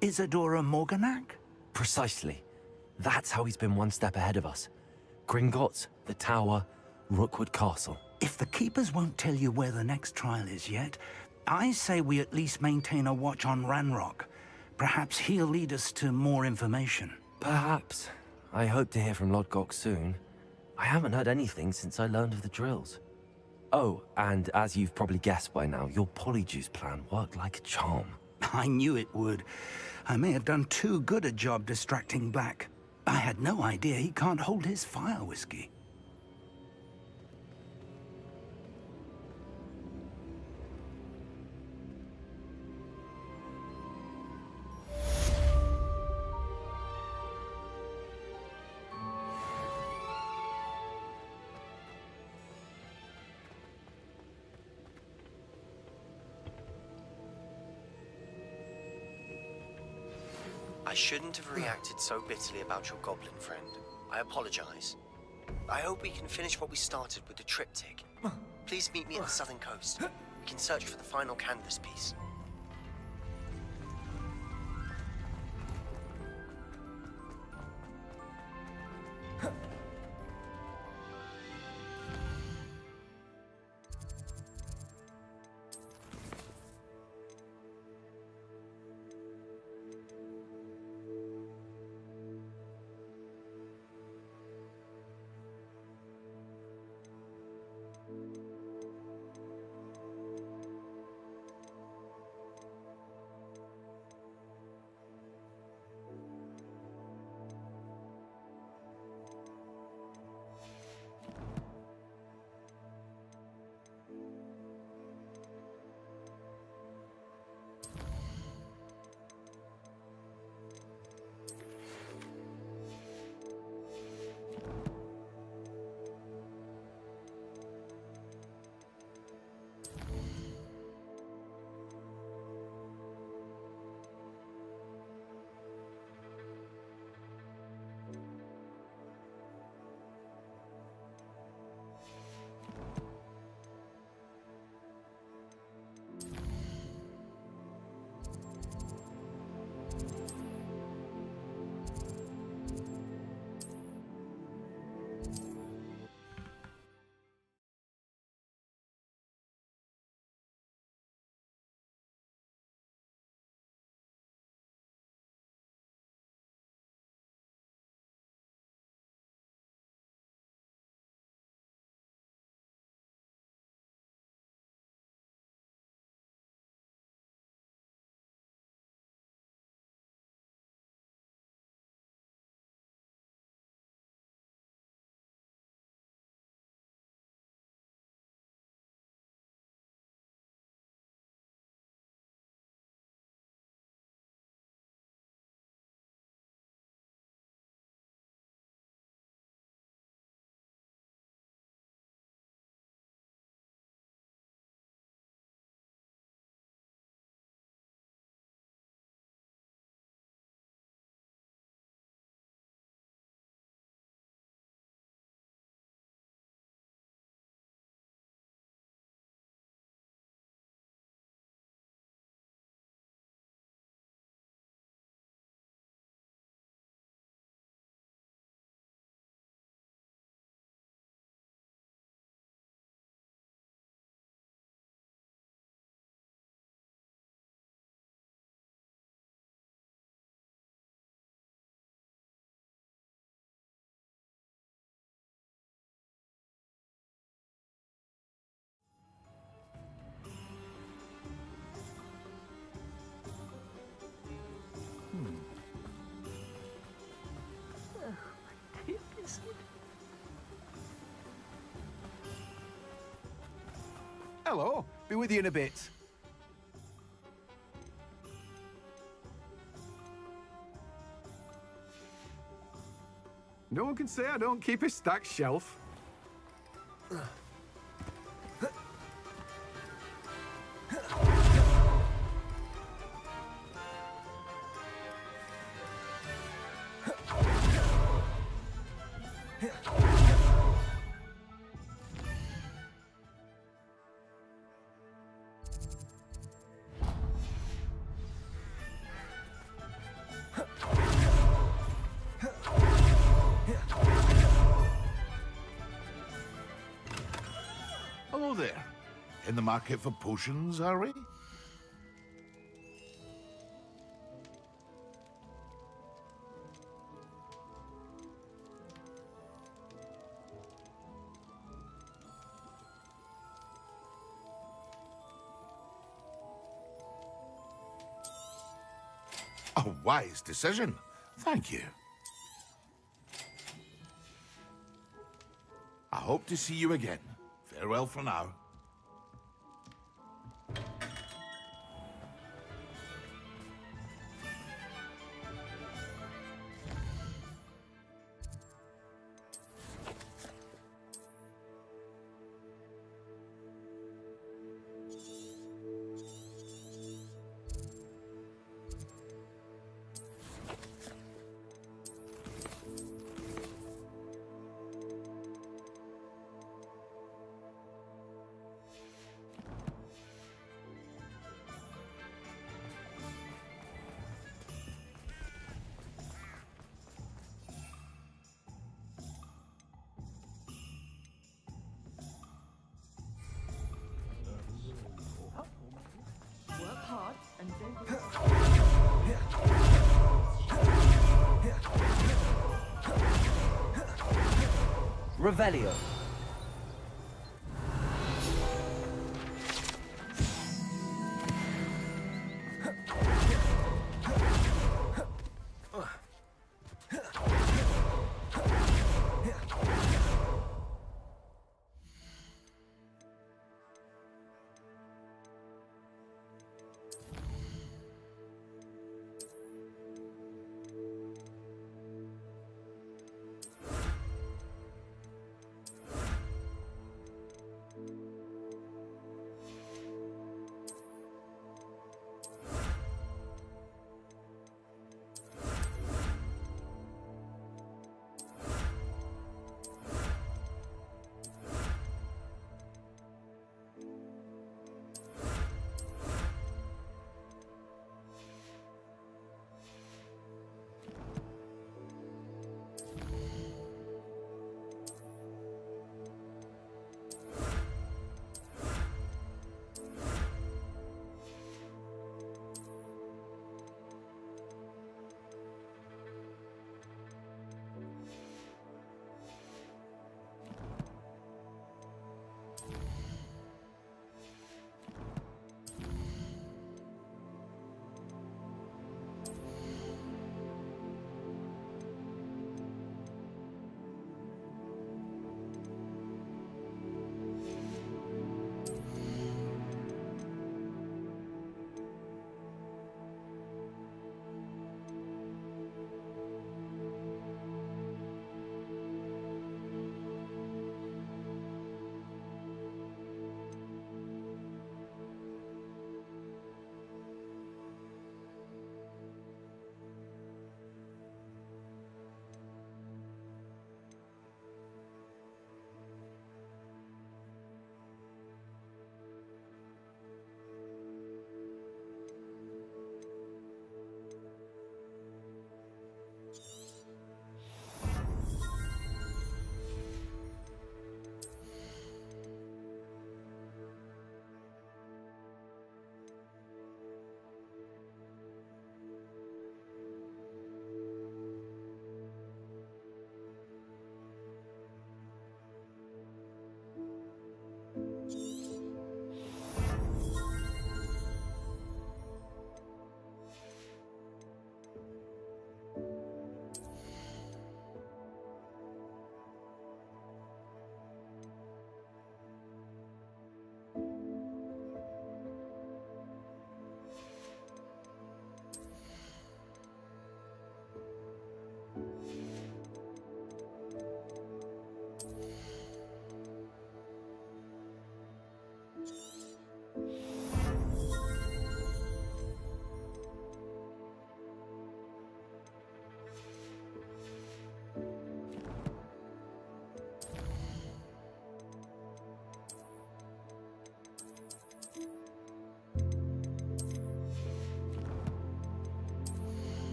Speaker 2: Isadora Morganac?
Speaker 7: Precisely. That's how he's been one step ahead of us. Gringotts, the Tower, Rookwood Castle.
Speaker 2: If the Keepers won't tell you where the next trial is yet, I say we at least maintain a watch on Ranrock. Perhaps he'll lead us to more information.
Speaker 7: Perhaps. I hope to hear from Lodgok soon. I haven't heard anything since I learned of the drills. Oh, and as you've probably guessed by now, your Polyjuice plan worked like a charm.
Speaker 2: I knew it would. I may have done too good a job distracting Black. I had no idea he can't hold his fire whiskey.
Speaker 13: I shouldn't have reacted so bitterly about your goblin friend. I apologize. I hope we can finish what we started with the triptych. Please meet me at the southern coast. We can search for the final canvas piece.
Speaker 6: Hello. Be with you in a bit. No one can say I don't keep a stacked shelf.
Speaker 10: Hello there. In the market for potions, are we? A wise decision. Thank you. I hope to see you again. Farewell for now.
Speaker 15: Work hard and don't
Speaker 23: Revelio.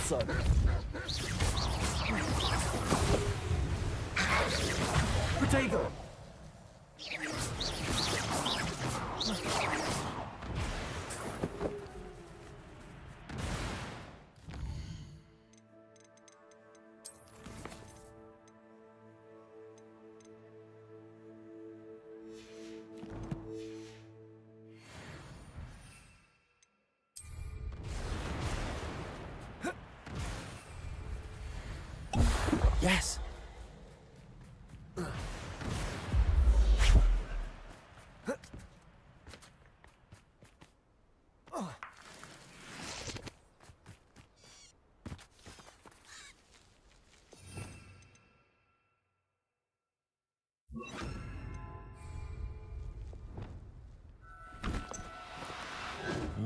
Speaker 23: Repulsor! Protego!
Speaker 7: Yes! Oh,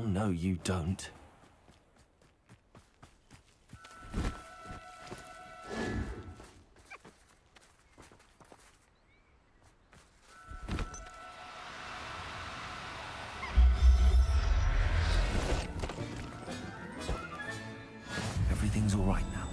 Speaker 7: no, you don't. Everything's all right now.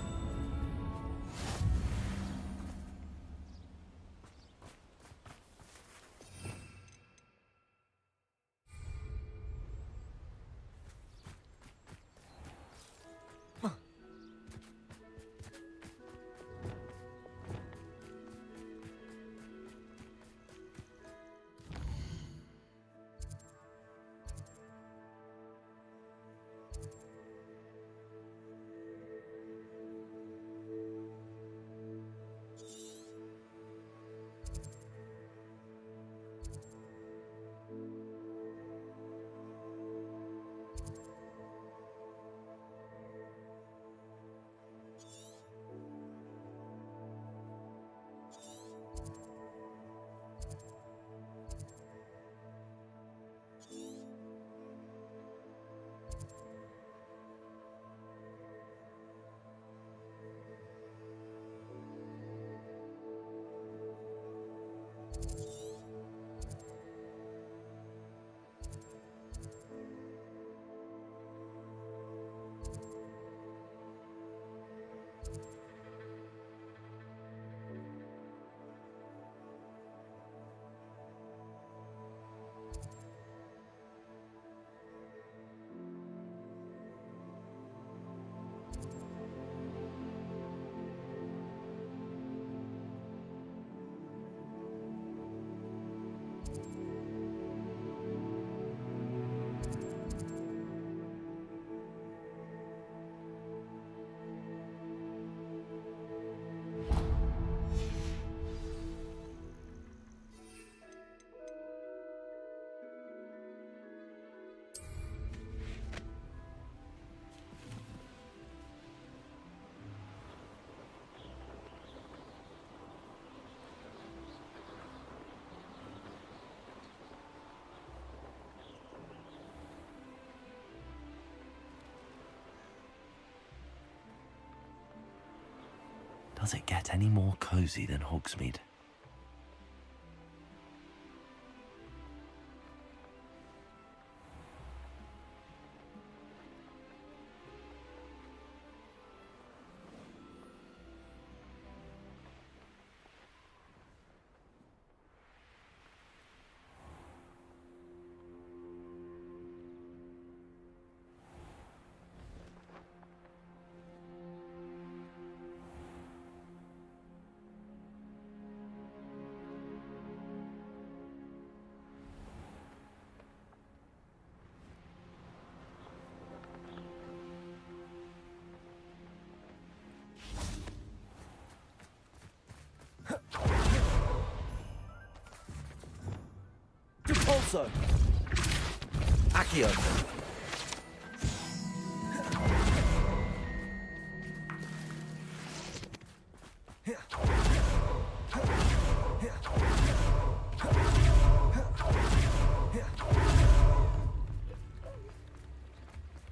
Speaker 7: Does it get any more cozy than Hogsmeade?
Speaker 23: Repulsor! Accio!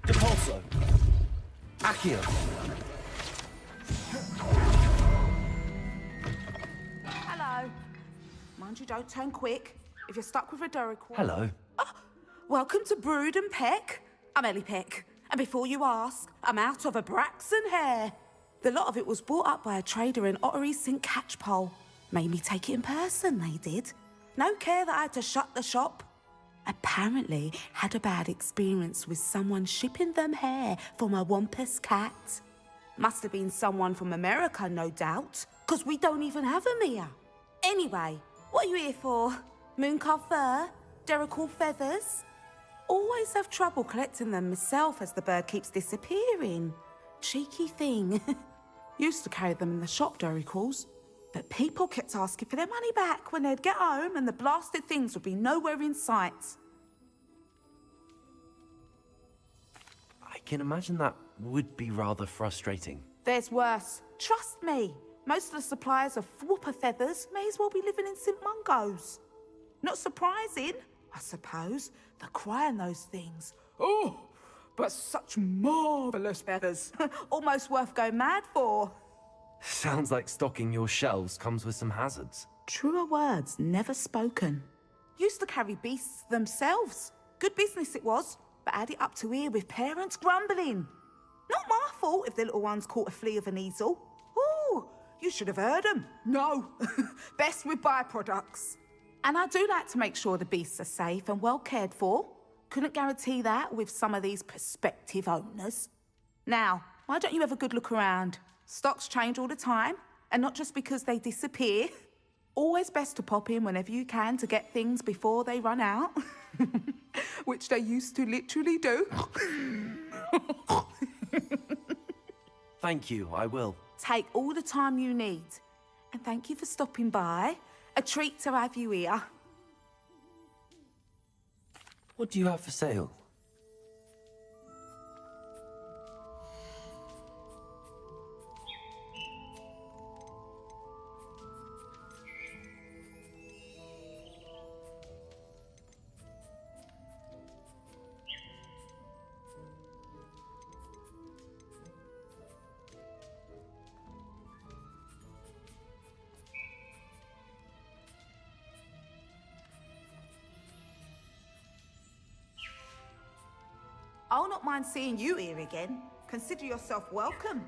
Speaker 23: Repulsor! Accio!
Speaker 17: Hello. Mind you don't turn quick. If you're stuck with a Duracquail...
Speaker 7: Hello.
Speaker 17: Welcome to Brood and Peck. I'm Ellie Peck. And before you ask, I'm out of a Braxton hair. The lot of it was bought up by a trader in Ottery St. Catchpole. Made me take it in person, they did. No care that I had to shut the shop. Apparently had a bad experience with someone shipping them hair from a Wampus cat. Must have been someone from America, no doubt, because we don't even have them here. Anyway, what are you here for? Mooncarved fur? Derrickle feathers? Always have trouble collecting them myself as the bird keeps disappearing. Cheeky thing. Used to carry them in the shop, Derricles. But people kept asking for their money back when they'd get home and the blasted things would be nowhere in sight.
Speaker 7: I can imagine that would be rather frustrating.
Speaker 17: There's worse. Trust me. Most of the suppliers of whooper feathers may as well be living in St. Mungo's. Not surprising, I suppose, the cry on those things. Oh, but such marvellous feathers. Almost worth going mad for.
Speaker 7: Sounds like stocking your shelves comes with some hazards.
Speaker 17: Truer words never spoken. Used to carry beasts themselves. Good business it was, but had it up to here with parents grumbling. Not my fault if the little ones caught a flea of an easel. Ooh, you should have heard them. No, best with byproducts. And I do like to make sure the beasts are safe and well cared for. Couldn't guarantee that with some of these prospective owners. Now, why don't you have a good look around? Stocks change all the time, and not just because they disappear. Always best to pop in whenever you can to get things before they run out. Which they used to literally do.
Speaker 7: Thank you, I will.
Speaker 17: Take all the time you need. And thank you for stopping by. A treat to have you here.
Speaker 7: What do you have for sale?
Speaker 17: I'll not mind seeing you here again. Consider yourself welcome.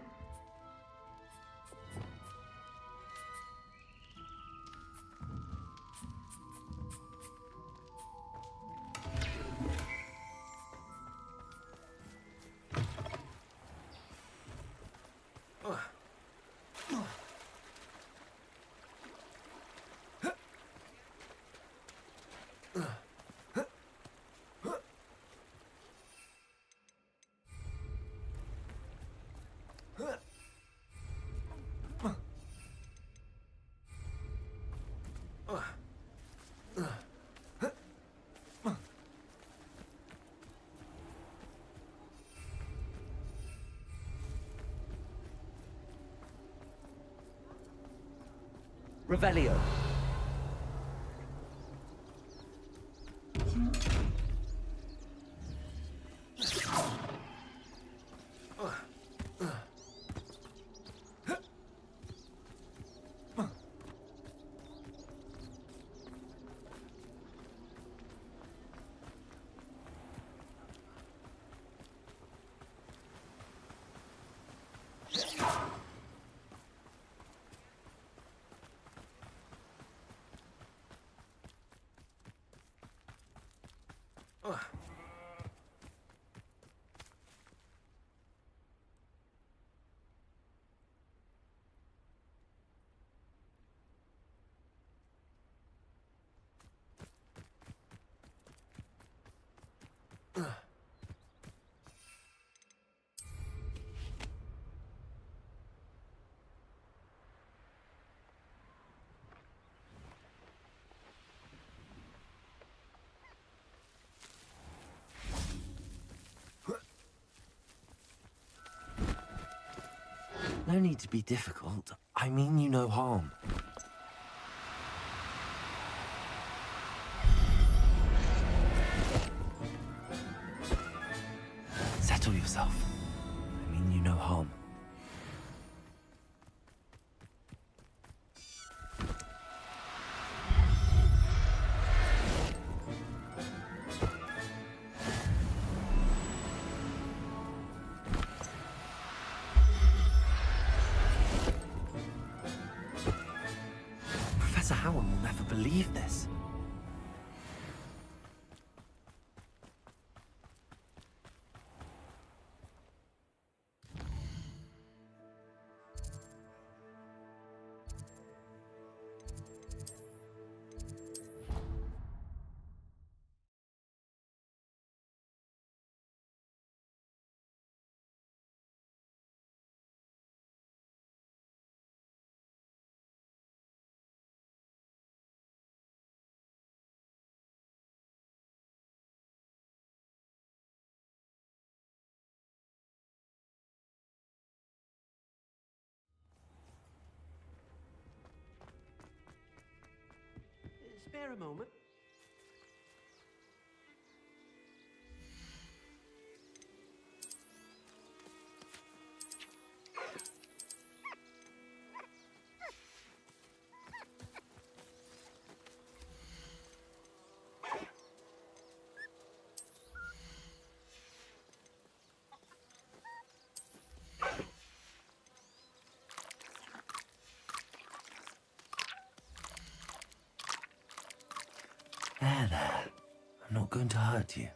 Speaker 23: Revelio.
Speaker 7: No need to be difficult. I mean you no harm. Settle yourself. I mean you no harm. believe this.
Speaker 16: Spare a moment.
Speaker 7: There. I'm not going to hurt you.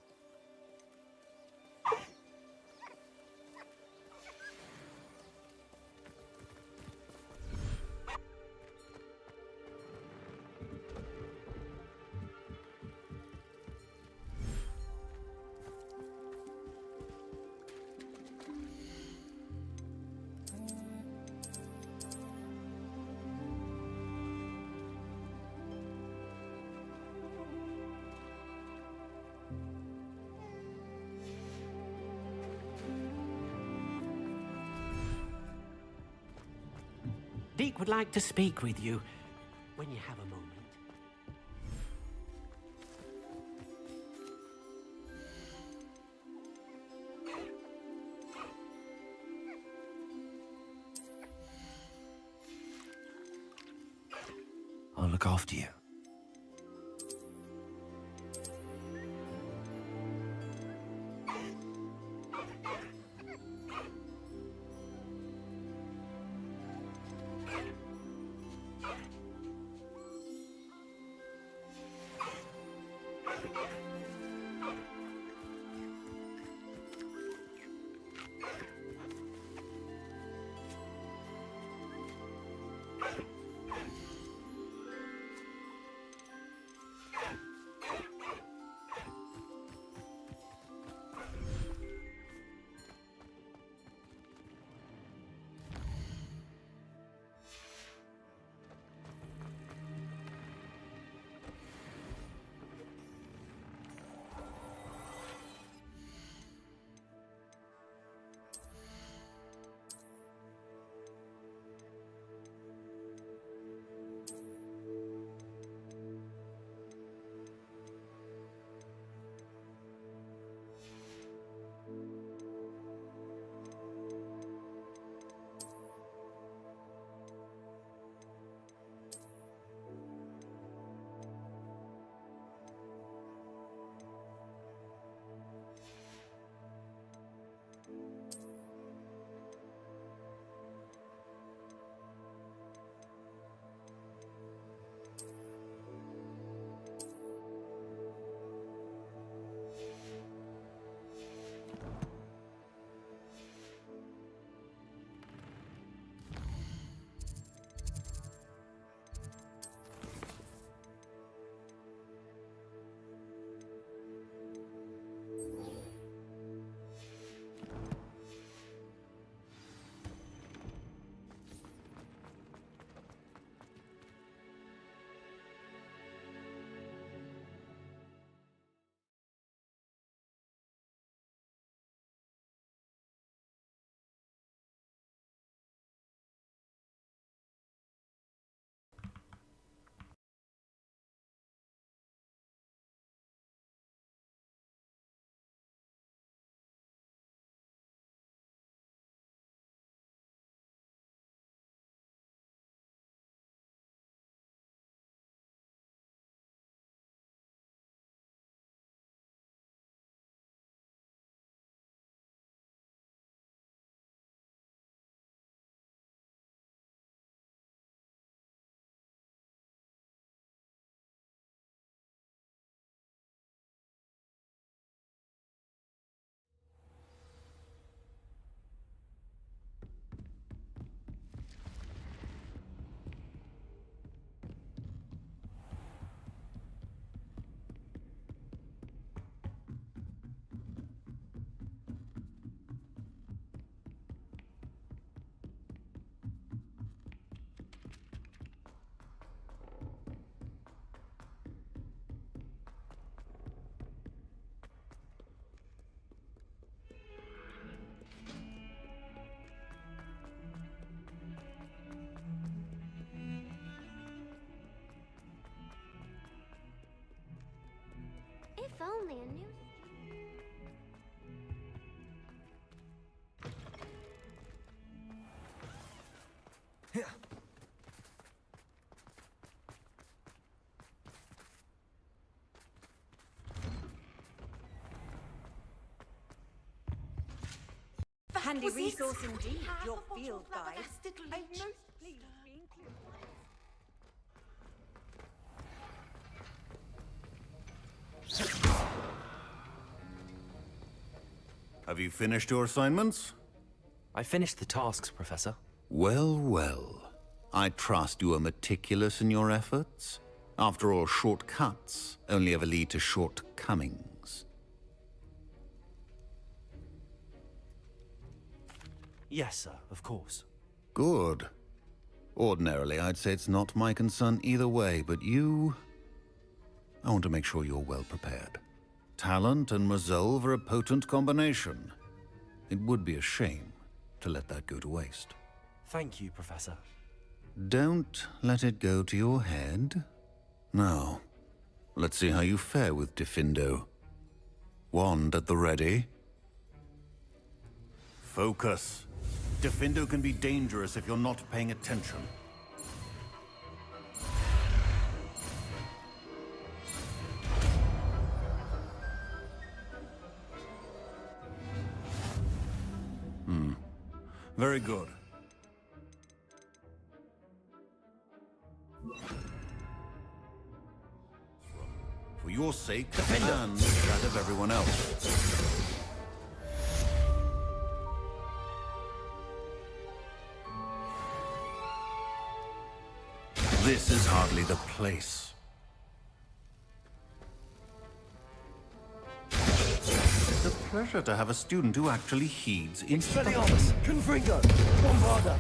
Speaker 16: Deek would like to speak with you when you have a moment.
Speaker 7: I'll look after you.
Speaker 11: only I knew.
Speaker 15: Handy resource indeed, your field guide. I'm most pleased to be included.
Speaker 12: Have you finished your assignments?
Speaker 7: I finished the tasks, Professor.
Speaker 12: Well, well. I trust you are meticulous in your efforts. After all, shortcuts only ever lead to shortcomings.
Speaker 7: Yes, sir, of course.
Speaker 12: Good. Ordinarily, I'd say it's not my concern either way, but you... I want to make sure you're well prepared. Talent and resolve are a potent combination. It would be a shame to let that go to waste.
Speaker 7: Thank you, Professor.
Speaker 12: Don't let it go to your head. Now, let's see how you fare with Diffindo. Wand at the ready. Focus. Diffindo can be dangerous if you're not paying attention. Very good. For your sake, and that of everyone else. This is hardly the place. It's a pleasure to have a student who actually heeds instructions.
Speaker 5: Expelliarmus! Confringo! Bombarda!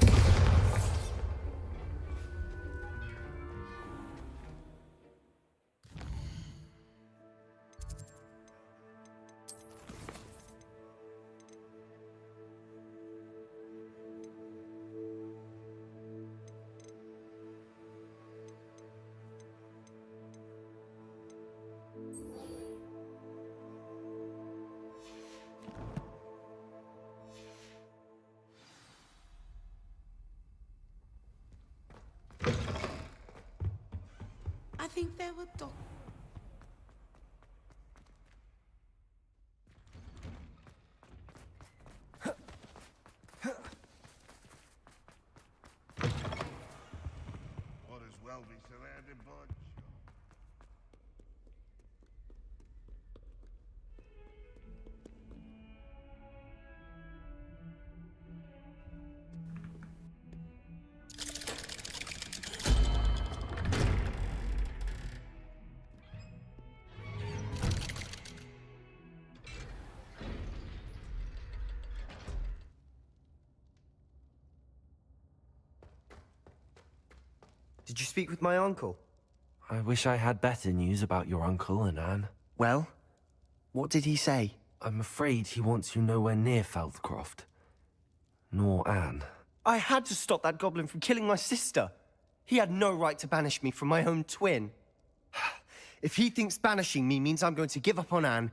Speaker 17: I think there were
Speaker 10: All is well be surrounded by...
Speaker 13: Did you speak with my uncle?
Speaker 7: I wish I had better news about your uncle and Anne.
Speaker 13: Well, what did he say?
Speaker 7: I'm afraid he wants you nowhere near Feldcroft. Nor Anne.
Speaker 13: I had to stop that goblin from killing my sister. He had no right to banish me from my own twin. If he thinks banishing me means I'm going to give up on Anne,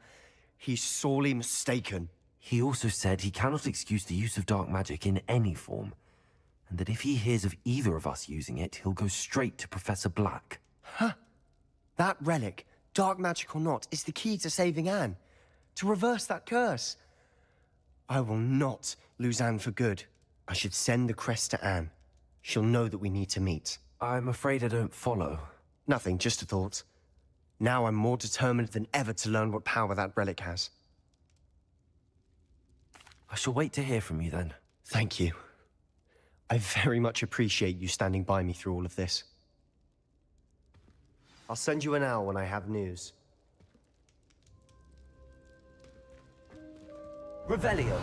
Speaker 13: he's sorely mistaken.
Speaker 7: He also said he cannot excuse the use of dark magic in any form, and that if he hears of either of us using it, he'll go straight to Professor Black.
Speaker 13: Huh? That relic, dark magic or not, is the key to saving Anne. To reverse that curse. I will not lose Anne for good. I should send the crest to Anne. She'll know that we need to meet.
Speaker 7: I'm afraid I don't follow.
Speaker 13: Nothing, just a thought. Now I'm more determined than ever to learn what power that relic has.
Speaker 7: I shall wait to hear from you then.
Speaker 13: Thank you. I very much appreciate you standing by me through all of this. I'll send you an owl when I have news.
Speaker 23: Revelio.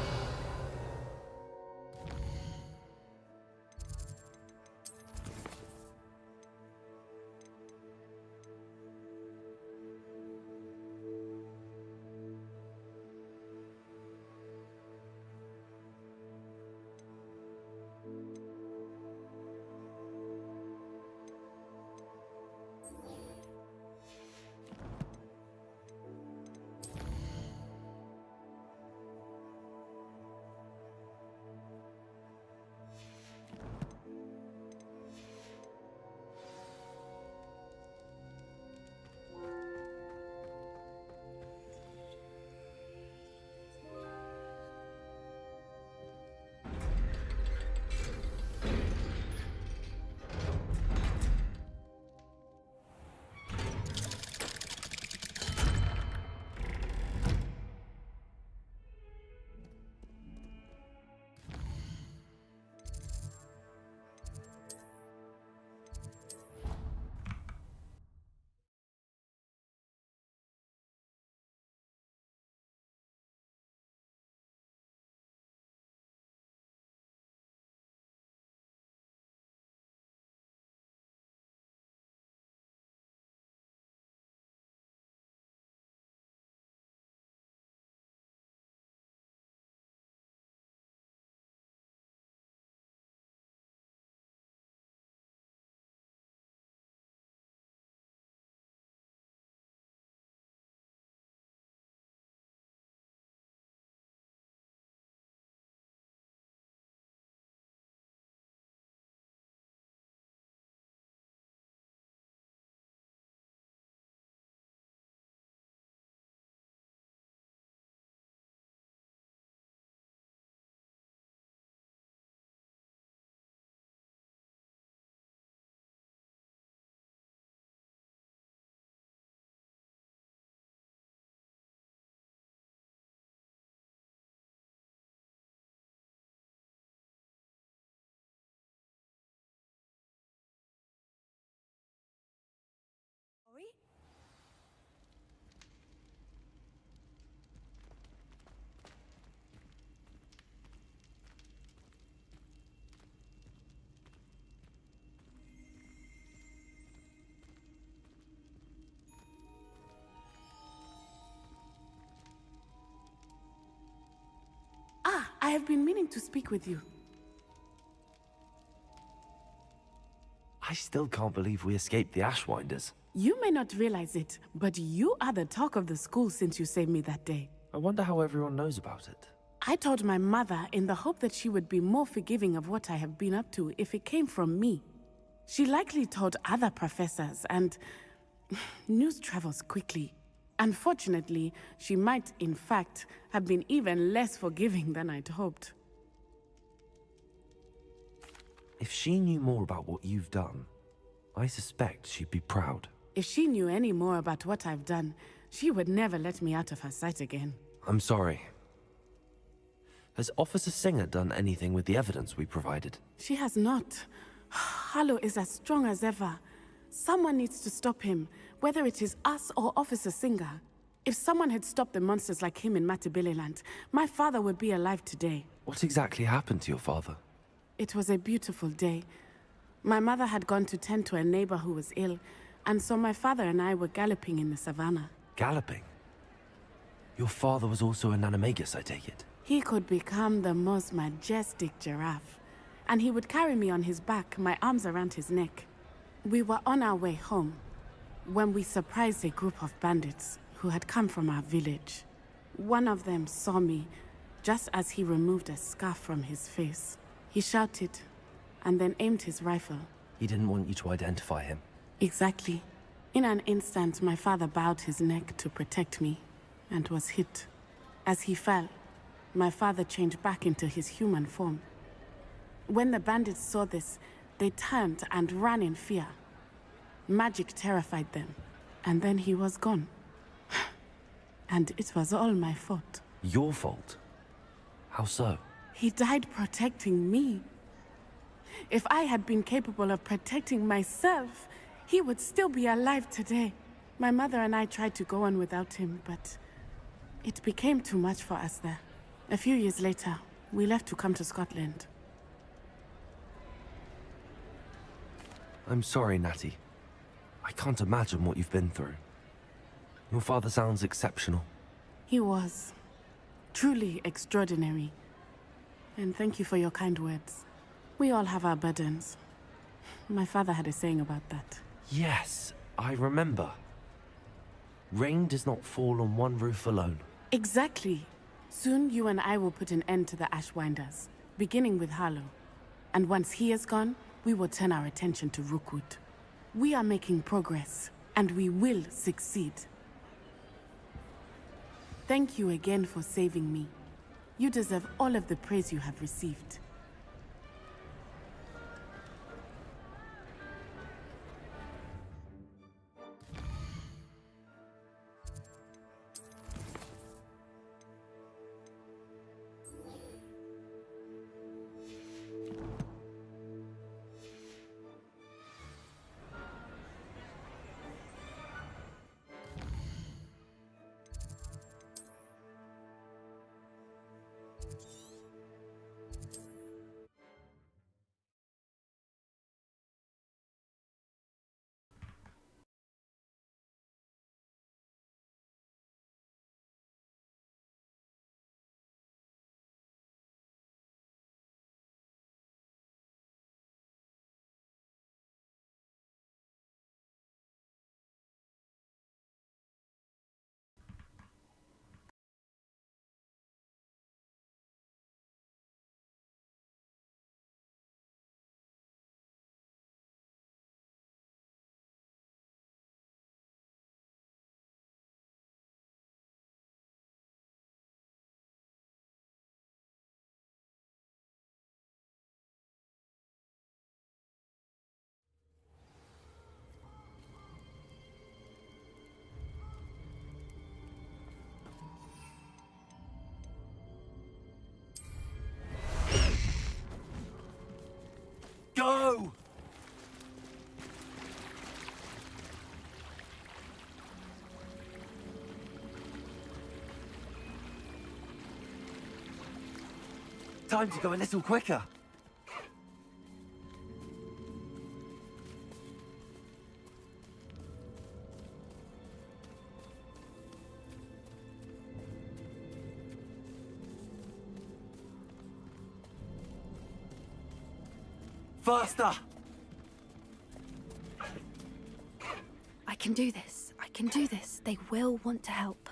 Speaker 18: I have been meaning to speak with you.
Speaker 7: I still can't believe we escaped the Ashwinders.
Speaker 18: You may not realize it, but you are the talk of the school since you saved me that day.
Speaker 7: I wonder how everyone knows about it.
Speaker 18: I told my mother in the hope that she would be more forgiving of what I have been up to if it came from me. She likely told other professors, and news travels quickly. Unfortunately, she might, in fact, have been even less forgiving than I'd hoped.
Speaker 7: If she knew more about what you've done, I suspect she'd be proud.
Speaker 18: If she knew any more about what I've done, she would never let me out of her sight again.
Speaker 7: I'm sorry. Has Officer Singer done anything with the evidence we provided?
Speaker 18: She has not. Harlow is as strong as ever. Someone needs to stop him, whether it is us or Officer Singer. If someone had stopped the monsters like him in Matabeleland, my father would be alive today.
Speaker 7: What exactly happened to your father?
Speaker 18: It was a beautiful day. My mother had gone to tend to a neighbor who was ill, and so my father and I were galloping in the savannah.
Speaker 7: Galloping? Your father was also an animagus, I take it?
Speaker 18: He could become the most majestic giraffe, and he would carry me on his back, my arms around his neck. We were on our way home when we surprised a group of bandits who had come from our village. One of them saw me just as he removed a scarf from his face. He shouted and then aimed his rifle.
Speaker 7: He didn't want you to identify him.
Speaker 18: Exactly. In an instant, my father bowed his neck to protect me and was hit. As he fell, my father changed back into his human form. When the bandits saw this, they turned and ran in fear. Magic terrified them, and then he was gone. And it was all my fault.
Speaker 7: Your fault? How so?
Speaker 18: He died protecting me. If I had been capable of protecting myself, he would still be alive today. My mother and I tried to go on without him, but it became too much for us there. A few years later, we left to come to Scotland.
Speaker 7: I'm sorry, Natty. I can't imagine what you've been through. Your father sounds exceptional.
Speaker 18: He was. Truly extraordinary. And thank you for your kind words. We all have our burdens. My father had a saying about that.
Speaker 7: Yes, I remember. Rain does not fall on one roof alone.
Speaker 18: Exactly. Soon you and I will put an end to the Ashwinders, beginning with Harlow. And once he is gone, we will turn our attention to Rookwood. We are making progress, and we will succeed. Thank you again for saving me. You deserve all of the praise you have received.
Speaker 7: Go! Time to go a little quicker.
Speaker 3: Faster!
Speaker 19: I can do this. I can do this. They will want to help.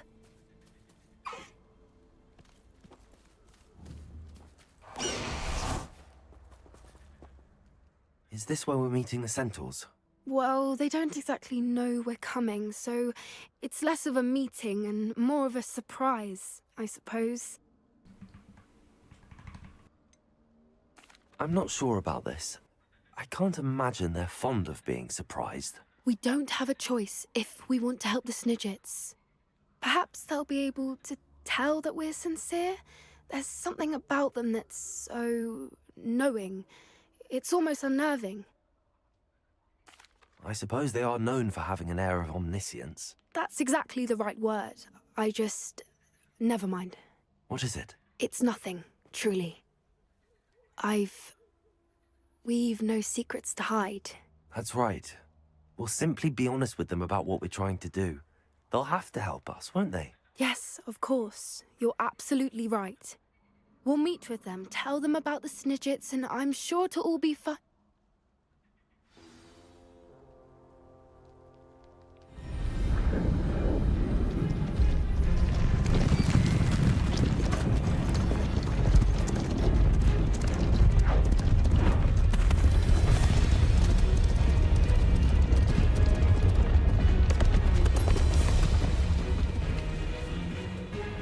Speaker 7: Is this where we're meeting the Centaurs?
Speaker 19: Well, they don't exactly know we're coming, so it's less of a meeting and more of a surprise, I suppose.
Speaker 7: I'm not sure about this. I can't imagine they're fond of being surprised.
Speaker 19: We don't have a choice if we want to help the Snidgets. Perhaps they'll be able to tell that we're sincere. There's something about them that's so knowing. It's almost unnerving.
Speaker 7: I suppose they are known for having an air of omniscience.
Speaker 19: That's exactly the right word. Never mind.
Speaker 7: What is it?
Speaker 19: It's nothing, truly. We've no secrets to hide.
Speaker 7: That's right. We'll simply be honest with them about what we're trying to do. They'll have to help us, won't they?
Speaker 19: Yes, of course. You're absolutely right. We'll meet with them, tell them about the Snidgets, and I'm sure to all be fine.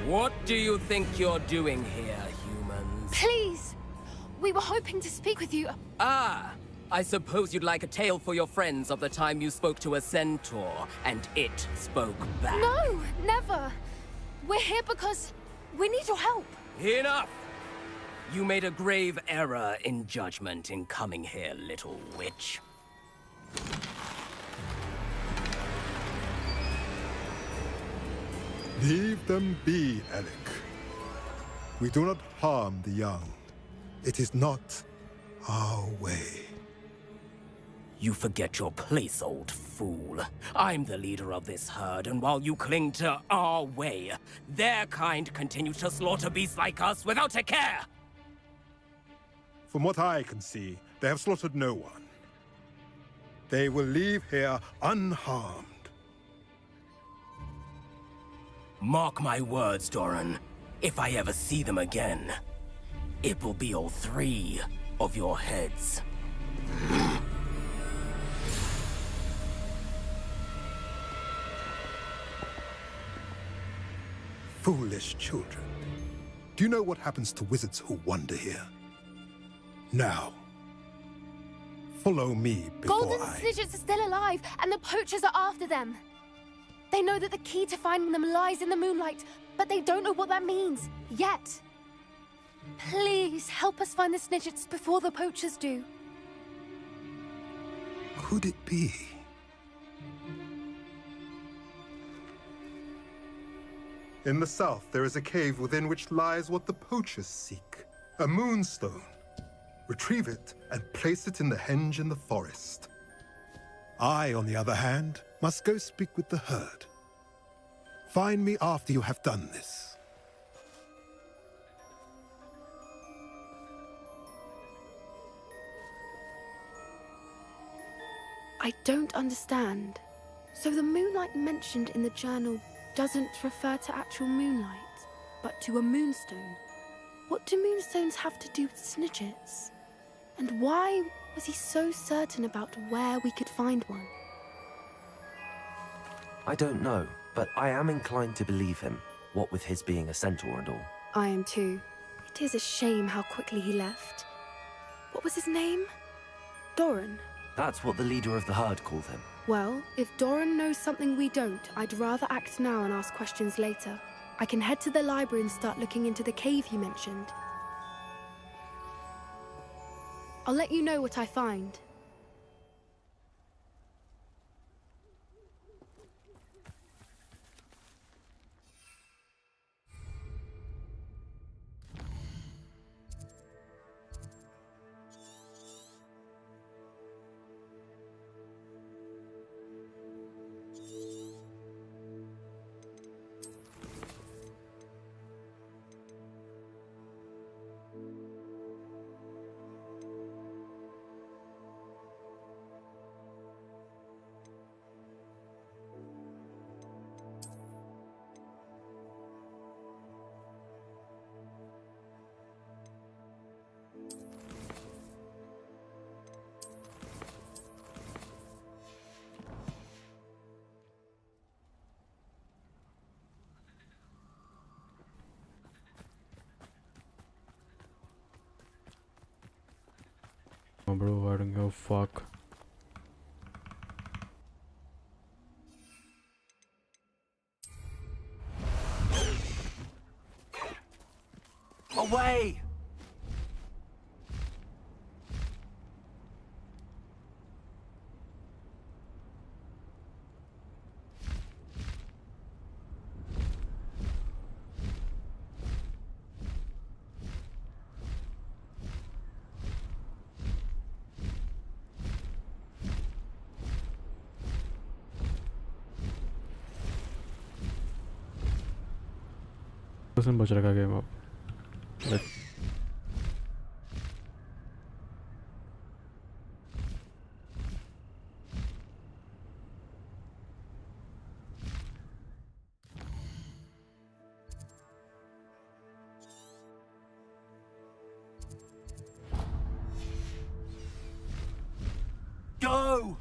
Speaker 20: What do you think you're doing here, humans?
Speaker 19: Please! We were hoping to speak with you.
Speaker 20: Ah! I suppose you'd like a tale for your friends of the time you spoke to a centaur, and it spoke back.
Speaker 19: No, never! We're here because we need your help.
Speaker 20: Enough! You made a grave error in judgment in coming here, little witch.
Speaker 21: Leave them be, Alec. We do not harm the young. It is not our way.
Speaker 20: You forget your place, old fool. I'm the leader of this herd, and while you cling to our way, their kind continue to slaughter beasts like us without a care!
Speaker 21: From what I can see, they have slaughtered no one. They will leave here unharmed.
Speaker 20: Mark my words, Doran. If I ever see them again, it will be all 3 of your heads.
Speaker 21: Foolish children. Do you know what happens to wizards who wander here? Now, follow me before
Speaker 19: Golden Snidgets are still alive, and the poachers are after them. They know that the key to finding them lies in the moonlight, but they don't know what that means, yet. Please, help us find the Snidgets before the poachers do.
Speaker 21: Could it be? In the south, there is a cave within which lies what the poachers seek. A moonstone. Retrieve it and place it in the henge in the forest. I, on the other hand, must go speak with the herd. Find me after you have done this.
Speaker 19: I don't understand. So the moonlight mentioned in the journal doesn't refer to actual moonlight, but to a moonstone. What do moonstones have to do with Snidgets? And why was he so certain about where we could find one?
Speaker 7: I don't know, but I am inclined to believe him, what with his being a centaur and all.
Speaker 19: I am too. It is a shame how quickly he left. What was his name? Doran?
Speaker 7: That's what the leader of the herd called him.
Speaker 19: Well, if Doran knows something we don't, I'd rather act now and ask questions later. I can head to the library and start looking into the cave you mentioned. I'll let you know what I find.
Speaker 1: bro. I don't give a fuck.
Speaker 5: Away!
Speaker 1: Person बच रखा game अब.
Speaker 5: Go!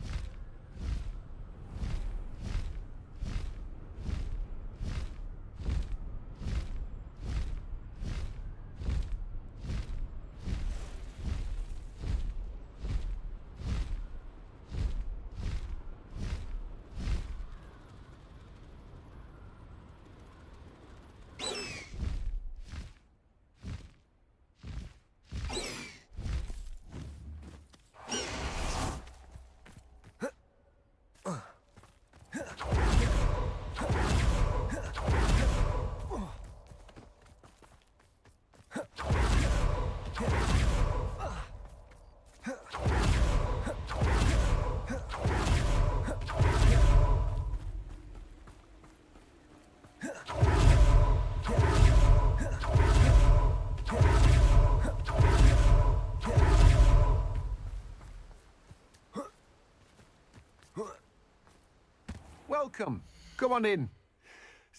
Speaker 6: Welcome. Come on in.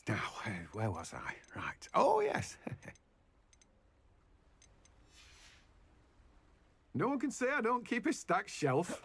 Speaker 6: Now, where was I? Right. Oh, yes. No one can say I don't keep a stacked shelf.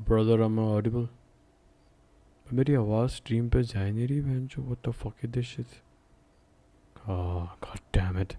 Speaker 1: Brother, am I audible? मेरी आवाज़ stream पे जा ही नहीं रही बहन जो. What the fuck is this shit? Ah, god damn it.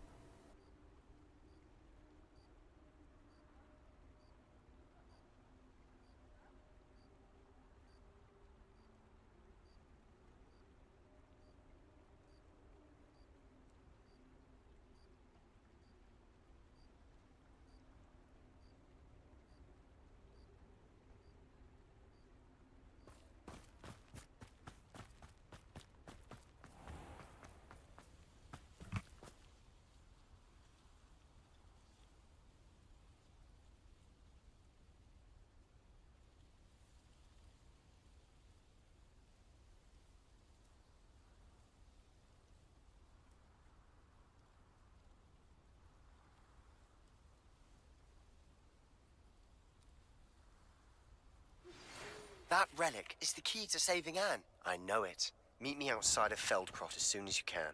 Speaker 13: That relic is the key to saving Anne. I know it. Meet me outside of Feldcrot as soon as you can.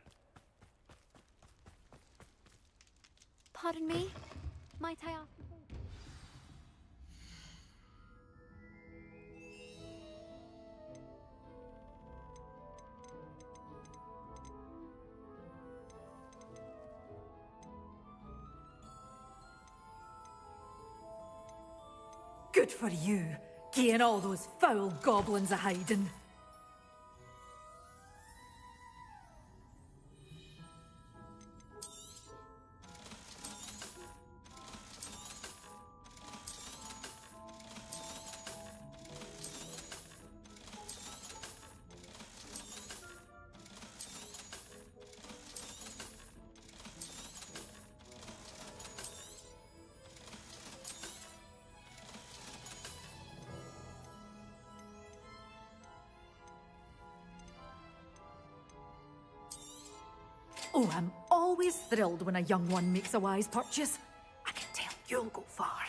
Speaker 11: Pardon me? Might I ask?
Speaker 15: Good for you, getting all those foul goblins a hiding. Oh, I'm always thrilled when a young one makes a wise purchase. I can tell you'll go far.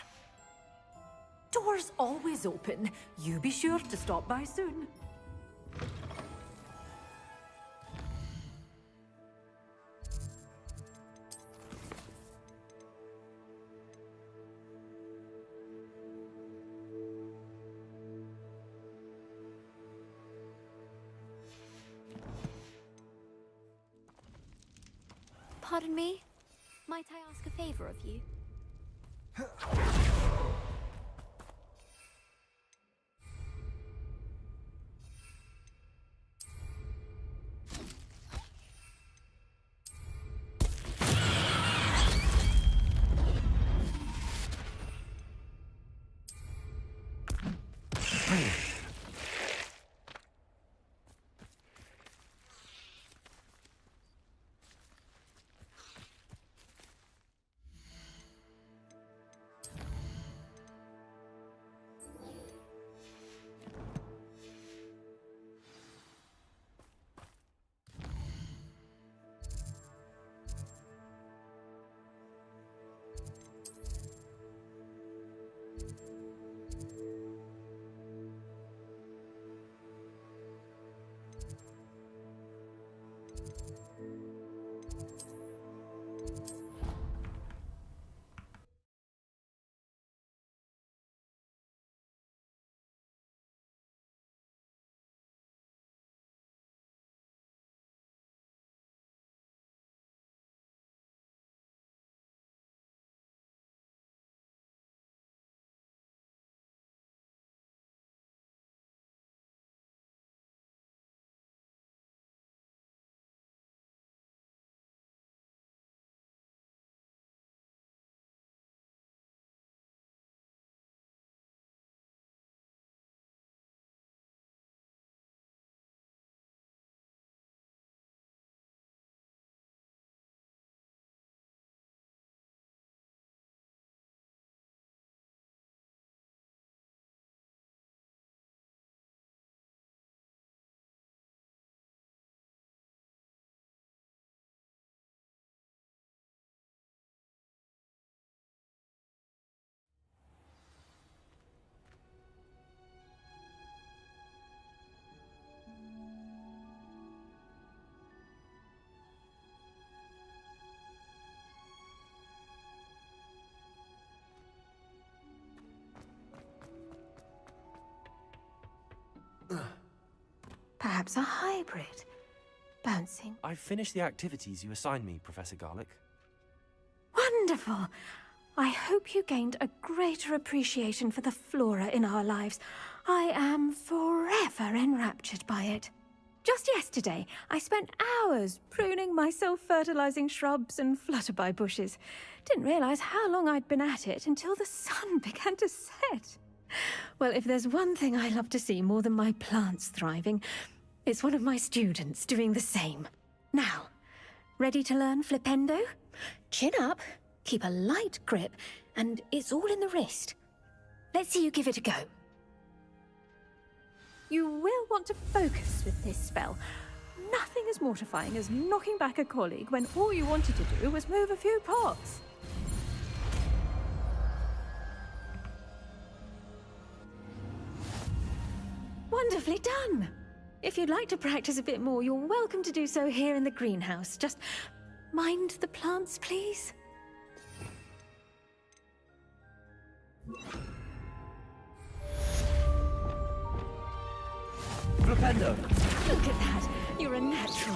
Speaker 15: Doors always open. You be sure to stop by soon.
Speaker 11: Pardon me? Might I ask a favor of you?
Speaker 4: Perhaps a hybrid. Bouncing.
Speaker 7: I've finished the activities you assigned me, Professor Garlick.
Speaker 4: Wonderful! I hope you gained a greater appreciation for the flora in our lives. I am forever enraptured by it. Just yesterday, I spent hours pruning my self-fertilizing shrubs and flutterby bushes. Didn't realize how long I'd been at it until the sun began to set. Well, if there's one thing I love to see more than my plants thriving, it's one of my students doing the same. Now, ready to learn Flipendo? Chin up, keep a light grip, and it's all in the wrist. Let's see you give it a go. You will want to focus with this spell. Nothing as mortifying as knocking back a colleague when all you wanted to do was move a few pots. Lovely done. If you'd like to practice a bit more, you're welcome to do so here in the greenhouse. Just mind the plants, please.
Speaker 23: Flipendo!
Speaker 4: Look at that. You're a natural.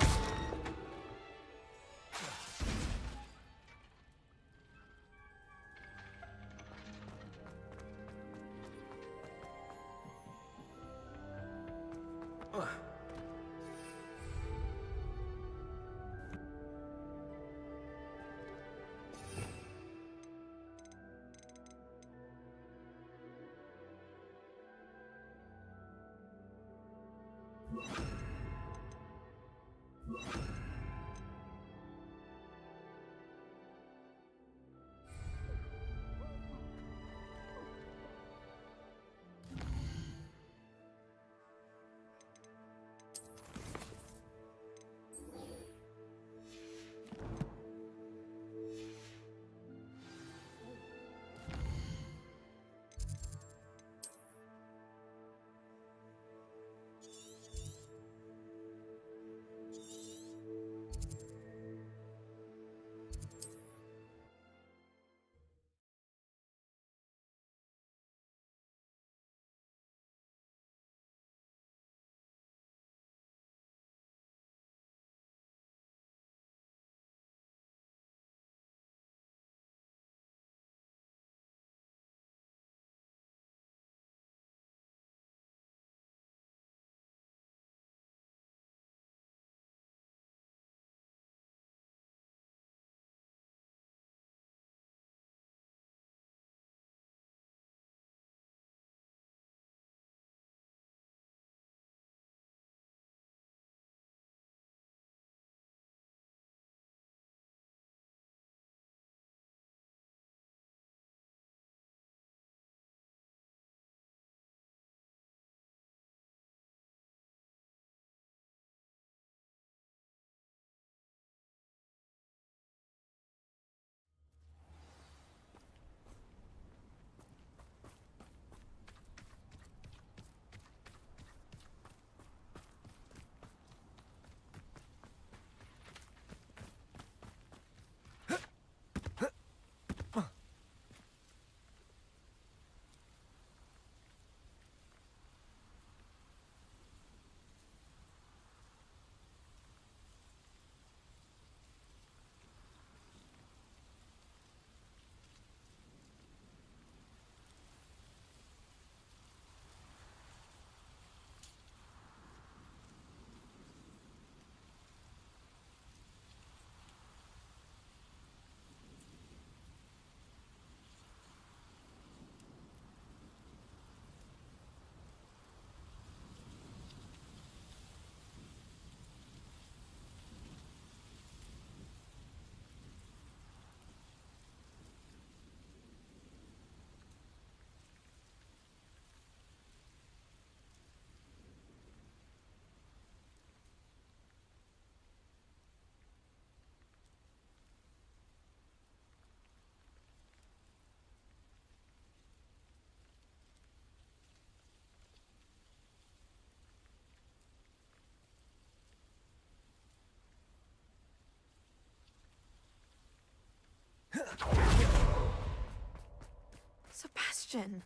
Speaker 8: Sebastian,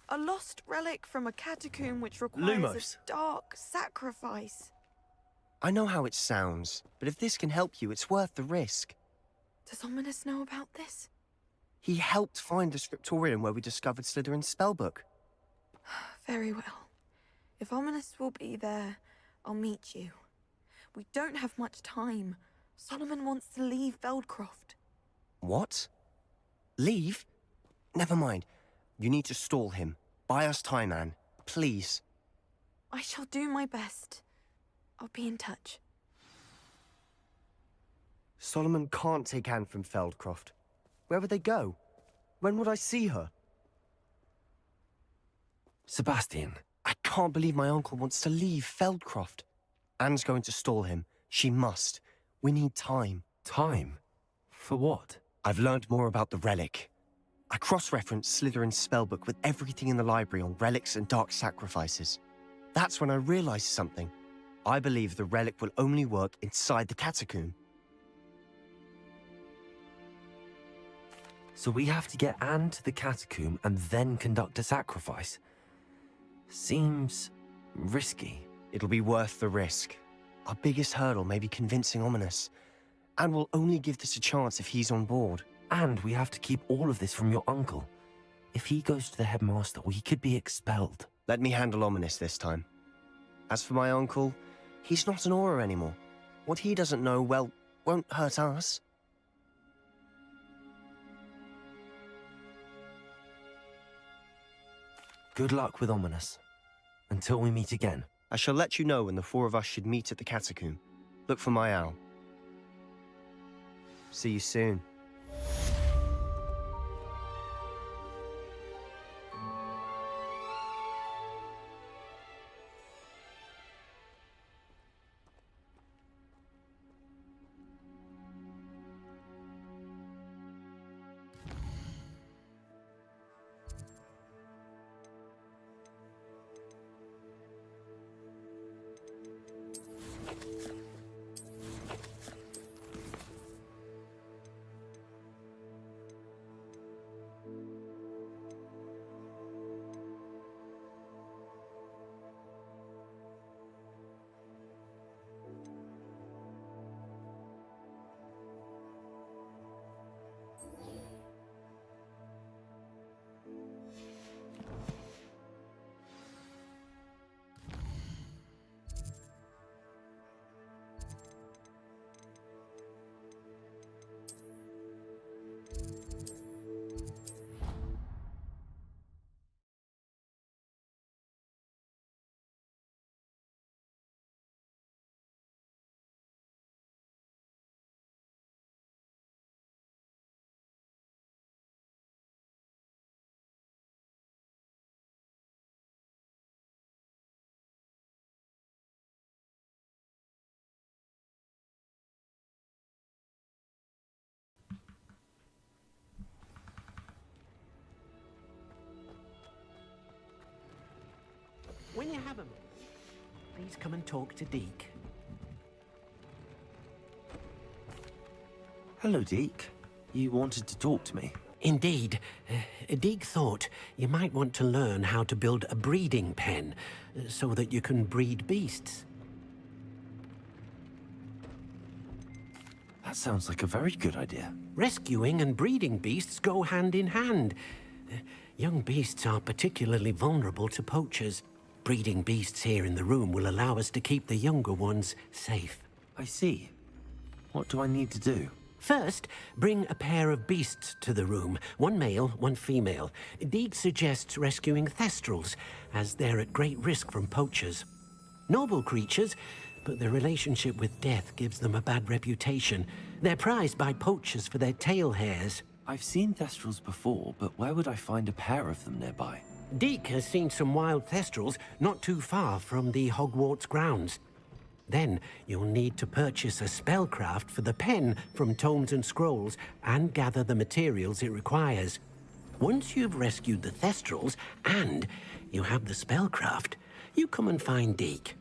Speaker 8: a lost relic from a catacomb which requires
Speaker 13: Lumos.
Speaker 8: a dark sacrifice.
Speaker 13: I know how it sounds, but if this can help you, it's worth the risk.
Speaker 8: Does Ominous know about this?
Speaker 13: He helped find the scriptorium where we discovered Slytherin's spellbook.
Speaker 8: Very well. If Ominous will be there, I'll meet you. We don't have much time. Solomon wants to leave Feldcroft.
Speaker 13: What? Leave? Never mind. You need to stall him. Buy us time, Anne. Please.
Speaker 8: I shall do my best. I'll be in touch.
Speaker 13: Solomon can't take Anne from Feldcroft. Where would they go? When would I see her?
Speaker 7: Sebastian.
Speaker 13: I can't believe my uncle wants to leave Feldcroft. Anne's going to stall him. She must. We need time.
Speaker 7: Time? For what?
Speaker 13: I've learned more about the relic. I cross-referenced Slytherin's spellbook with everything in the library on relics and dark sacrifices. That's when I realized something. I believe the relic will only work inside the catacomb.
Speaker 7: So we have to get Anne to the catacomb and then conduct a sacrifice. Seems risky.
Speaker 13: It'll be worth the risk. Our biggest hurdle may be convincing Ominous. And we'll only give this a chance if he's on board.
Speaker 7: And we have to keep all of this from your uncle. If he goes to the headmaster, we could be expelled.
Speaker 13: Let me handle Ominous this time. As for my uncle, he's not an Auror anymore. What he doesn't know, well, won't hurt us.
Speaker 7: Good luck with Ominous. Until we meet again.
Speaker 13: I shall let you know when the four of us should meet at the catacomb. Look for my owl. See you soon.
Speaker 16: When you have a moment, please come and talk to Deke.
Speaker 7: Hello, Deke. You wanted to talk to me?
Speaker 16: Indeed. Deke thought you might want to learn how to build a breeding pen so that you can breed beasts.
Speaker 7: That sounds like a very good idea.
Speaker 16: Rescuing and breeding beasts go hand in hand. Young beasts are particularly vulnerable to poachers. Breeding beasts here in the room will allow us to keep the younger ones safe.
Speaker 7: I see. What do I need to do?
Speaker 16: First, bring a pair of beasts to the room. One male, one female. Deke suggests rescuing thestrals, as they're at great risk from poachers. Noble creatures, but their relationship with death gives them a bad reputation. They're prized by poachers for their tail hairs.
Speaker 7: I've seen thestrals before, but where would I find a pair of them nearby?
Speaker 16: Deke has seen some wild thestrals not too far from the Hogwarts grounds. Then you'll need to purchase a spellcraft for the pen from Tomes and Scrolls and gather the materials it requires. Once you've rescued the thestrals and you have the spellcraft, you come and find Deke.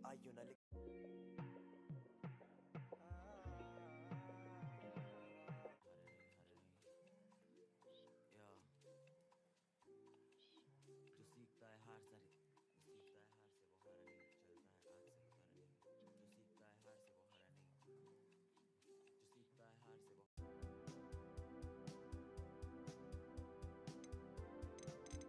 Speaker 9: Ayun na
Speaker 14: Ja. जो सीखता है हार से जो सीखता है हार से वो हारा नहीं चलता है आग से वो हारा नहीं जो सीखता है हार से वो हारा नहीं जो सीखता है हार से वो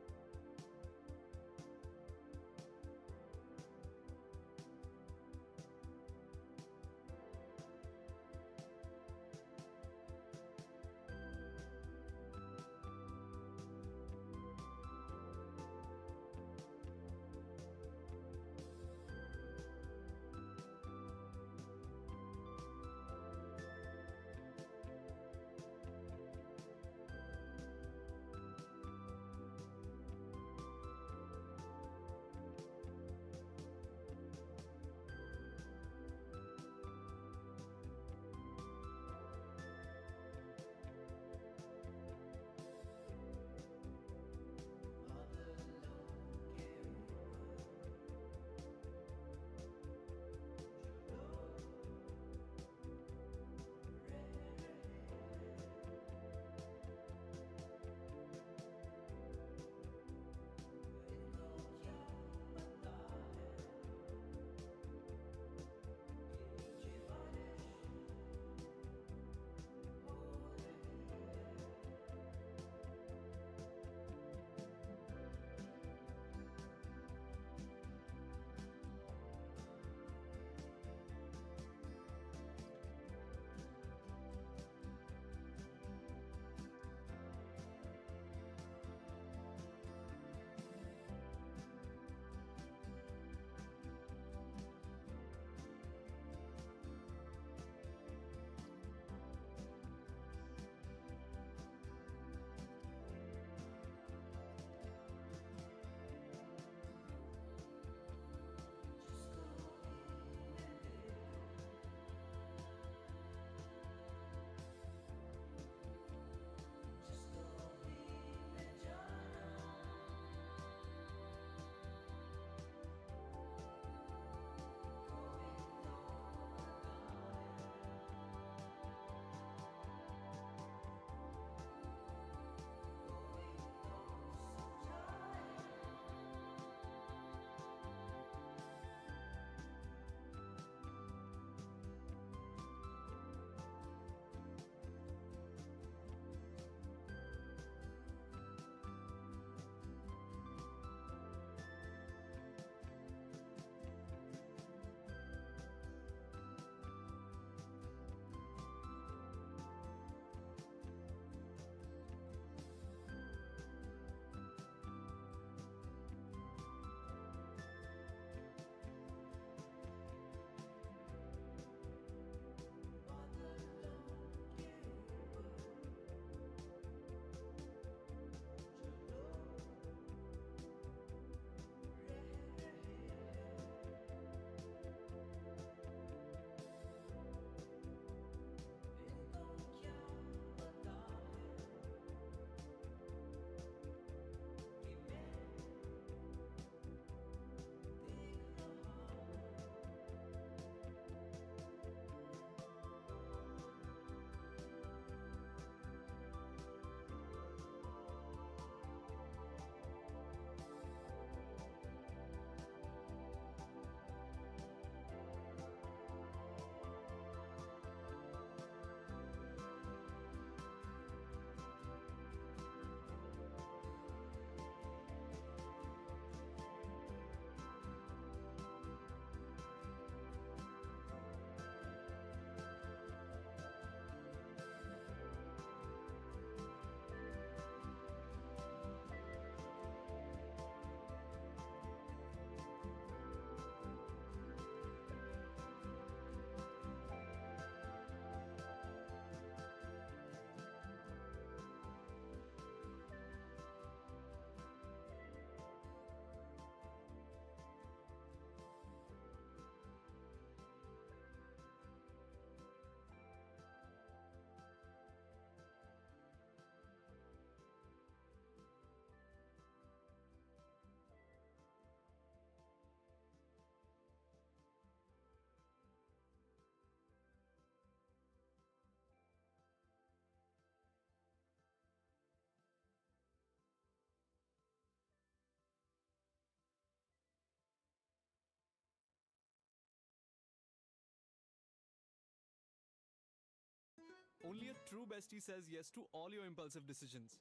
Speaker 2: Only a true bestie says yes to all your impulsive decisions.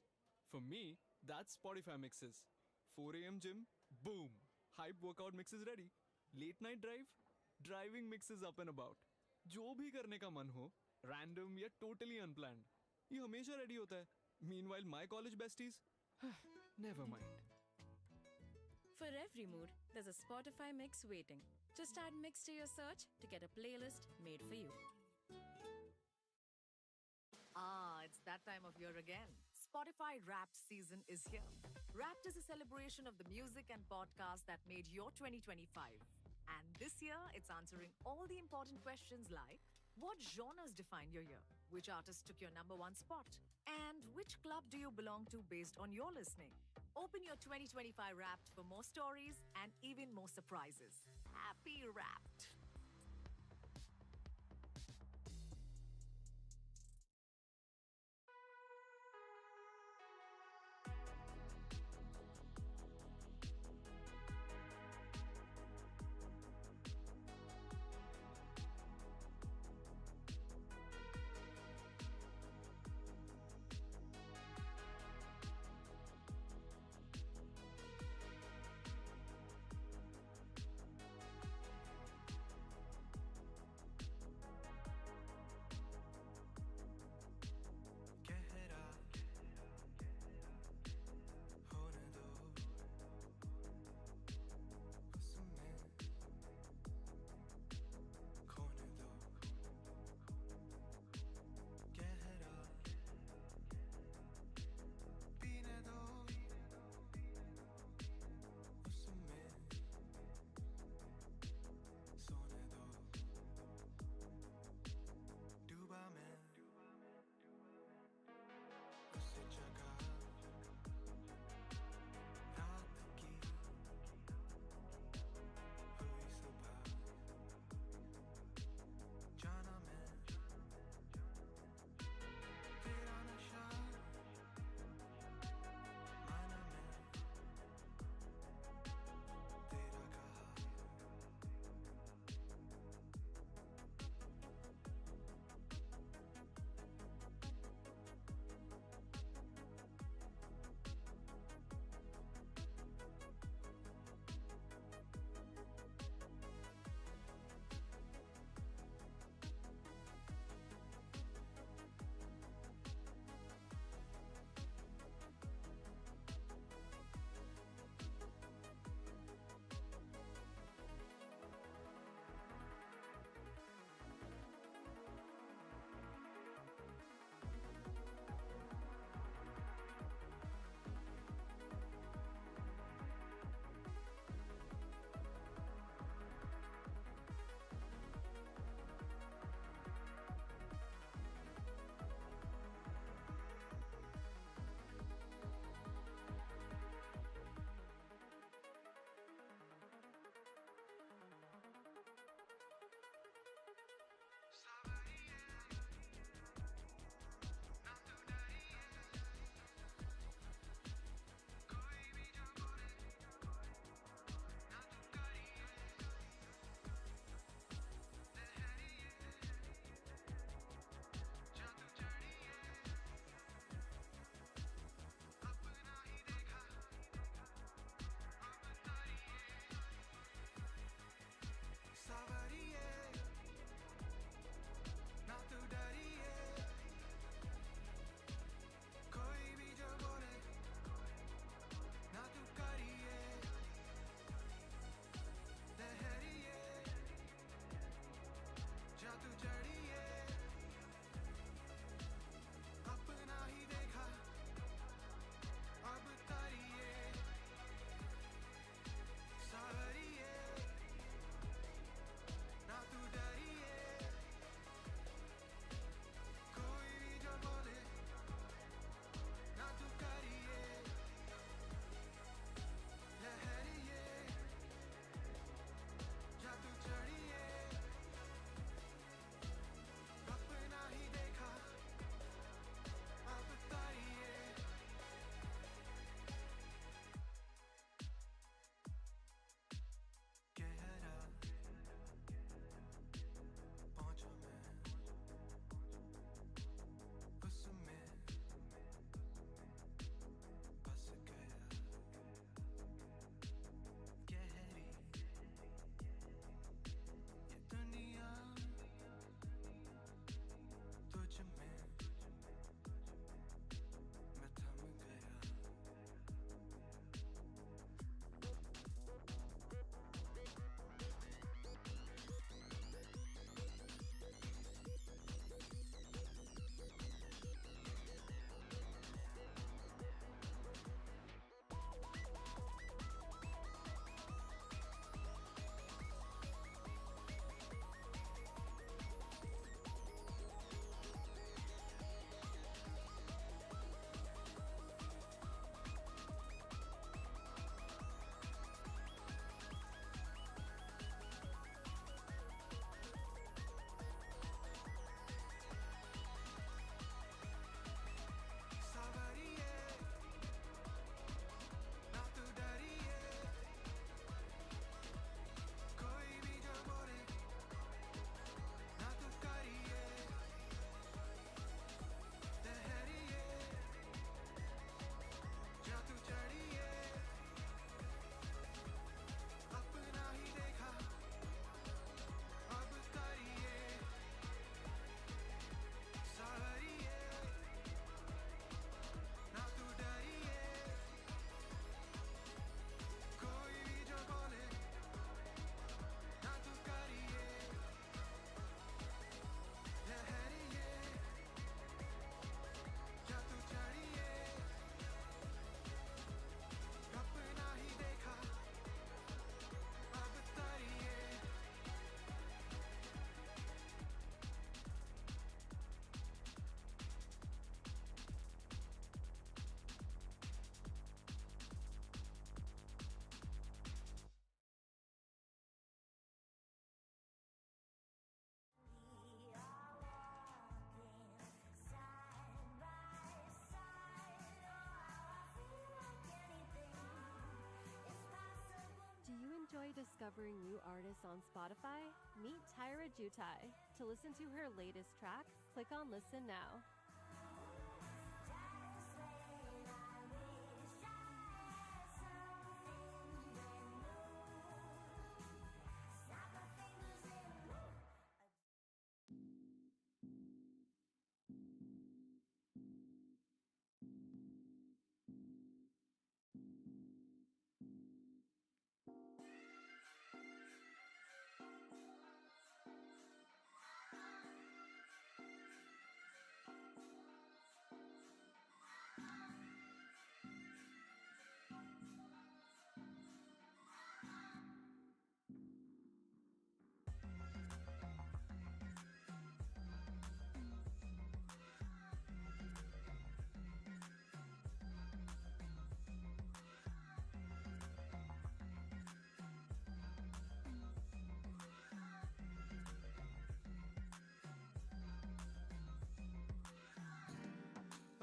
Speaker 2: For me, that's Spotify mixes. 4 a.m. gym, boom. Hype workout mixes ready. Late night drive, driving mixes up and about. जो भी करने का मन हो, random या totally unplanned, ये हमेशा ready होता है. Meanwhile, my college besties, never mind.
Speaker 9: For every mood, there's a Spotify mix waiting. Just add mix to your search to get a playlist made for you.
Speaker 22: Ah, it's that time of year again. Spotify Wrapped season is here. Wrapped is a celebration of the music and podcasts that made your 2025. And this year, it's answering all the important questions like, what genres defined your year? Which artist took your #1 spot? And which club do you belong to based on your listening? Open your 2025 Wrapped for more stories and even more surprises. Happy Wrapped!
Speaker 10: discovering new artists on Spotify? Meet Tyra Jutai. To listen to her latest track, click on Listen Now.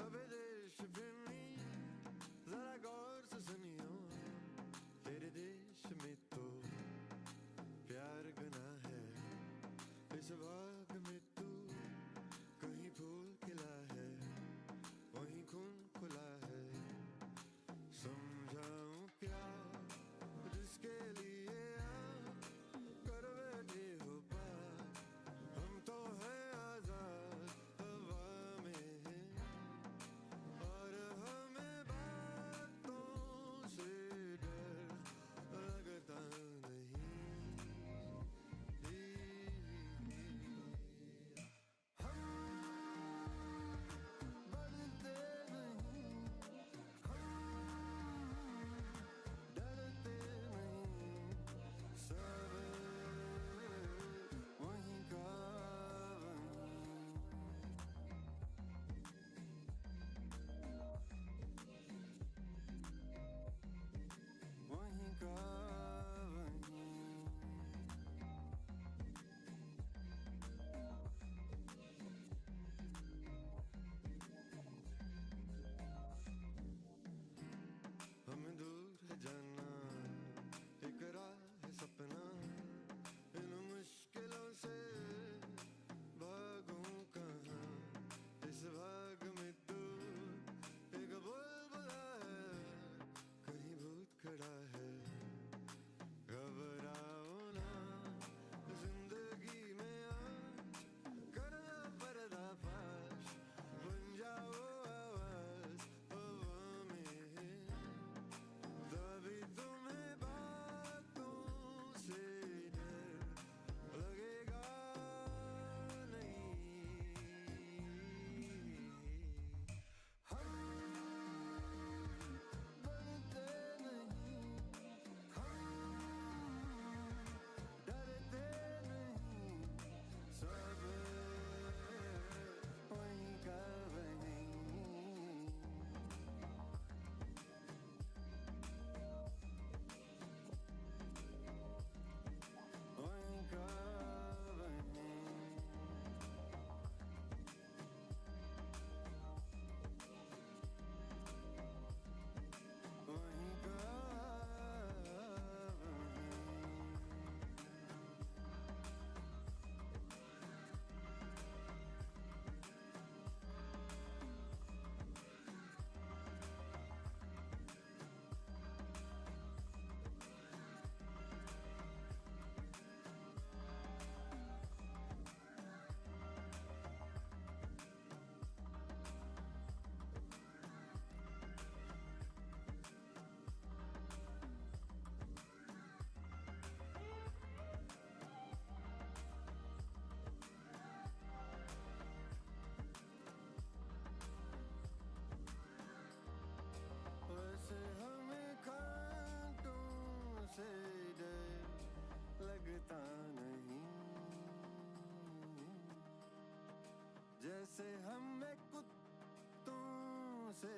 Speaker 12: अबे देश प्रेमी जरा गौर से सुनियो तेरे देश में तो प्यार गुनाह है इस बाग में तू कहीं फूल खिला है वहीं खून खुला है समझाऊं क्या जिसके लिए आप कर बैठे हो पार हम तो हैं आजाद हवा में हैं और हमें बातों से डर लगता नहीं हम बढ़ते नहीं हम डरते नहीं सब वहीं का वहीं का हमें दूर है जाना एक राह है सपना इन मुश्किलों से भागूं कहाँ इस भाग में तू एक बुलबुला है कहीं भूत खड़ा है घबराओ ना जिंदगी में आज करना पर्दाफाश बन जाओ आवाज हवा में तभी तुम्हें बातों से डर लगेगा नहीं हम बनते नहीं हम डरते नहीं सब वहीं का वहीं वहीं का वहीं वहीं का वैसे हमें कांटों से डर लगता नहीं जैसे हमें कुत्तों से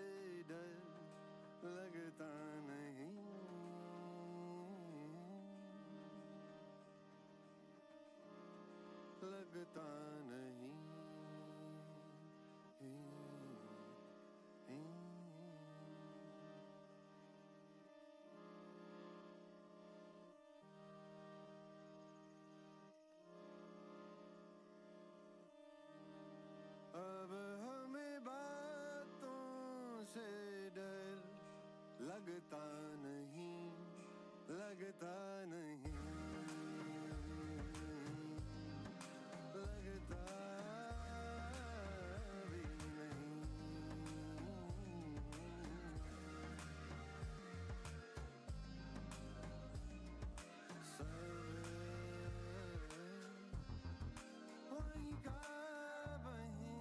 Speaker 12: डर लगता नहीं लगता नहीं लगता नहीं लगता नहीं लगता भी नहीं वहीं का वहीं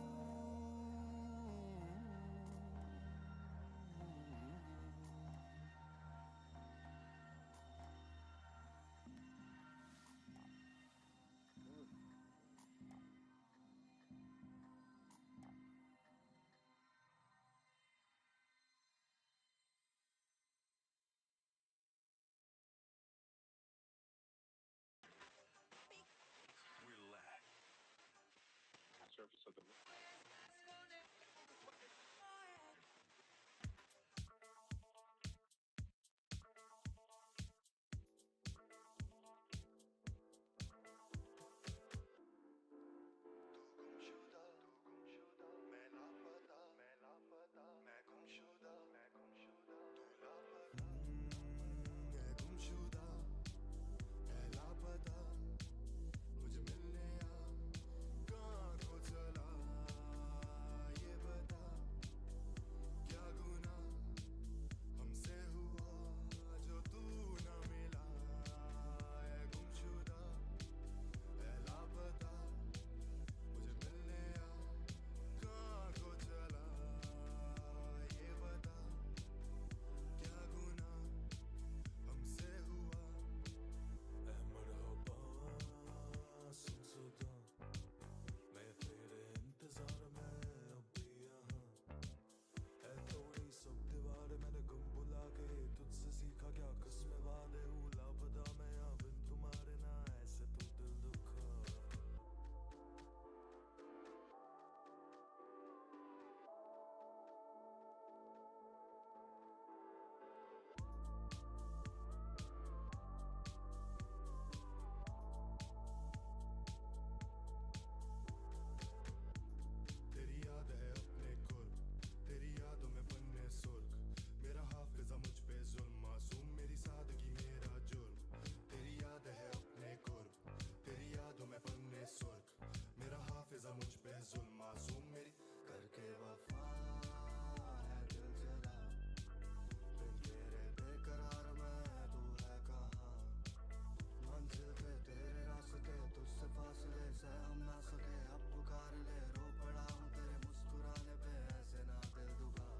Speaker 3: Surface of the moon.
Speaker 12: मुझे मिलने आ कहाँ खो चला ये बता क्या गुनाह हमसे हुआ जो तू न मिला है गुमशुदा है लापता मुझे मिलने आ कहाँ खो चला ये बता क्या गुनाह हमसे हुआ ऐ मरहबा सुन सुदा मैं तेरे इंतजार में अब भी यहाँ है थोड़ी सब दीवार मैंने गुम बुला के तुझसे सीखा क्या किस्में वादे हूँ लापता मैं यहाँ बिन तुम्हारे ना ऐसे तू दिल दुखा तेरी याद है अपने कुर्ब तेरी यादों में बन्ने सुर्ख मेरा हाफिजा मुझ पे जुल्म मासूम मेरी सादगी मेरा जुर्म तेरी याद है अपने कुर्ब तेरी यादों में बन्ने सुर्ख मेरा हाफिजा मुझ पे जुल्म मासूम मेरी करके वफा है दिल जला बिन तेरे बेकरार मैं तू है कहाँ मंजिल पे तेरे रास्ते तुझसे फासले से हम ना सके अब पुकार ले रो पड़ा हूँ तेरे मुस्कुराने पे ऐसे ना दिल दुखा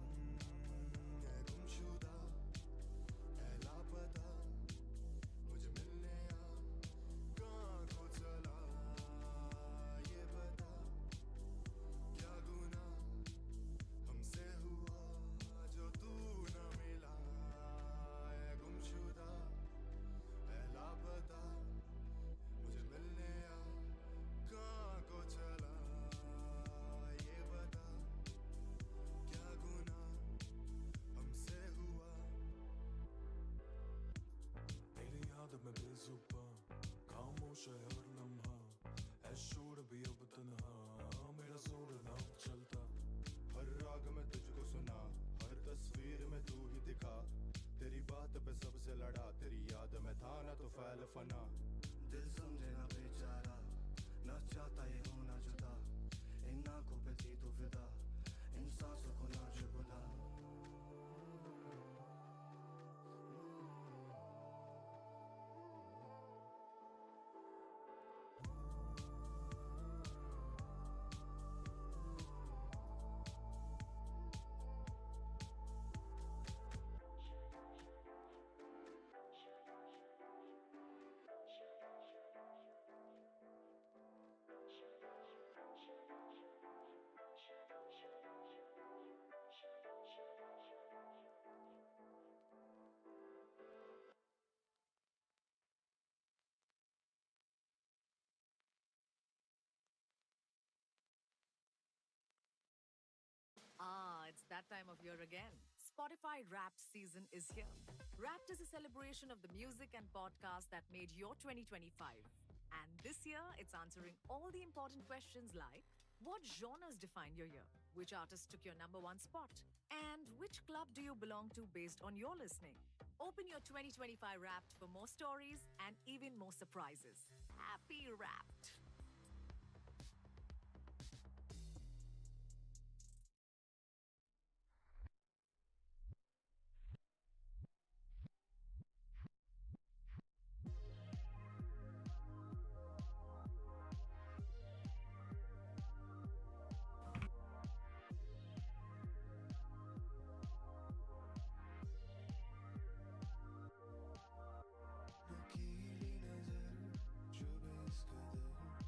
Speaker 12: है गुमशुदा है लापता मुझे मिलने आ कहाँ खो चला ये बता क्या गुनाह हमसे हुआ जो तू न मिला है गुमशुदा है लापता मुझे मिलने आ कहाँ खो चला ये बता क्या गुनाह हमसे हुआ तेरी याद में बेजुबां खामोश है हर लम्हा है शोर भी अब तन्हा मेरा जोर ना अब चलता हर राग में तुझको सुना हर तस्वीर में तू ही दिखा तेरी बात पे सबसे लड़ा तेरी याद में था ना तो फैल फना दिल समझे ना बेचारा ना चाहता ये होना जुदा इन आंखों पे थी तू फिदा इन सांसों को ना जुगुदा
Speaker 22: it's that time of year again. Spotify Wrapped season is here. Wrapped is a celebration of the music and podcasts that made your 2025. And this year, it's answering all the important questions like what genres define your year? Which artist took your #1 spot? And which club do you belong to based on your listening? Open your 2025 Wrapped for more stories and even more surprises. Happy Wrapped!
Speaker 12: नुकीली नजर जो base कदर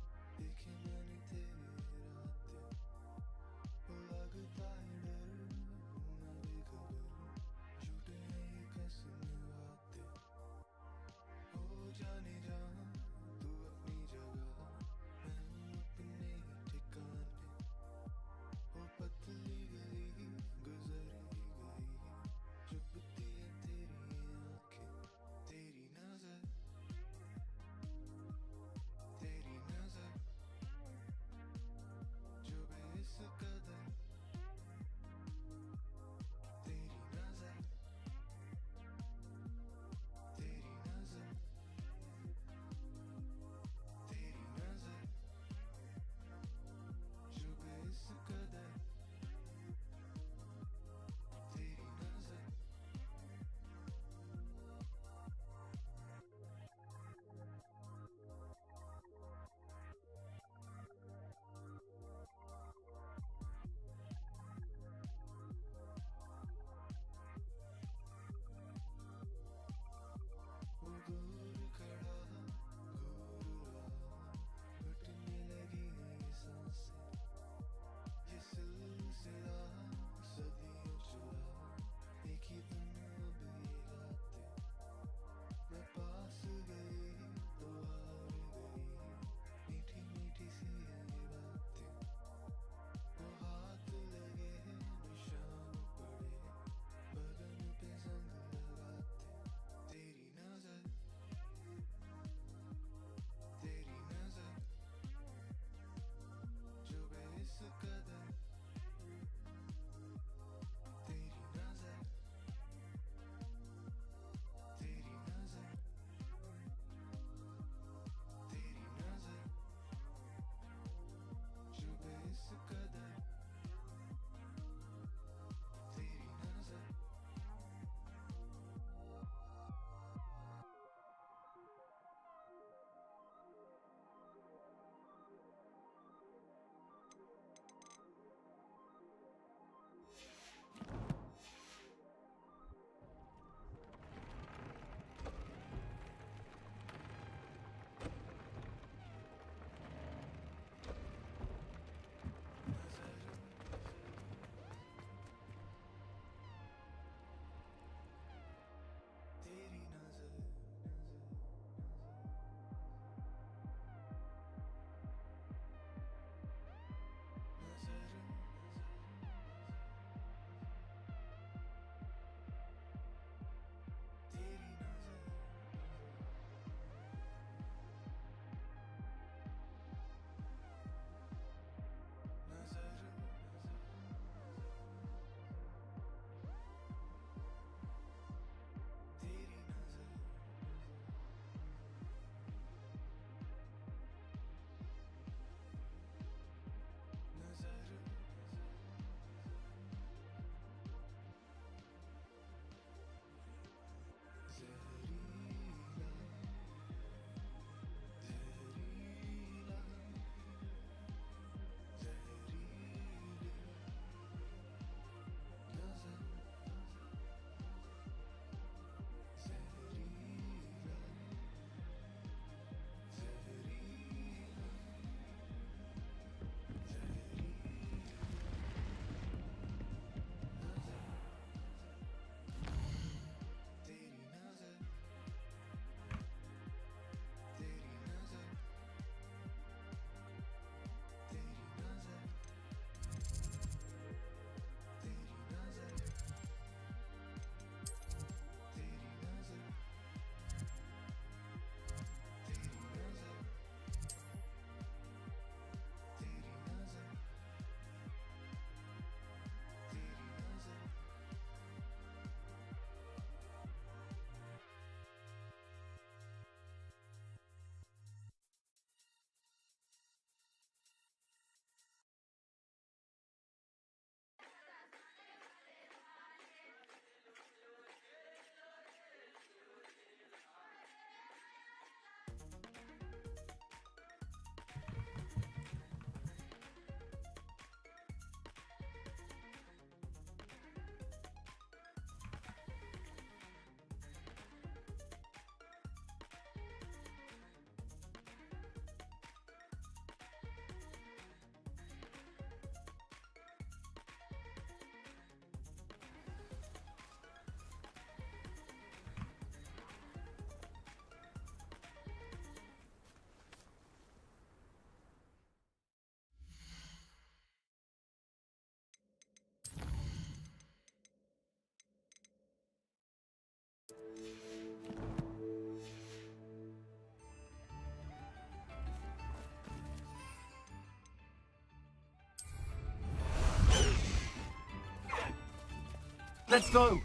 Speaker 5: Let's go!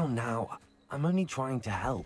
Speaker 7: Now, I'm only trying to help.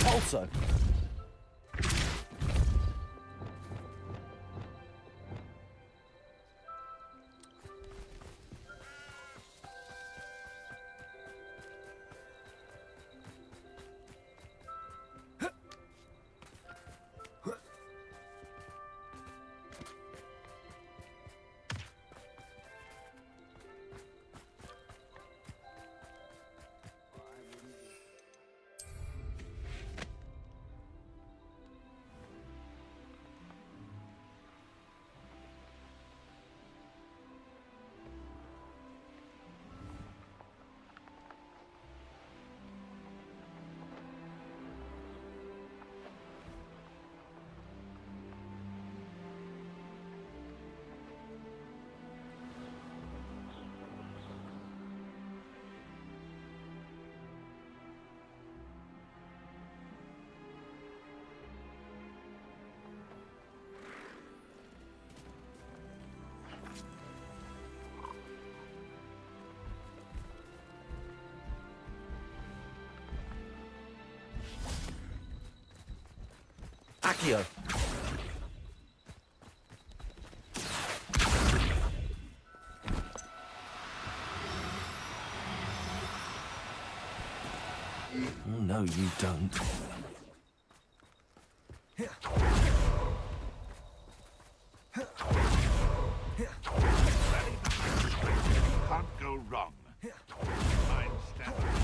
Speaker 5: Also. Accio.
Speaker 7: Oh, no, you don't.
Speaker 6: Can't go wrong. Fine stamina.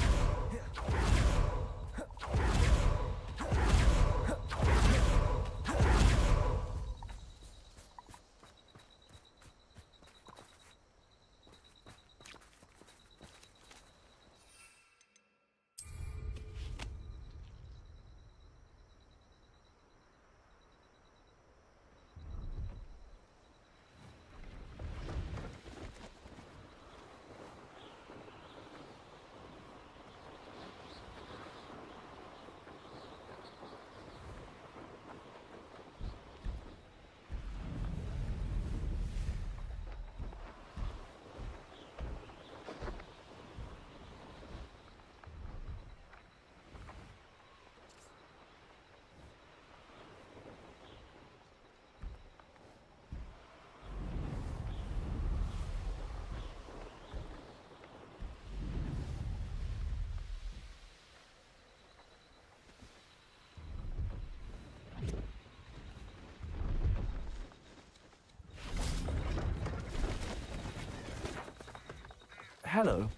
Speaker 7: Hello.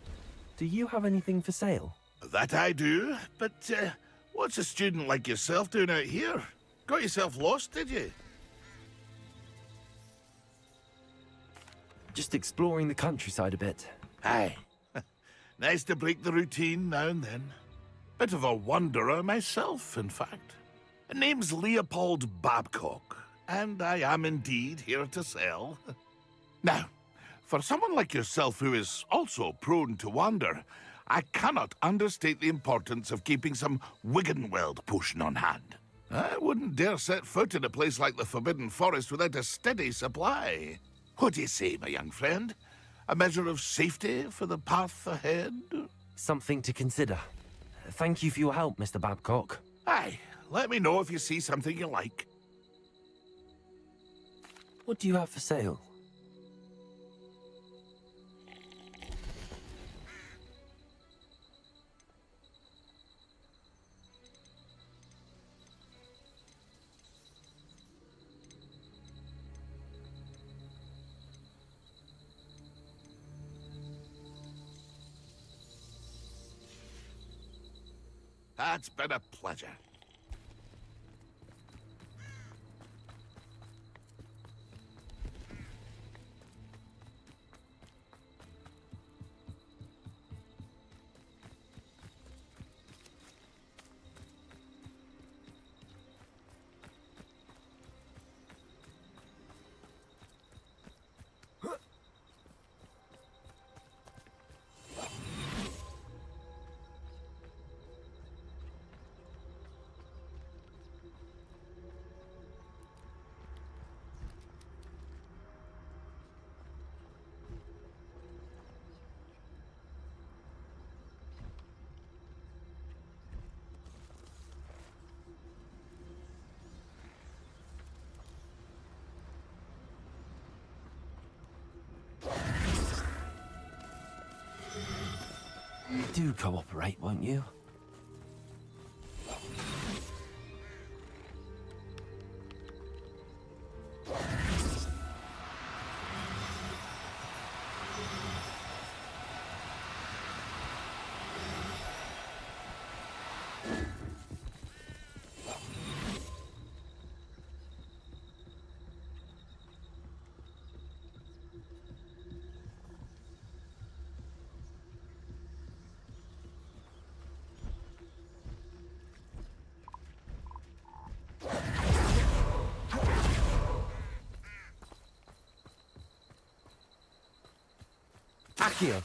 Speaker 7: Do you have anything for sale?
Speaker 17: That I do, but what's a student like yourself doing out here? Got yourself lost, did you?
Speaker 7: Just exploring the countryside a bit.
Speaker 17: Aye. Nice to break the routine now and then. Bit of a wanderer myself, in fact. Name's Leopold Babcock, and I am indeed here to sell. Now, For someone like yourself who is also prone to wander, I cannot understate the importance of keeping some Wiggenweld potion on hand. I wouldn't dare set foot in a place like the Forbidden Forest without a steady supply. What do you say, my young friend? A measure of safety for the path ahead?
Speaker 7: Something to consider. Thank you for your help, Mr. Babcock.
Speaker 17: Aye, let me know if you see something you like.
Speaker 7: What do you have for sale?
Speaker 17: That's been a pleasure.
Speaker 7: Do cooperate, won't you?
Speaker 5: Accio.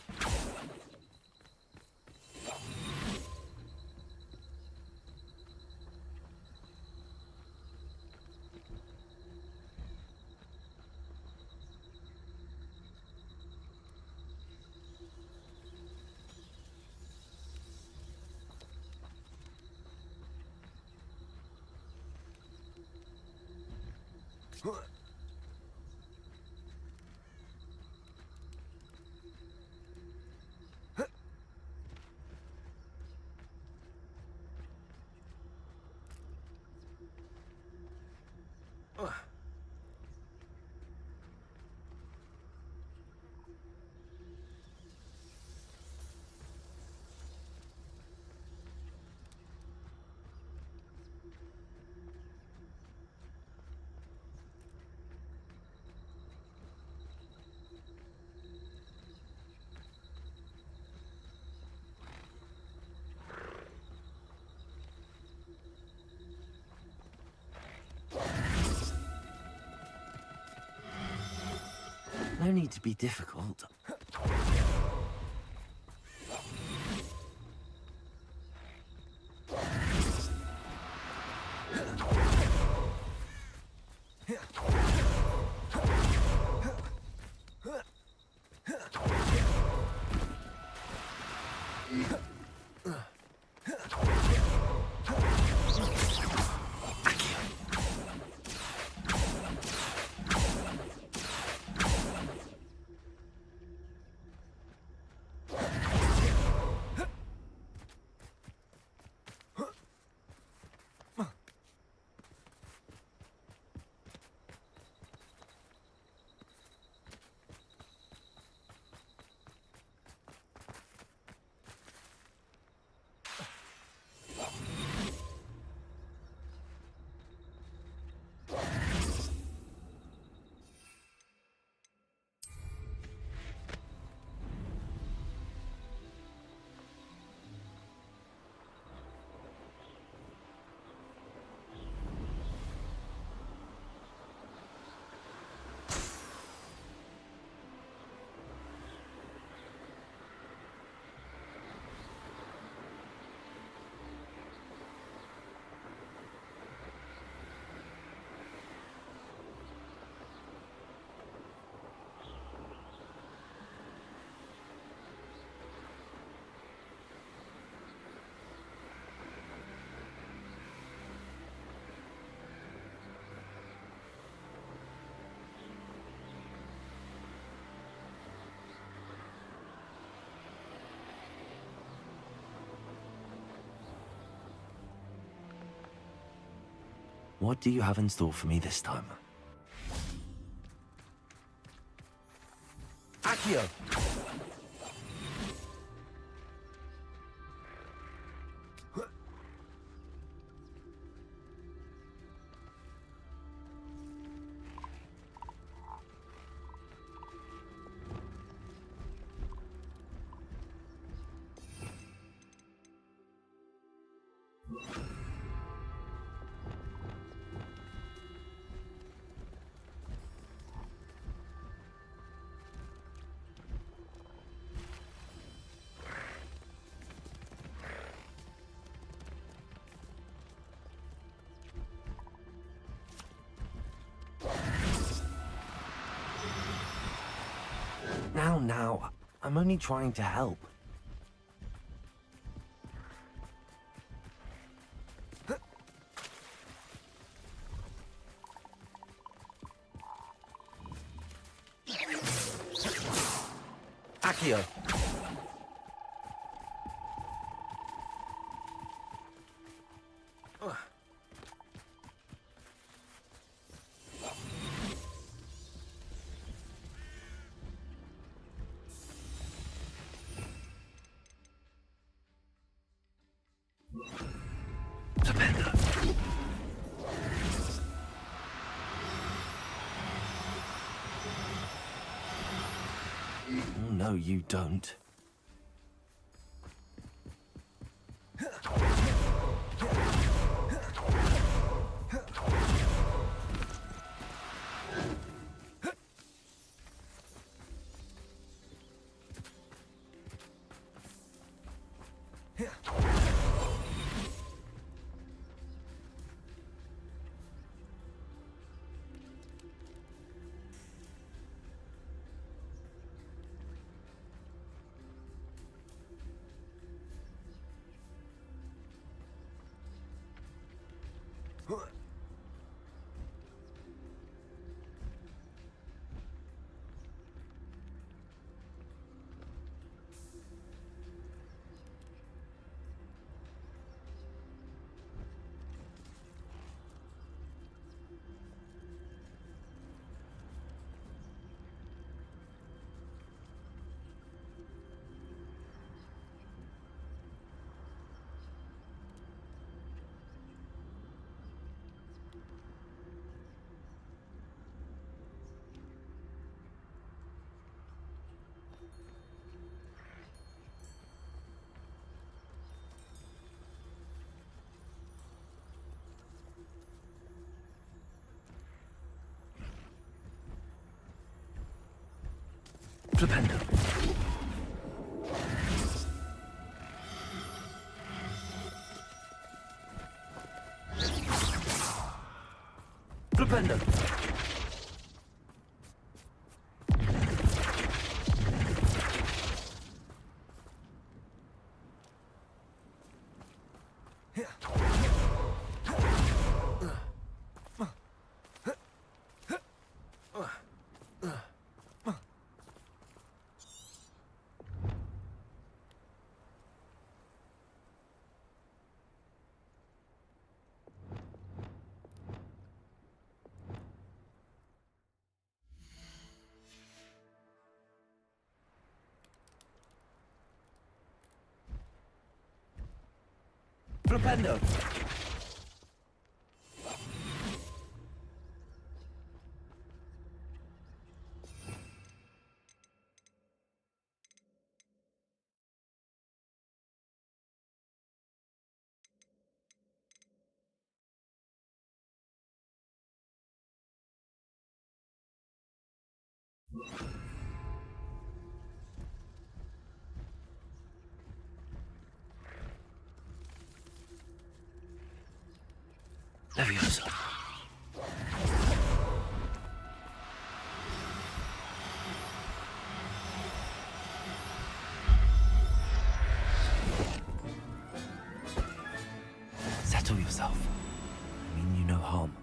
Speaker 7: No need to be difficult. What do you have in store for me this time?
Speaker 5: Accio!
Speaker 7: Now, I'm only trying to help.
Speaker 5: Accio!
Speaker 7: Oh, no, you don't.
Speaker 5: Flipendo. Flipendo. Flipendo.
Speaker 7: Leviosa. Settle yourself. I mean you no harm.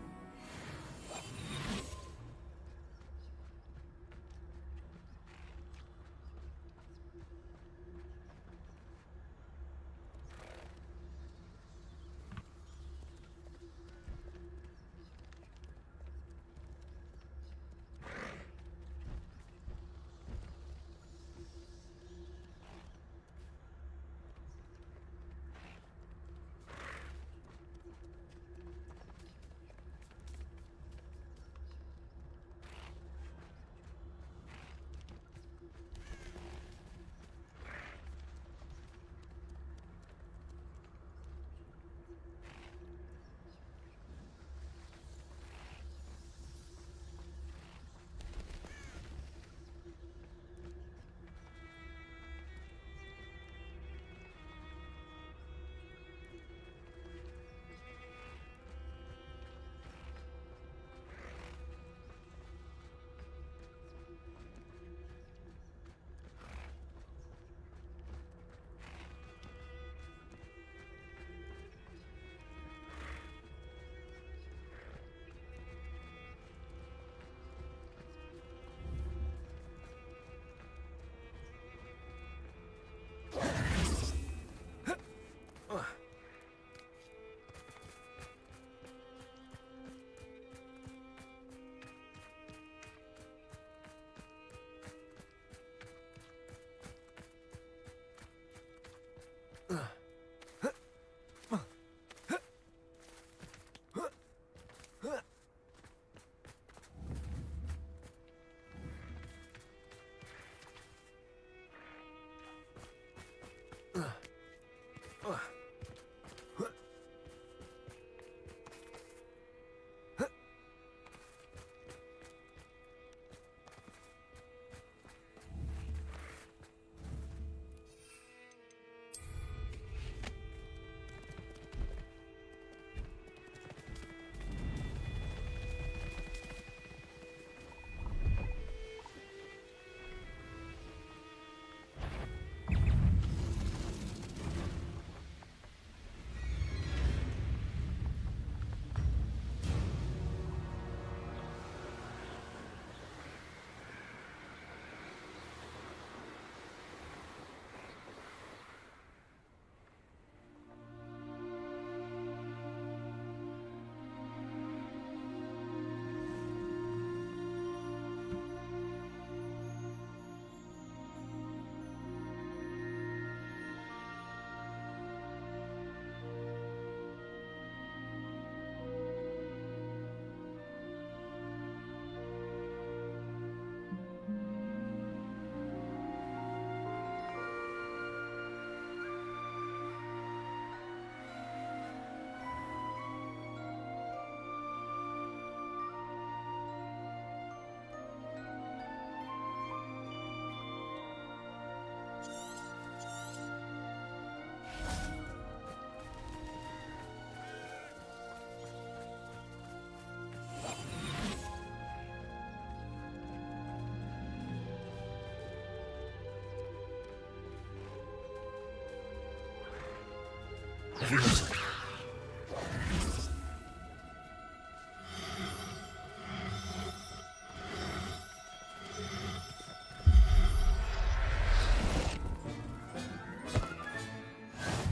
Speaker 7: Leviosa.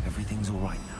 Speaker 7: Everything's all right now.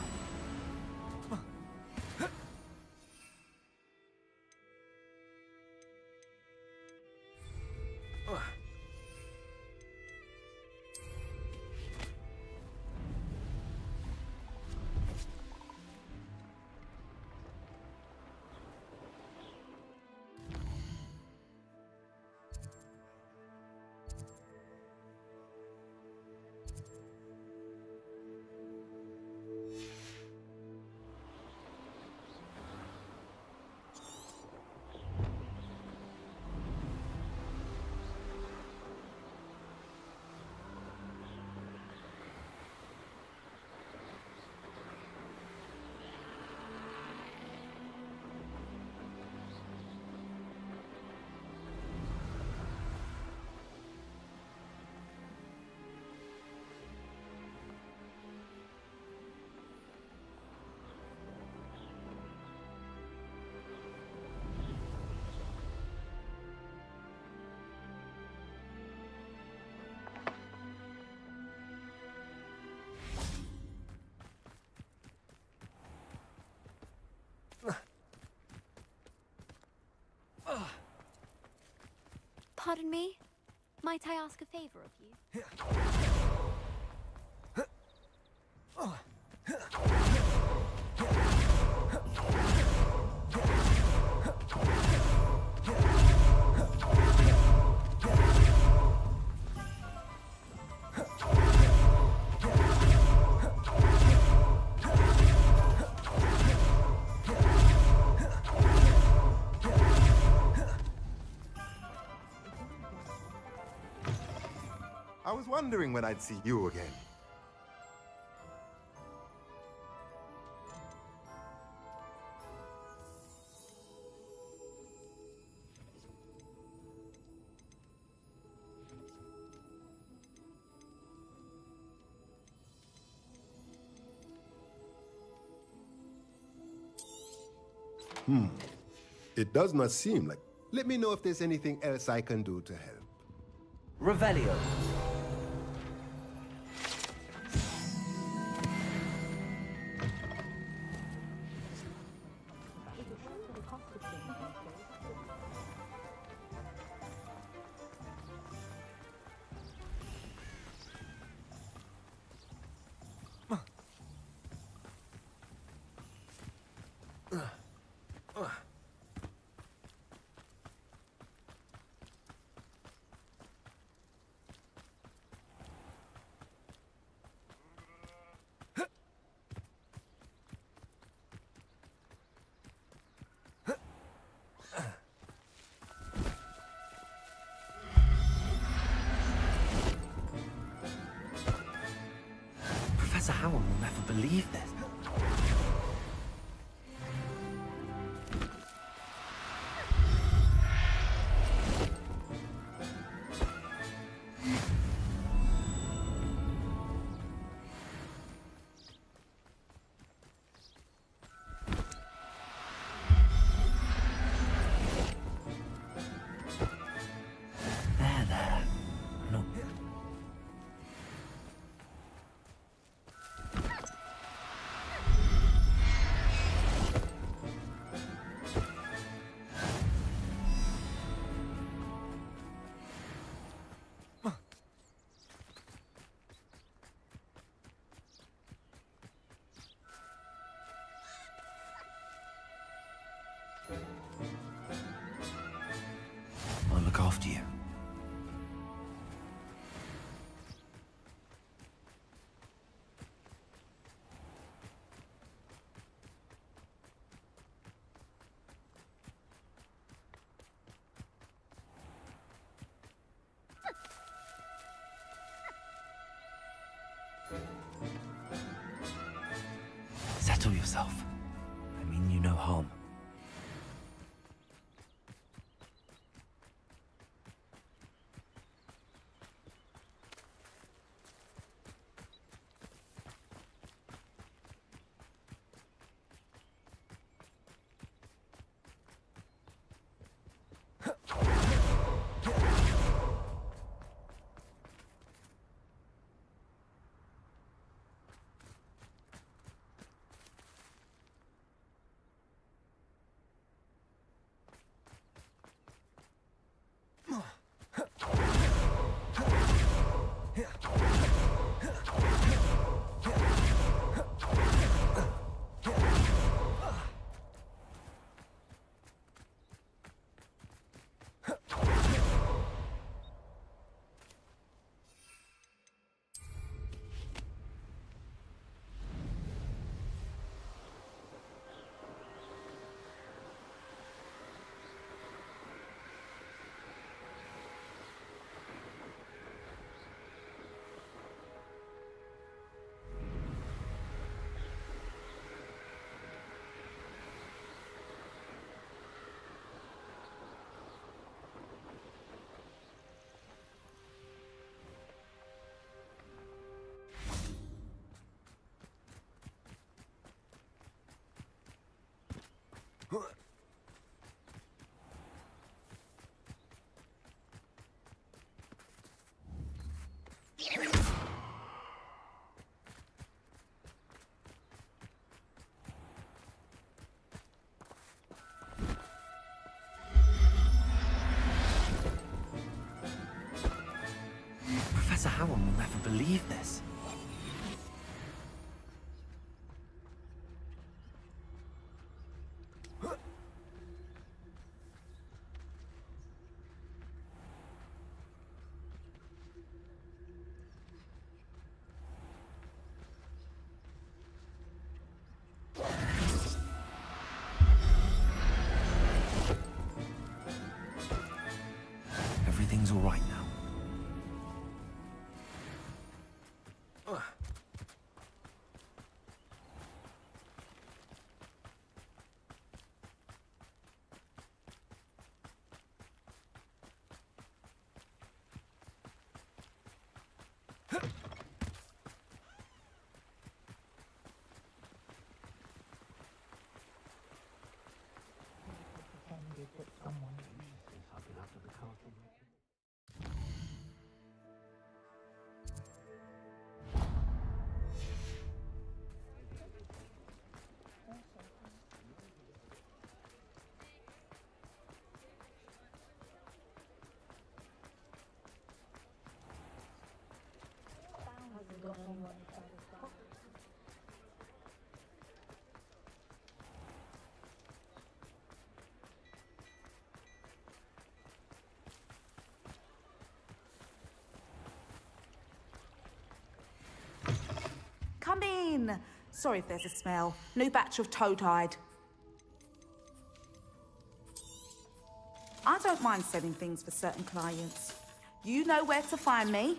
Speaker 10: Pardon me? Might I ask a favor of you?
Speaker 6: I was wondering when I'd see you again. It does not seem like... Let me know if there's anything else I can do to help.
Speaker 23: Revelio.
Speaker 7: Professor Howard will never believe this. There. No. I'll look after you. Settle yourself. I mean you no harm. Professor Howell will never believe this. Everything's all right now.
Speaker 15: Come in. Sorry if there's a smell. New batch of Toad-hide. I don't mind selling things for certain clients. You know where to find me.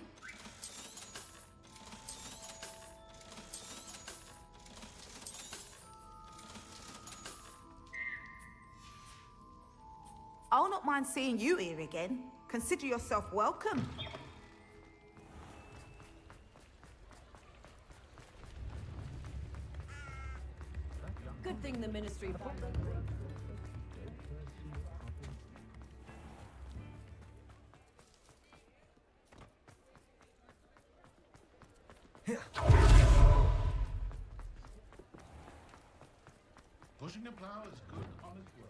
Speaker 15: I'll not mind seeing you here again. Consider yourself welcome.
Speaker 9: Good thing the Ministry of...
Speaker 17: Pushing the plow is good, honest work.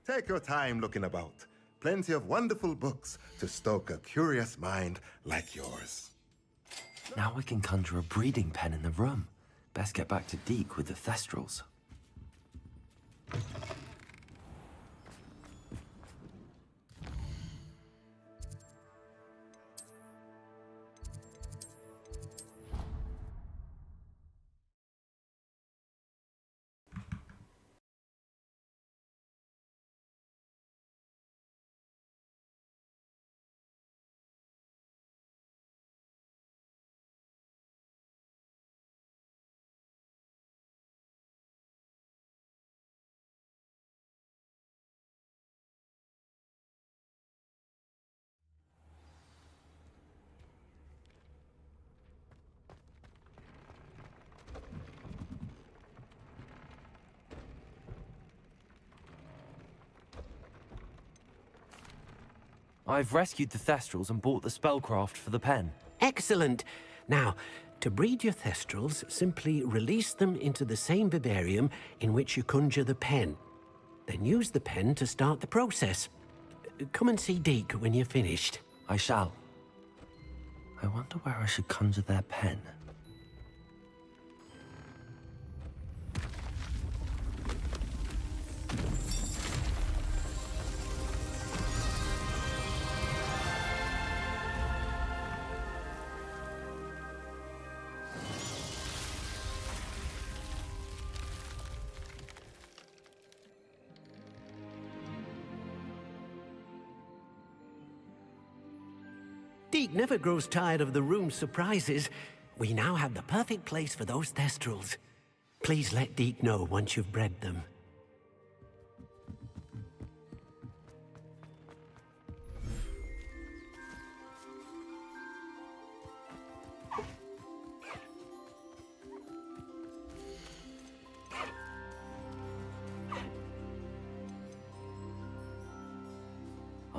Speaker 12: Take your time looking about. Plenty of wonderful books to stoke a curious mind like yours.
Speaker 7: Now we can conjure a breeding pen in the room. Best get back to Deke with the Thestrals. I've rescued the Thestrals and bought the spellcraft for the pen.
Speaker 16: Excellent. Now, to breed your Thestrals, simply release them into the same vivarium in which you conjure the pen. Then use the pen to start the process. Come and see Deke when you're finished.
Speaker 7: I shall. I wonder where I should conjure their pen.
Speaker 16: Deke never grows tired of the room's surprises. We now have the perfect place for those Thestrals. Please let Deke know once you've bred them.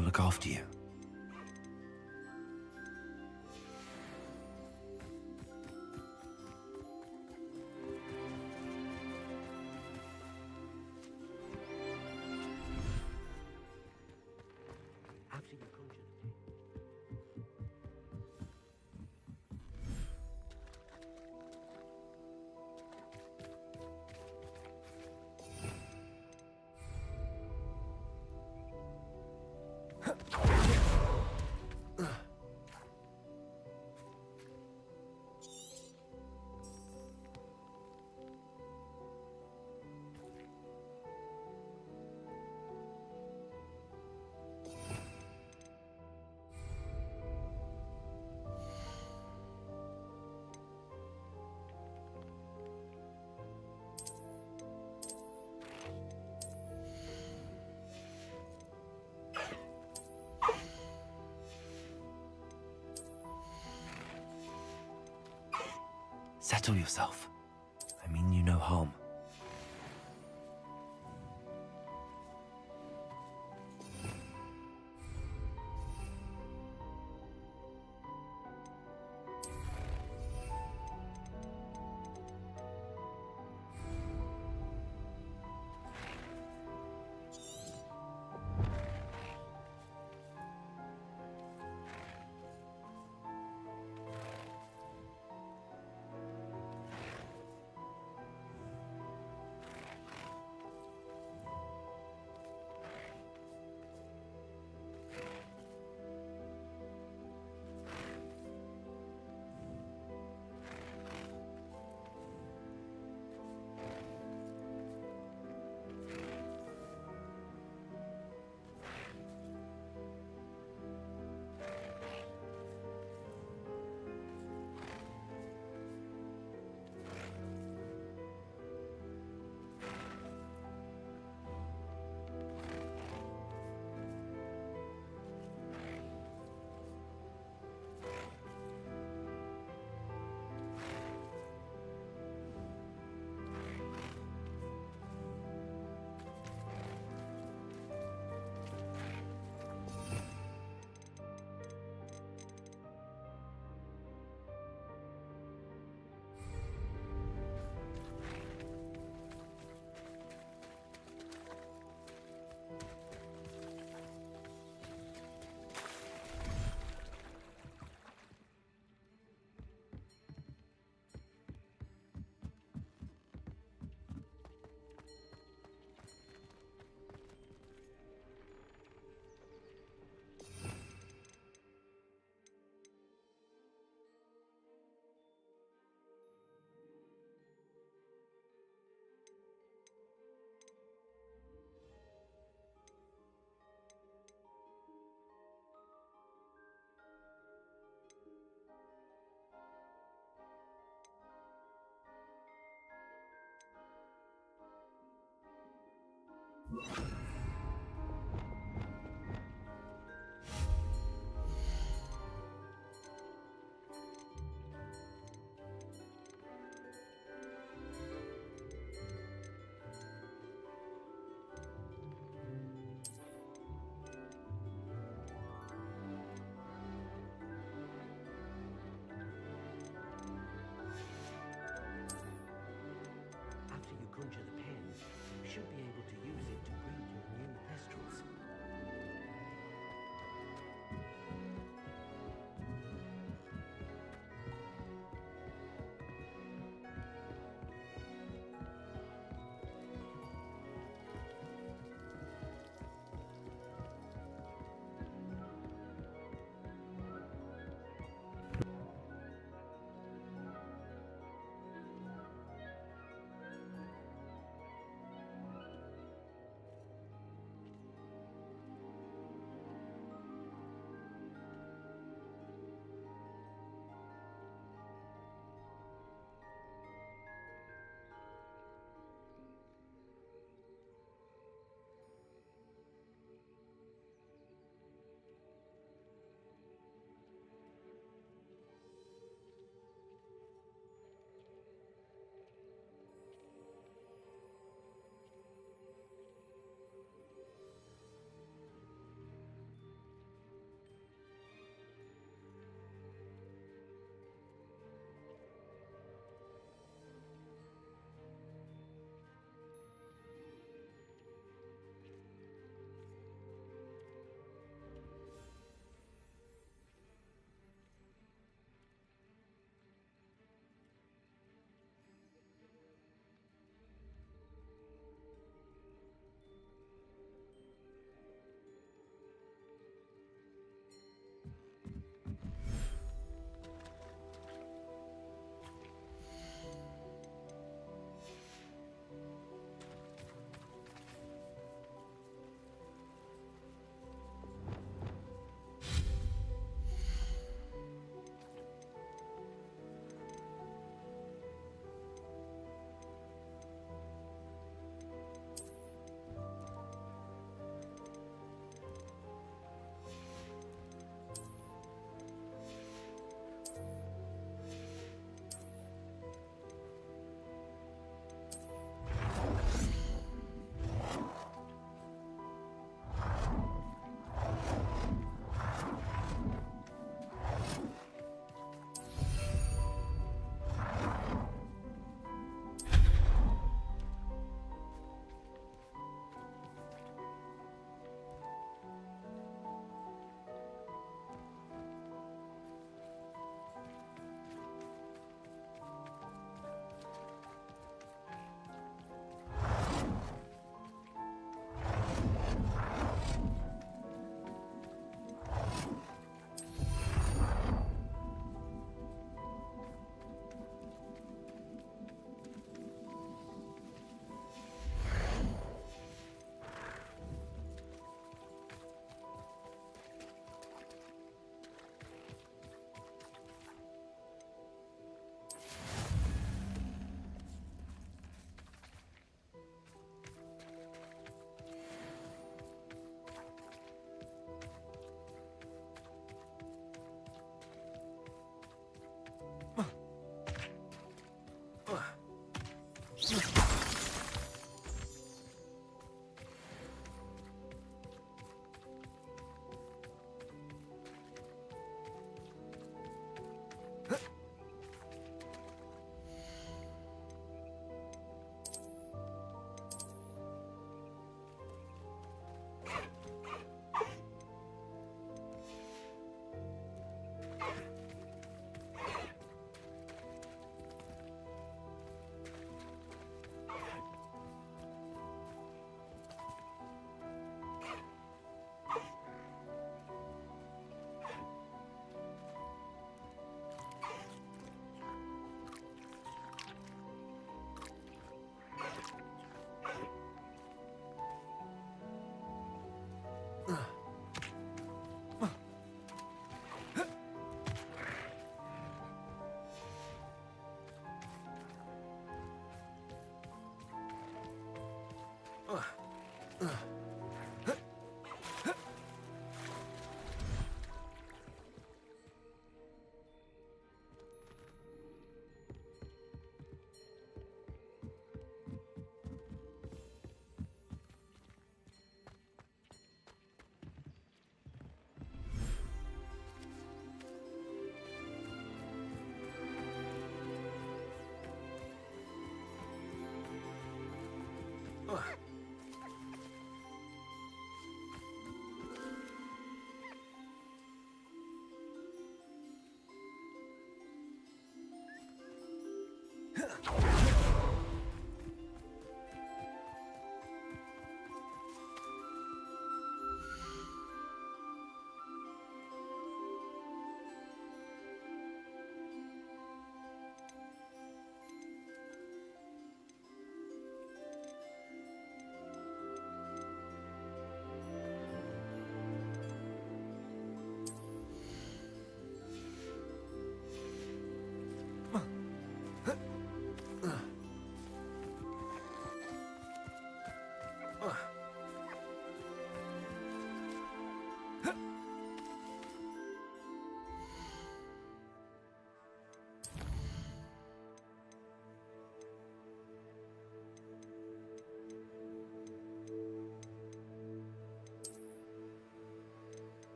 Speaker 7: I'll look after you.
Speaker 16: After you conjure the pen,
Speaker 7: Settle yourself. I mean you no harm.
Speaker 16: after you conjure the pen, you should be able to use it to read your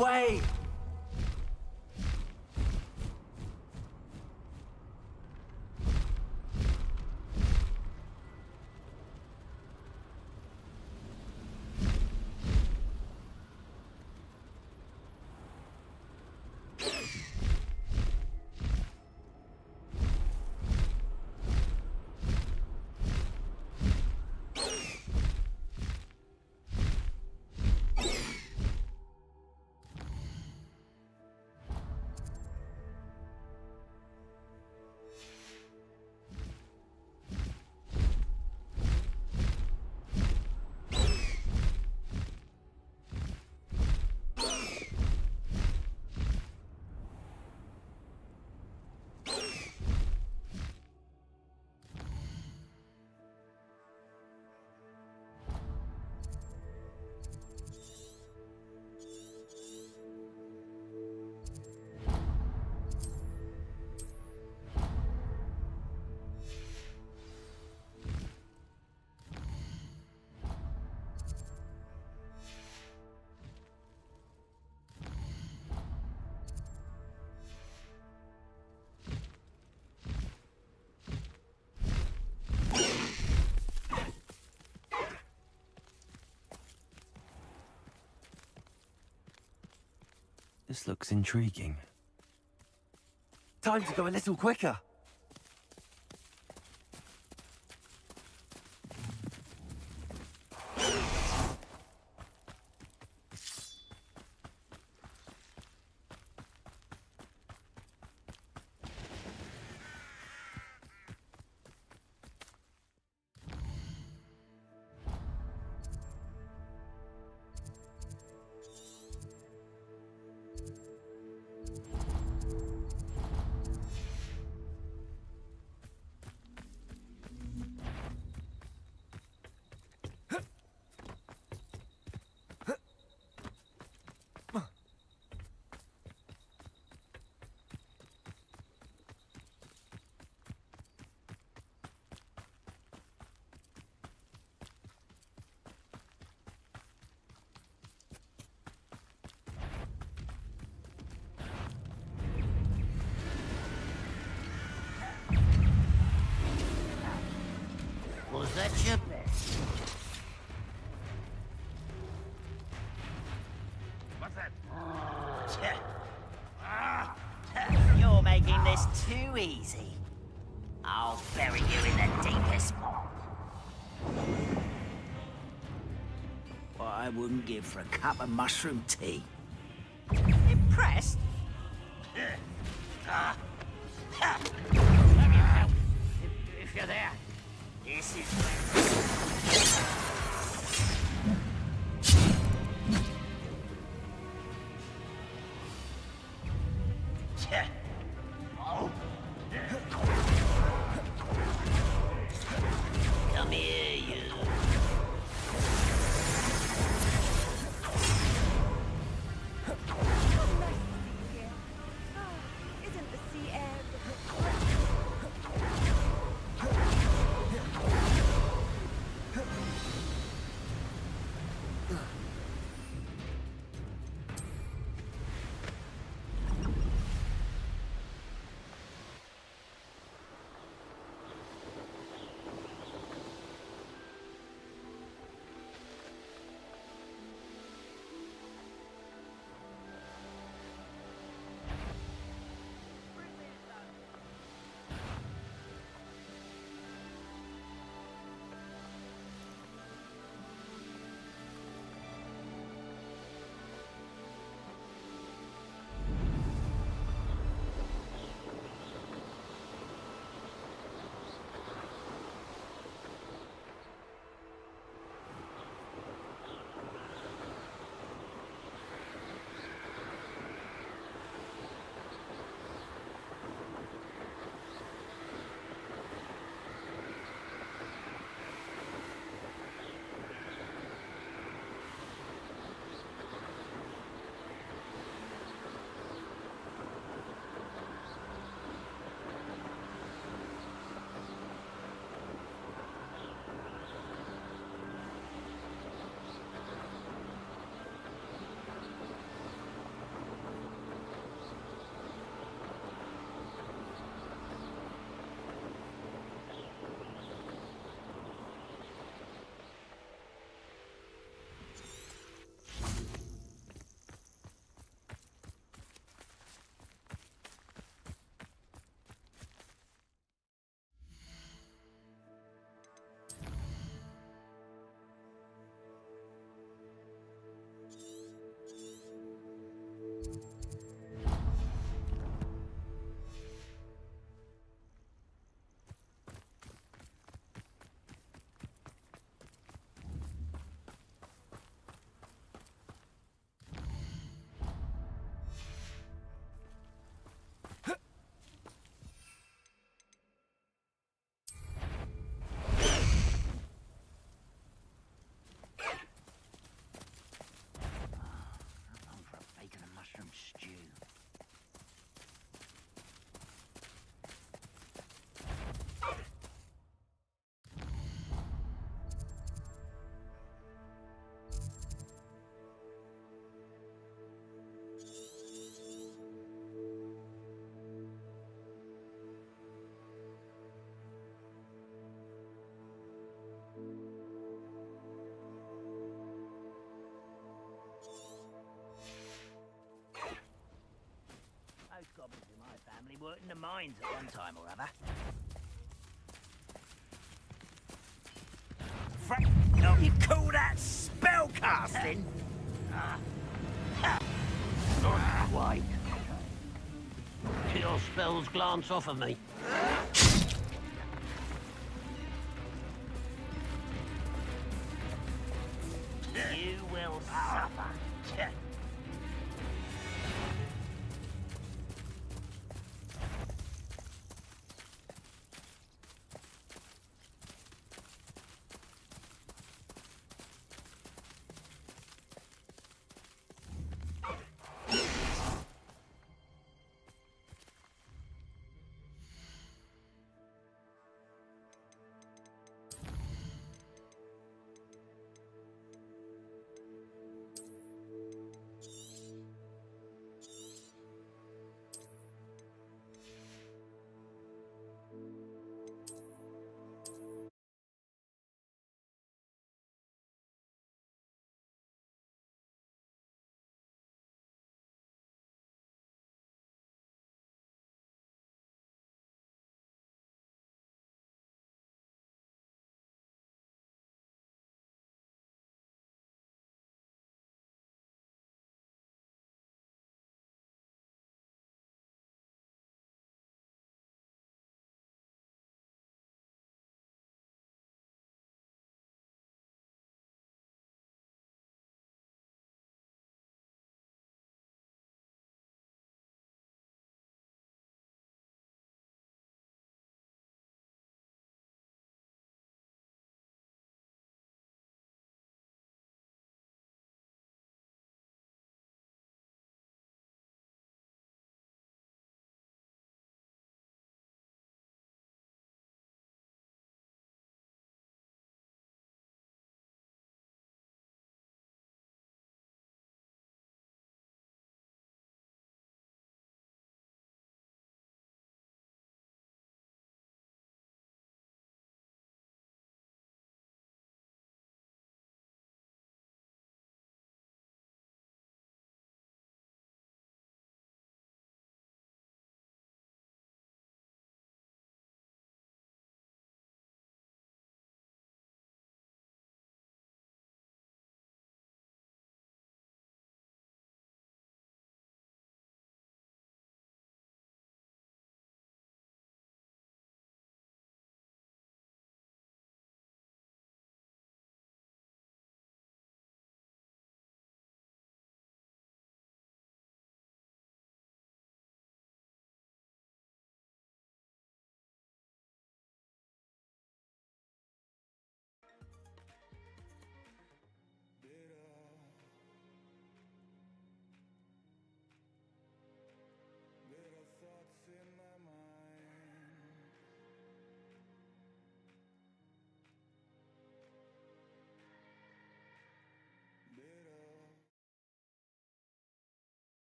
Speaker 5: way!
Speaker 7: This looks intriguing.
Speaker 5: Time to go a little quicker.
Speaker 18: Was that your best?
Speaker 3: What's that?
Speaker 18: You're making this too easy. I'll bury you in the deepest pond. What I wouldn't give for a cup of mushroom tea. Impressed? If you're there, this is Come here, you.
Speaker 8: Isn't the sea air
Speaker 18: goblins in my family worked in the mines at one time or other. No, you call that spellcasting?
Speaker 16: Not quite. Your spells glance off of me.
Speaker 18: You will suffer.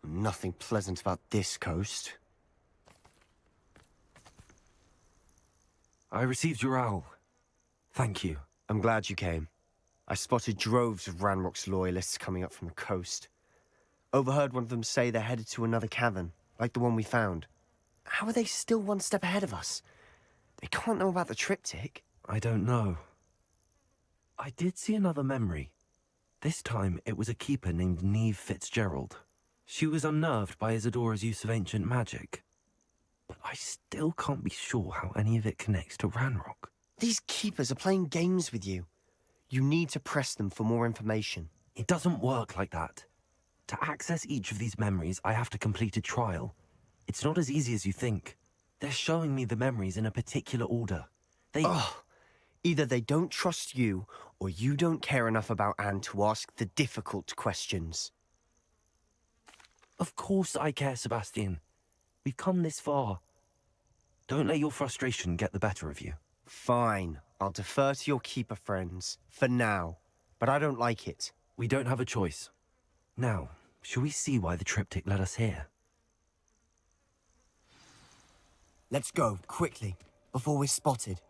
Speaker 13: Nothing pleasant about this coast.
Speaker 7: I received your owl. Thank you.
Speaker 13: I'm glad you came. I spotted droves of Ranrock's loyalists coming up from the coast. Overheard one of them say they're headed to another cavern, like the one we found. How are they still one step ahead of us? They can't know about the triptych.
Speaker 7: I don't know. I did see another memory. This time it was a keeper named Neve Fitzgerald. She was unnerved by Isadora's use of ancient magic. But I still can't be sure how any of it connects to Ranrock.
Speaker 13: These keepers are playing games with you. You need to press them for more information.
Speaker 7: It doesn't work like that. To access each of these memories, I have to complete a trial. It's not as easy as you think. They're showing me the memories in a particular order.
Speaker 13: Either they don't trust you, or you don't care enough about Anne to ask the difficult questions.
Speaker 7: Of course I care, Sebastian. We've come this far. Don't let your frustration get the better of you.
Speaker 13: Fine. I'll defer to your keeper friends, for now. But I don't like it.
Speaker 7: We don't have a choice. Now, shall we see why the triptych led us here?
Speaker 13: Let's go, quickly, before we're spotted.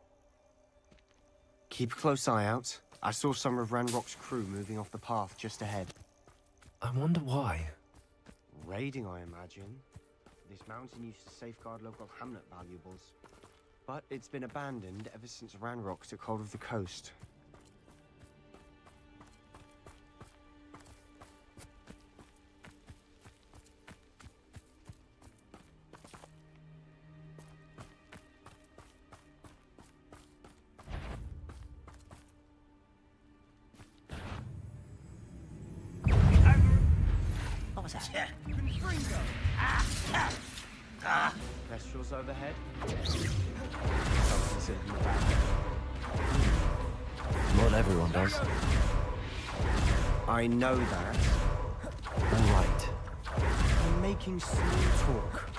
Speaker 13: Keep a close eye out. I saw some of Ranrock's crew moving off the path just ahead.
Speaker 7: I wonder why.
Speaker 13: Raiding, I imagine. This mountain used to safeguard local hamlet valuables. But it's been abandoned ever since Ranrock took hold of the coast.
Speaker 18: What was that?
Speaker 13: Kestrels overhead.
Speaker 7: Not everyone does.
Speaker 13: I know that.
Speaker 7: All right.
Speaker 13: I'm making small talk.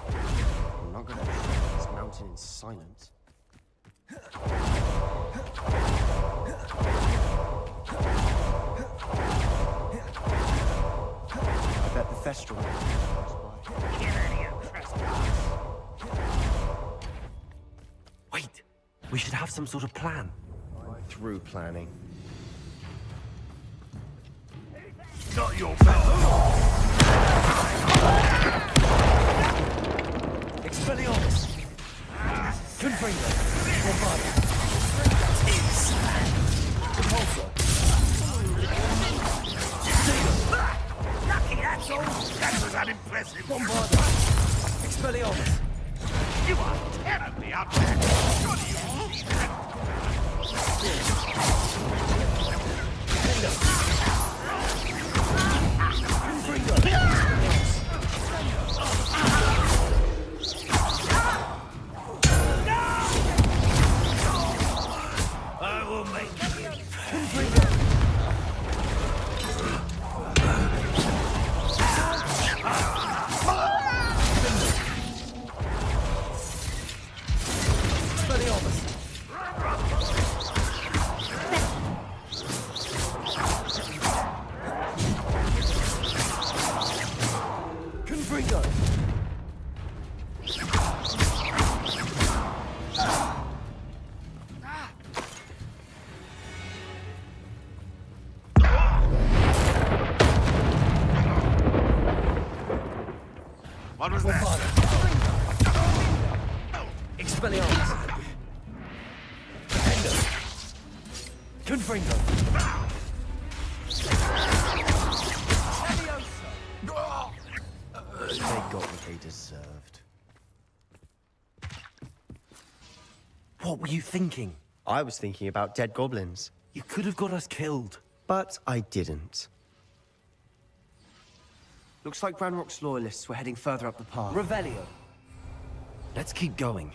Speaker 13: I'm not gonna trek this mountain in silence. I bet the Thestral is close by.
Speaker 18: Kill any of trespass.
Speaker 7: Wait! We should have some sort of plan.
Speaker 13: Through planning.
Speaker 17: Not your best.
Speaker 5: Expelliarmus! Confringo! Bombardment! Repulsor!
Speaker 18: Lucky, that's all.
Speaker 17: That was unimpressive.
Speaker 5: Bombardment! Expelliarmus!
Speaker 17: You are terribly outmatched. Surely you can see that.
Speaker 5: I will make Confringo!
Speaker 17: What was that?
Speaker 5: Expelliarmus! Defender! Confringo!
Speaker 13: They got what they deserved.
Speaker 7: What were you thinking?
Speaker 13: I was thinking about dead goblins.
Speaker 7: You could have got us killed.
Speaker 13: But I didn't. Looks like Ranrock's loyalists were heading further up the path.
Speaker 5: Revelio!
Speaker 7: Let's keep going.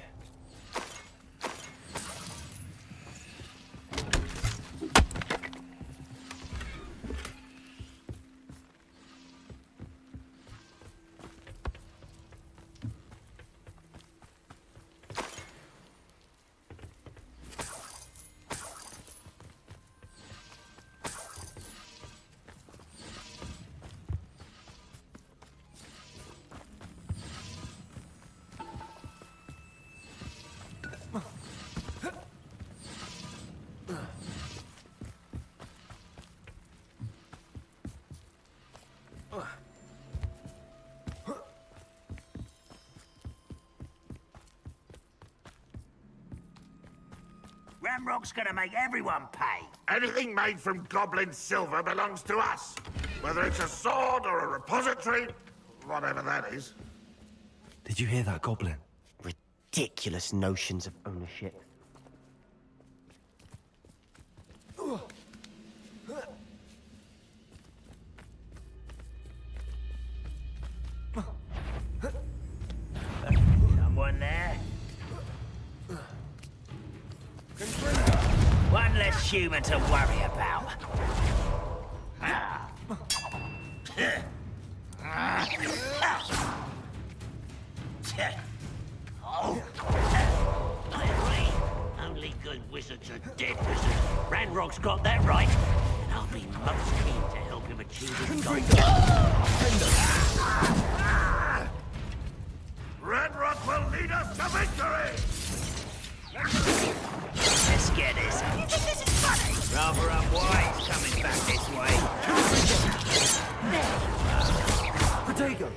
Speaker 18: Ramrock's gonna make everyone pay.
Speaker 17: Anything made from goblin silver belongs to us. Whether it's a sword or a repository, whatever that is.
Speaker 7: Did you hear that, Goblin?
Speaker 13: Ridiculous notions of ownership.
Speaker 18: Someone there? One less human to worry about. Only good wizards are dead wizards. Ranrock's got that right, and I'll be most keen to help him achieve his goal.
Speaker 17: Ranrock will lead us to victory!
Speaker 18: Let's get this. You think this is funny? Rather unwise coming back this way.
Speaker 5: Protego!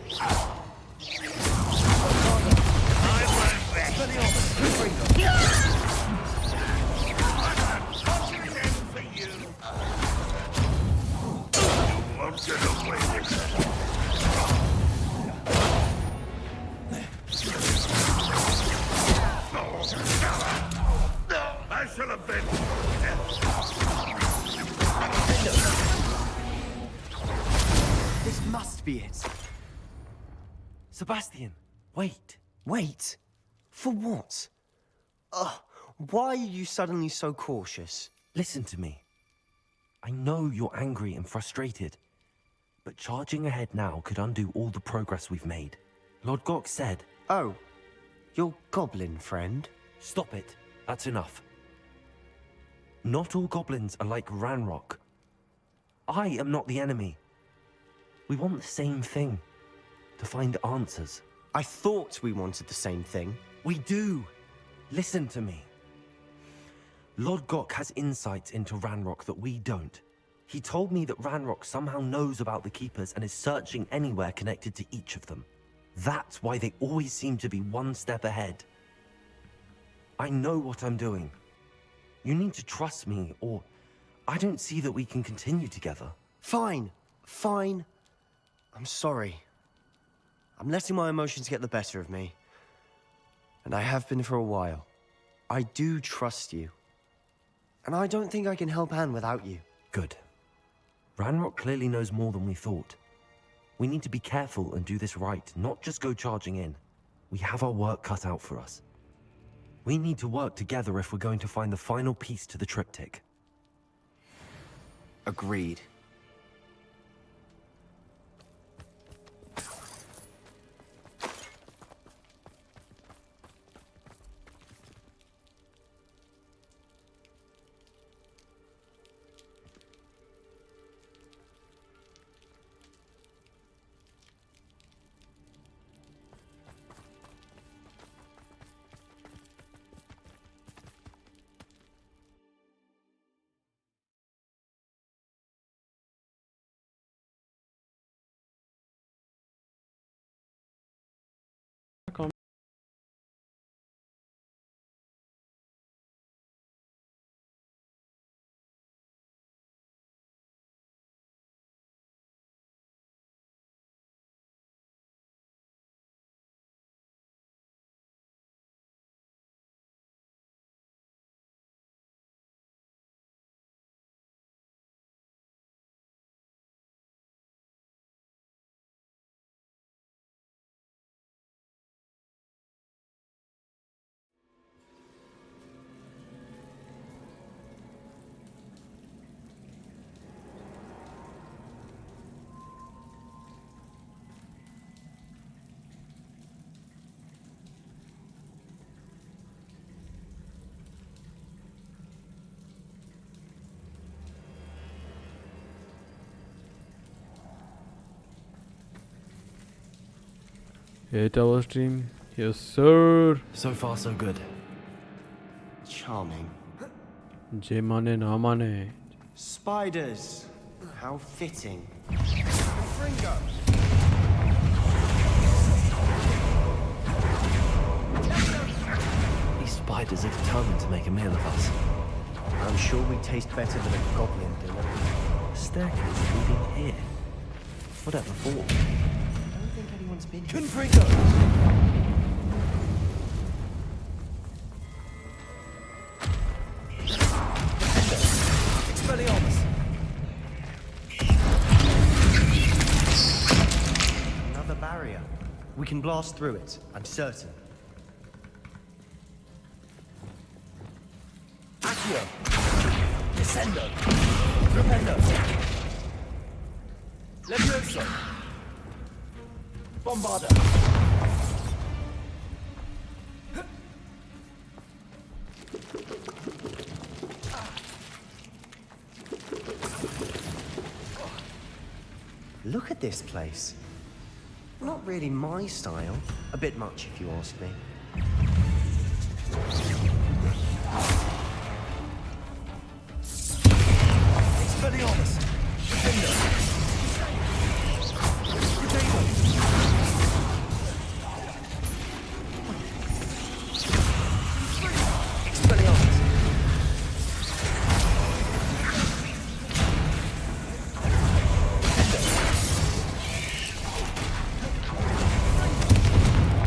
Speaker 18: I won't rest.
Speaker 17: For you. You won't get away with it. I should have been.
Speaker 13: This must be it.
Speaker 7: Sebastian, wait.
Speaker 13: Wait? For what? Why are you suddenly so cautious?
Speaker 7: Listen to me. I know you're angry and frustrated, but charging ahead now could undo all the progress we've made. Lord Gok said...
Speaker 13: Oh, your goblin friend?
Speaker 7: Stop it. That's enough. Not all goblins are like Ranrock. I am not the enemy. We want the same thing. To find answers.
Speaker 13: I thought we wanted the same thing.
Speaker 7: We do. Listen to me. Lord Gok has insights into Ranrock that we don't. He told me that Ranrock somehow knows about the Keepers and is searching anywhere connected to each of them. That's why they always seem to be one step ahead. I know what I'm doing. You need to trust me, or I don't see that we can continue together.
Speaker 13: Fine. Fine. I'm sorry. I'm letting my emotions get the better of me. And I have been for a while. I do trust you. And I don't think I can help Anne without you.
Speaker 7: Good. Ranrock clearly knows more than we thought. We need to be careful and do this right, not just go charging in. We have our work cut out for us. We need to work together if we're going to find the final piece to the triptych.
Speaker 13: Agreed.
Speaker 1: Eight-hour stream. Yes, sir.
Speaker 7: So far, so good.
Speaker 13: Charming.
Speaker 1: J mane na mane.
Speaker 13: Spiders. How fitting.
Speaker 5: Confringo!
Speaker 7: These spiders are determined to make a meal of us.
Speaker 13: I'm sure we taste better than a goblin dinner.
Speaker 7: Staircase leading here. Whatever for?
Speaker 13: I don't think anyone's been here.
Speaker 5: Confringo! Expelliarmus!
Speaker 13: Another barrier. We can blast through it, I'm certain.
Speaker 5: Accio! Descendo! Rependo! Levioso! Bombarda!
Speaker 13: Look at this place. Not really my style. A bit much, if you ask me.
Speaker 5: Expelliarmus! Defendo! Potato!
Speaker 13: Expelliarmus!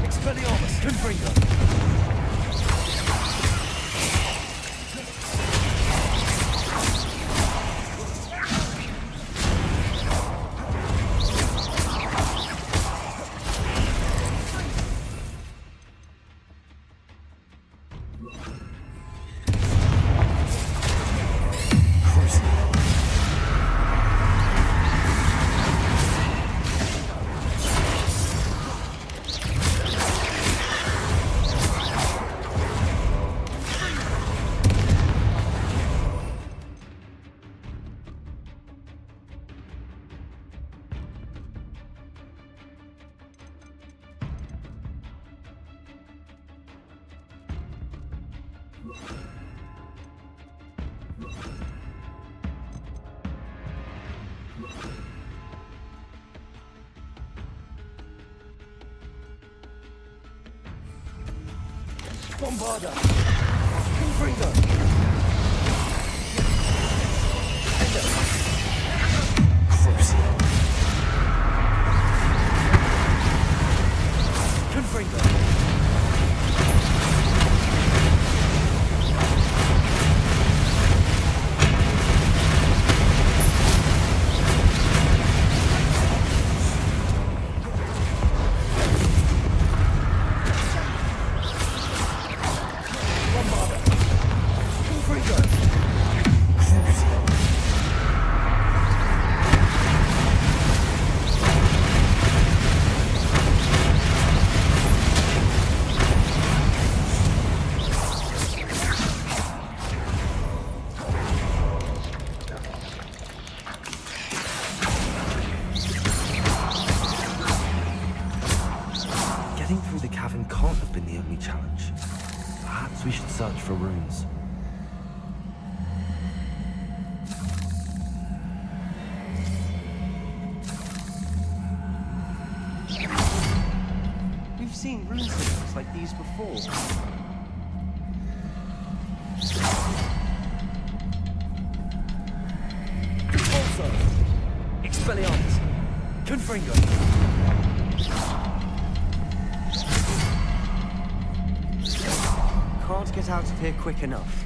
Speaker 5: Expelliarmus! Confringo! Bombarda! Confringo!
Speaker 7: Crucio.
Speaker 5: Confringo! Bombarda! Confringo!
Speaker 7: Getting through the cavern can't have been the only challenge. Perhaps we should search for runes.
Speaker 13: We've seen rune symbols like these before.
Speaker 5: Also! Expelliarmus! Confringo!
Speaker 13: Can't get out of here quick enough.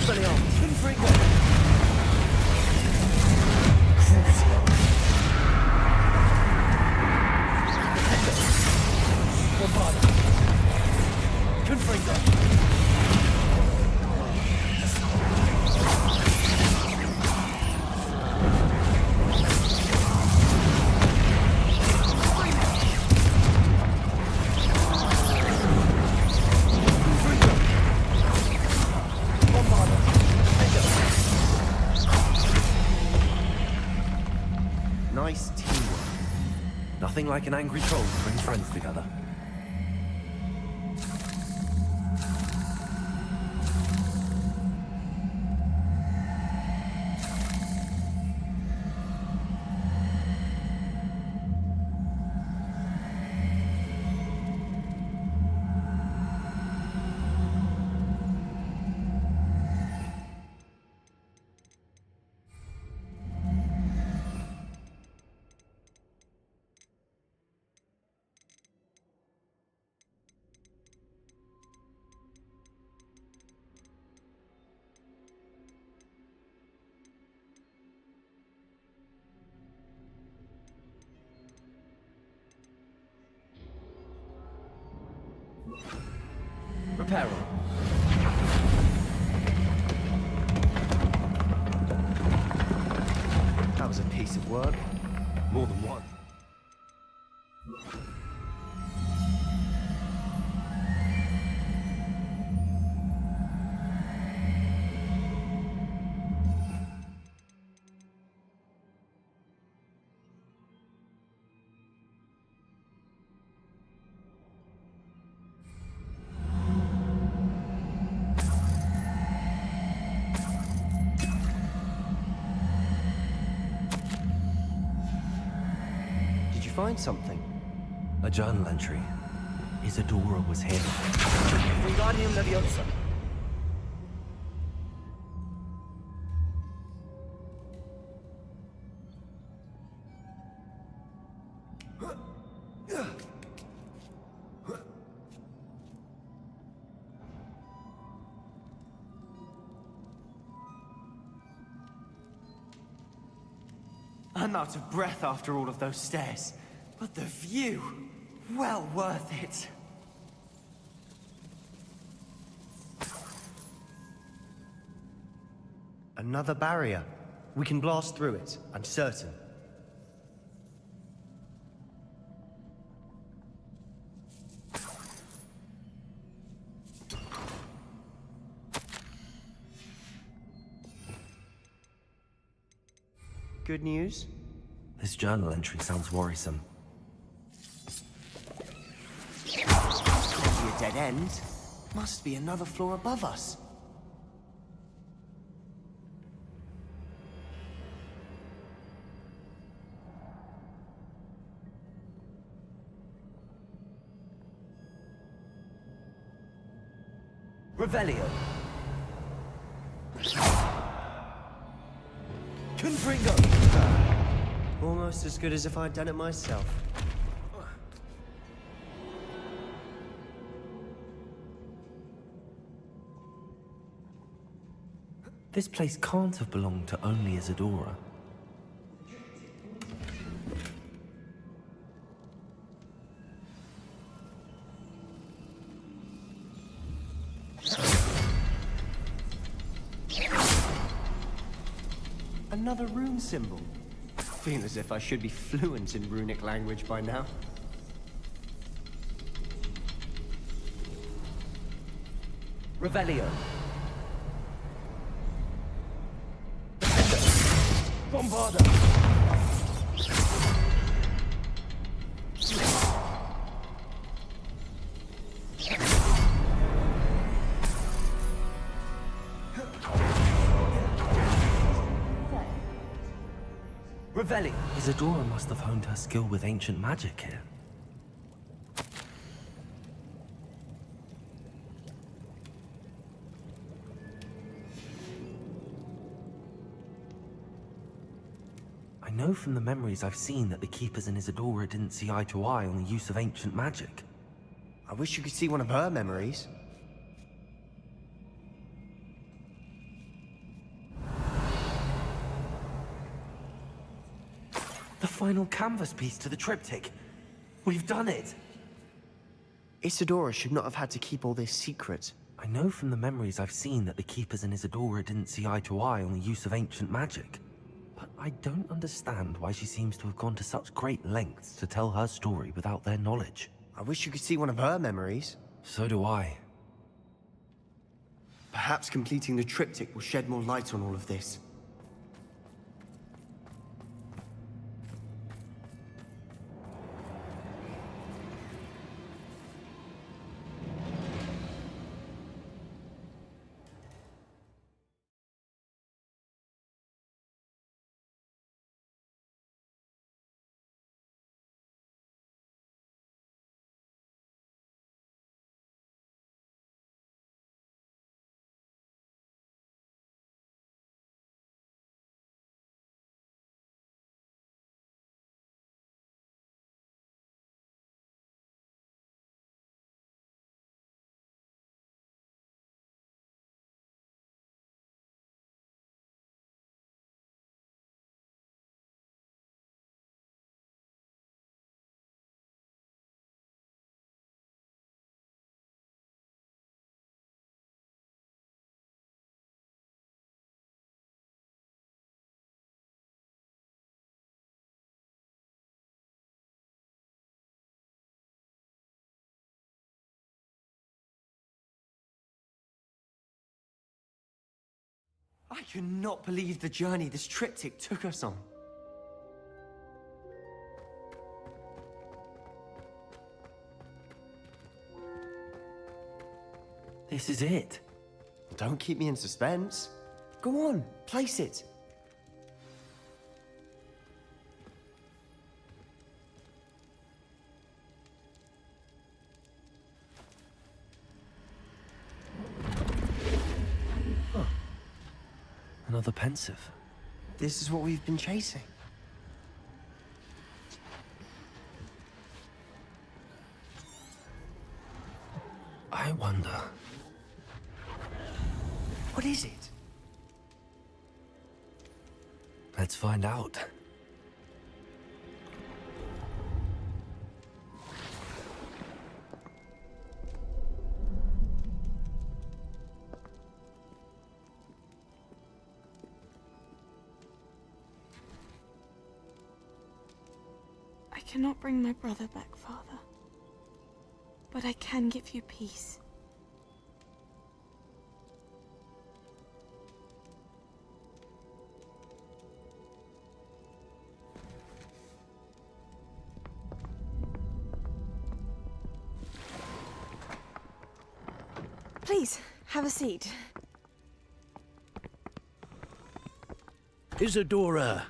Speaker 5: Expelliarmus! Confringo! Bombarda! Confringo!
Speaker 7: Nice teamwork. Nothing like an angry troll to bring friends together.
Speaker 5: Reparo.
Speaker 13: That was a piece of work. More than one. Find something.
Speaker 7: A journal entry. Isadora was here.
Speaker 5: Wingardium Leviosa.
Speaker 13: I'm out of breath after all of those stairs. But the view, well worth it. Another barrier. We can blast through it, I'm certain. Good news?
Speaker 7: This journal entry sounds worrisome.
Speaker 13: Could be a dead end. Must be another floor above us.
Speaker 5: Revelio. Confringo.
Speaker 13: Almost as good as if I'd done it myself.
Speaker 7: This place can't have belonged to only Isadora.
Speaker 13: Another rune symbol. Feel as if I should be fluent in runic language by now.
Speaker 5: Revelio. Bombarda. Revelio.
Speaker 7: Isadora must have honed her skill with ancient magic here. I know from the memories I've seen that the Keepers and Isadora didn't see eye to eye on the use of ancient magic.
Speaker 13: I wish you could see one of her memories.
Speaker 7: final canvas piece to the triptych. We've done it.
Speaker 13: Isadora should not have had to keep all this secret.
Speaker 7: I know from the memories I've seen that the Keepers and Isadora didn't see eye to eye on the use of ancient magic. But I don't understand why she seems to have gone to such great lengths to tell her story without their knowledge.
Speaker 13: I wish you could see one of her memories.
Speaker 7: So do I.
Speaker 13: Perhaps completing the triptych will shed more light on all of this. I cannot believe the journey this triptych took us on.
Speaker 7: This is it.
Speaker 13: Don't keep me in suspense. Go on, place it.
Speaker 7: Another pensive.
Speaker 13: This is what we've been chasing.
Speaker 7: I wonder.
Speaker 13: What is it?
Speaker 7: Let's find out.
Speaker 8: I cannot bring my brother back, Father. But I can give you peace. Please, have a seat.
Speaker 16: Isadora,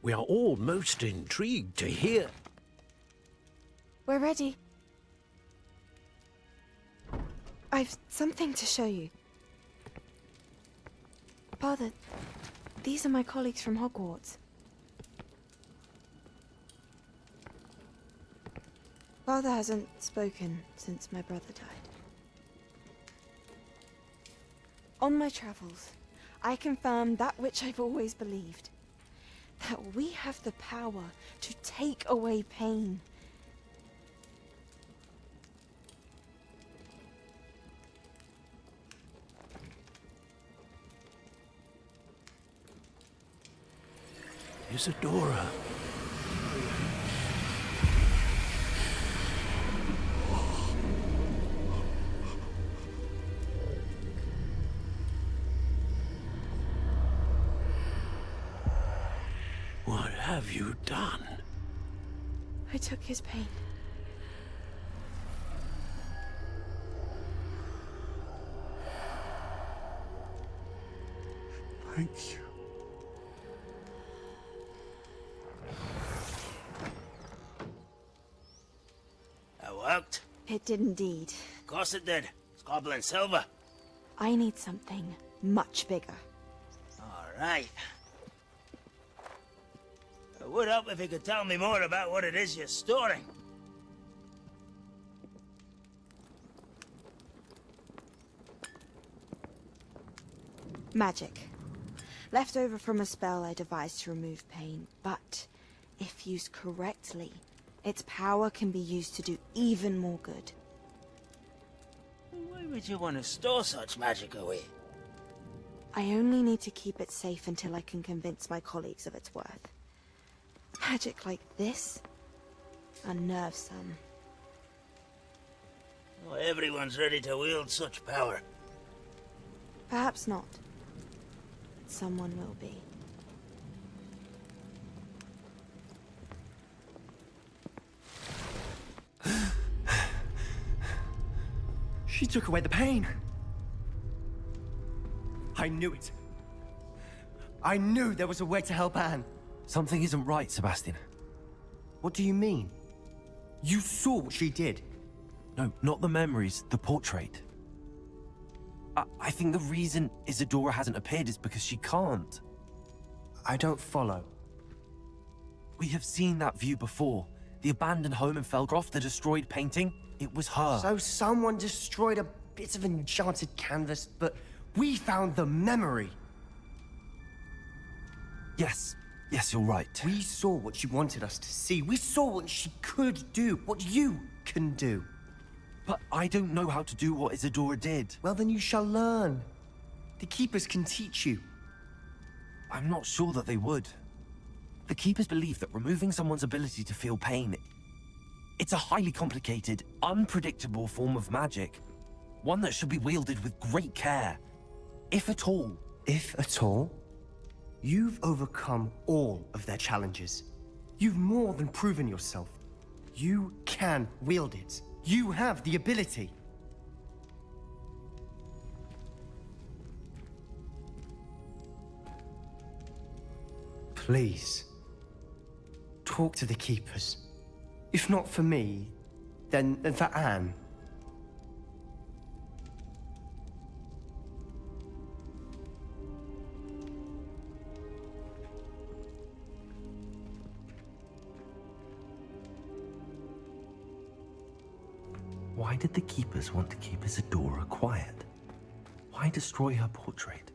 Speaker 16: we are all most intrigued to hear.
Speaker 8: We're ready. I've something to show you. Father, these are my colleagues from Hogwarts. Father hasn't spoken since my brother died. On my travels, I confirmed that which I've always believed. That we have the power to take away pain.
Speaker 16: Isadora. What have you done?
Speaker 8: I took his pain.
Speaker 6: Thank you.
Speaker 18: That worked.
Speaker 8: It did indeed.
Speaker 18: Of course it did. It's goblin silver.
Speaker 8: I need something much bigger.
Speaker 18: All right. It would help if you could tell me more about what it is you're storing.
Speaker 8: Magic. Left over from a spell I devised to remove pain, but If used correctly, its power can be used to do even more good.
Speaker 18: Why would you want to store such magic away?
Speaker 8: I only need to keep it safe until I can convince my colleagues of its worth. Magic like this unnerves some.
Speaker 18: Not everyone's ready to wield such power.
Speaker 8: Perhaps not. But someone will be.
Speaker 5: She took away the pain. I knew it. I knew there was a way to help Anne.
Speaker 7: Something isn't right, Sebastian.
Speaker 5: What do you mean? You saw what she did.
Speaker 7: No, not the memories, the portrait. I think the reason Isadora hasn't appeared is because she can't.
Speaker 5: I don't follow.
Speaker 7: We have seen that view before. The abandoned home in Felgroth, the destroyed painting, it was her.
Speaker 5: So someone destroyed a bit of enchanted canvas, but we found the memory.
Speaker 7: Yes, you're right.
Speaker 5: We saw what she wanted us to see. We saw what she could do, what you can do.
Speaker 7: But I don't know how to do what Isadora did.
Speaker 5: Well, then you shall learn. The Keepers can teach you.
Speaker 7: I'm not sure that they would. The Keepers believe that removing someone's ability to feel pain, it's a highly complicated, unpredictable form of magic. One that should be wielded with great care. If at all.
Speaker 5: If at all? You've overcome all of their challenges. You've more than proven yourself. You can wield it. You have the ability. Please, talk to the Keepers. If not for me, then for Anne.
Speaker 7: Why did the Keepers want to keep Isadora quiet? Why destroy her portrait?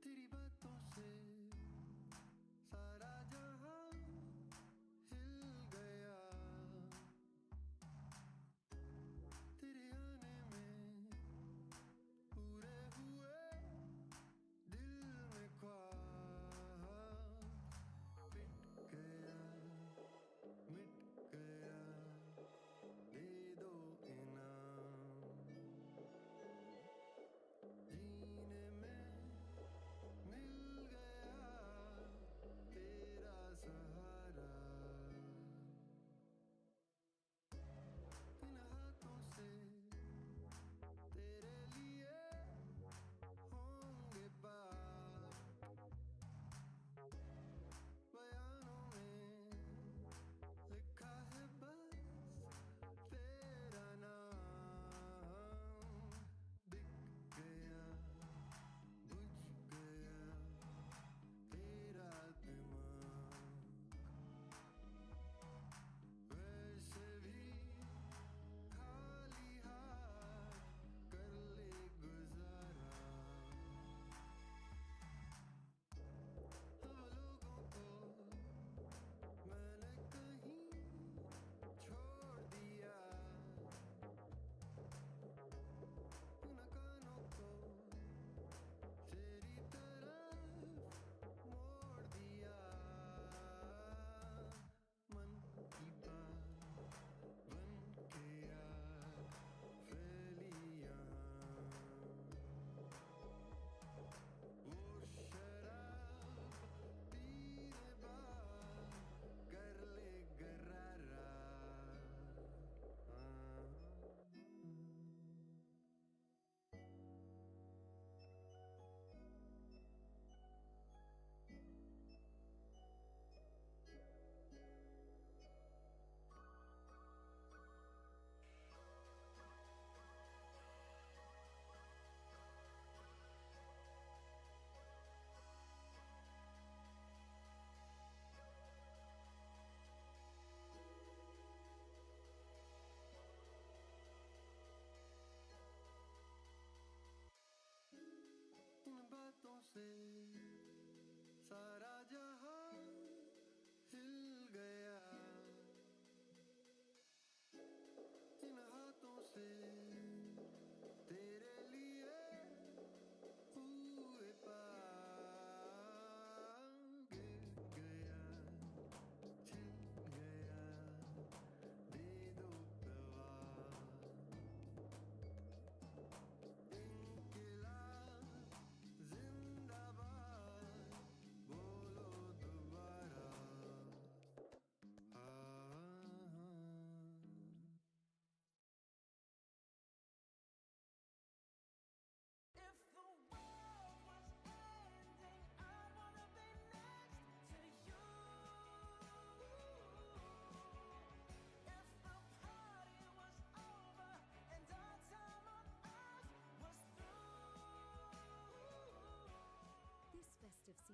Speaker 12: तेरी बातों से सारा जहां हिल गया तेरे आने में पूरे हुए दिल में ख्वाब मिट गया दे दो इनाम जीने में मिल गया तेरा सहारा इन हाथों से तेरे लिए होंगे बात बयानों में लिखा है बस तेरा नाम दिख गया बुझ गया तेरा दिमाग वैसे भी खाली हाथ कर ले गुजारा अब लोगों को मैंने कहीं छोड़ दिया उन कानों को तेरी तरफ मोड़ दिया मन की बात बन के याद फैली यहाँ वो शराब पीने बाद कर ले गरारा इन बातों से सारा जहां हिल गया इन हाथों से तेरे लिए हुए पार गिर गया छिल गया दे दो दवा इंकिलाब जिंदाबाद बोल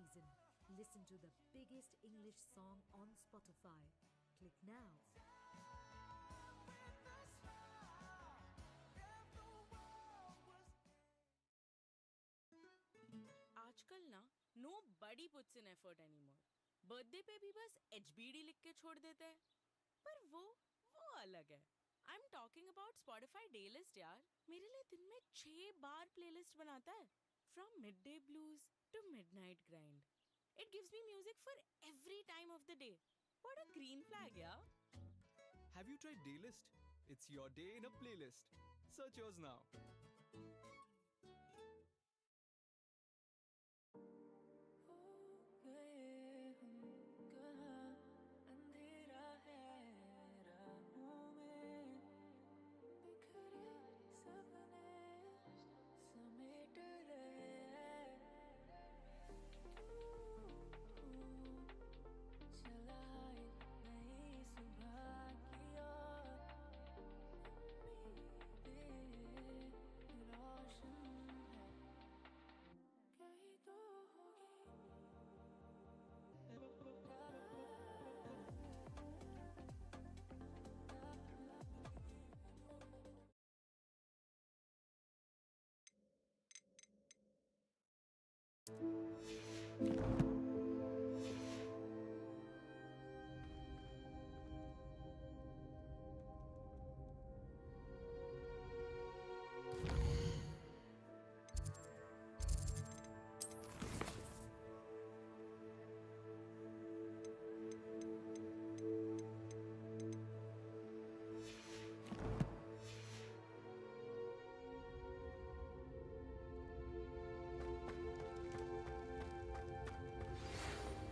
Speaker 19: season. Listen to the biggest English song on Spotify. Click now.
Speaker 9: आजकल ना nobody puts in effort anymore. Birthday पे भी बस HBD लिख के छोड़ देते हैं. पर वो अलग है. I'm talking about Spotify Daylist यार. मेरे लिए दिन में 6 बार playlist बनाता है. From midday blues to midnight grind. It gives me music for every time of the day. What a green flag, yeah?
Speaker 2: Have you tried Daylist? It's your day in a playlist. Search yours now.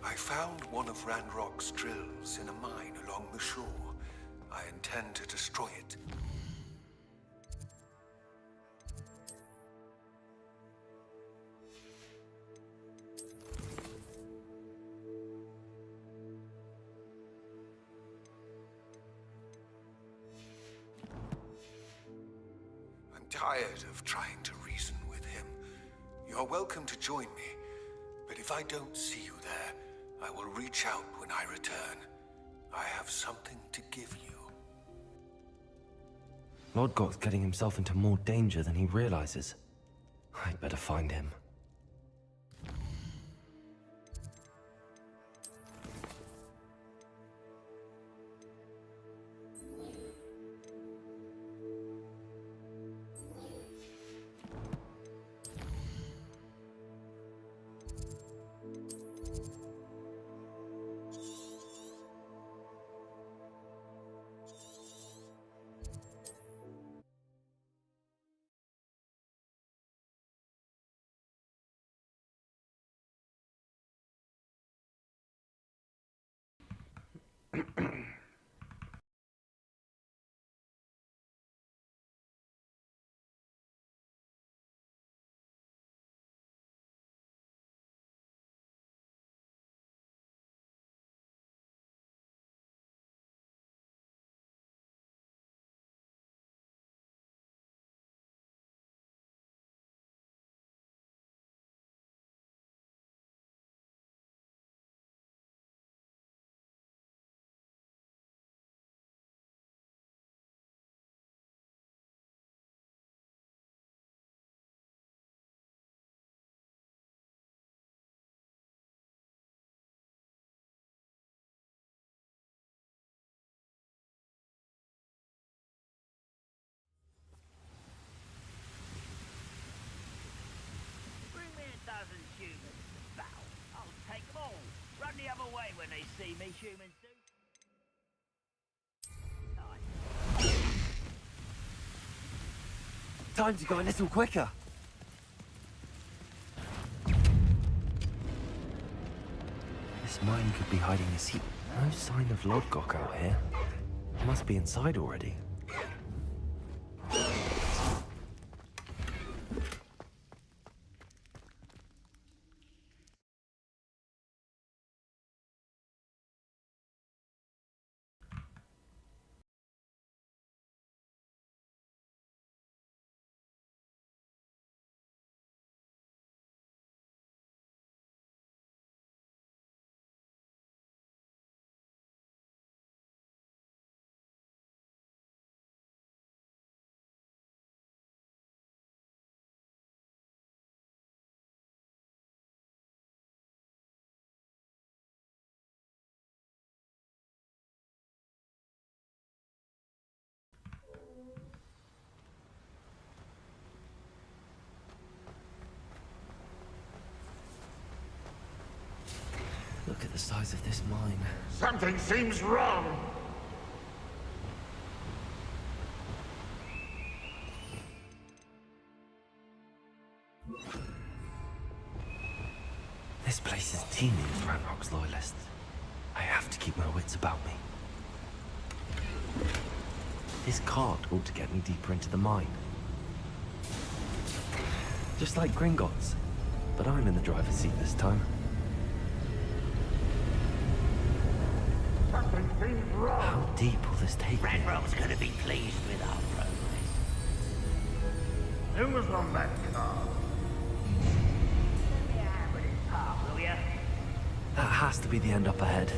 Speaker 20: I found one of Ranrock's drills in a mine along the shore. I intend to destroy it. I'm tired of trying to reason with him. You're welcome to join me, but if I don't see you there, I will reach out when I return. I have something to give you.
Speaker 7: Lodgok's getting himself into more danger than he realizes. I'd better find him.
Speaker 18: Bring me a dozen humans to battle. I'll take them all. Run the other way when they see me, humans do.
Speaker 7: Time to go a little quicker. This mine could be hiding a secret. No sign of Lodgok out here. Must be inside already. Look at the size of this mine.
Speaker 17: Something seems wrong.
Speaker 7: This place is teeming with Ranrock's loyalists. I have to keep my wits about me. This cart ought to get me deeper into the mine. Just like Gringotts, but I'm in the driver's seat this time.
Speaker 17: Something seems wrong.
Speaker 7: How deep will this take me?
Speaker 18: Ranrock's gonna be pleased with our progress.
Speaker 17: Who was on that car?
Speaker 18: Will ya?
Speaker 7: That has to be the end up ahead.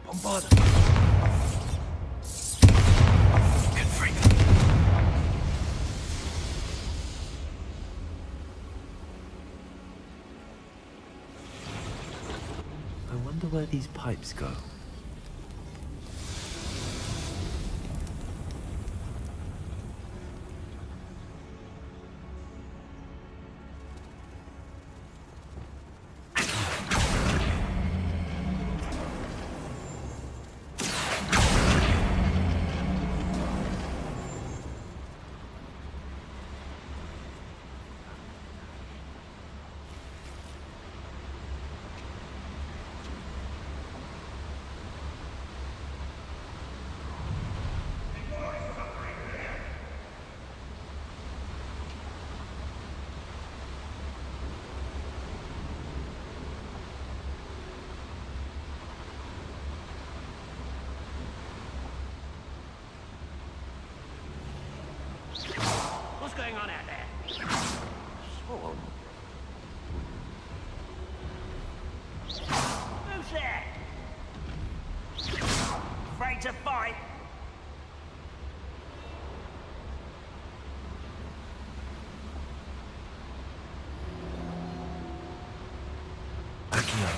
Speaker 7: Bombard. I wonder where these pipes go.
Speaker 18: What's going on out there? Who's there? Afraid to fight?
Speaker 7: Backing up.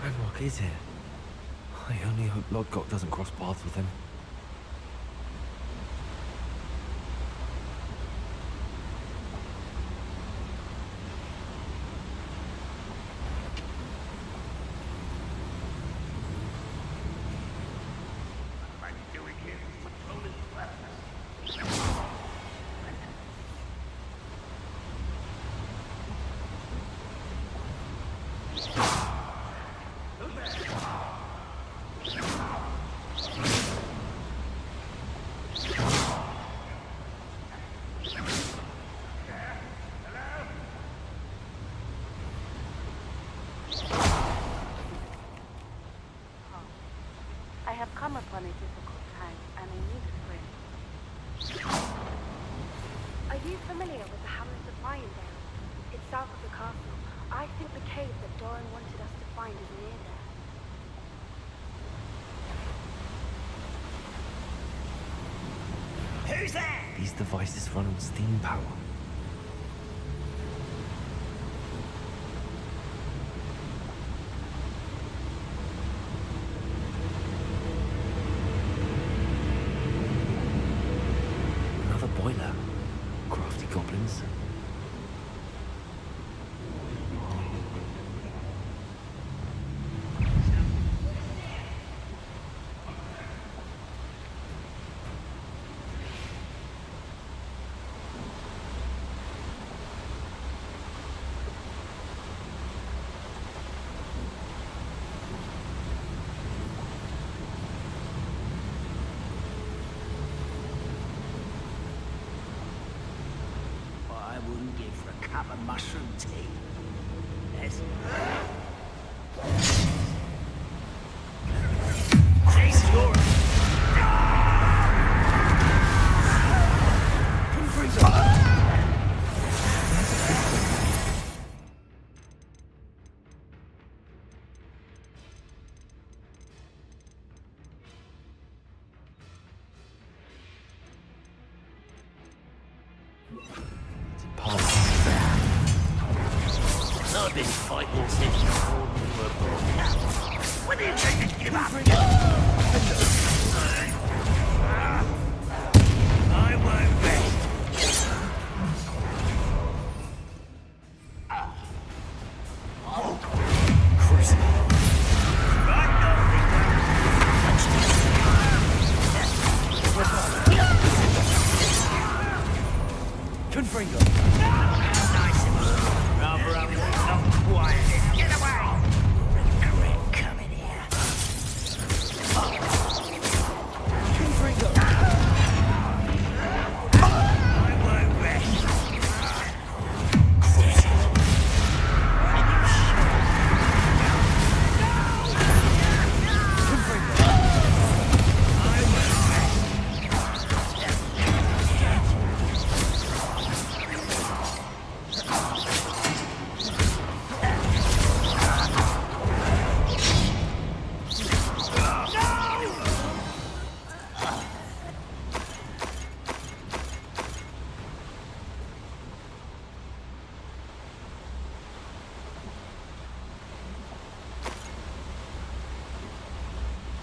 Speaker 7: Ranrock is here. I only hope Lodgok doesn't cross paths with him.
Speaker 4: I have come upon a difficult time, and I need a friend. Are you familiar with the Hamlet of Irondale? It's south of the castle. I think the cave that Doran wanted us to find is near there.
Speaker 18: Who's there?
Speaker 7: These devices run on steam power. Another boiler. Crafty goblins.
Speaker 18: cup of mushroom tea. Yes. Jeez, you're... I've been fighting since before you were born. When do you think to give up? I won't rest.
Speaker 11: Confringo.
Speaker 18: Nice. Rather up, not quiet. Get away! Regret coming here.
Speaker 11: Confringo.
Speaker 18: I won't rest.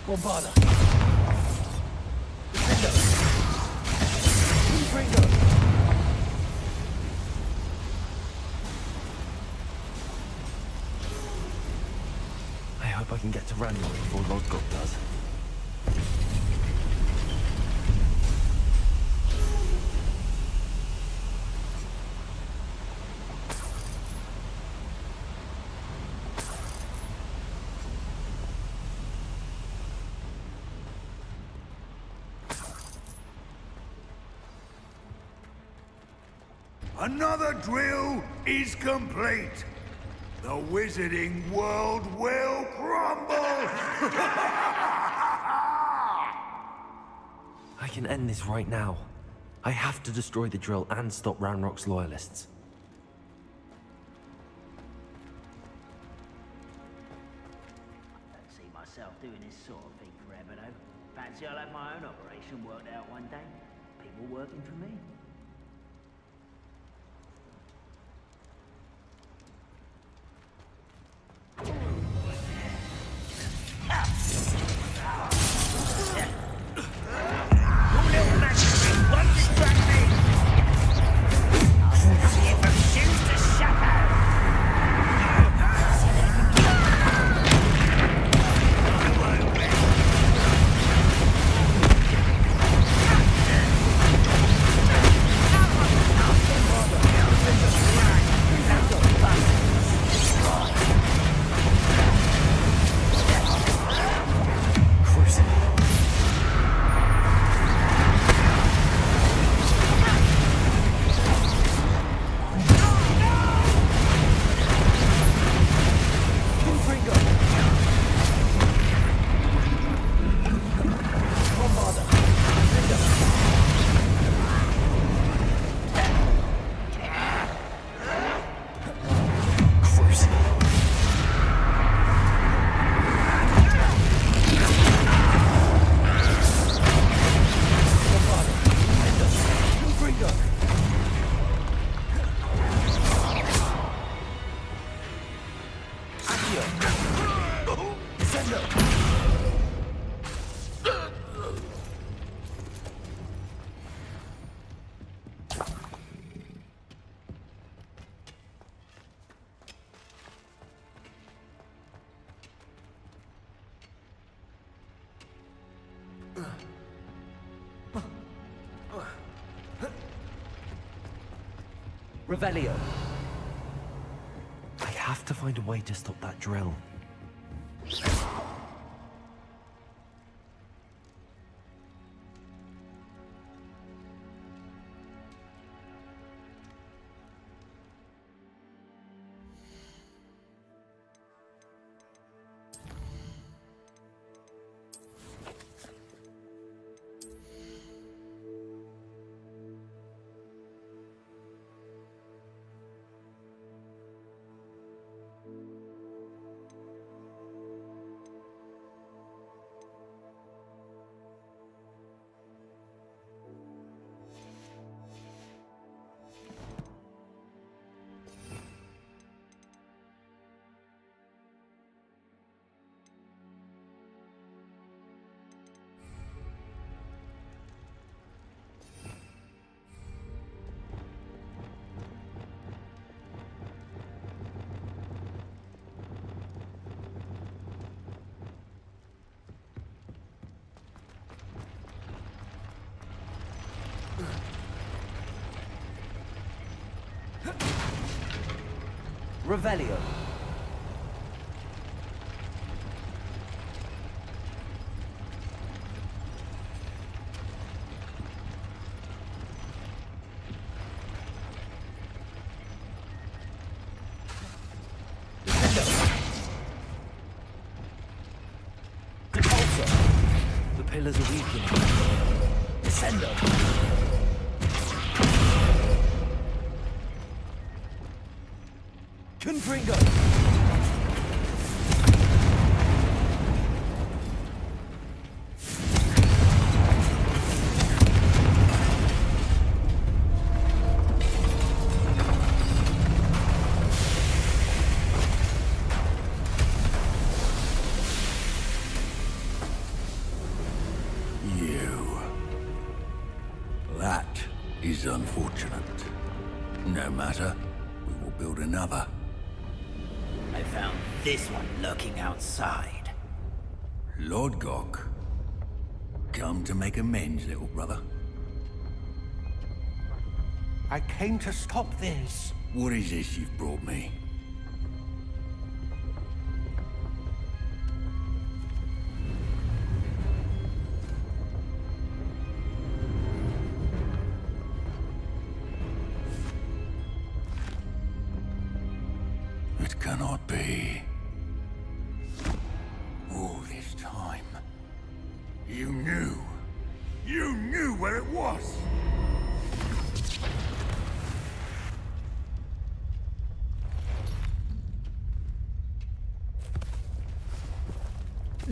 Speaker 11: Bombarda. Confringo.
Speaker 7: I hope I can get to Ranrock before Lodgok does.
Speaker 6: Another drill is complete. The wizarding world will crumble!
Speaker 7: I can end this right now. I have to destroy the drill and stop Ranrock's loyalists.
Speaker 18: I don't see myself doing this sort of thing forever, though. Fancy I'll have my own operation worked out one day. People working for me.
Speaker 23: Revelio.
Speaker 7: I have to find a way to stop that drill.
Speaker 23: Revelio.
Speaker 7: The pillars are weakening.
Speaker 11: Descendo. Confringo.
Speaker 20: That is unfortunate. No matter, we will build another.
Speaker 18: I found this one lurking outside.
Speaker 20: Lord Gok, come to make amends, little brother.
Speaker 6: I came to stop this.
Speaker 20: What is this you've brought me? It cannot be. All this time, you knew where it was!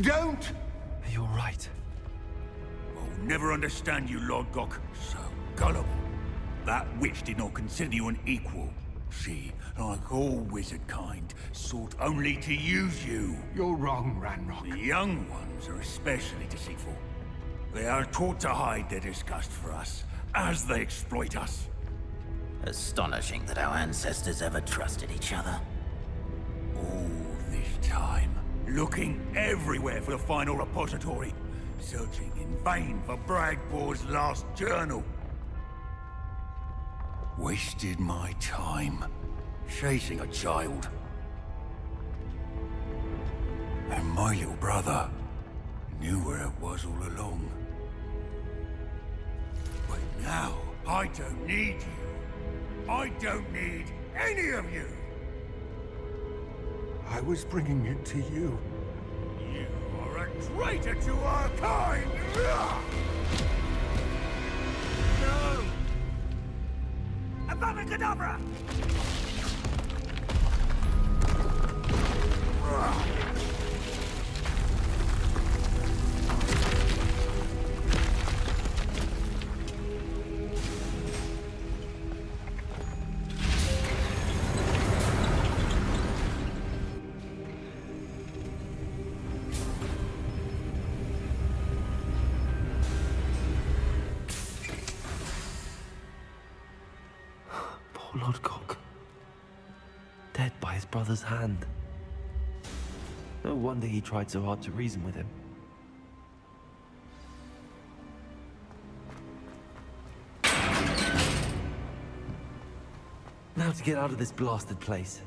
Speaker 20: Don't!
Speaker 7: You're right.
Speaker 20: I'll never understand you, Lord Gok. So gullible. That witch did not consider you an equal. She, like all wizard kind, sought only to use you.
Speaker 6: You're wrong, Ranrock.
Speaker 20: The young ones are especially deceitful. They are taught to hide their disgust for us, as they exploit us.
Speaker 18: Astonishing that our ancestors ever trusted each other.
Speaker 20: All this time, looking everywhere for the final repository, searching in vain for Bragbor's last journal. Wasted my time chasing a child. And my little brother knew where it was all along. But now, I don't need you. I don't need any of you.
Speaker 6: I was bringing it to you.
Speaker 20: You are a traitor to our kind! No! Avada Kedavra!
Speaker 7: Poor Lord Gok. Dead by his brother's hand. No wonder he tried so hard to reason with him. Now to get out of this blasted place.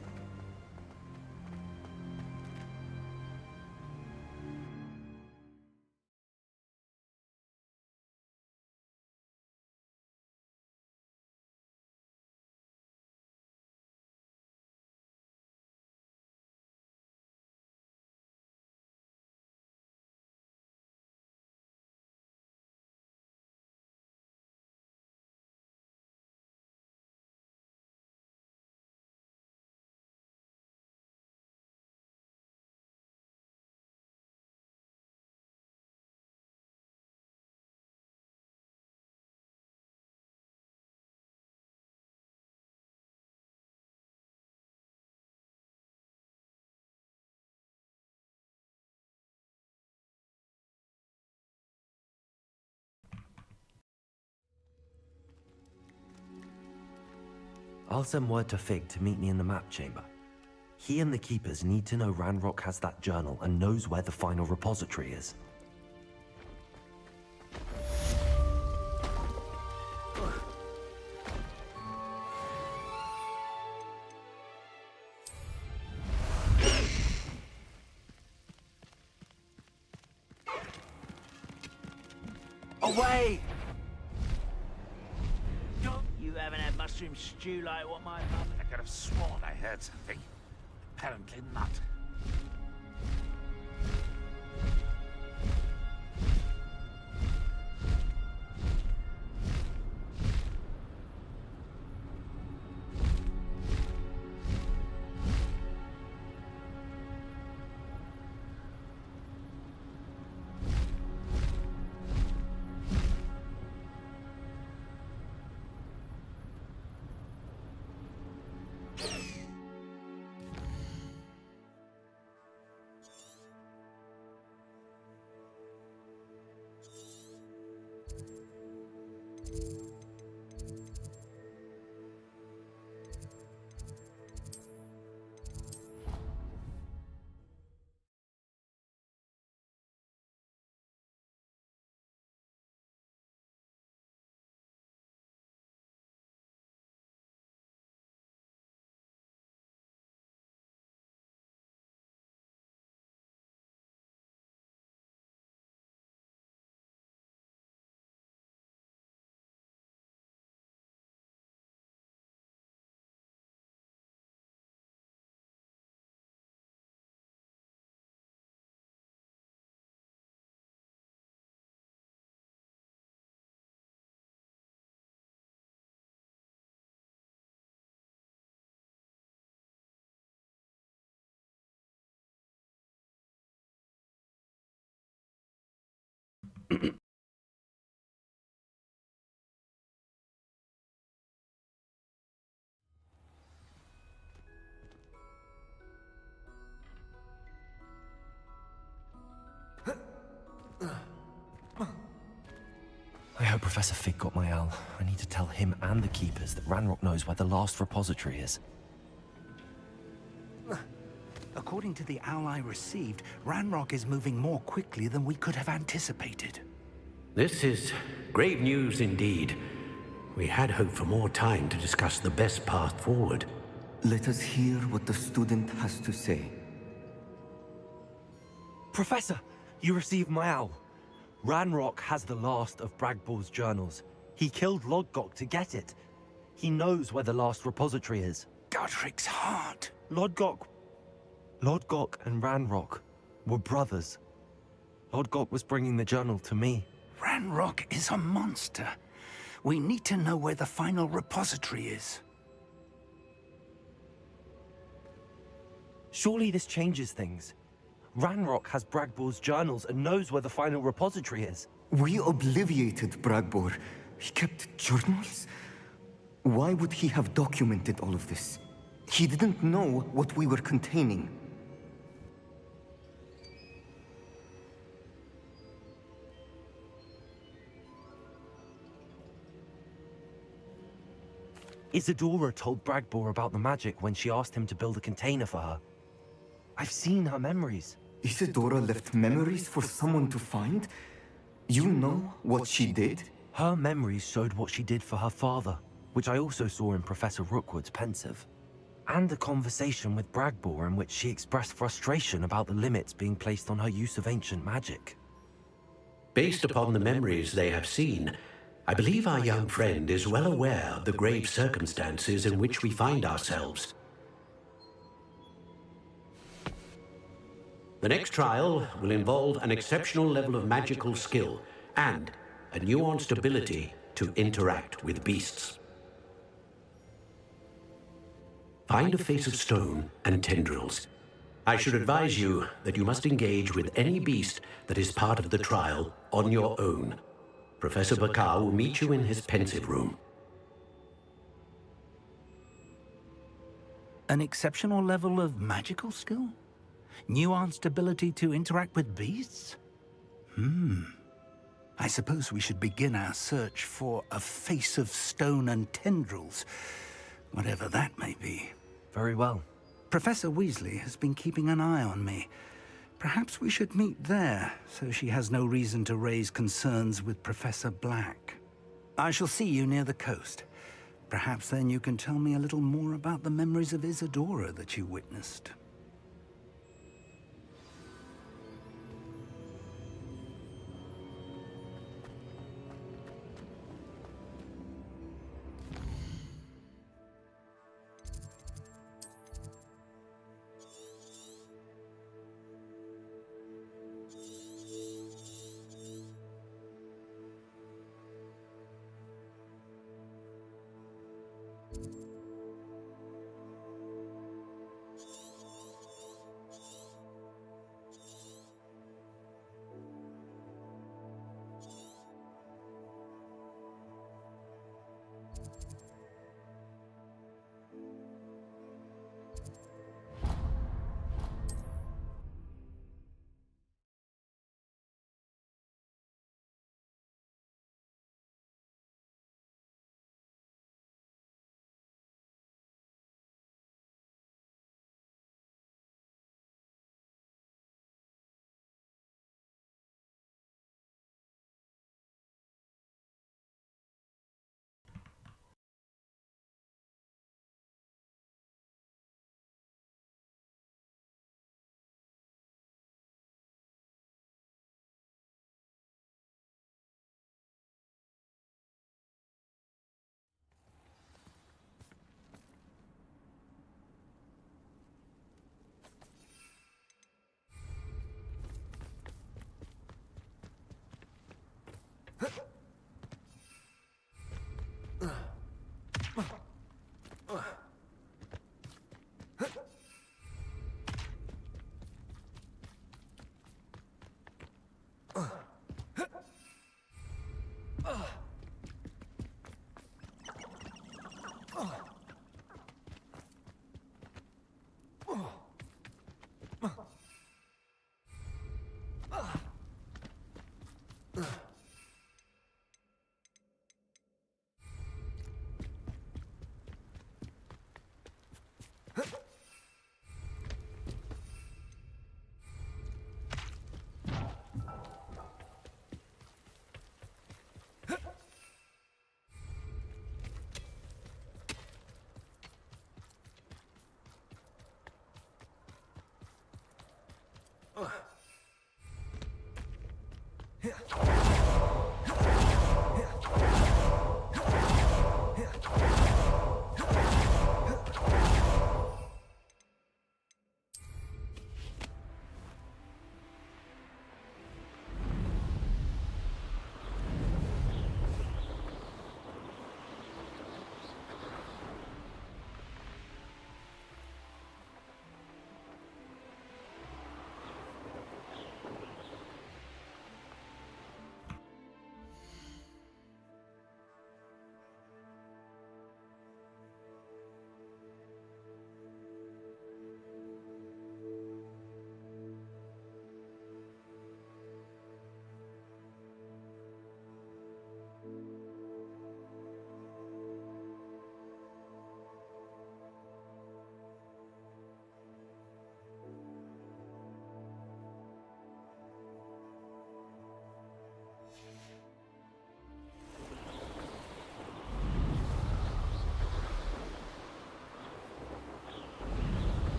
Speaker 7: I'll send word to Fig to meet me in the map chamber. He and the Keepers need to know Ranrock has that journal and knows where the final repository is. Away!
Speaker 18: You haven't had mushroom stew like what my mum...
Speaker 17: I could have sworn I heard something. Apparently not.
Speaker 7: I hope Professor Fig got my owl. I need to tell him and the Keepers that Ranrock knows where the last repository is.
Speaker 6: According to the owl I received, Ranrock is moving more quickly than we could have anticipated.
Speaker 16: This is grave news indeed. We had hoped for more time to discuss the best path forward.
Speaker 14: Let us hear what the student has to say.
Speaker 7: Professor, you received my owl. Ranrock has the last of Bragbor's journals. He killed Lodgok to get it. He knows where the last repository is.
Speaker 6: Godric's heart.
Speaker 7: Lodgok and Ranrock were brothers. Lodgok was bringing the journal to me.
Speaker 6: Ranrock is a monster. We need to know where the final repository is.
Speaker 7: Surely this changes things. Ranrock has Bragbor's journals and knows where the final repository is.
Speaker 14: We obliviated Bragbor. He kept journals? Why would he have documented all of this? He didn't know what we were containing.
Speaker 7: Isadora told Bragbor about the magic when she asked him to build a container for her. I've seen her memories.
Speaker 14: Isadora left memories for someone to find? You know what she did?
Speaker 7: Her memories showed what she did for her father, which I also saw in Professor Rookwood's Pensive. And a conversation with Bragbor in which she expressed frustration about the limits being placed on her use of ancient magic.
Speaker 16: Based upon the memories they have seen, I believe our young friend is well aware of the grave circumstances in which we find ourselves. The next trial will involve an exceptional level of magical skill and a nuanced ability to interact with beasts. Find a face of stone and tendrils. I should advise you that you must engage with any beast that is part of the trial on your own. Professor Bakar will meet you in his pensive room.
Speaker 6: An exceptional level of magical skill? Nuanced ability to interact with beasts? I suppose we should begin our search for a face of stone and tendrils, whatever that may be.
Speaker 7: Very well.
Speaker 6: Professor Weasley has been keeping an eye on me. Perhaps we should meet there, so she has no reason to raise concerns with Professor Black. I shall see you near the coast. Perhaps then you can tell me a little more about the memories of Isadora that you witnessed.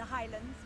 Speaker 15: the Highlands.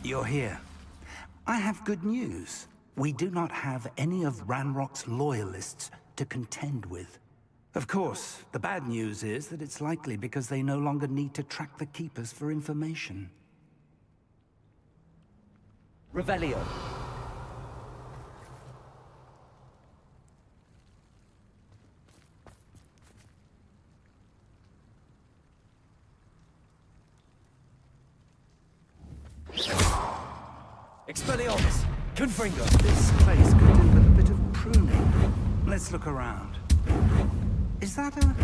Speaker 6: You're here. I have good news. We do not have any of Ranrock's loyalists to contend with. Of course, the bad news is that it's likely because they no longer need to track the Keepers for information.
Speaker 23: Revelio. Expelliarmus! Confringo!
Speaker 6: This place could do with a bit of pruning. Let's look around. Is that a...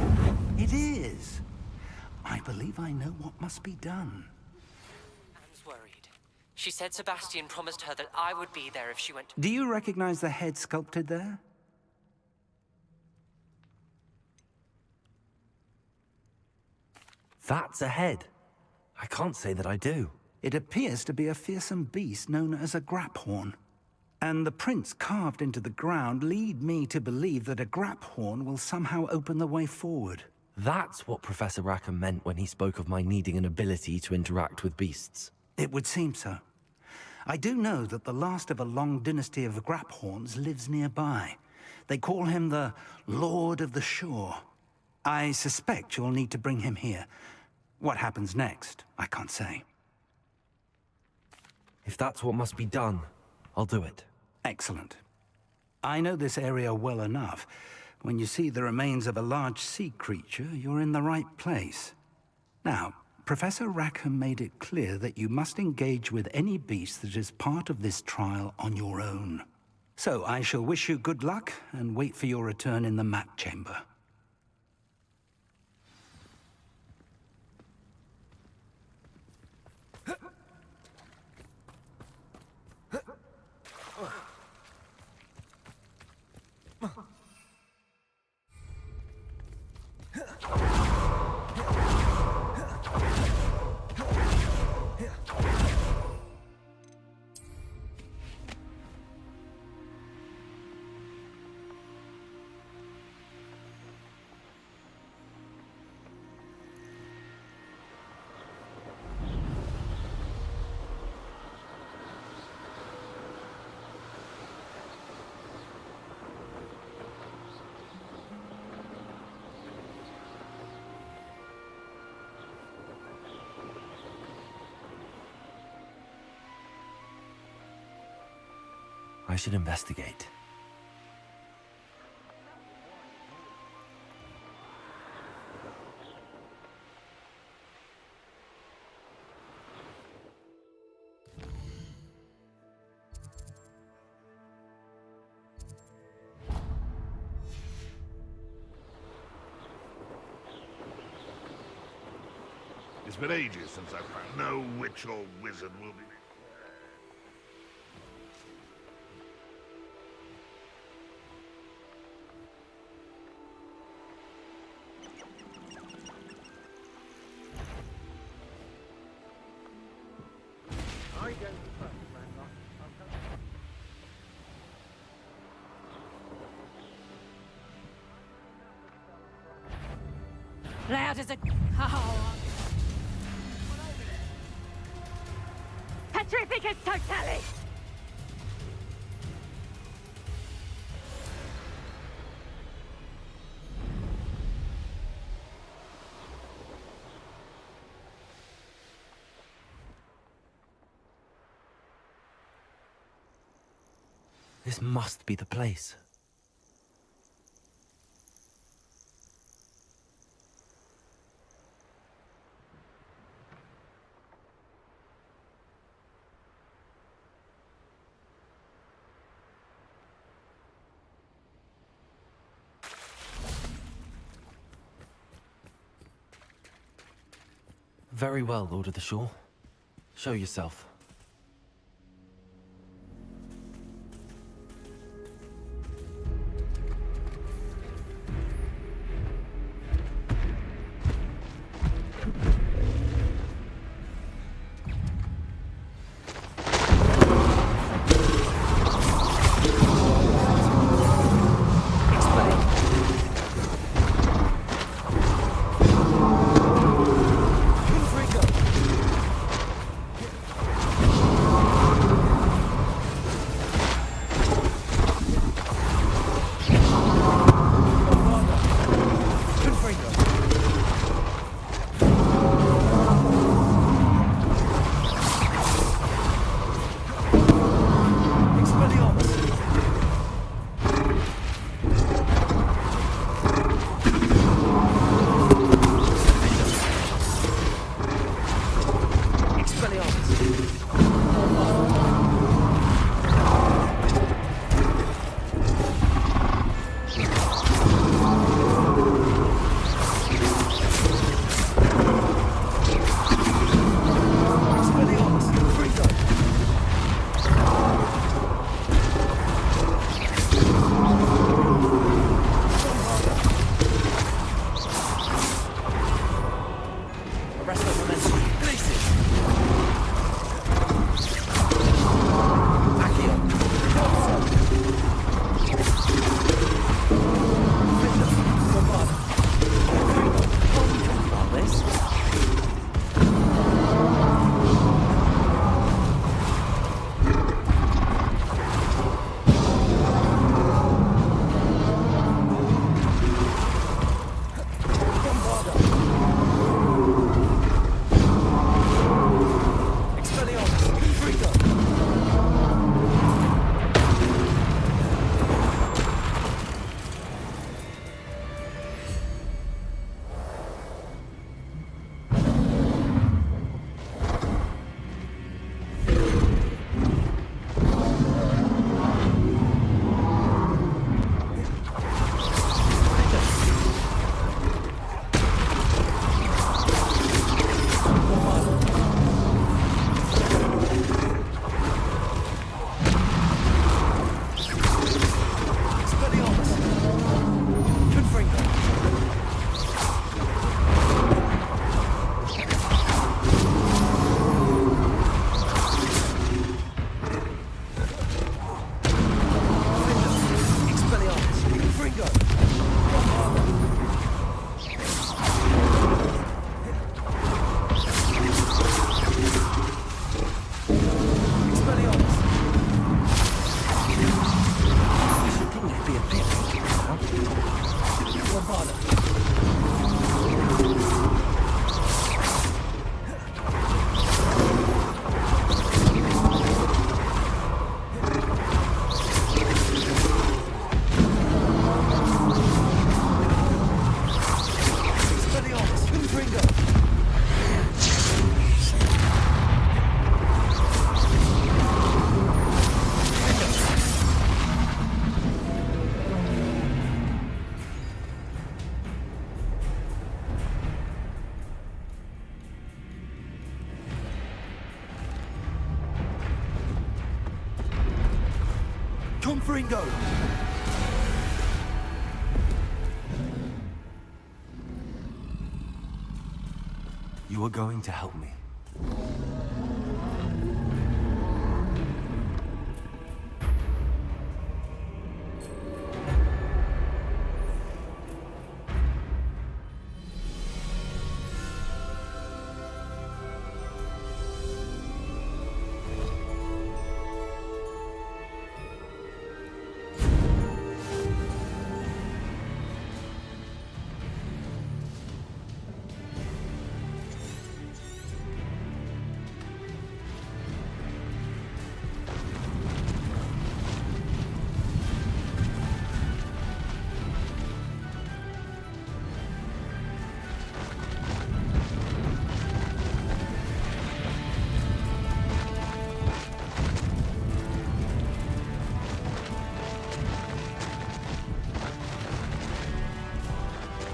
Speaker 6: It is. I believe I know what must be done.
Speaker 10: Anne's worried. She said Sebastian promised her that I would be there if she went...
Speaker 6: Do you recognize the head sculpted there?
Speaker 7: That's a head. I can't say that I do.
Speaker 6: It appears to be a fearsome beast known as a Graphorn. And the prints carved into the ground lead me to believe that a Graphorn will somehow open the way forward.
Speaker 7: That's what Professor Rackham meant when he spoke of my needing an ability to interact with beasts.
Speaker 6: It would seem so. I do know that the last of a long dynasty of Graphorns lives nearby. They call him the Lord of the Shore. I suspect you'll need to bring him here. What happens next, I can't say.
Speaker 7: If that's what must be done, I'll do it.
Speaker 6: Excellent. I know this area well enough. When you see the remains of a large sea creature, you're in the right place. Now, Professor Rackham made it clear that you must engage with any beast that is part of this trial on your own. So I shall wish you good luck and wait for your return in the map chamber.
Speaker 7: I should investigate.
Speaker 17: It's been ages since I've found no witch or wizard will be...
Speaker 3: Loud as a cow. Petrificus totalis!
Speaker 7: This must be the place. Very well, Lord of the Shore. Show yourself.
Speaker 11: Confringo!
Speaker 7: You are going to help me.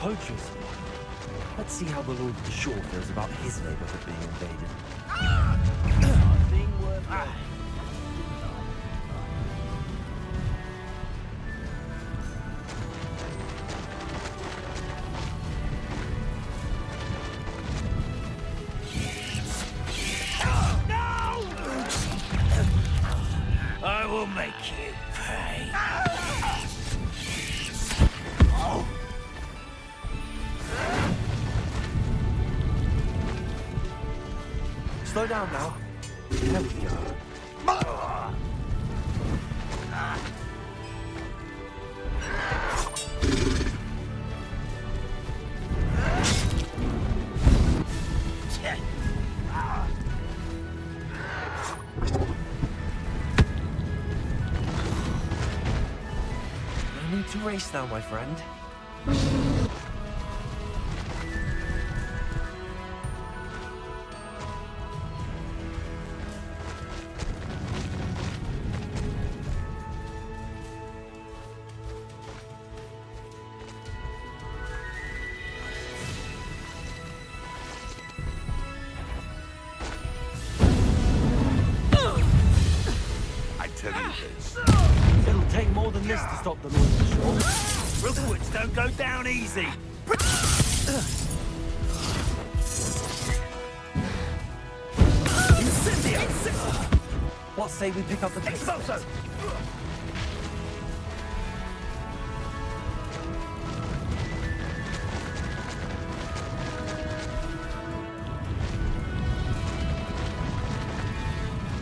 Speaker 7: poachers. Let's see how the Lord of the Shore feels about his neighborhood being invaded.
Speaker 18: Nothing worth
Speaker 11: I will make you pay.
Speaker 7: Slow down now. There we go. No need to race now, my friend.
Speaker 17: I tell you this.
Speaker 16: It'll take more than this to stop the Lord of the Shore.
Speaker 11: Rookwoods don't go down easy. Incendio!
Speaker 7: What say we pick up the pace?
Speaker 11: Expulso!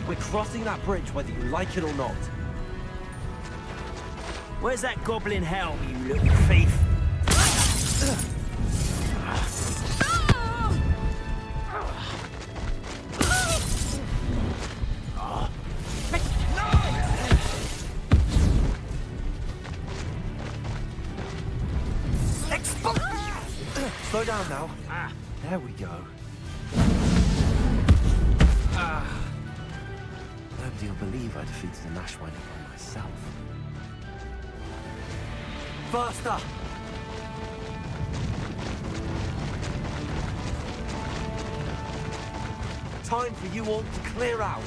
Speaker 7: We're crossing that bridge whether you like it or not.
Speaker 11: Where's that goblin helm, you little thief?
Speaker 7: Slow down now. There we go. Nobody will believe I defeated the Nashwinder by myself. Faster! Time for you all to clear out.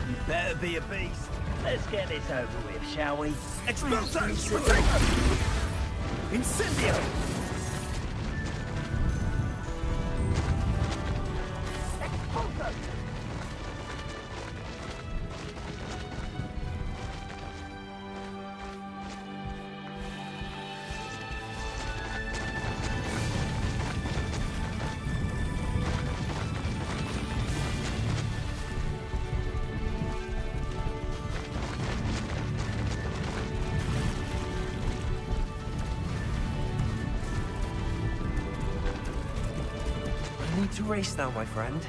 Speaker 11: You better be a beast.
Speaker 18: Let's get this over with, shall we?
Speaker 11: Expulso! Incendio!
Speaker 7: I need to race now, my friend.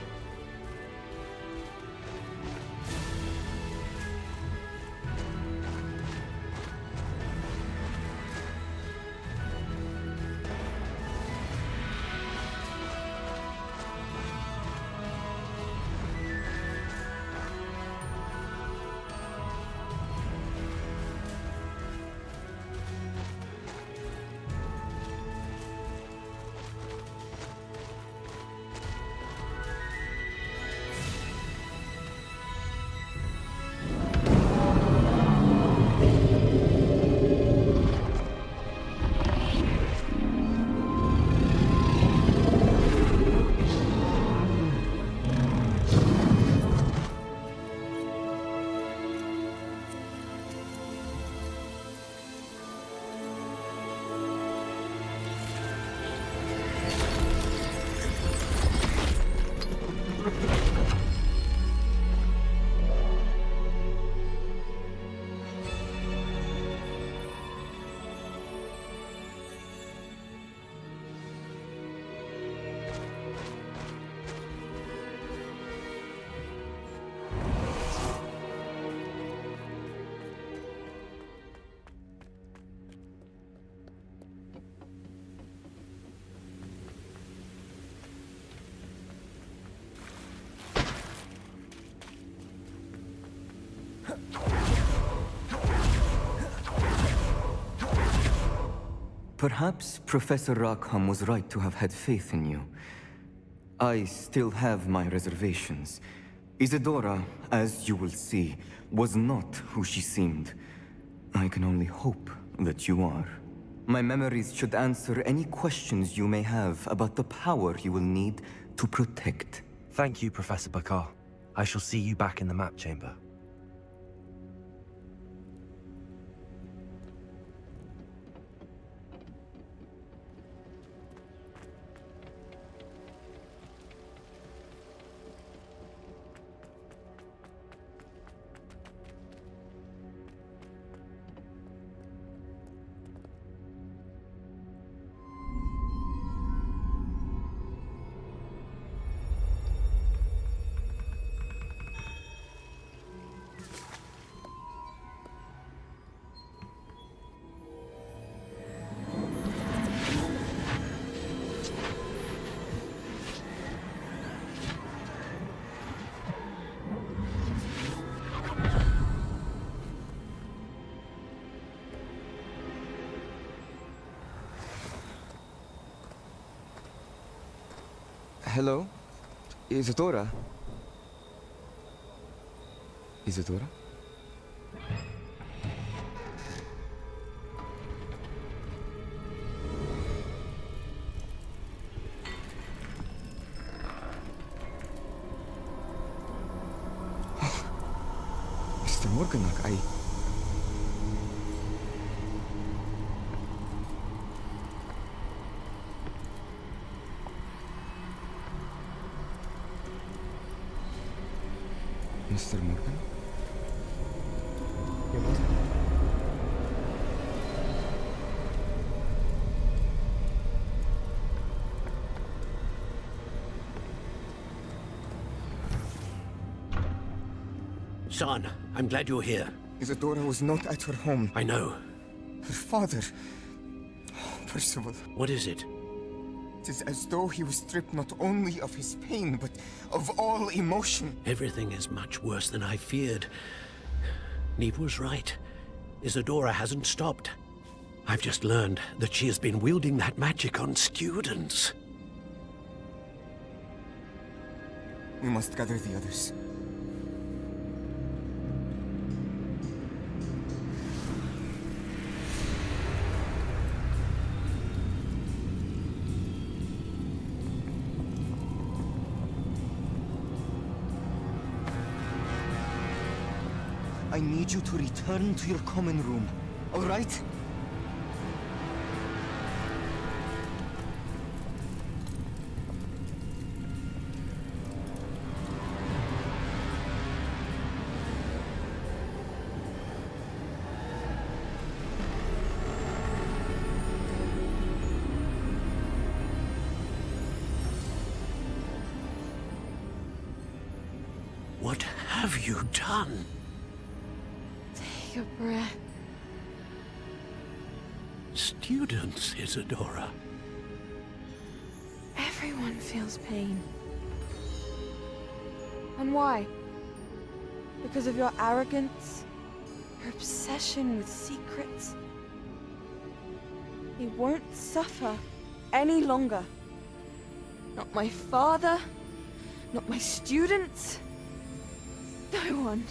Speaker 14: Perhaps Professor Rackham was right to have had faith in you. I still have my reservations. Isadora, as you will see, was not who she seemed. I can only hope that you are. My memories should answer any questions you may have about the power you will need to protect.
Speaker 7: Thank you, Professor Bakar. I shall see you back in the map chamber.
Speaker 14: Hello? Isadora? Isadora? Mr. Morganach, Mr. Morgan?
Speaker 16: Son, I'm glad you're here.
Speaker 14: Isadora was not at her home.
Speaker 16: I know.
Speaker 14: Her father... Percival.
Speaker 16: What is it?
Speaker 14: It is as though he was stripped not only of his pain, but of all emotion.
Speaker 16: Everything is much worse than I feared. Neve was right. Isadora hasn't stopped. I've just learned that she has been wielding that magic on students.
Speaker 14: We must gather the others. I need you to return to your common room, all right?
Speaker 16: What have you done?
Speaker 8: Take a breath.
Speaker 16: Students, Isadora.
Speaker 8: Everyone feels pain. And why? Because of your arrogance? Your obsession with secrets? He won't suffer any longer. Not my father, not my students, no one.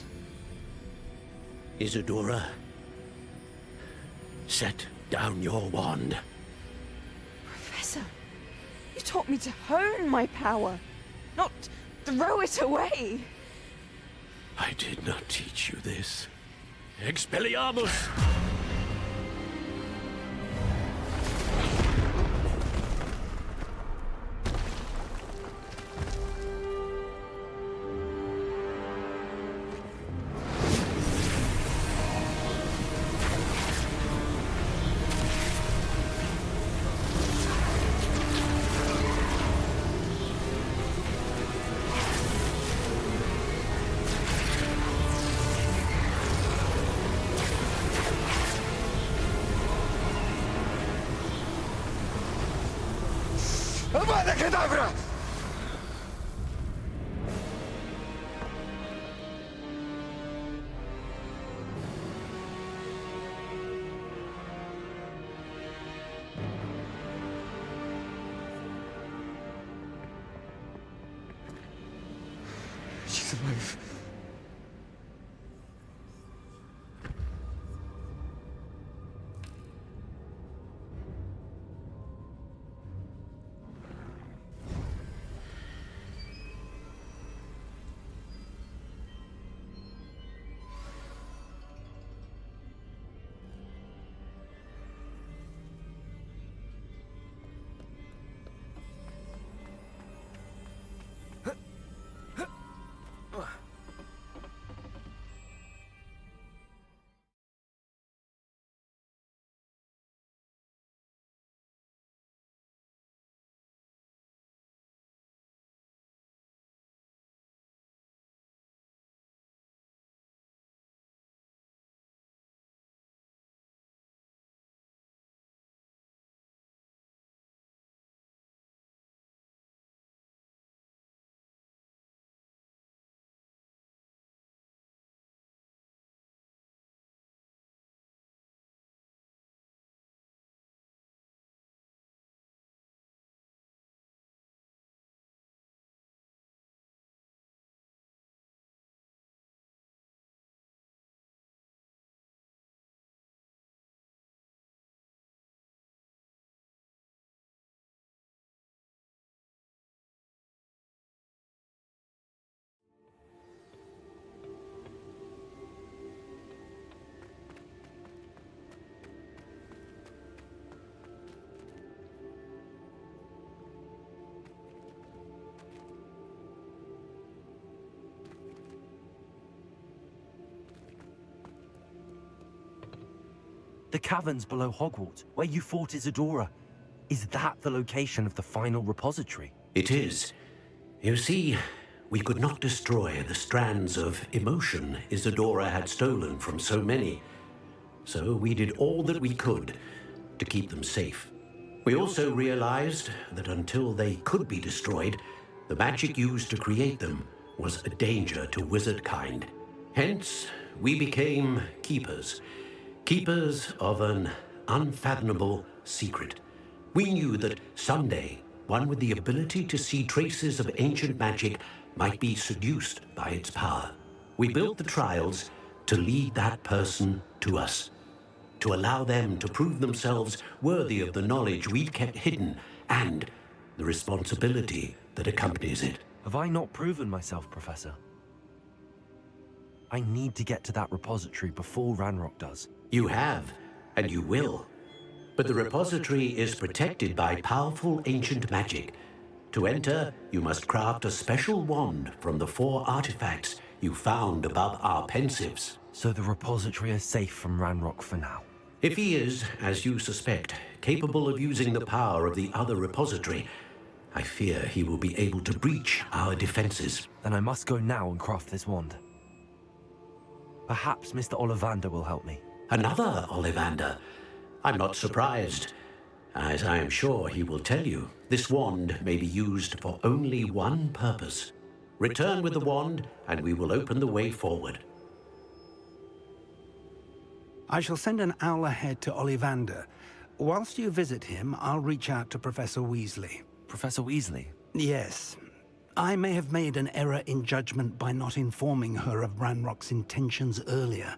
Speaker 16: Isadora, set down your wand.
Speaker 8: Professor, you taught me to hone my power, not throw it away.
Speaker 16: I did not teach you this. Expelliarmus!
Speaker 14: Avada Kedavra! life.
Speaker 7: The caverns below Hogwarts, where you fought Isadora. Is that the location of the final repository?
Speaker 16: It is. You see, we could not destroy the strands of emotion Isadora had stolen from so many. So we did all that we could to keep them safe. We also realized that until they could be destroyed, the magic used to create them was a danger to wizard kind. Hence, we became keepers. Keepers of an unfathomable secret. We knew that someday, one with the ability to see traces of ancient magic might be seduced by its power. We built the trials to lead that person to us, to allow them to prove themselves worthy of the knowledge we'd kept hidden and the responsibility that accompanies it.
Speaker 7: Have I not proven myself, Professor? I need to get to that repository before Ranrock does.
Speaker 16: You have, and you will. But the repository is protected by powerful ancient magic. To enter, you must craft a special wand from the 4 artifacts you found above our pensives.
Speaker 7: So the repository is safe from Ranrock for now.
Speaker 16: If he is, as you suspect, capable of using the power of the other repository, I fear he will be able to breach our defenses.
Speaker 7: Then I must go now and craft this wand. Perhaps Mr. Ollivander will help me.
Speaker 16: Another Ollivander? I'm not surprised. As I am sure he will tell you, this wand may be used for only one purpose. Return with the wand, and we will open the way forward.
Speaker 6: I shall send an owl ahead to Ollivander. Whilst you visit him, I'll reach out to Professor Weasley.
Speaker 7: Professor Weasley?
Speaker 6: Yes. I may have made an error in judgment by not informing her of Ranrock's intentions earlier.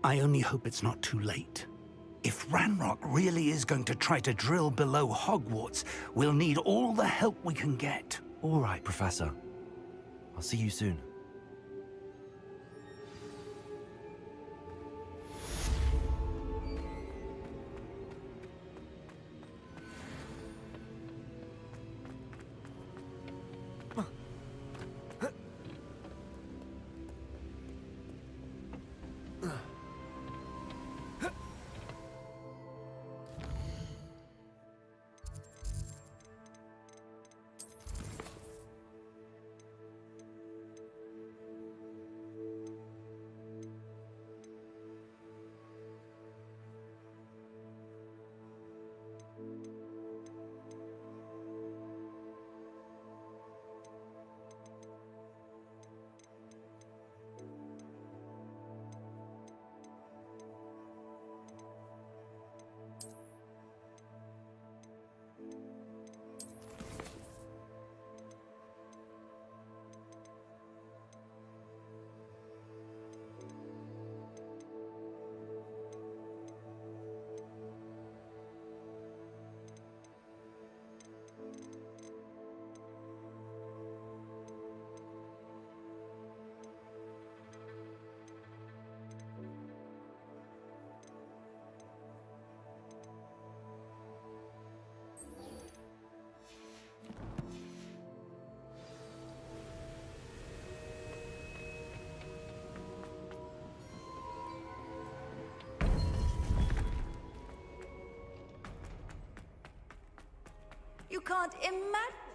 Speaker 6: I only hope it's not too late. If Ranrock really is going to try to drill below Hogwarts, we'll need all the help we can get.
Speaker 7: All right, Professor. I'll see you soon.
Speaker 15: can't imagine.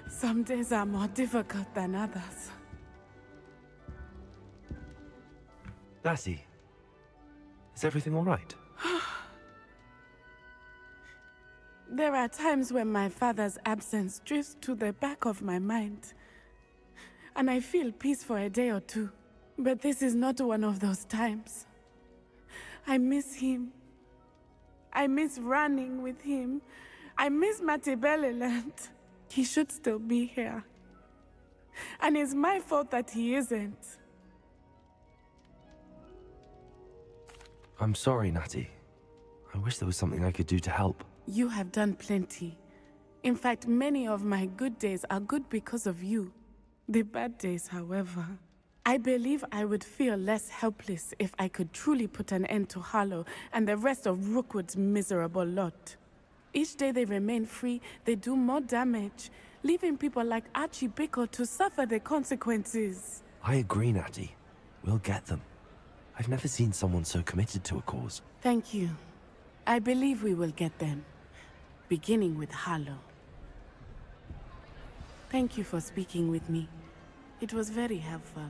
Speaker 3: Some days are more difficult than others.
Speaker 7: Lassie, is everything all right?
Speaker 3: There are times when my father's absence drifts to the back of my mind, and I feel peace for a day or two. But this is not one of those times. I miss him. I miss running with him. I miss Matibeleland. He should still be here. And it's my fault that he isn't.
Speaker 7: I'm sorry, Natty. I wish there was something I could do to help.
Speaker 3: You have done plenty. In fact, many of my good days are good because of you. The bad days, however. I believe I would feel less helpless if I could truly put an end to Harlow and the rest of Rookwood's miserable lot. Each day they remain free, they do more damage, leaving people like Archie Bickle to suffer the consequences.
Speaker 7: I agree, Natty. We'll get them. I've never seen someone so committed to a cause.
Speaker 3: Thank you. I believe we will get them, beginning with Harlow. Thank you for speaking with me. It was very helpful.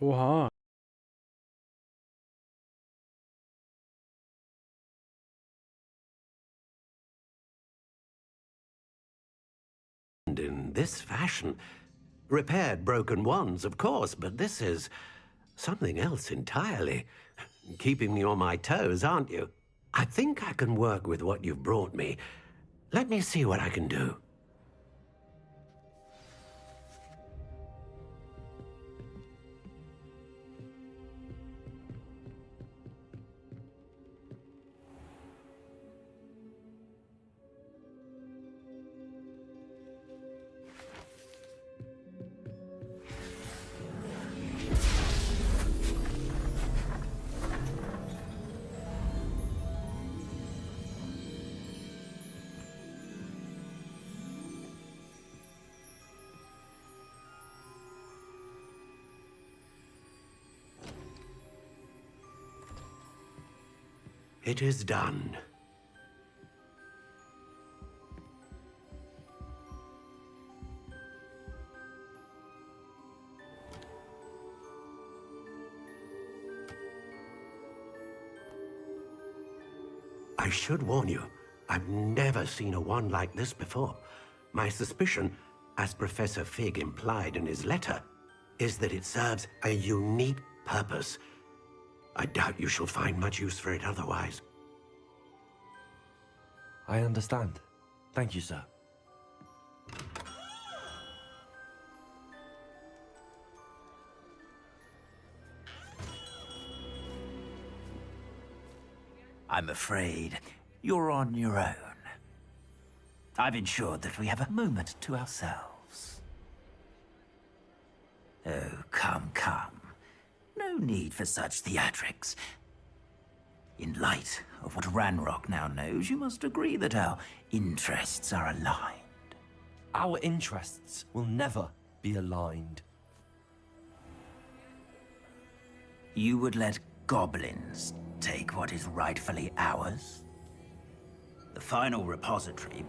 Speaker 1: Oha.
Speaker 16: In this fashion. Repaired broken wands, of course, but this is something else entirely. Keeping me on my toes, aren't you? I think I can work with what you've brought me. Let me see what I can do. It is done. I should warn you, I've never seen a wand like this before. My suspicion, as Professor Fig implied in his letter, is that it serves a unique purpose. I doubt you shall find much use for it otherwise.
Speaker 7: I understand. Thank you, sir.
Speaker 18: I'm afraid you're on your own. I've ensured that we have a moment to ourselves. Oh, come, come. No need for such theatrics. In light of what Ranrock now knows, you must agree that our interests are aligned.
Speaker 7: Our interests will never be aligned.
Speaker 18: You would let goblins take what is rightfully ours? The final repository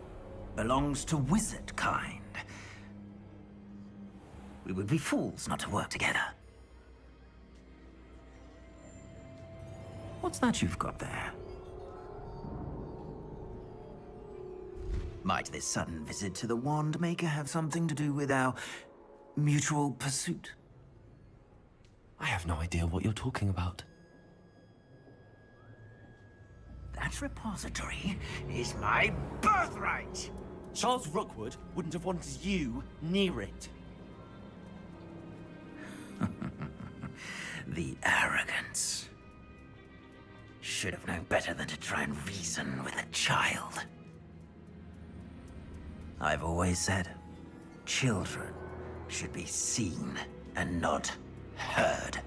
Speaker 18: belongs to wizard kind. We would be fools not to work together. What's that you've got there? Might this sudden visit to the Wand Maker have something to do with our mutual pursuit?
Speaker 7: I have no idea what you're talking about.
Speaker 18: That repository is my birthright!
Speaker 7: Charles Rookwood wouldn't have wanted you near it.
Speaker 18: The arrogance. Should have known better than to try and reason with a child. I've always said, children should be seen and not heard.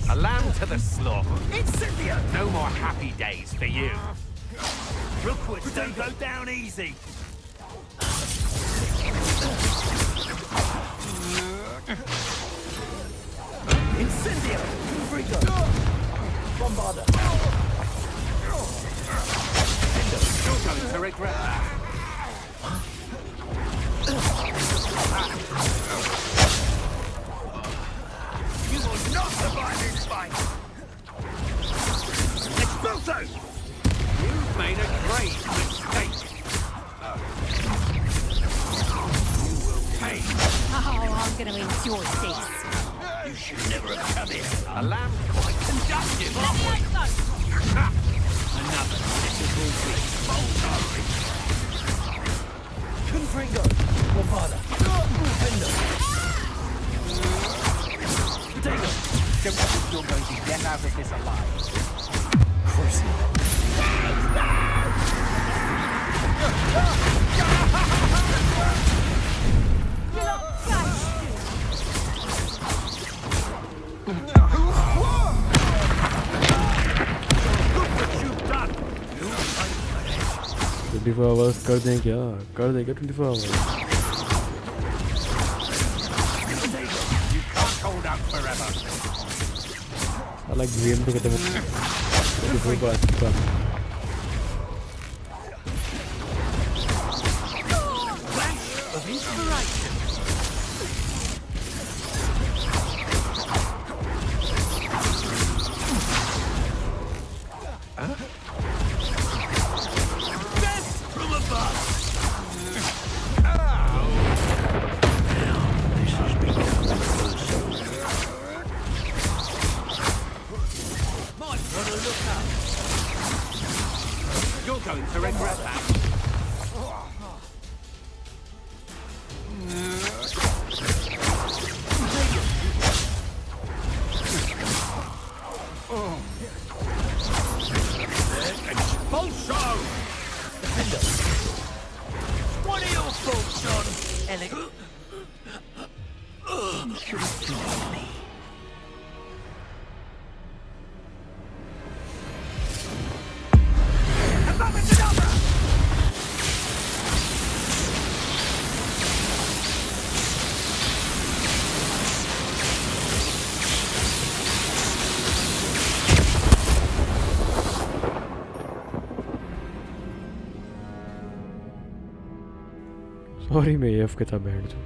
Speaker 16: A lamb to the slaughter.
Speaker 11: Incendio!
Speaker 16: No more happy days for you.
Speaker 11: Rookwood, don't go down easy. Incendio! Confringo! Bombarda!
Speaker 16: You're going to regret that.
Speaker 1: Oh, I'm gonna eat your face.
Speaker 11: You should never have come here. A lamb quite conductive, aren't we? Another pitiful beast.
Speaker 23: Confringo! Bombarda! Defender! Potato! Don't think you're going to get out of this alive.
Speaker 21: hours कर दें क्या? कर देंगे 24 hours.
Speaker 11: You can't hold out forever.
Speaker 21: I like game to get them 24 hours.
Speaker 11: Flash of inspiration. You're going to regret that. Expulso! What are your thoughts on Elec? You should have joined me.
Speaker 21: Sorry मैं AF के था बैठ जाऊँ.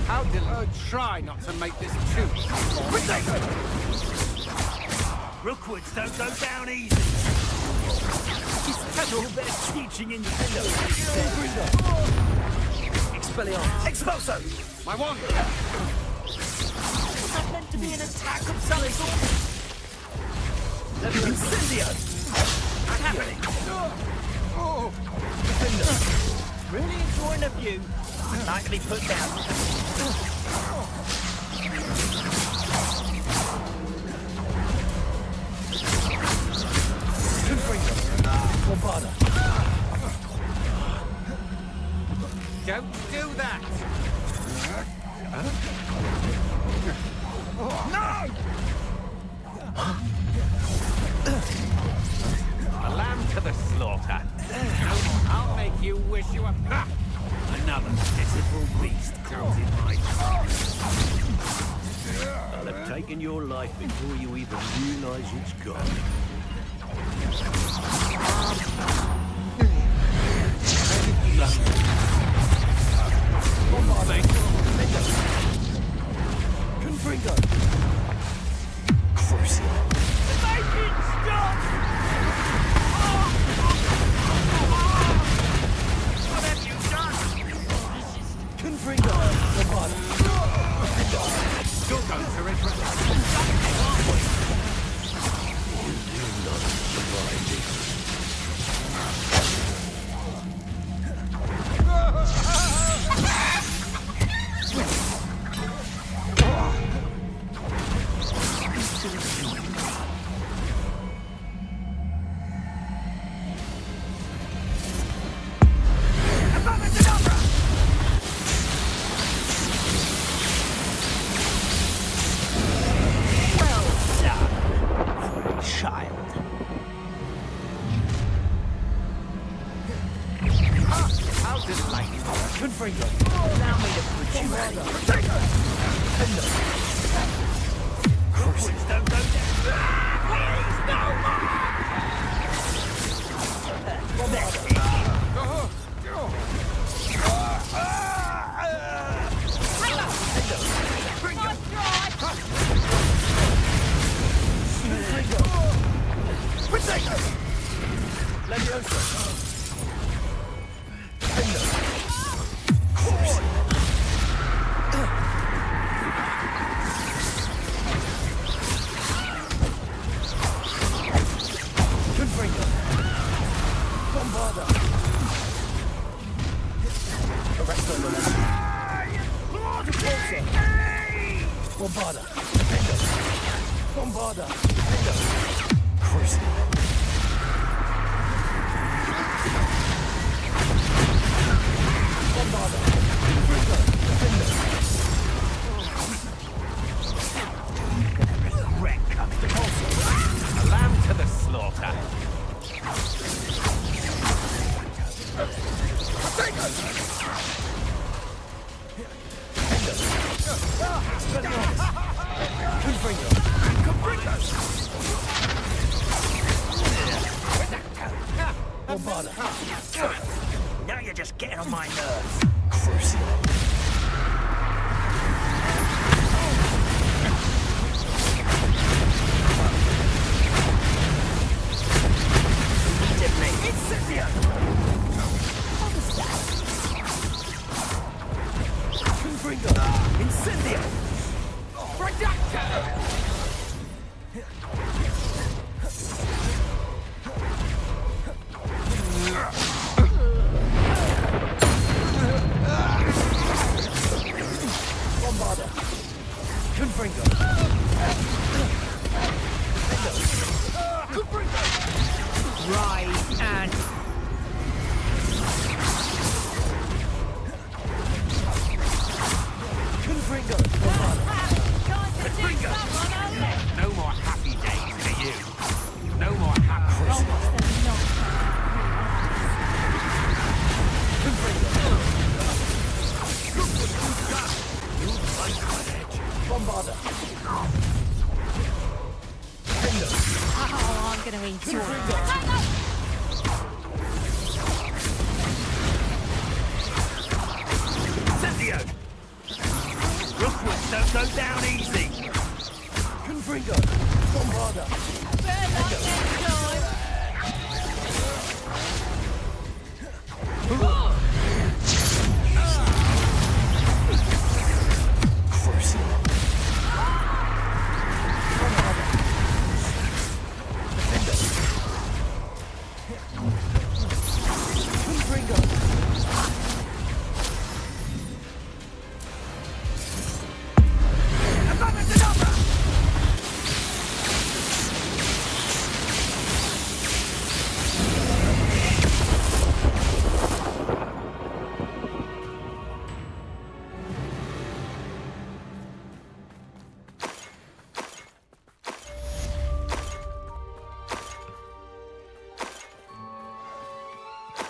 Speaker 11: How did I try not to make this too?
Speaker 18: Rookwoods don't go down easy. He's had all their teaching in Nintendo.
Speaker 23: Expelliarmus!
Speaker 18: Expulso!
Speaker 11: My wand!
Speaker 18: Was that meant to be an attack of some sort? Incendio! Not happening! Really enjoying the view. I'd like to be put down.
Speaker 23: Bombarda!
Speaker 11: Don't do that!
Speaker 18: No!
Speaker 11: A lamb to the slaughter. I'll make you wish you were...
Speaker 18: Another pitiful beast comes in my path.
Speaker 11: I'll have taken your life before you even realize it's gone.
Speaker 23: Confringo!
Speaker 18: Crucial. Make it stop! What have you done?
Speaker 23: Confringo! Bombarda!
Speaker 11: You're going to regret it.
Speaker 18: Now you're just getting on my nerves. Crucial. Incendio! Confringo! Incendio! Reducto! Bombarda! Confringo! Confringo! Rise and... Confringo! Confringo! No more happy days for you. No more happy days. Bombarda!
Speaker 1: Oh, I'm gonna enjoy it.
Speaker 18: Incendio! Rookwoods don't go down easy! Confringo! Bombarda!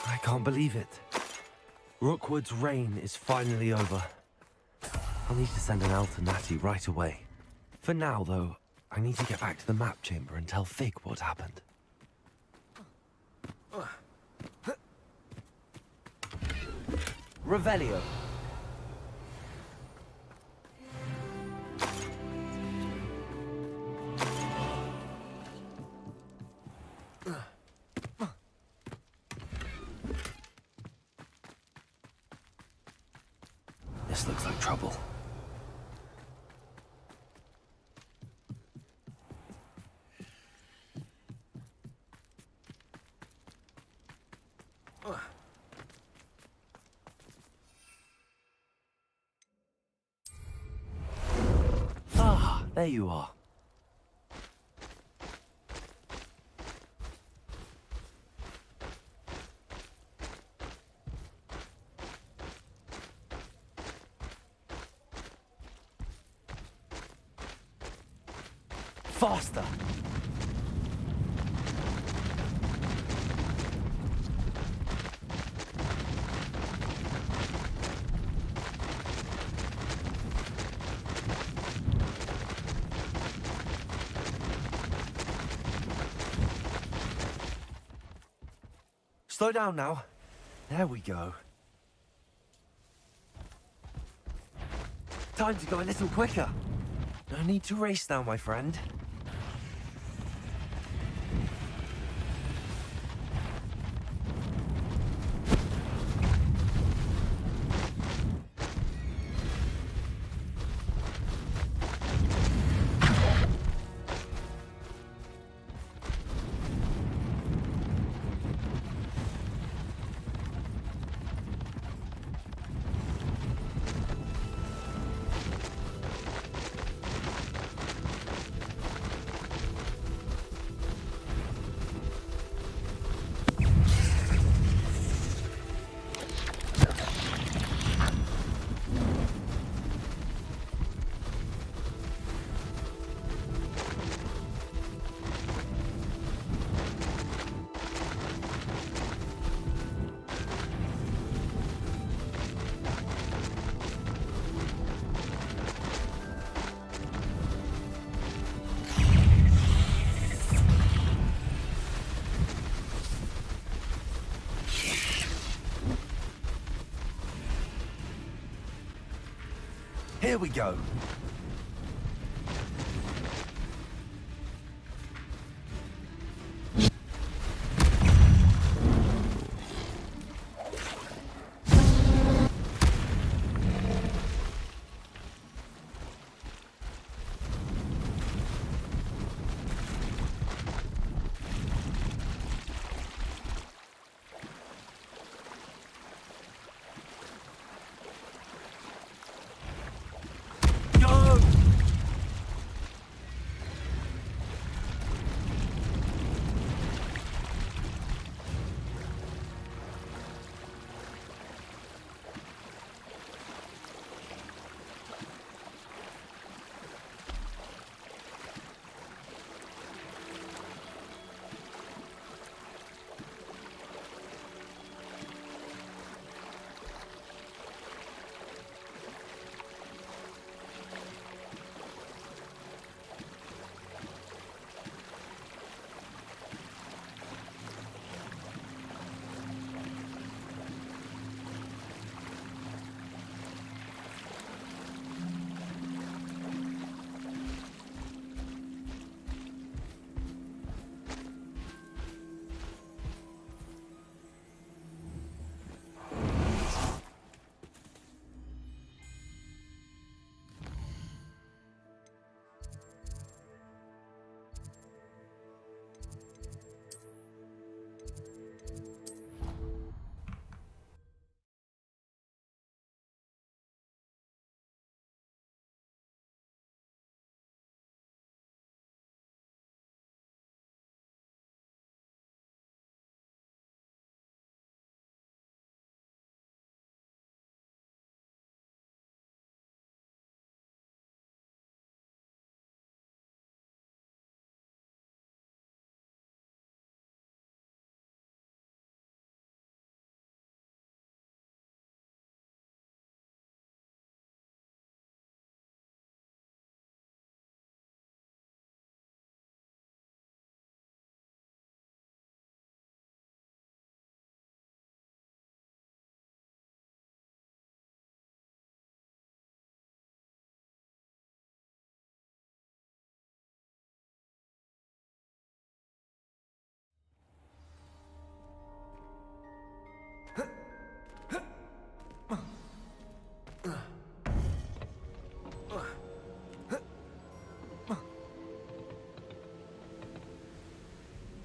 Speaker 7: I can't believe it. Rookwood's reign is finally over. I'll need to send an Al to Natty right away. For now, though, I need to get back to the map chamber and tell Fig what happened. Revelio. This looks like trouble. Ah, there you are. Faster! Slow down now. There we go. Time to go a little quicker. No need to race now, my friend. Here we go.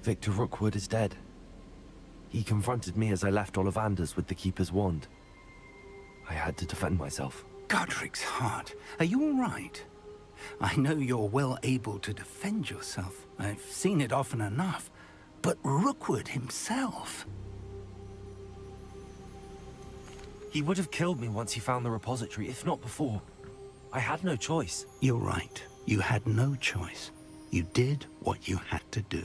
Speaker 7: Victor Rookwood is dead. He confronted me as I left Ollivanders with the Keeper's wand. I had to defend myself.
Speaker 6: Godric's heart. Are you all right? I know you're well able to defend yourself. I've seen it often enough. But Rookwood himself...
Speaker 7: He would have killed me once he found the repository, if not before. I had no choice.
Speaker 6: You're right. You had no choice. You did what you had to do.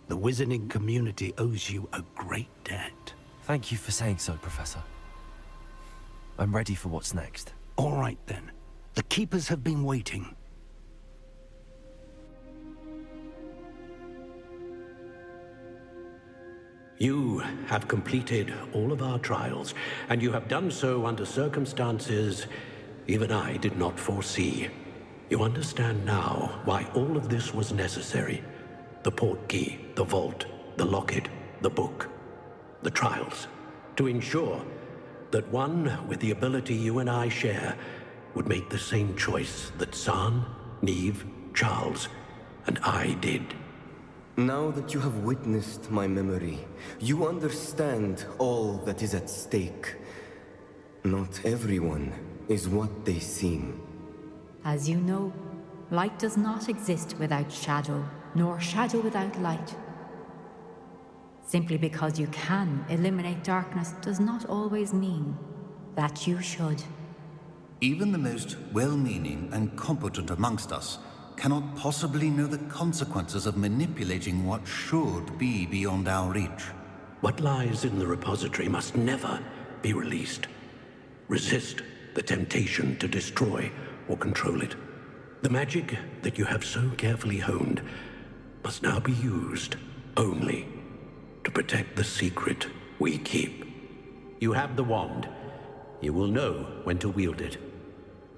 Speaker 6: The wizarding community owes you a great debt.
Speaker 7: Thank you for saying so, Professor. I'm ready for what's next.
Speaker 6: All right, then. The Keepers have been waiting.
Speaker 16: You have completed all of our trials, and you have done so under circumstances even I did not foresee. You understand now why all of this was necessary. The portkey, the vault, the locket, the book, the trials, to ensure that one with the ability you and I share would make the same choice that Zaan, Niamh, Charles, and I did.
Speaker 14: Now that you have witnessed my memory, you understand all that is at stake. Not everyone is what they seem.
Speaker 1: As you know, light does not exist without shadow, nor shadow without light. Simply because you can eliminate darkness does not always mean that you should.
Speaker 5: Even the most well-meaning and competent amongst us cannot possibly know the consequences of manipulating what should be beyond our reach.
Speaker 16: What lies in the repository must never be released. Resist the temptation to destroy or control it. The magic that you have so carefully honed must now be used only to protect the secret we keep. You have the wand. You will know when to wield it.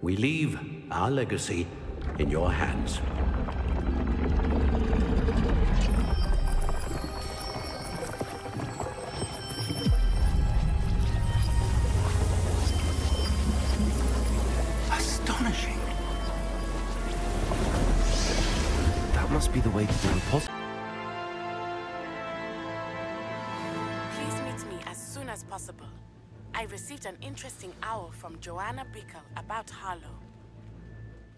Speaker 16: We leave our legacy in your hands.
Speaker 6: Astonishing.
Speaker 7: That must be the way to the repository.
Speaker 3: Please meet me as soon as possible. I received an interesting owl from Joanna Bickle about Harlow.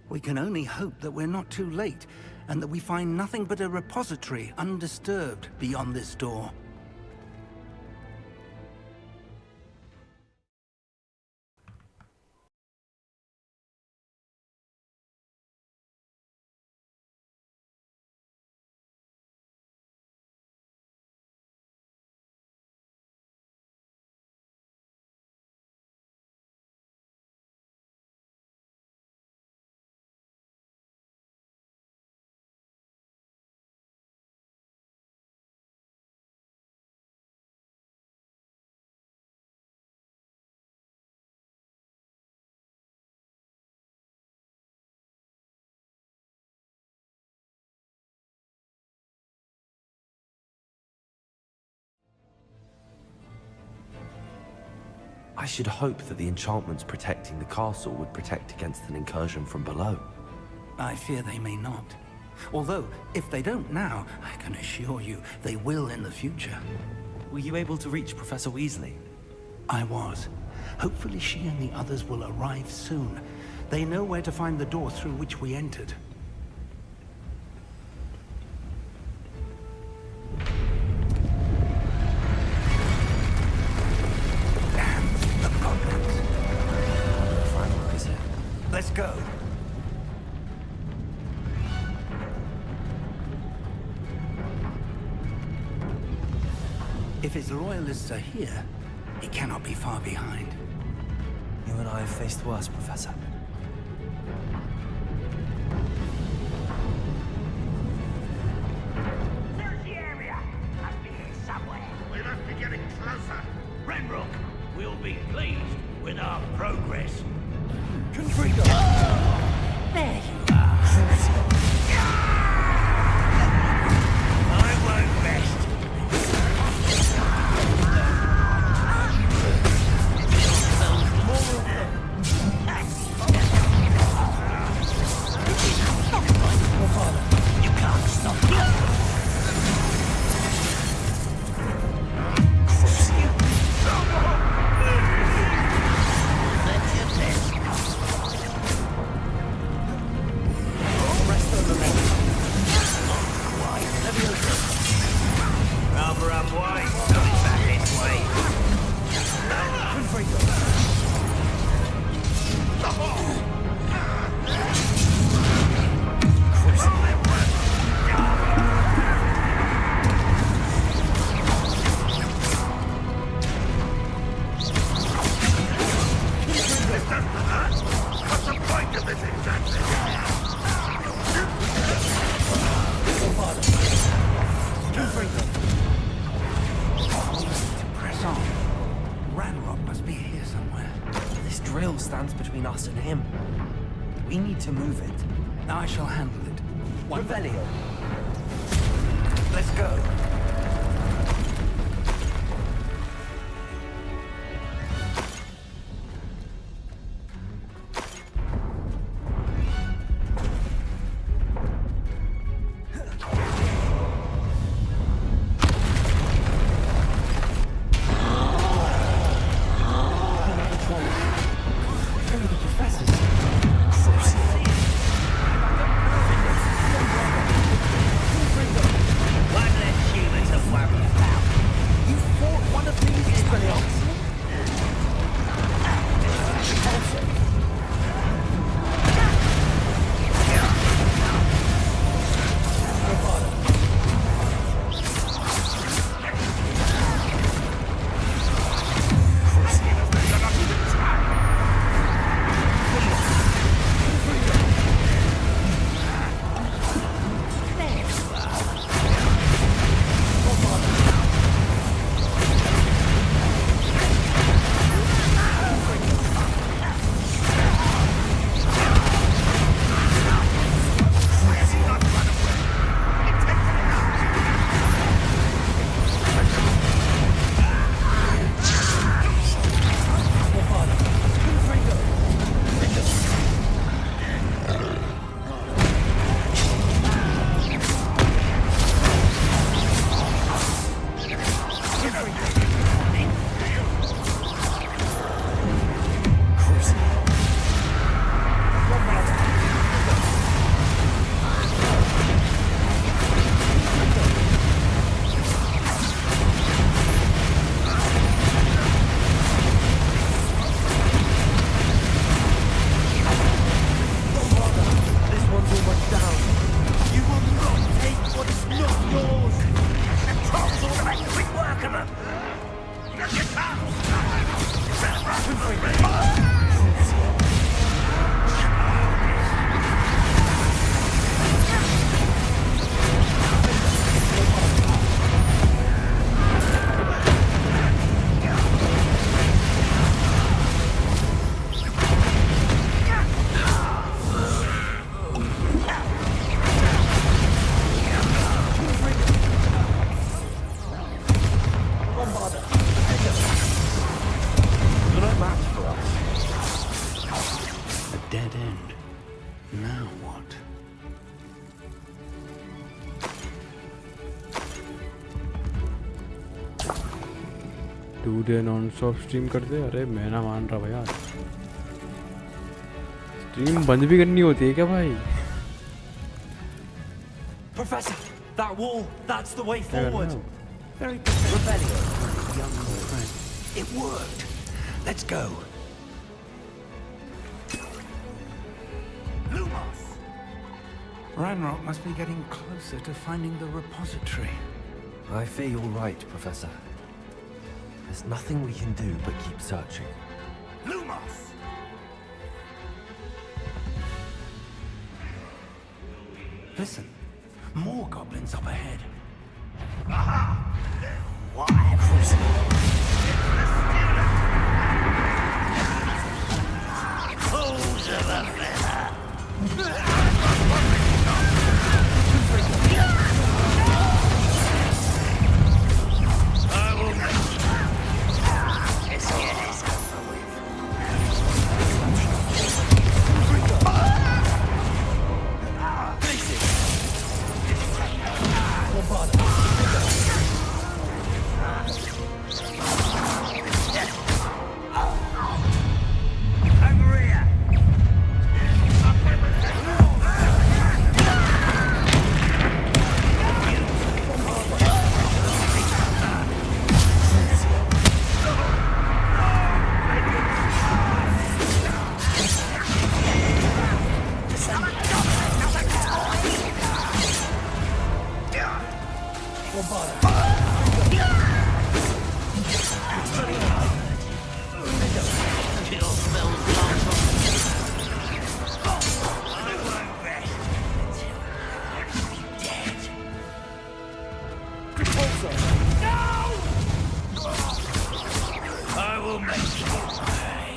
Speaker 6: We can only hope that we're not too late, and that we find nothing but a repository undisturbed beyond this door.
Speaker 7: I should hope that the enchantments protecting the castle would protect against an incursion from below.
Speaker 6: I fear they may not. Although, if they don't now, I can assure you they will in the future.
Speaker 7: Were you able to reach Professor Weasley?
Speaker 6: I was. Hopefully she and the others will arrive soon. They know where to find the door through which we entered. Let's go. If his loyalists are here, he cannot be far behind.
Speaker 7: You and I have faced worse, Professor.
Speaker 11: Search the area! Must be here somewhere. We must be getting closer. Ranrock will be pleased with our progress.
Speaker 6: Confringo!
Speaker 11: There you are. I won't rest. You can't stop me. way. Coming back this way.
Speaker 17: What's the point of this exactly?
Speaker 6: Press on. Ranrock must be here somewhere.
Speaker 7: This drill stands between us and him. We need to move it.
Speaker 6: I shall handle it.
Speaker 7: Revelio.
Speaker 6: Let's go.
Speaker 21: Day non stop stream कर दे। अरे मैं ना मान रहा भैया, stream बंद भी करनी होती है क्या भाई?
Speaker 7: Professor, that wall, that's the way forward.
Speaker 6: Very pathetic, young friend. It worked. Let's go.
Speaker 11: Lumos!
Speaker 6: Ranrock must be getting closer to finding the repository.
Speaker 7: I fear you're right, Professor. There's nothing we can do but keep searching.
Speaker 11: Lumos!
Speaker 6: Listen, more goblins up ahead.
Speaker 11: Aha! Why? Fools of a feather! I will make this get is over with. I will make you pay.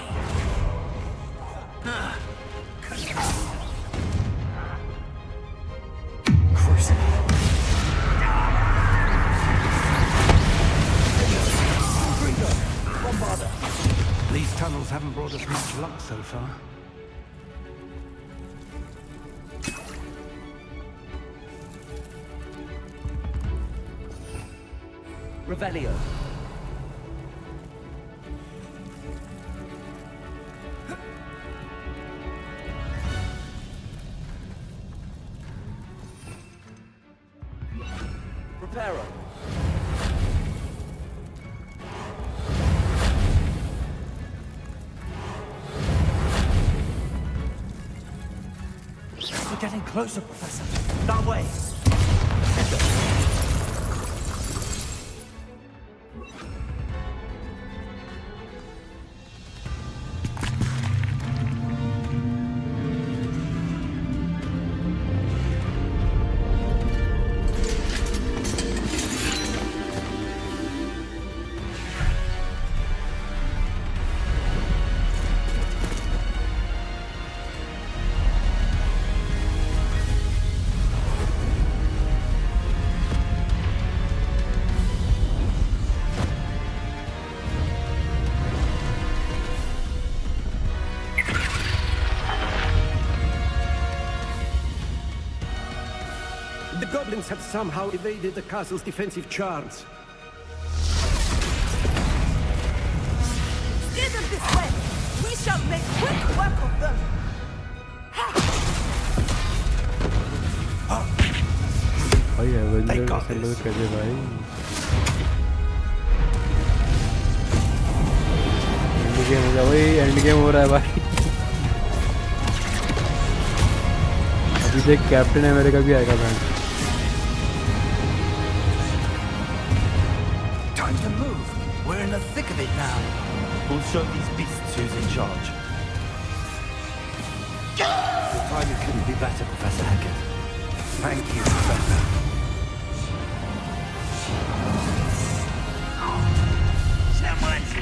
Speaker 6: These tunnels haven't brought us much luck so far.
Speaker 12: Revelio. Reparo. We're getting closer, Professor. That way.
Speaker 16: The goblins have somehow evaded the castle's defensive charms.
Speaker 15: Steer them this way! We shall make quick work of them!
Speaker 21: भाई Avenger assemble कर दे भाई end game हो गया भाई end game हो रहा है भाई अभी देख कैप्टन अमेरिका भी आएगा band
Speaker 18: Time to move. We're in the thick of it now.
Speaker 7: We'll show these beasts who's in charge. Your timing couldn't be better, Professor Hackett.
Speaker 18: Thank you, Professor.
Speaker 11: Someone's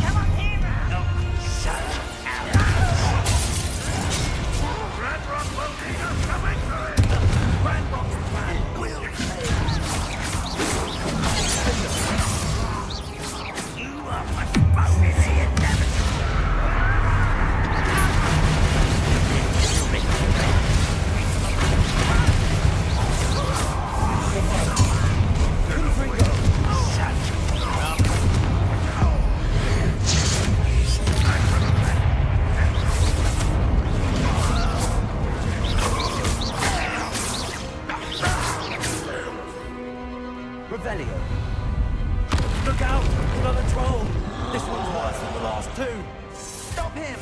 Speaker 11: come on here. No, such Ranrock will need us coming for it. Ranrock's plan will fail. You are postponing the inevitable.
Speaker 12: Revelio. Look out! Another troll! This one's worse than the last two! Stop him!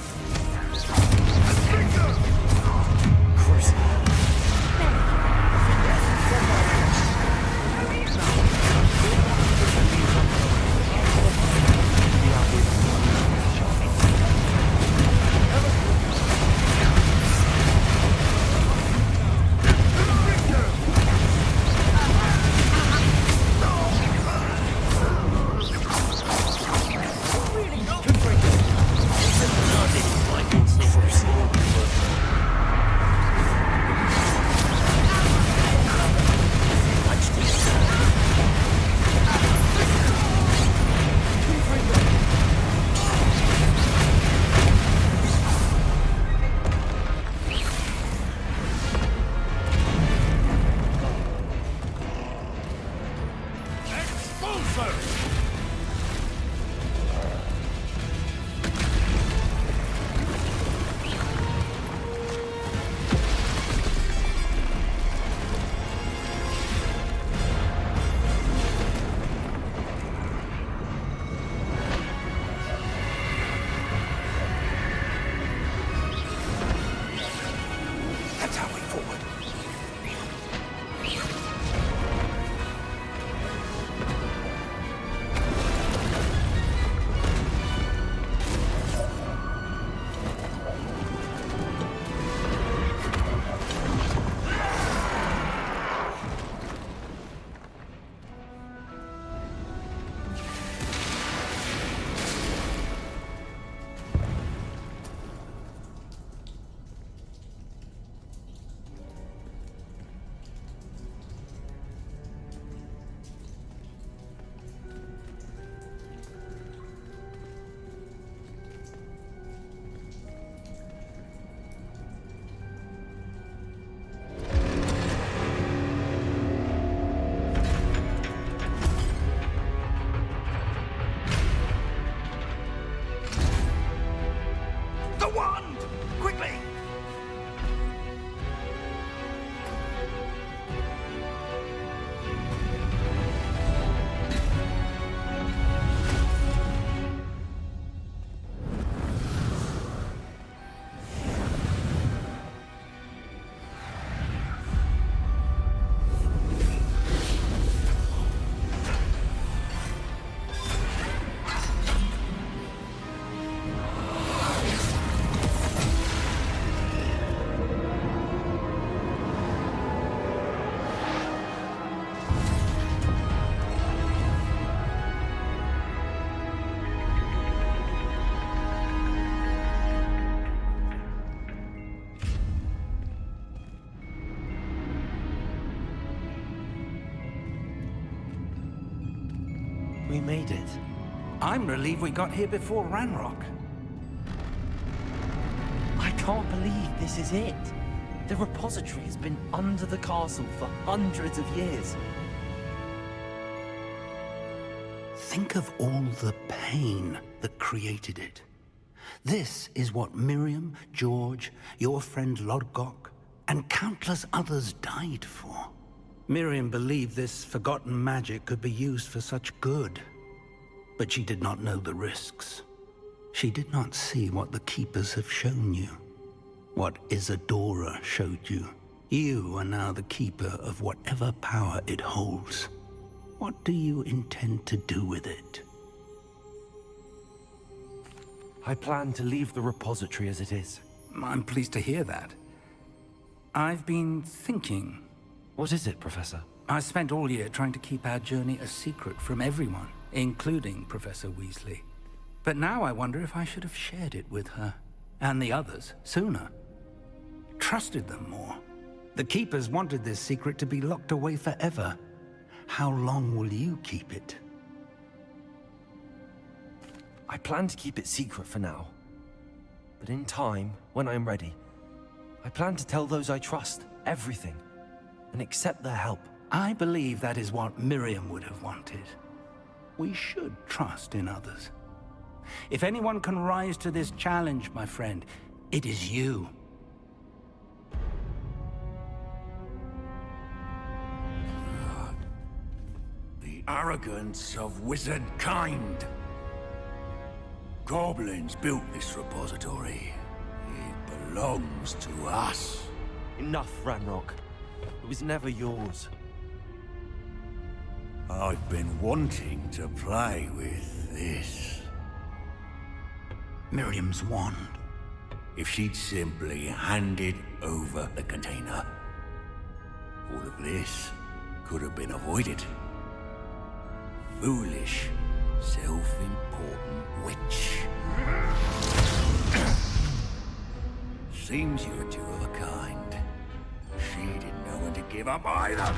Speaker 7: We made it.
Speaker 6: I'm relieved we got here before Ranrock.
Speaker 7: I can't believe this is it. The repository has been under the castle for hundreds of years.
Speaker 6: Think of all the pain that created it. This is what Miriam, George, your friend Lodgok, and countless others died for. Miriam believed this forgotten magic could be used for such good. But she did not know the risks. She did not see what the Keepers have shown you. What Isadora showed you. You are now the Keeper of whatever power it holds. What do you intend to do with it?
Speaker 7: I plan to leave the repository as it is.
Speaker 6: I'm pleased to hear that. I've been thinking.
Speaker 7: What is it, Professor?
Speaker 6: I spent all year trying to keep our journey a secret from everyone, including Professor Weasley. But now I wonder if I should have shared it with her, and the others, sooner. Trusted them more. The Keepers wanted this secret to be locked away forever. How long will you keep it?
Speaker 7: I plan to keep it secret for now. But in time, when I'm ready, I plan to tell those I trust everything, and accept their help.
Speaker 6: I believe that is what Miriam would have wanted. We should trust in others. If anyone can rise to this challenge, my friend, it is you.
Speaker 11: The arrogance of wizard kind. Goblins built this repository. It belongs to us.
Speaker 7: Enough, Ranrock. It was never yours.
Speaker 11: I've been wanting to play with this.
Speaker 6: Miriam's wand.
Speaker 11: If she'd simply handed over the container, all of this could have been avoided. Foolish, self-important witch. Seems you're two of a kind. She didn't know when to give up either.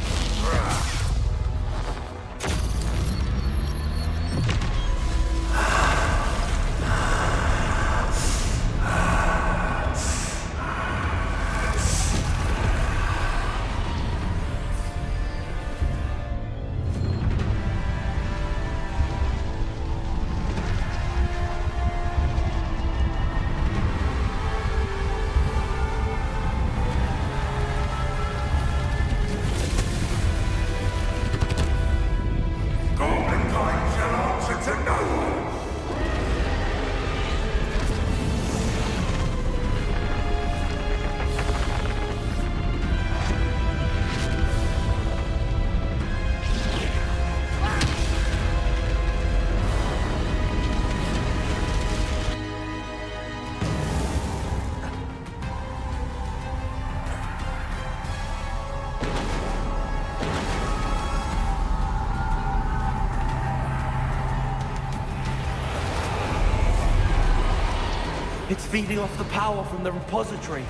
Speaker 7: It's feeding off the power from the repository.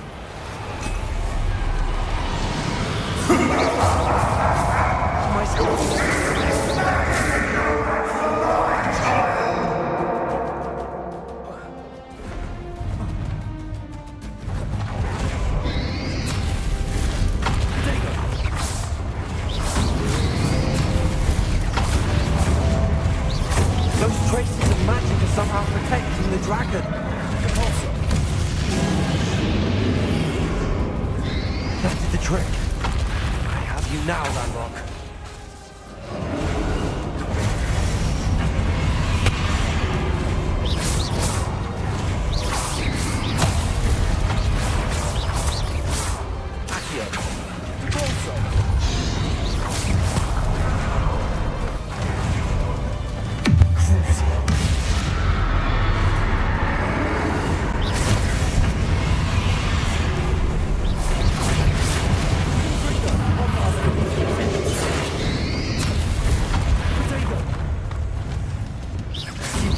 Speaker 7: My Those traces of magic are somehow protecting the dragon. That did the trick. I have you now, Ranrock.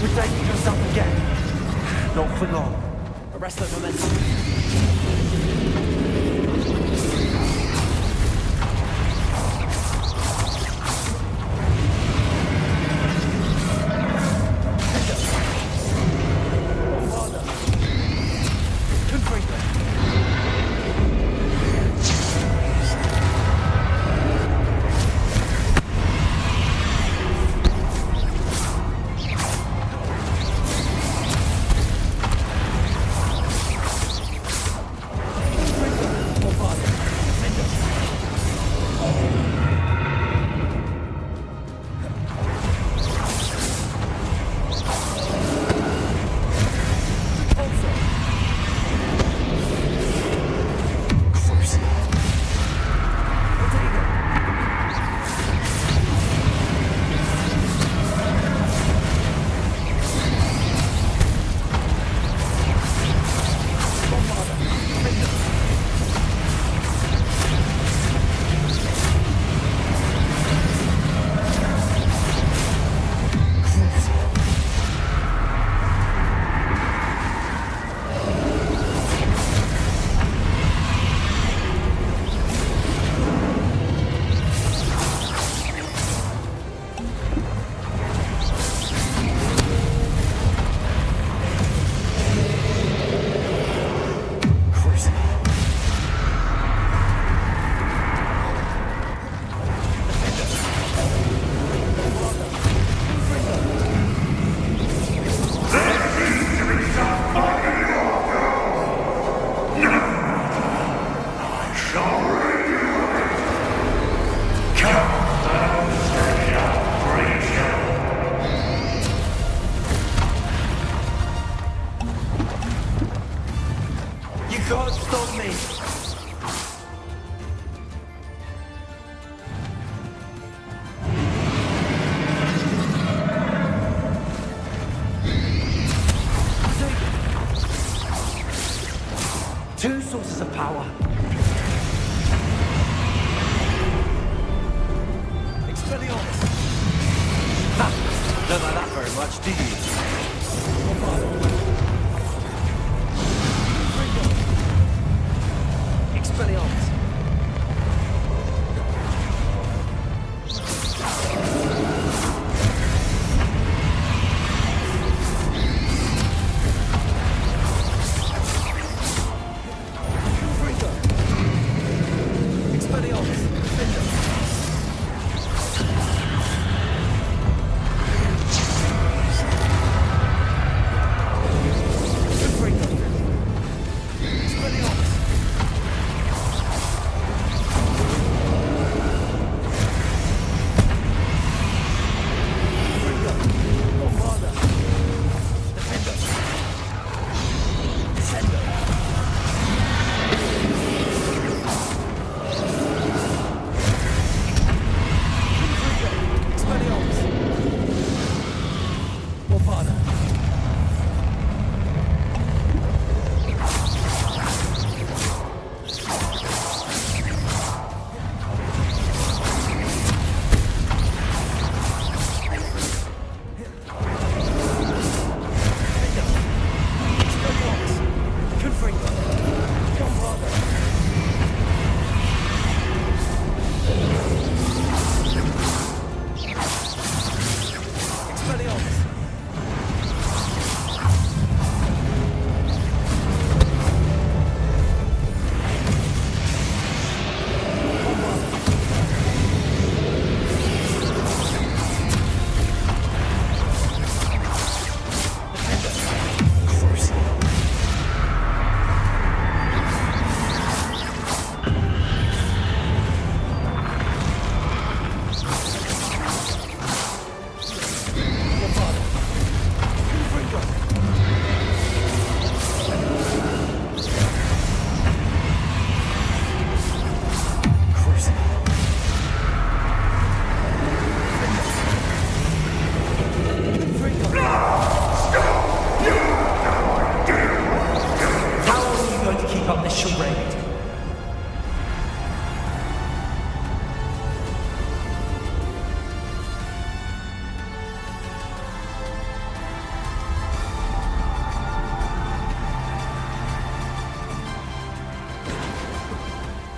Speaker 7: Protecting yourself again. Not for long. Arrest the momentum.
Speaker 12: sources of power. Expelliarmus!
Speaker 7: Ha! Don't like that very much, do you?
Speaker 12: Expelliarmus!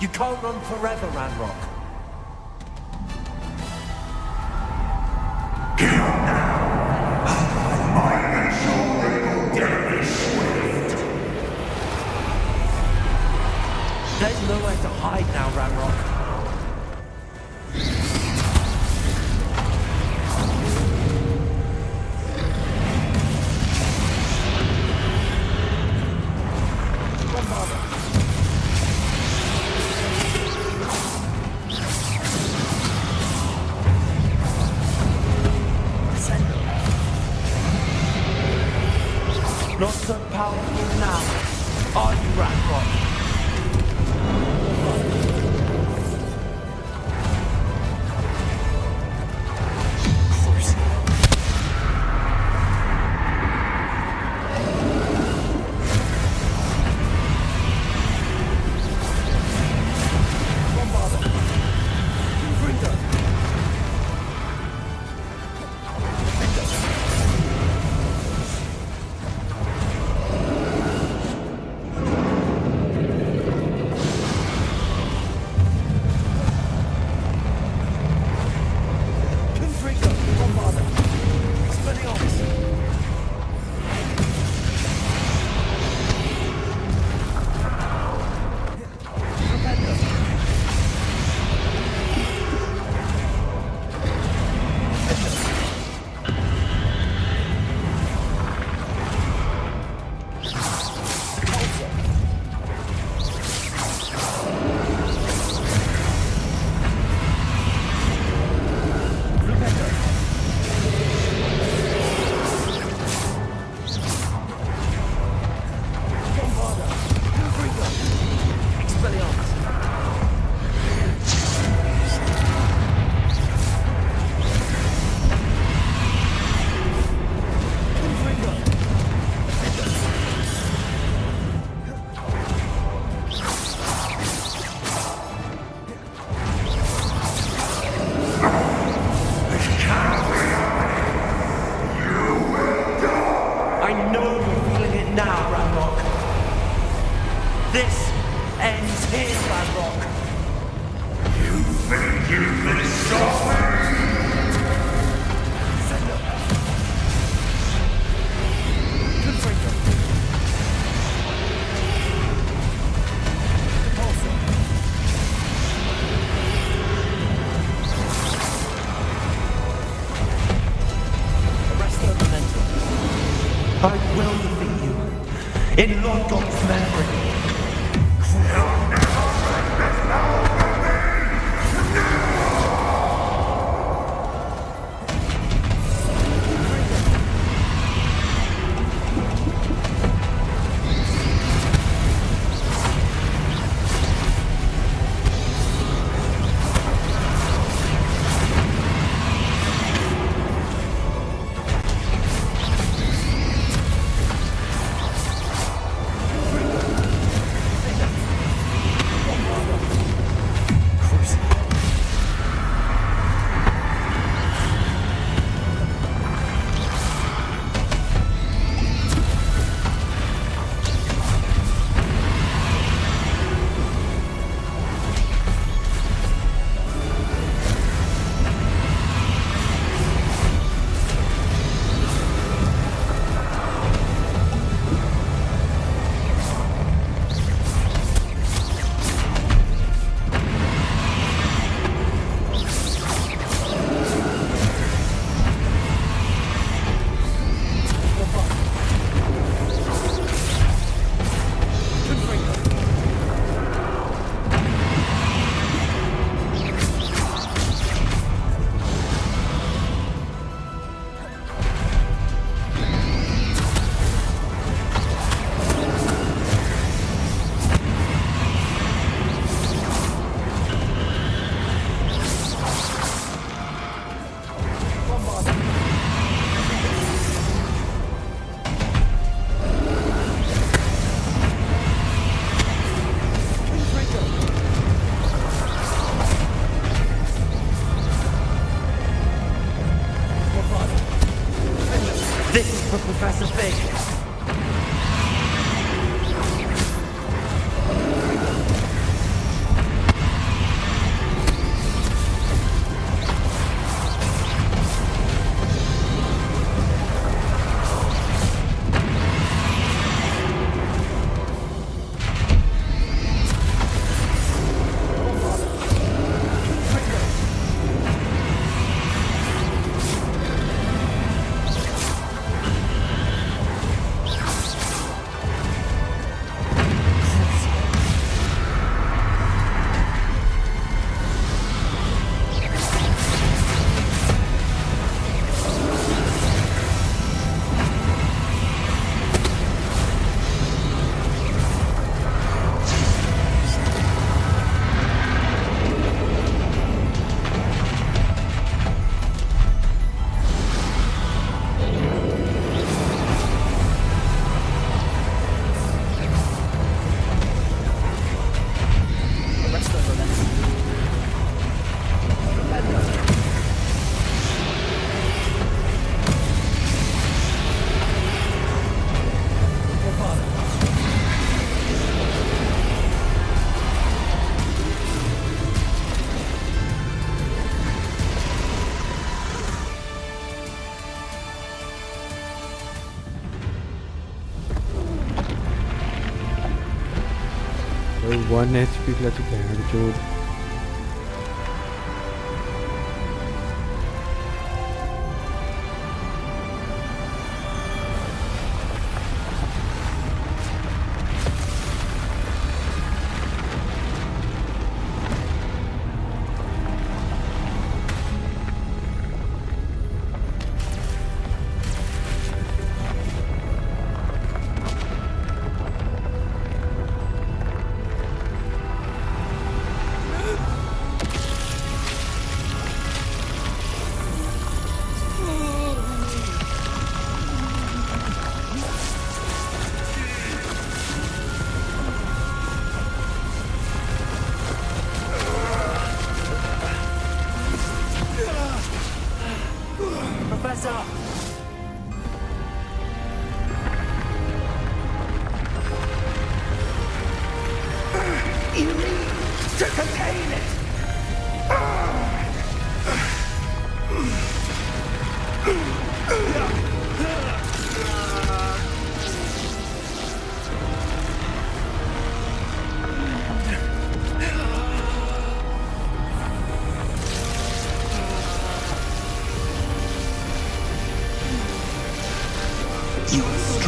Speaker 12: You can't run forever, Ranrock. There's nowhere to hide now, Ranrock. Not so powerful now, are you, Ranrock? I will defeat you. In Lodgok's memory. This is for Professor Fig.
Speaker 21: भाई 1 HP पिला चुके हैं जो
Speaker 12: Professor! You need to contain it! You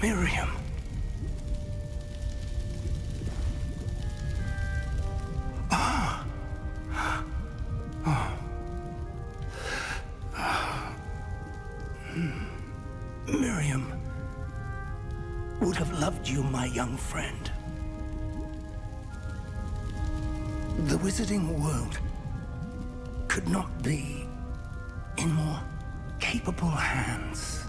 Speaker 6: Miriam. Miriam would have loved you, my young friend. The wizarding world could not be in more capable hands.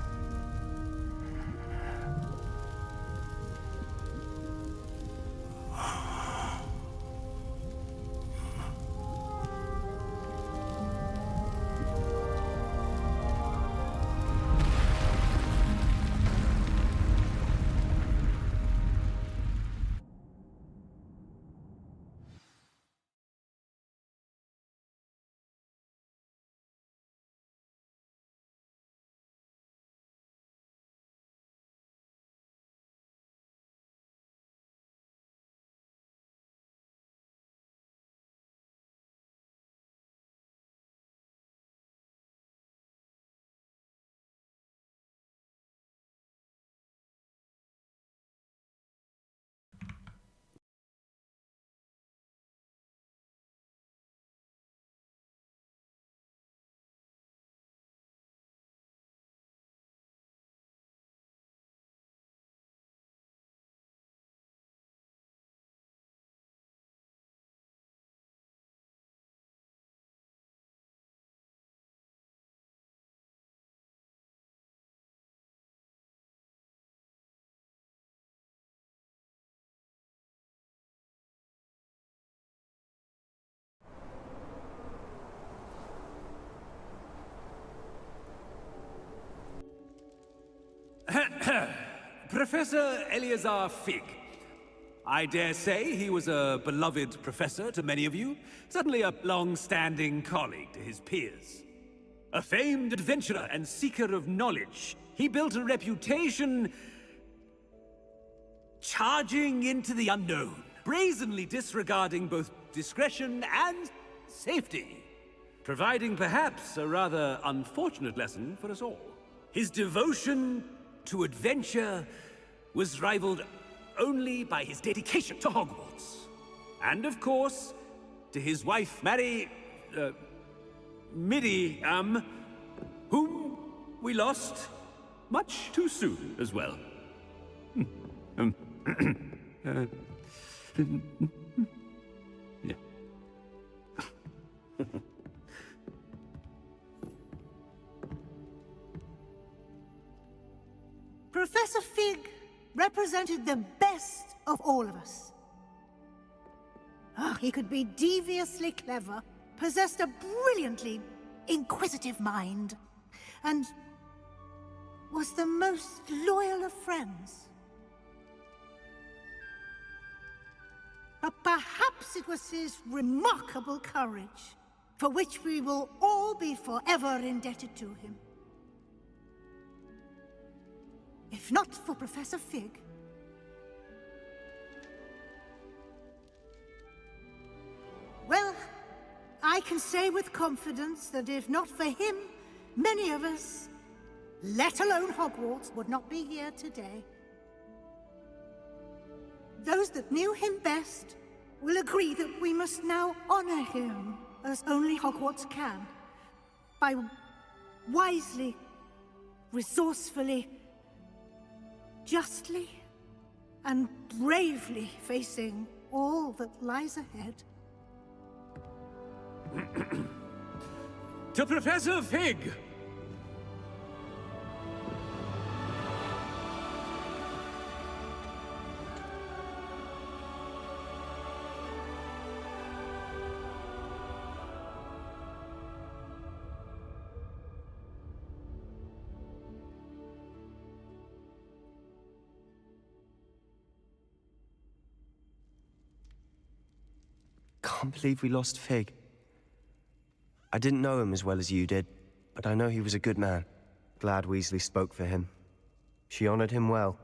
Speaker 12: Professor Eleazar Fig. I dare say he was a beloved professor to many of you, certainly a long-standing colleague to his peers. A famed adventurer and seeker of knowledge, he built a reputation charging into the unknown, brazenly disregarding both discretion and safety, providing perhaps a rather unfortunate lesson for us all. His devotion to adventure was rivaled only by his dedication to Hogwarts. And of course, to his wife, Miriam, whom we lost much too soon as well. Yeah.
Speaker 13: Professor Fig represented the best of all of us. He could be deviously clever, possessed a brilliantly inquisitive mind, and was the most loyal of friends. But perhaps it was his remarkable courage, for which we will all be forever indebted to him. If not for Professor Fig, well, I can say with confidence that if not for him, many of us, let alone Hogwarts, would not be here today. Those that knew him best will agree that we must now honor him as only Hogwarts can, by wisely, resourcefully, justly, and bravely facing all that lies ahead.
Speaker 12: To Professor Fig!
Speaker 19: Can't believe we lost Fig. I didn't know him as well as you did, but I know he was a good man. Glad Weasley spoke for him. She honored him well.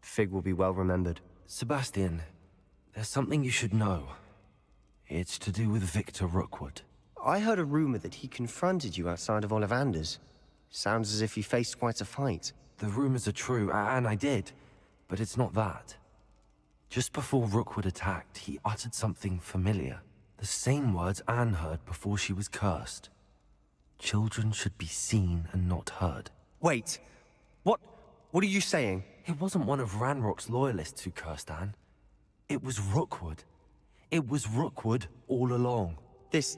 Speaker 19: Fig will be well remembered.
Speaker 7: Sebastian, there's something you should know. It's to do with Victor Rookwood.
Speaker 19: I heard a rumor that he confronted you outside of Ollivander's. Sounds as if he faced quite a fight.
Speaker 7: the rumors are true, and I did. But it's not that. Just before Rookwood attacked, he uttered something familiar. The same words Anne heard before she was cursed. Children should be seen and not heard.
Speaker 19: Wait. What are you saying?
Speaker 7: It wasn't one of Ranrock's loyalists who cursed Anne. It was Rookwood. It was Rookwood all along.
Speaker 19: This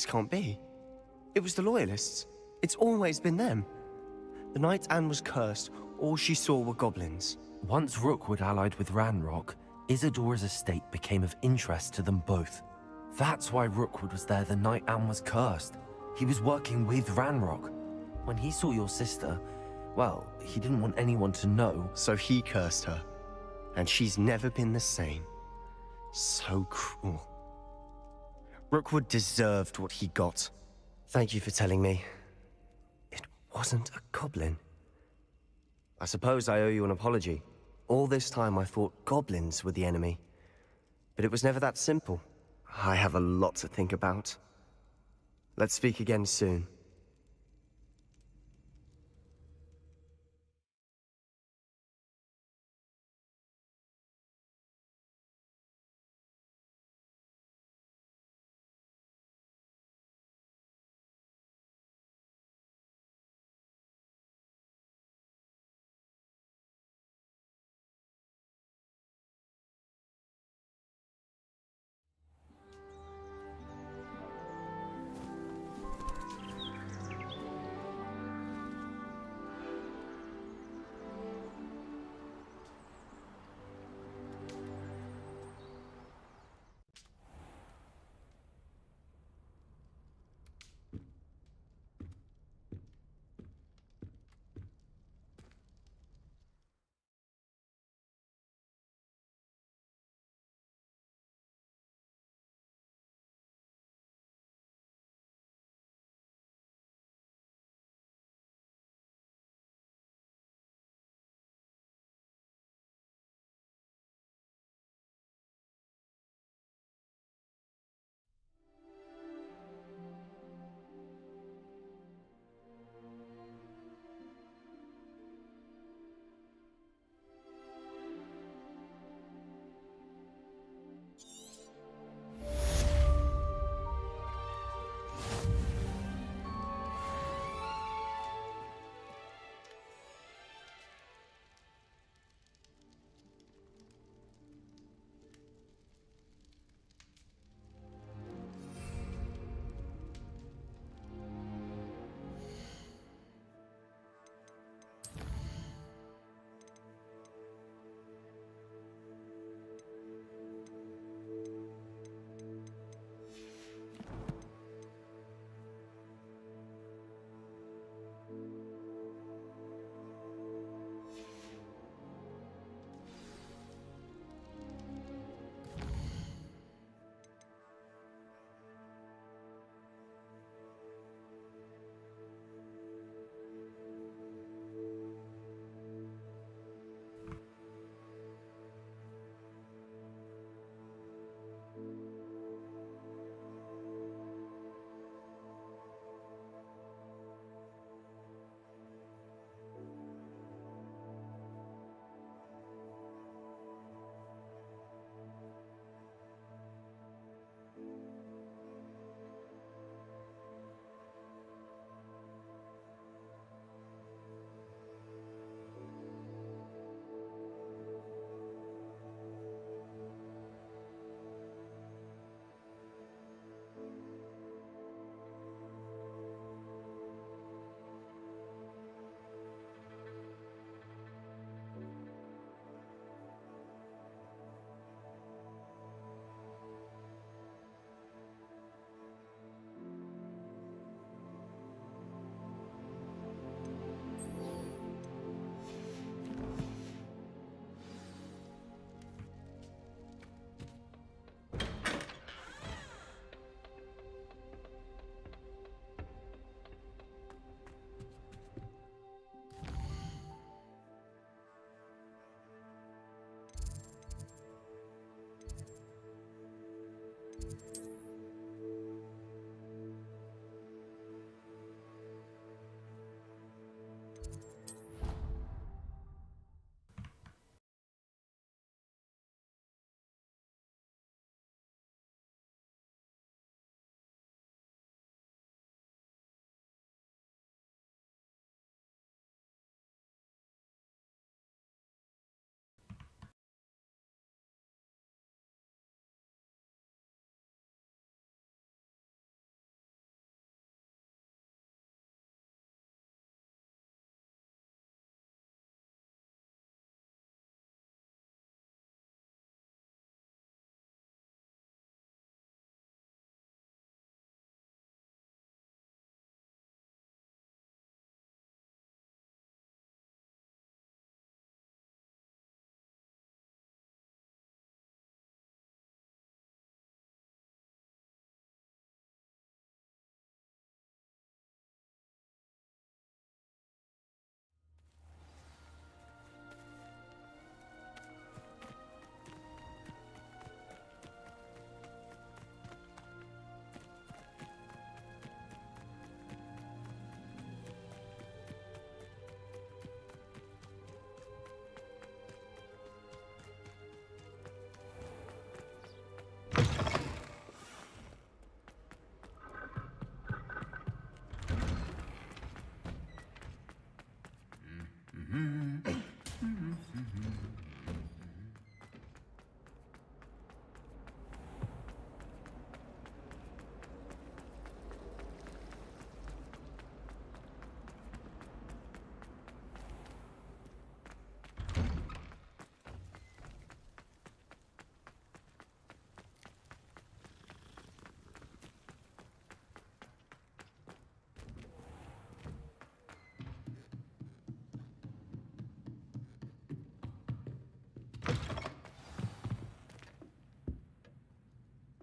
Speaker 19: can't be. It was the Loyalists. It's always been them. The night Anne was cursed, all she saw were goblins.
Speaker 7: Once Rookwood allied with Ranrock, Isadora's estate became of interest to them both. That's why Rookwood was there the night Anne was cursed. He was working with Ranrock. When he saw your sister, well, he didn't want anyone to know.
Speaker 19: So he cursed her. And she's never been the same. So cruel. Rookwood deserved what he got. Thank you for telling me. It wasn't a goblin. I suppose I owe you an apology. All this time I thought goblins were the enemy. But it was never that simple. I have a lot to think about. Let's speak again soon.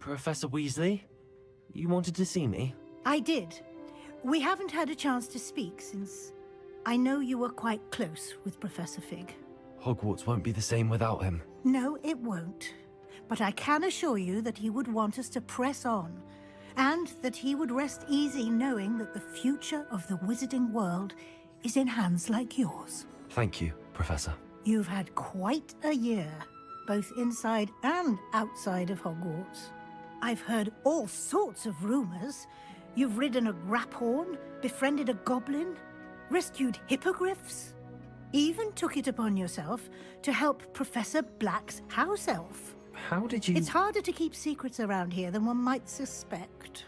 Speaker 7: Professor Weasley? You wanted to see me?
Speaker 13: I did. We haven't had a chance to speak since I know you were quite close with Professor Fig.
Speaker 7: Hogwarts won't be the same without him.
Speaker 13: No, it won't. But I can assure you that he would want us to press on, and that he would rest easy knowing that the future of the wizarding world is in hands like yours.
Speaker 7: Thank you, Professor.
Speaker 13: You've had quite a year, both inside and outside of Hogwarts. I've heard all sorts of rumors. You've ridden a Graphorn, befriended a goblin, rescued hippogriffs, even took it upon yourself to help Professor Black's house elf.
Speaker 7: How did you...
Speaker 13: It's harder to keep secrets around here than one might suspect.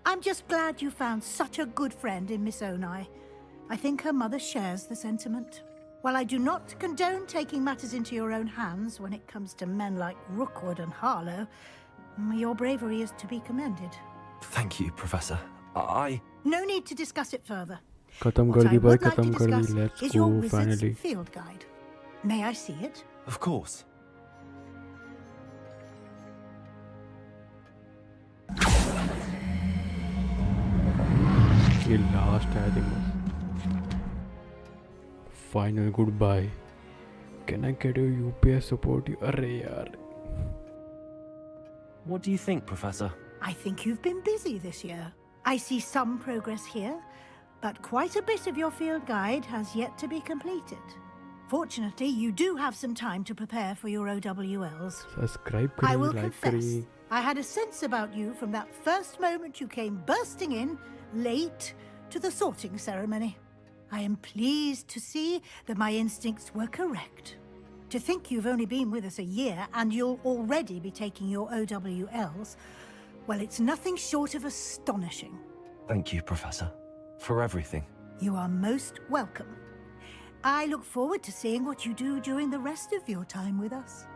Speaker 13: I'm just glad you found such a good friend in Miss Onai. I think her mother shares the sentiment. While I do not condone taking matters into your own hands when it comes to men like Rookwood and Harlow, your bravery is to be commended.
Speaker 7: Thank you, Professor.
Speaker 13: No need to discuss it further.
Speaker 21: खत्म
Speaker 13: What
Speaker 21: कर
Speaker 13: I
Speaker 21: दी भाई,
Speaker 13: would like to
Speaker 21: खत्म कर दी.
Speaker 13: discuss
Speaker 21: Let's
Speaker 13: is your
Speaker 21: go
Speaker 13: wizard's
Speaker 21: finally.
Speaker 13: field guide. May I see it?
Speaker 7: Of course.
Speaker 21: ये last है I think. Final goodbye. Can I get your UPS support? अरे यार.
Speaker 7: What do you think, Professor?
Speaker 13: I think you've been busy this year. I see some progress here, but quite a bit of your field guide has yet to be completed. Fortunately, you do have some time to prepare for your OWLs.
Speaker 21: Subscribe
Speaker 13: I
Speaker 21: करिए,
Speaker 13: will
Speaker 21: like
Speaker 13: confess,
Speaker 21: करिए.
Speaker 13: I had a sense about you from that first moment you came bursting in, late, to the sorting ceremony. I am pleased to see that my instincts were correct. To think you've only been with us a year and you'll already be taking your OWLs, well, it's nothing short of astonishing.
Speaker 7: Thank you, Professor, for everything.
Speaker 13: You are most welcome. I look forward to seeing what you do during the rest of your time with us.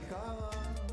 Speaker 2: देखा